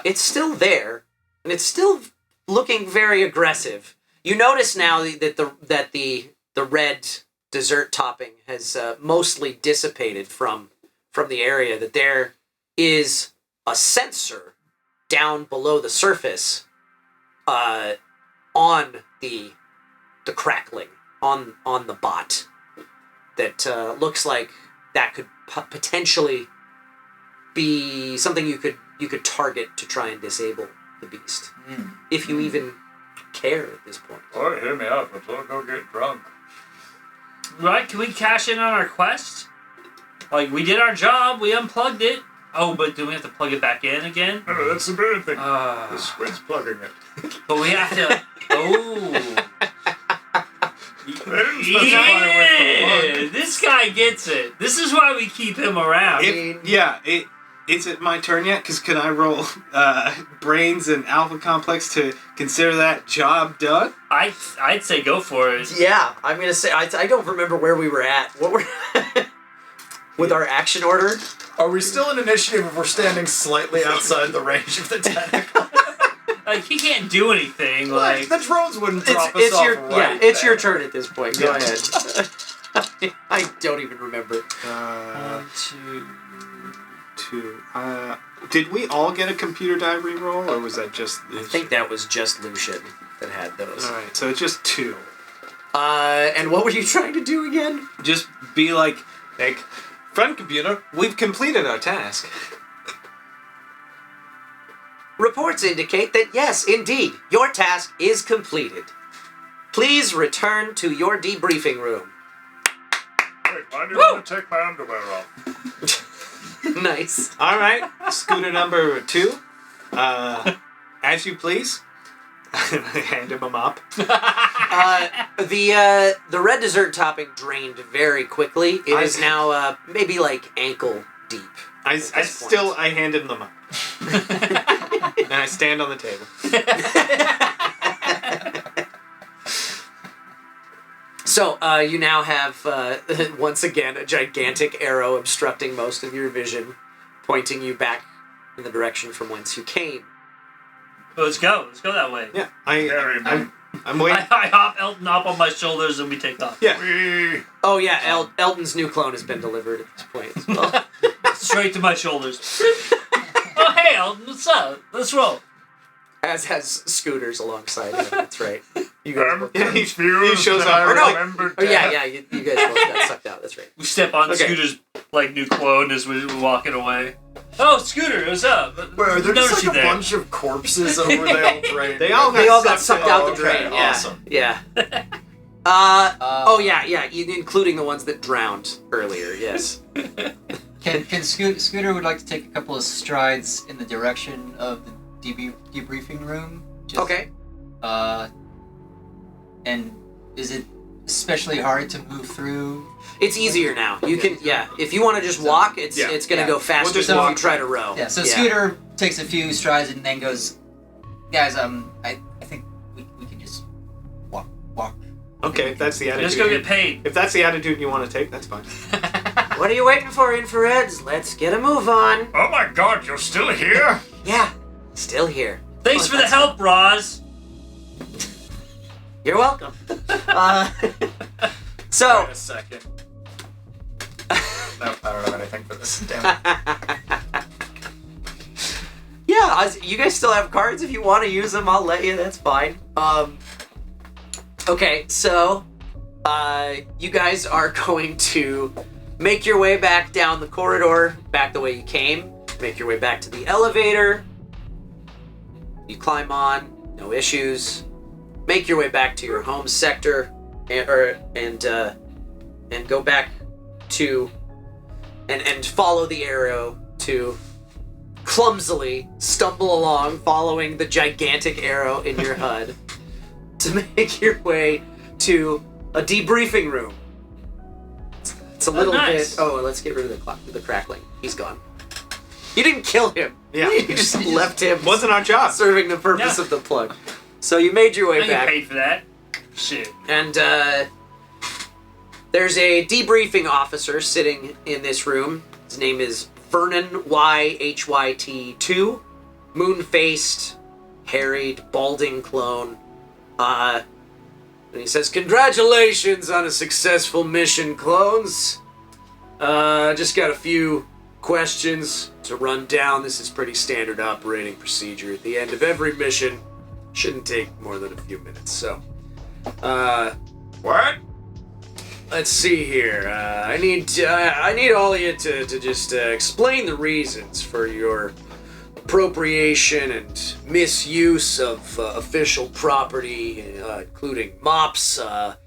it's still there, and it's still looking very aggressive. You notice now that the red dessert topping has mostly dissipated from the area. That there is a sensor down below the surface, on the crackling on the bot. That looks like that could potentially be something you could target to try and disable the beast, if you even care at this point. Oh, hear me out. Let's all go get drunk. Right? Can we cash in on our quest? Like, we did our job. We unplugged it. Oh, but do we have to plug it back in again? No, that's the main thing. The squid's plugging it. But we have to... Oh. Yeah, this guy gets it. This is why we keep him around. Is it my turn yet? Because can I roll brains and alpha complex to consider that job done? I'd say go for it. Yeah, I'm gonna say I don't remember where we were at. What were with our action order? Are we still in initiative if we're standing slightly outside the range of the tentacle? Like, he can't do anything. Like, the drones wouldn't drop us off it's your turn at this point. Go ahead. I don't even remember. 1, 2. Did we all get a computer die reroll, or was that just... I think that was just Lucien that had those. Alright, so it's just 2. And what were you trying to do again? Just be like, friend computer, we've completed our task. Reports indicate that yes, indeed, your task is completed. Please return to your debriefing room. Wait, why do you want to take my underwear off? Nice. Alright, scooter number 2. As you please. I hand him a mop. The red dessert topping drained very quickly. It is now maybe like ankle deep. I hand him the mop. And I stand on the table. So, you now have, once again, a gigantic arrow obstructing most of your vision, pointing you back in the direction from whence you came. Well, let's go. Let's go that way. Yeah, I'm waiting. I hop Elton up on my shoulders and we take off. Yeah. Oh, yeah, Elton's new clone has been delivered at this point as well. Straight to my shoulders. Oh, hey, Elton, what's up? Let's roll. As has Scooters alongside him. That's right. You guys both he shows up. Yeah, you guys both got sucked out. That's right. We step on Scooter's new clone as we're walking away. Oh, Scooter, what's up? Wait, are there just like a bunch of corpses over they all drained? They all got sucked out the drain. Okay, Yeah. awesome. Yeah. Including the ones that drowned earlier. Yes. Can Scooter would like to take a couple of strides in the direction of the debriefing room? Okay. And is it especially hard to move through? It's easier now. You can, if you want to just walk, it's going to go faster than if you try to row. Yeah, so Scooter takes a few strides and then goes, guys, I think we can just walk. Okay, if that's the attitude. Let's go get paid. If that's the attitude you want to take, that's fine. What are you waiting for, infrareds? Let's get a move on. Oh my god, you're still here? Yeah, still here. Thanks for the help, Roz. You're welcome. So. Wait a second. No, I don't have anything for this. Damn it. Yeah, You guys still have cards. If you want to use them, I'll let you. That's fine. Okay, so you guys are going to make your way back down the corridor, back the way you came. Make your way back to the elevator. You climb on, no issues. Make your way back to your home sector, and go back to and follow the arrow to clumsily stumble along, following the gigantic arrow in your HUD, to make your way to a debriefing room. It's a little nice. bit. Oh, let's get rid of the crackling. He's gone. You didn't kill him. Yeah. You just left him. Wasn't our job. Serving the purpose of the plug. So you made your way I back. get paid for that. Shit. And there's a debriefing officer sitting in this room. His name is Vernon YHYT2. Moon-faced, harried, balding clone. And he says, "Congratulations on a successful mission, clones. Just got a few questions to run down. This is pretty standard operating procedure. At the end of every mission, shouldn't take more than a few minutes. So, what? Let's see here. I need all of you to just explain the reasons for your appropriation and misuse of official property, including mops, a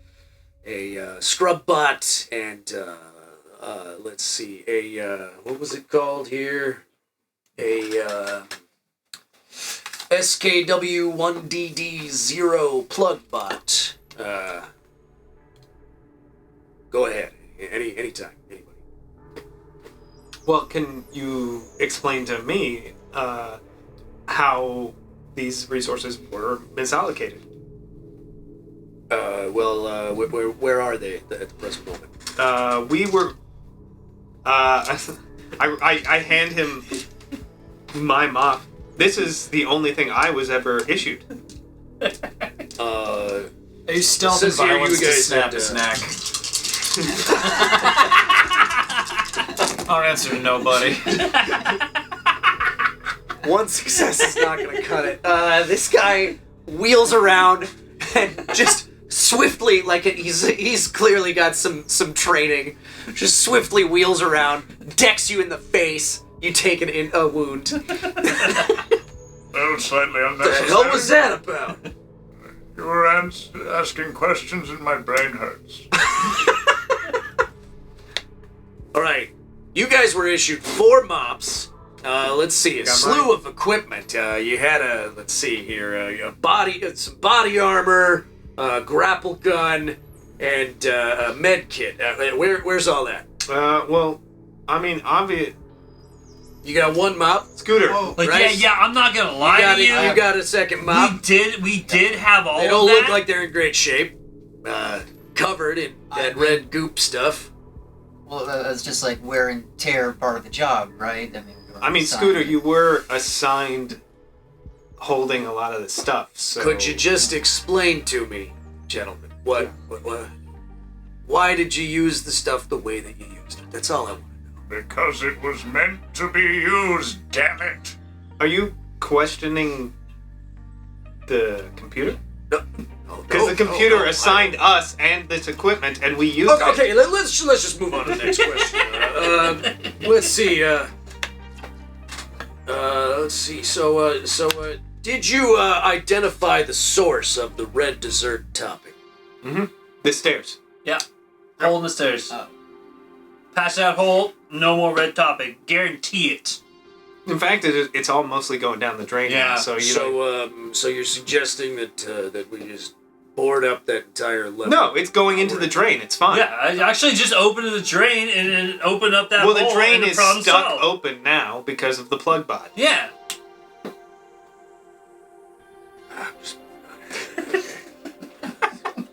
scrub butt, and let's see, what was it called here? A SKW1DD0 plug bot. Go ahead. Anytime. Anybody. Well, can you explain to me how these resources were misallocated? Where are they at the present moment? We were. I hand him my mop. This is the only thing I was ever issued. A stealth and violence to snap a snack. I'll answer to nobody. One success is not going to cut it. This guy wheels around and just swiftly, like he's clearly got some training. Just swiftly wheels around, decks you in the face. You take a wound. Well, slightly The unnecessary. hell was that about? You were asking questions and my brain hurts. All right, you guys were issued 4 mops. Let's see, a slew of equipment. You had let's see here, some body armor, grapple gun, and a med kit. Where's all that? Well, I mean, obvious. You got 1 mop, Scooter. Like, right? yeah, I'm not gonna lie to you. You got a second mop. We did have all of that. They don't look like they're in great shape. Covered in that red goop stuff. Well, that's just like wear and tear part of the job, right? I mean, Scooter, you were assigned holding a lot of the stuff. So Could you just explain to me, gentlemen, what why did you use the stuff the way that you used it? That's all I want. Because it was meant to be used, damn it. Are you questioning the computer? No. Because the computer assigned us and this equipment, and we used it. Okay, let's just move on to the next question. Let's see. Let's see. So, did you identify the source of the red dessert topping? Mm-hmm. The stairs. Yeah. Hole in the stairs. Pass that hole, no more red topping. Guarantee it. In fact, it's all mostly going down the drain. Yeah. Now, so So you're suggesting that we just board up that entire level? No, it's going into the drain. It's fine. Yeah, I actually just opened the drain and then opened up that hole. Well, the drain and is problem stuck solved. open now because of the plug bot. Yeah.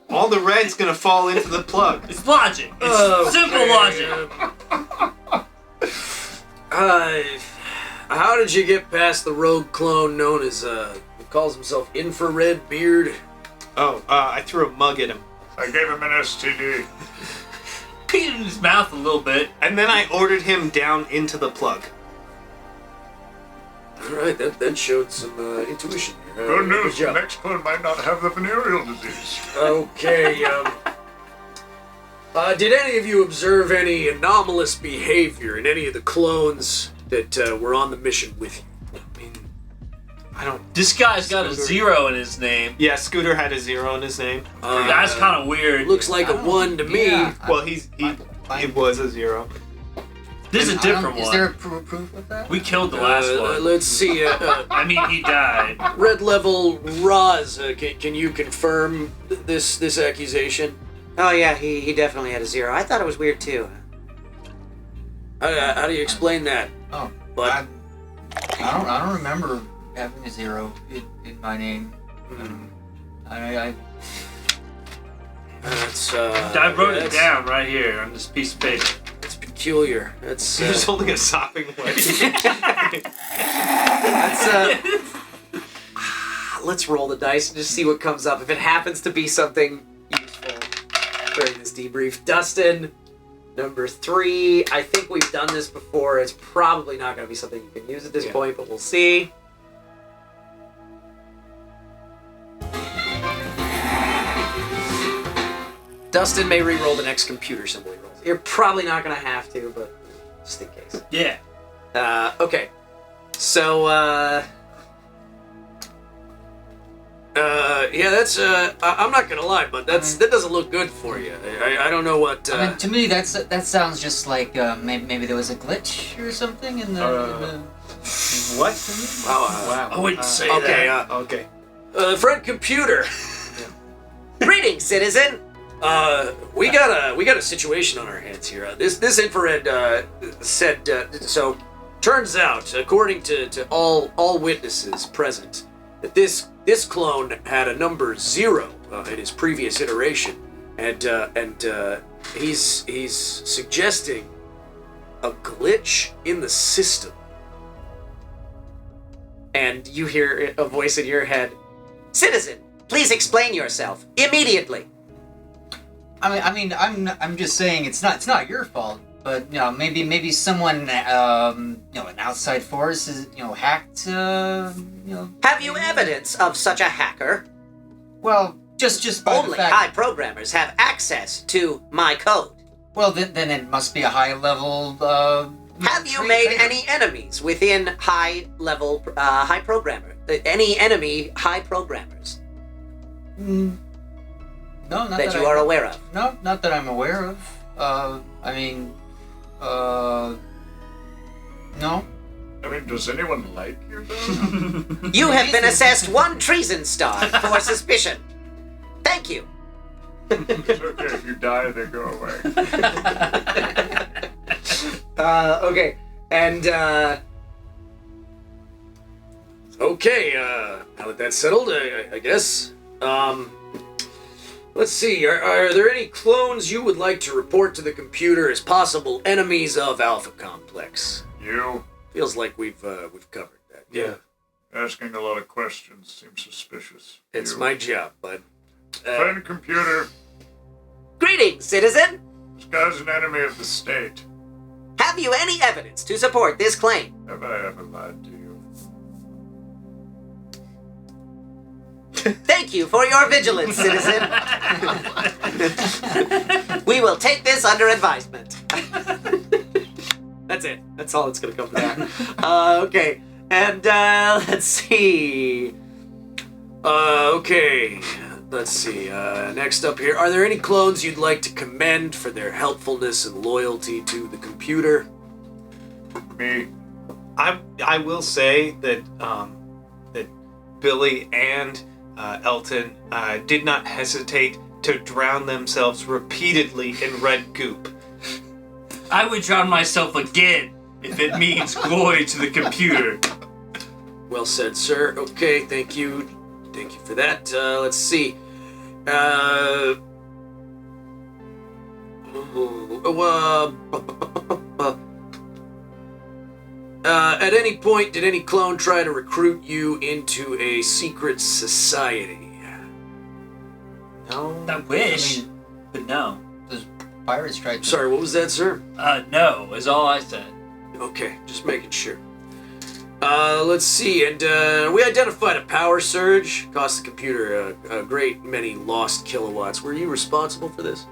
All the red's gonna fall into the plug. It's logic. It's simple logic. How did you get past the rogue clone known as, he calls himself Infrared Beard? Oh, I threw a mug at him. I gave him an STD. Peed in his mouth a little bit. And then I ordered him down into the plug. All right, that showed some intuition there. Good news, Good the job. next clone might not have the venereal disease. Okay, did any of you observe any anomalous behavior in any of the clones that were on the mission with you? I don't. This guy's got a 0 in his name. Yeah, Scooter had a 0 in his name. That's kind of weird. Looks like a 1 to me. Yeah, Well, he was a 0. This is a different one. Is there proof of that? We killed the last one. Let's see. I mean, he died. Red level Roz, can you confirm this accusation? Oh yeah, he definitely had a 0. I thought it was weird too. How do you explain that? Oh, But I don't remember having a 0 in my name. That's I wrote it down right here on this piece of paper. It's peculiar. That's He was holding a sopping wet. Let's roll the dice and just see what comes up. If it happens to be something useful during this debrief. Dustin, number 3. I think we've done this before. It's probably not going to be something you can use at this point, but we'll see. Dustin may re-roll the next computer symbol he rolls. You're probably not going to have to, but just in case. Yeah. Okay. So, yeah, that's I'm not gonna lie, but that doesn't look good for you. I don't know what. I mean, to me, that sounds just like maybe there was a glitch or something in the. What? Wow. I wouldn't say okay, that. Okay. Friend computer. Greetings, citizen. We got a situation on our hands here. This infrared said so. Turns out, according to all witnesses present, that this clone had a number 0 in his previous iteration, and he's suggesting a glitch in the system. And you hear a voice in your head, "Citizen, please explain yourself immediately." I mean, I'm just saying it's not your fault, but maybe someone an outside force is hacked. Have you evidence of such a hacker? Well, just by Only the fact. high programmers have access to my code. Well, then it must be a high level. Have you made any enemies within high programmer? Any enemy high programmers? No, not that you are aware of. No, not that I'm aware of. No. I mean, does anyone like you, though? You have been assessed 1 treason star for suspicion. Thank you. It's okay, if you die, they go away. Okay, and okay. Now that that's settled, I guess. Let's see. Are there any clones you would like to report to the computer as possible enemies of Alpha Complex? You? Feels like we've covered that. Yeah. Asking a lot of questions seems suspicious. It's my job, bud. Friend computer. Greetings, citizen. This guy's an enemy of the state. Have you any evidence to support this claim? Have I ever lied to you? Thank you for your vigilance, citizen. We will take this under advisement. That's it. That's all that's gonna come from that. Okay, and let's see. Okay, let's see. Next up here, are there any clones you'd like to commend for their helpfulness and loyalty to the computer? Me. I will say that that Billy and Elton did not hesitate to drown themselves repeatedly in red goop. I would drown myself again if it means glory to the computer. Well said, sir. Okay, thank you. Thank you for that. Let's see. At any point, did any clone try to recruit you into a secret society? No. I wish, but no. Those pirates tried to... Sorry, what was that, sir? No, is all I said. Okay, just making sure. Let's see, and we identified a power surge. Cost the computer a great many lost kilowatts. Were you responsible for this?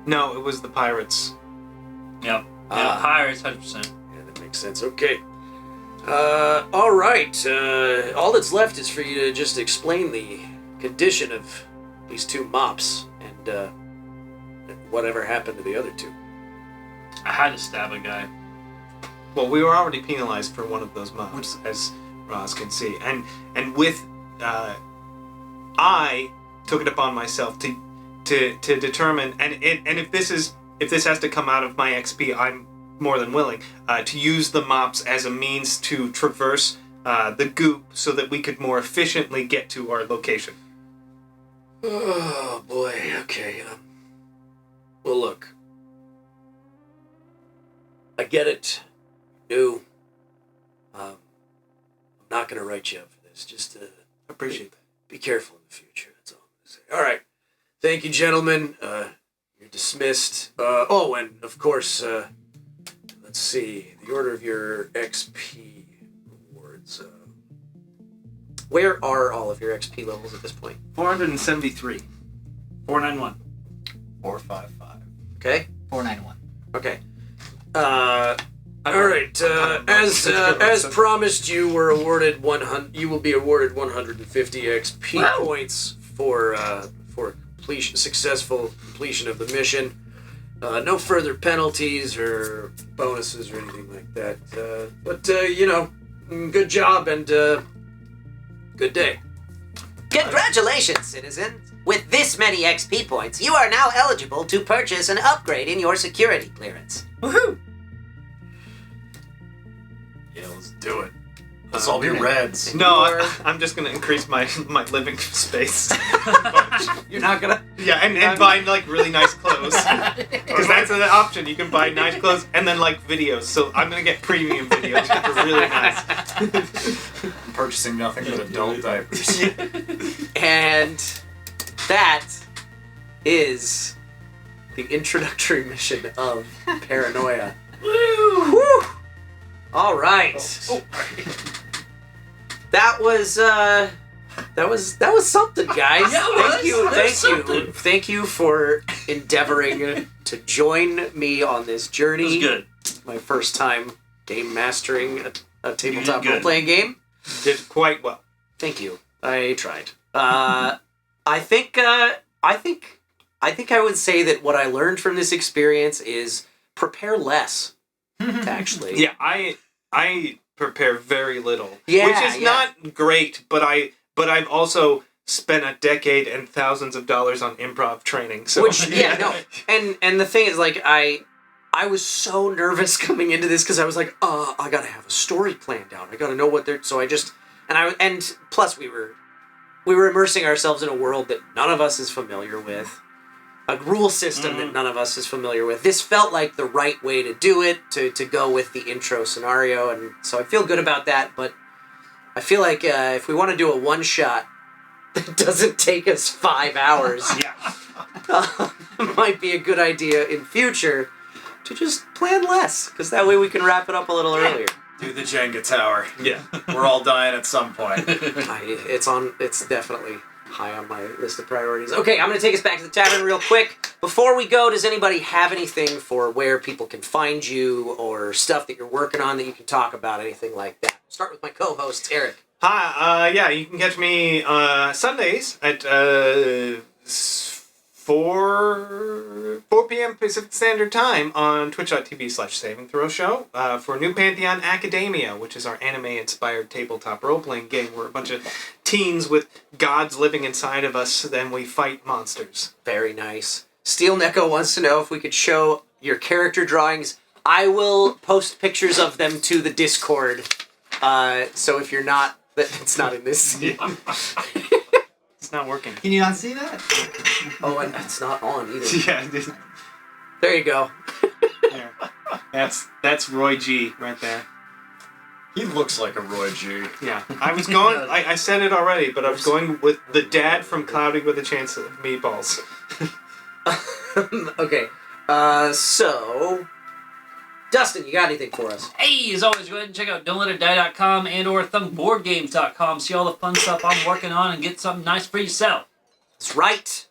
No, it was the pirates. Yep. Yeah, pirates, 100%. Yeah, that makes sense. Okay. All right. All that's left is for you to just explain the condition of these two mops and whatever happened to the other two. I had to stab a guy. Well, we were already penalized for one of those mobs, as Roz can see, and with I took it upon myself to determine, and if this has to come out of my XP, I'm more than willing to use the mops as a means to traverse the goop so that we could more efficiently get to our location. Oh boy. Okay. Well, look. I get it. You. I'm not gonna write you up for this. Just appreciate that. Be careful in the future. That's all I'm gonna say. All right. Thank you, gentlemen. You're dismissed. Oh, and of course, let's see the order of your XP rewards. Where are all of your XP levels at this point? 473. 491. 455. Okay. 491. Okay. All right. As promised, you were awarded 100. You will be awarded 150 XP points for successful completion of the mission. No further penalties or bonuses or anything like that. But good job and good day. Congratulations, citizen! With this many XP points, you are now eligible to purchase an upgrade in your security clearance. Woohoo! Yeah, let's do it. Let's all be reds. No, I'm just gonna increase my living space. You're not gonna. Yeah, and buy like really nice clothes. Because that's an option. You can buy nice clothes and then like videos. So I'm gonna get premium videos which are really nice. I'm purchasing nothing but adult diapers. And that is the introductory mission of Paranoia. Woo! All right. That was something, guys. Thank you for endeavoring to join me on this journey. It was good. My first time game mastering a tabletop role-playing game. Did quite well. Thank you. I tried. I think I would say that what I learned from this experience is prepare less. Actually, yeah, I prepare very little, Yeah, which is not great. But I've also spent a decade and thousands of dollars on improv training. So and the thing is, like, I was so nervous coming into this because I was like, I gotta have a story planned out. I gotta know what they're. So I just and plus we were immersing ourselves in a world that none of us is familiar with. A rule system that none of us is familiar with. This felt like the right way to do it, to go with the intro scenario, and so I feel good about that, but I feel like if we want to do a one-shot that doesn't take us 5 hours, it might be a good idea in future to just plan less, because that way we can wrap it up a little earlier. Do the Jenga tower. Yeah. We're all dying at some point. It's definitely high on my list of priorities. Okay, I'm going to take us back to the tavern real quick. Before we go, does anybody have anything for where people can find you or stuff that you're working on that you can talk about, anything like that? Start with my co-host, Eric. Hi, you can catch me Sundays at 4 p.m. Pacific Standard Time on twitch.tv/savingthrow for New Pantheon Academia, which is our anime-inspired tabletop role-playing game where a bunch of teens with gods living inside of us, then we fight monsters. Very nice. Steel Neko wants to know if we could show your character drawings. I will post pictures of them to the Discord. So if you're not, it's not in this. It's not working. Can you not see that? Oh, and it's not on either. Yeah, there you go. There. That's Roy G right there. He looks like a Roy G. Yeah, I was going. I said it already, but I was going with the dad from Cloudy with a Chance of Meatballs. Okay, so Dustin, you got anything for us? Hey, as always, go ahead and check out don'tletitdie.com and or thumbboardgames.com. See all the fun stuff I'm working on and get something nice for yourself. That's right.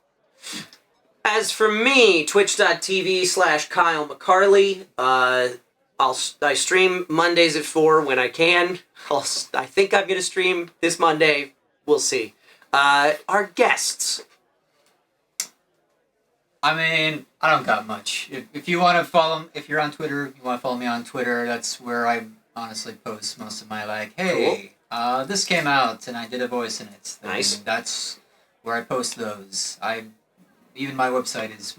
As for me, twitch.tv/Kyle McCarley. I stream Mondays at 4 when I can. I think I'm going to stream this Monday. We'll see. Our guests. I mean, I don't got much. If you want to follow, if you're on Twitter, you want to follow me on Twitter, that's where I honestly post most of my, like, hey, this came out and I did a voice in it. Nice. That's where I post those. Even my website is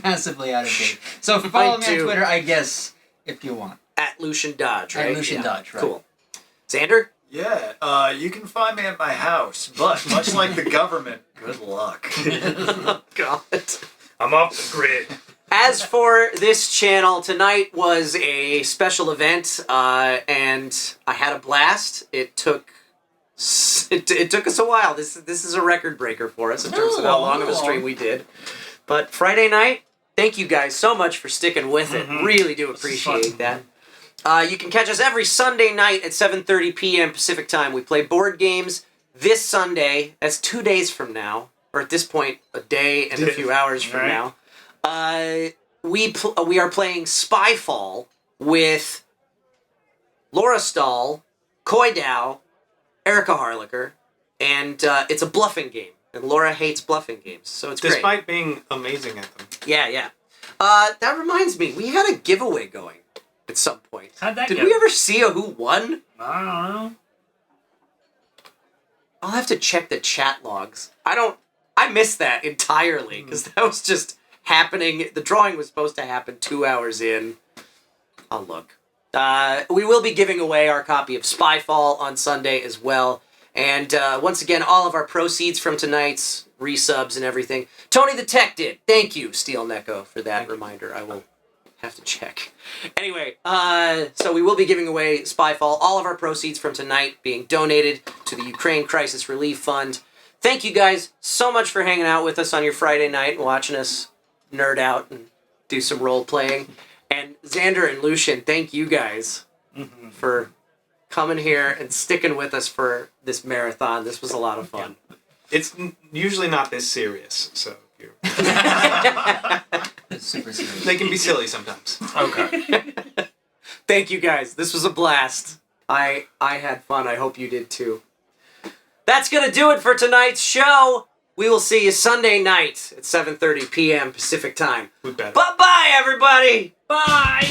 massively out of date. So follow me on Twitter, I guess, if you want. At Lucien Dodge, right? At Lucien Dodge, right. Cool. Xander? Yeah, you can find me at my house, but much like the government, good luck. Oh, God. I'm off the grid. As for this channel, tonight was a special event, and I had a blast. It took us a while. This is a record breaker for us in terms of how long of a stream we did. But Friday night, thank you guys so much for sticking with it. Really do appreciate that. You can catch us every Sunday night at 7:30 p.m. Pacific Time. We play board games this Sunday. That's 2 days from now. Or at this point, a day and a few hours from now. We are playing Spyfall with Laura Stahl, Koi Dow, Erica Harlicker, and it's a bluffing game. And Laura hates bluffing games, so it's Despite being amazing at them. Yeah. That reminds me, we had a giveaway going at some point. How'd that Did go? we ever see who won? I don't know. I'll have to check the chat logs. I missed that entirely, because that was just happening. The drawing was supposed to happen 2 hours in. I'll look. We will be giving away our copy of Spyfall on Sunday as well. And once again, all of our proceeds from tonight's resubs and everything. Tony the Tech did. Thank you, Steel Neko, for that reminder. I will have to check. Anyway, so we will be giving away Spyfall. All of our proceeds from tonight being donated to the Ukraine Crisis Relief Fund. Thank you guys so much for hanging out with us on your Friday night and watching us nerd out and do some role playing. And Xander and Lucien, thank you guys for coming here and sticking with us for this marathon. This was a lot of fun. It's usually not this serious, so you're... It's super serious. They can be silly sometimes. Okay. Thank you guys. This was a blast. I had fun. I hope you did too. That's going to do it for tonight's show. We will see you Sunday night at 7:30 p.m. Pacific Time. Bye-bye, everybody. Bye.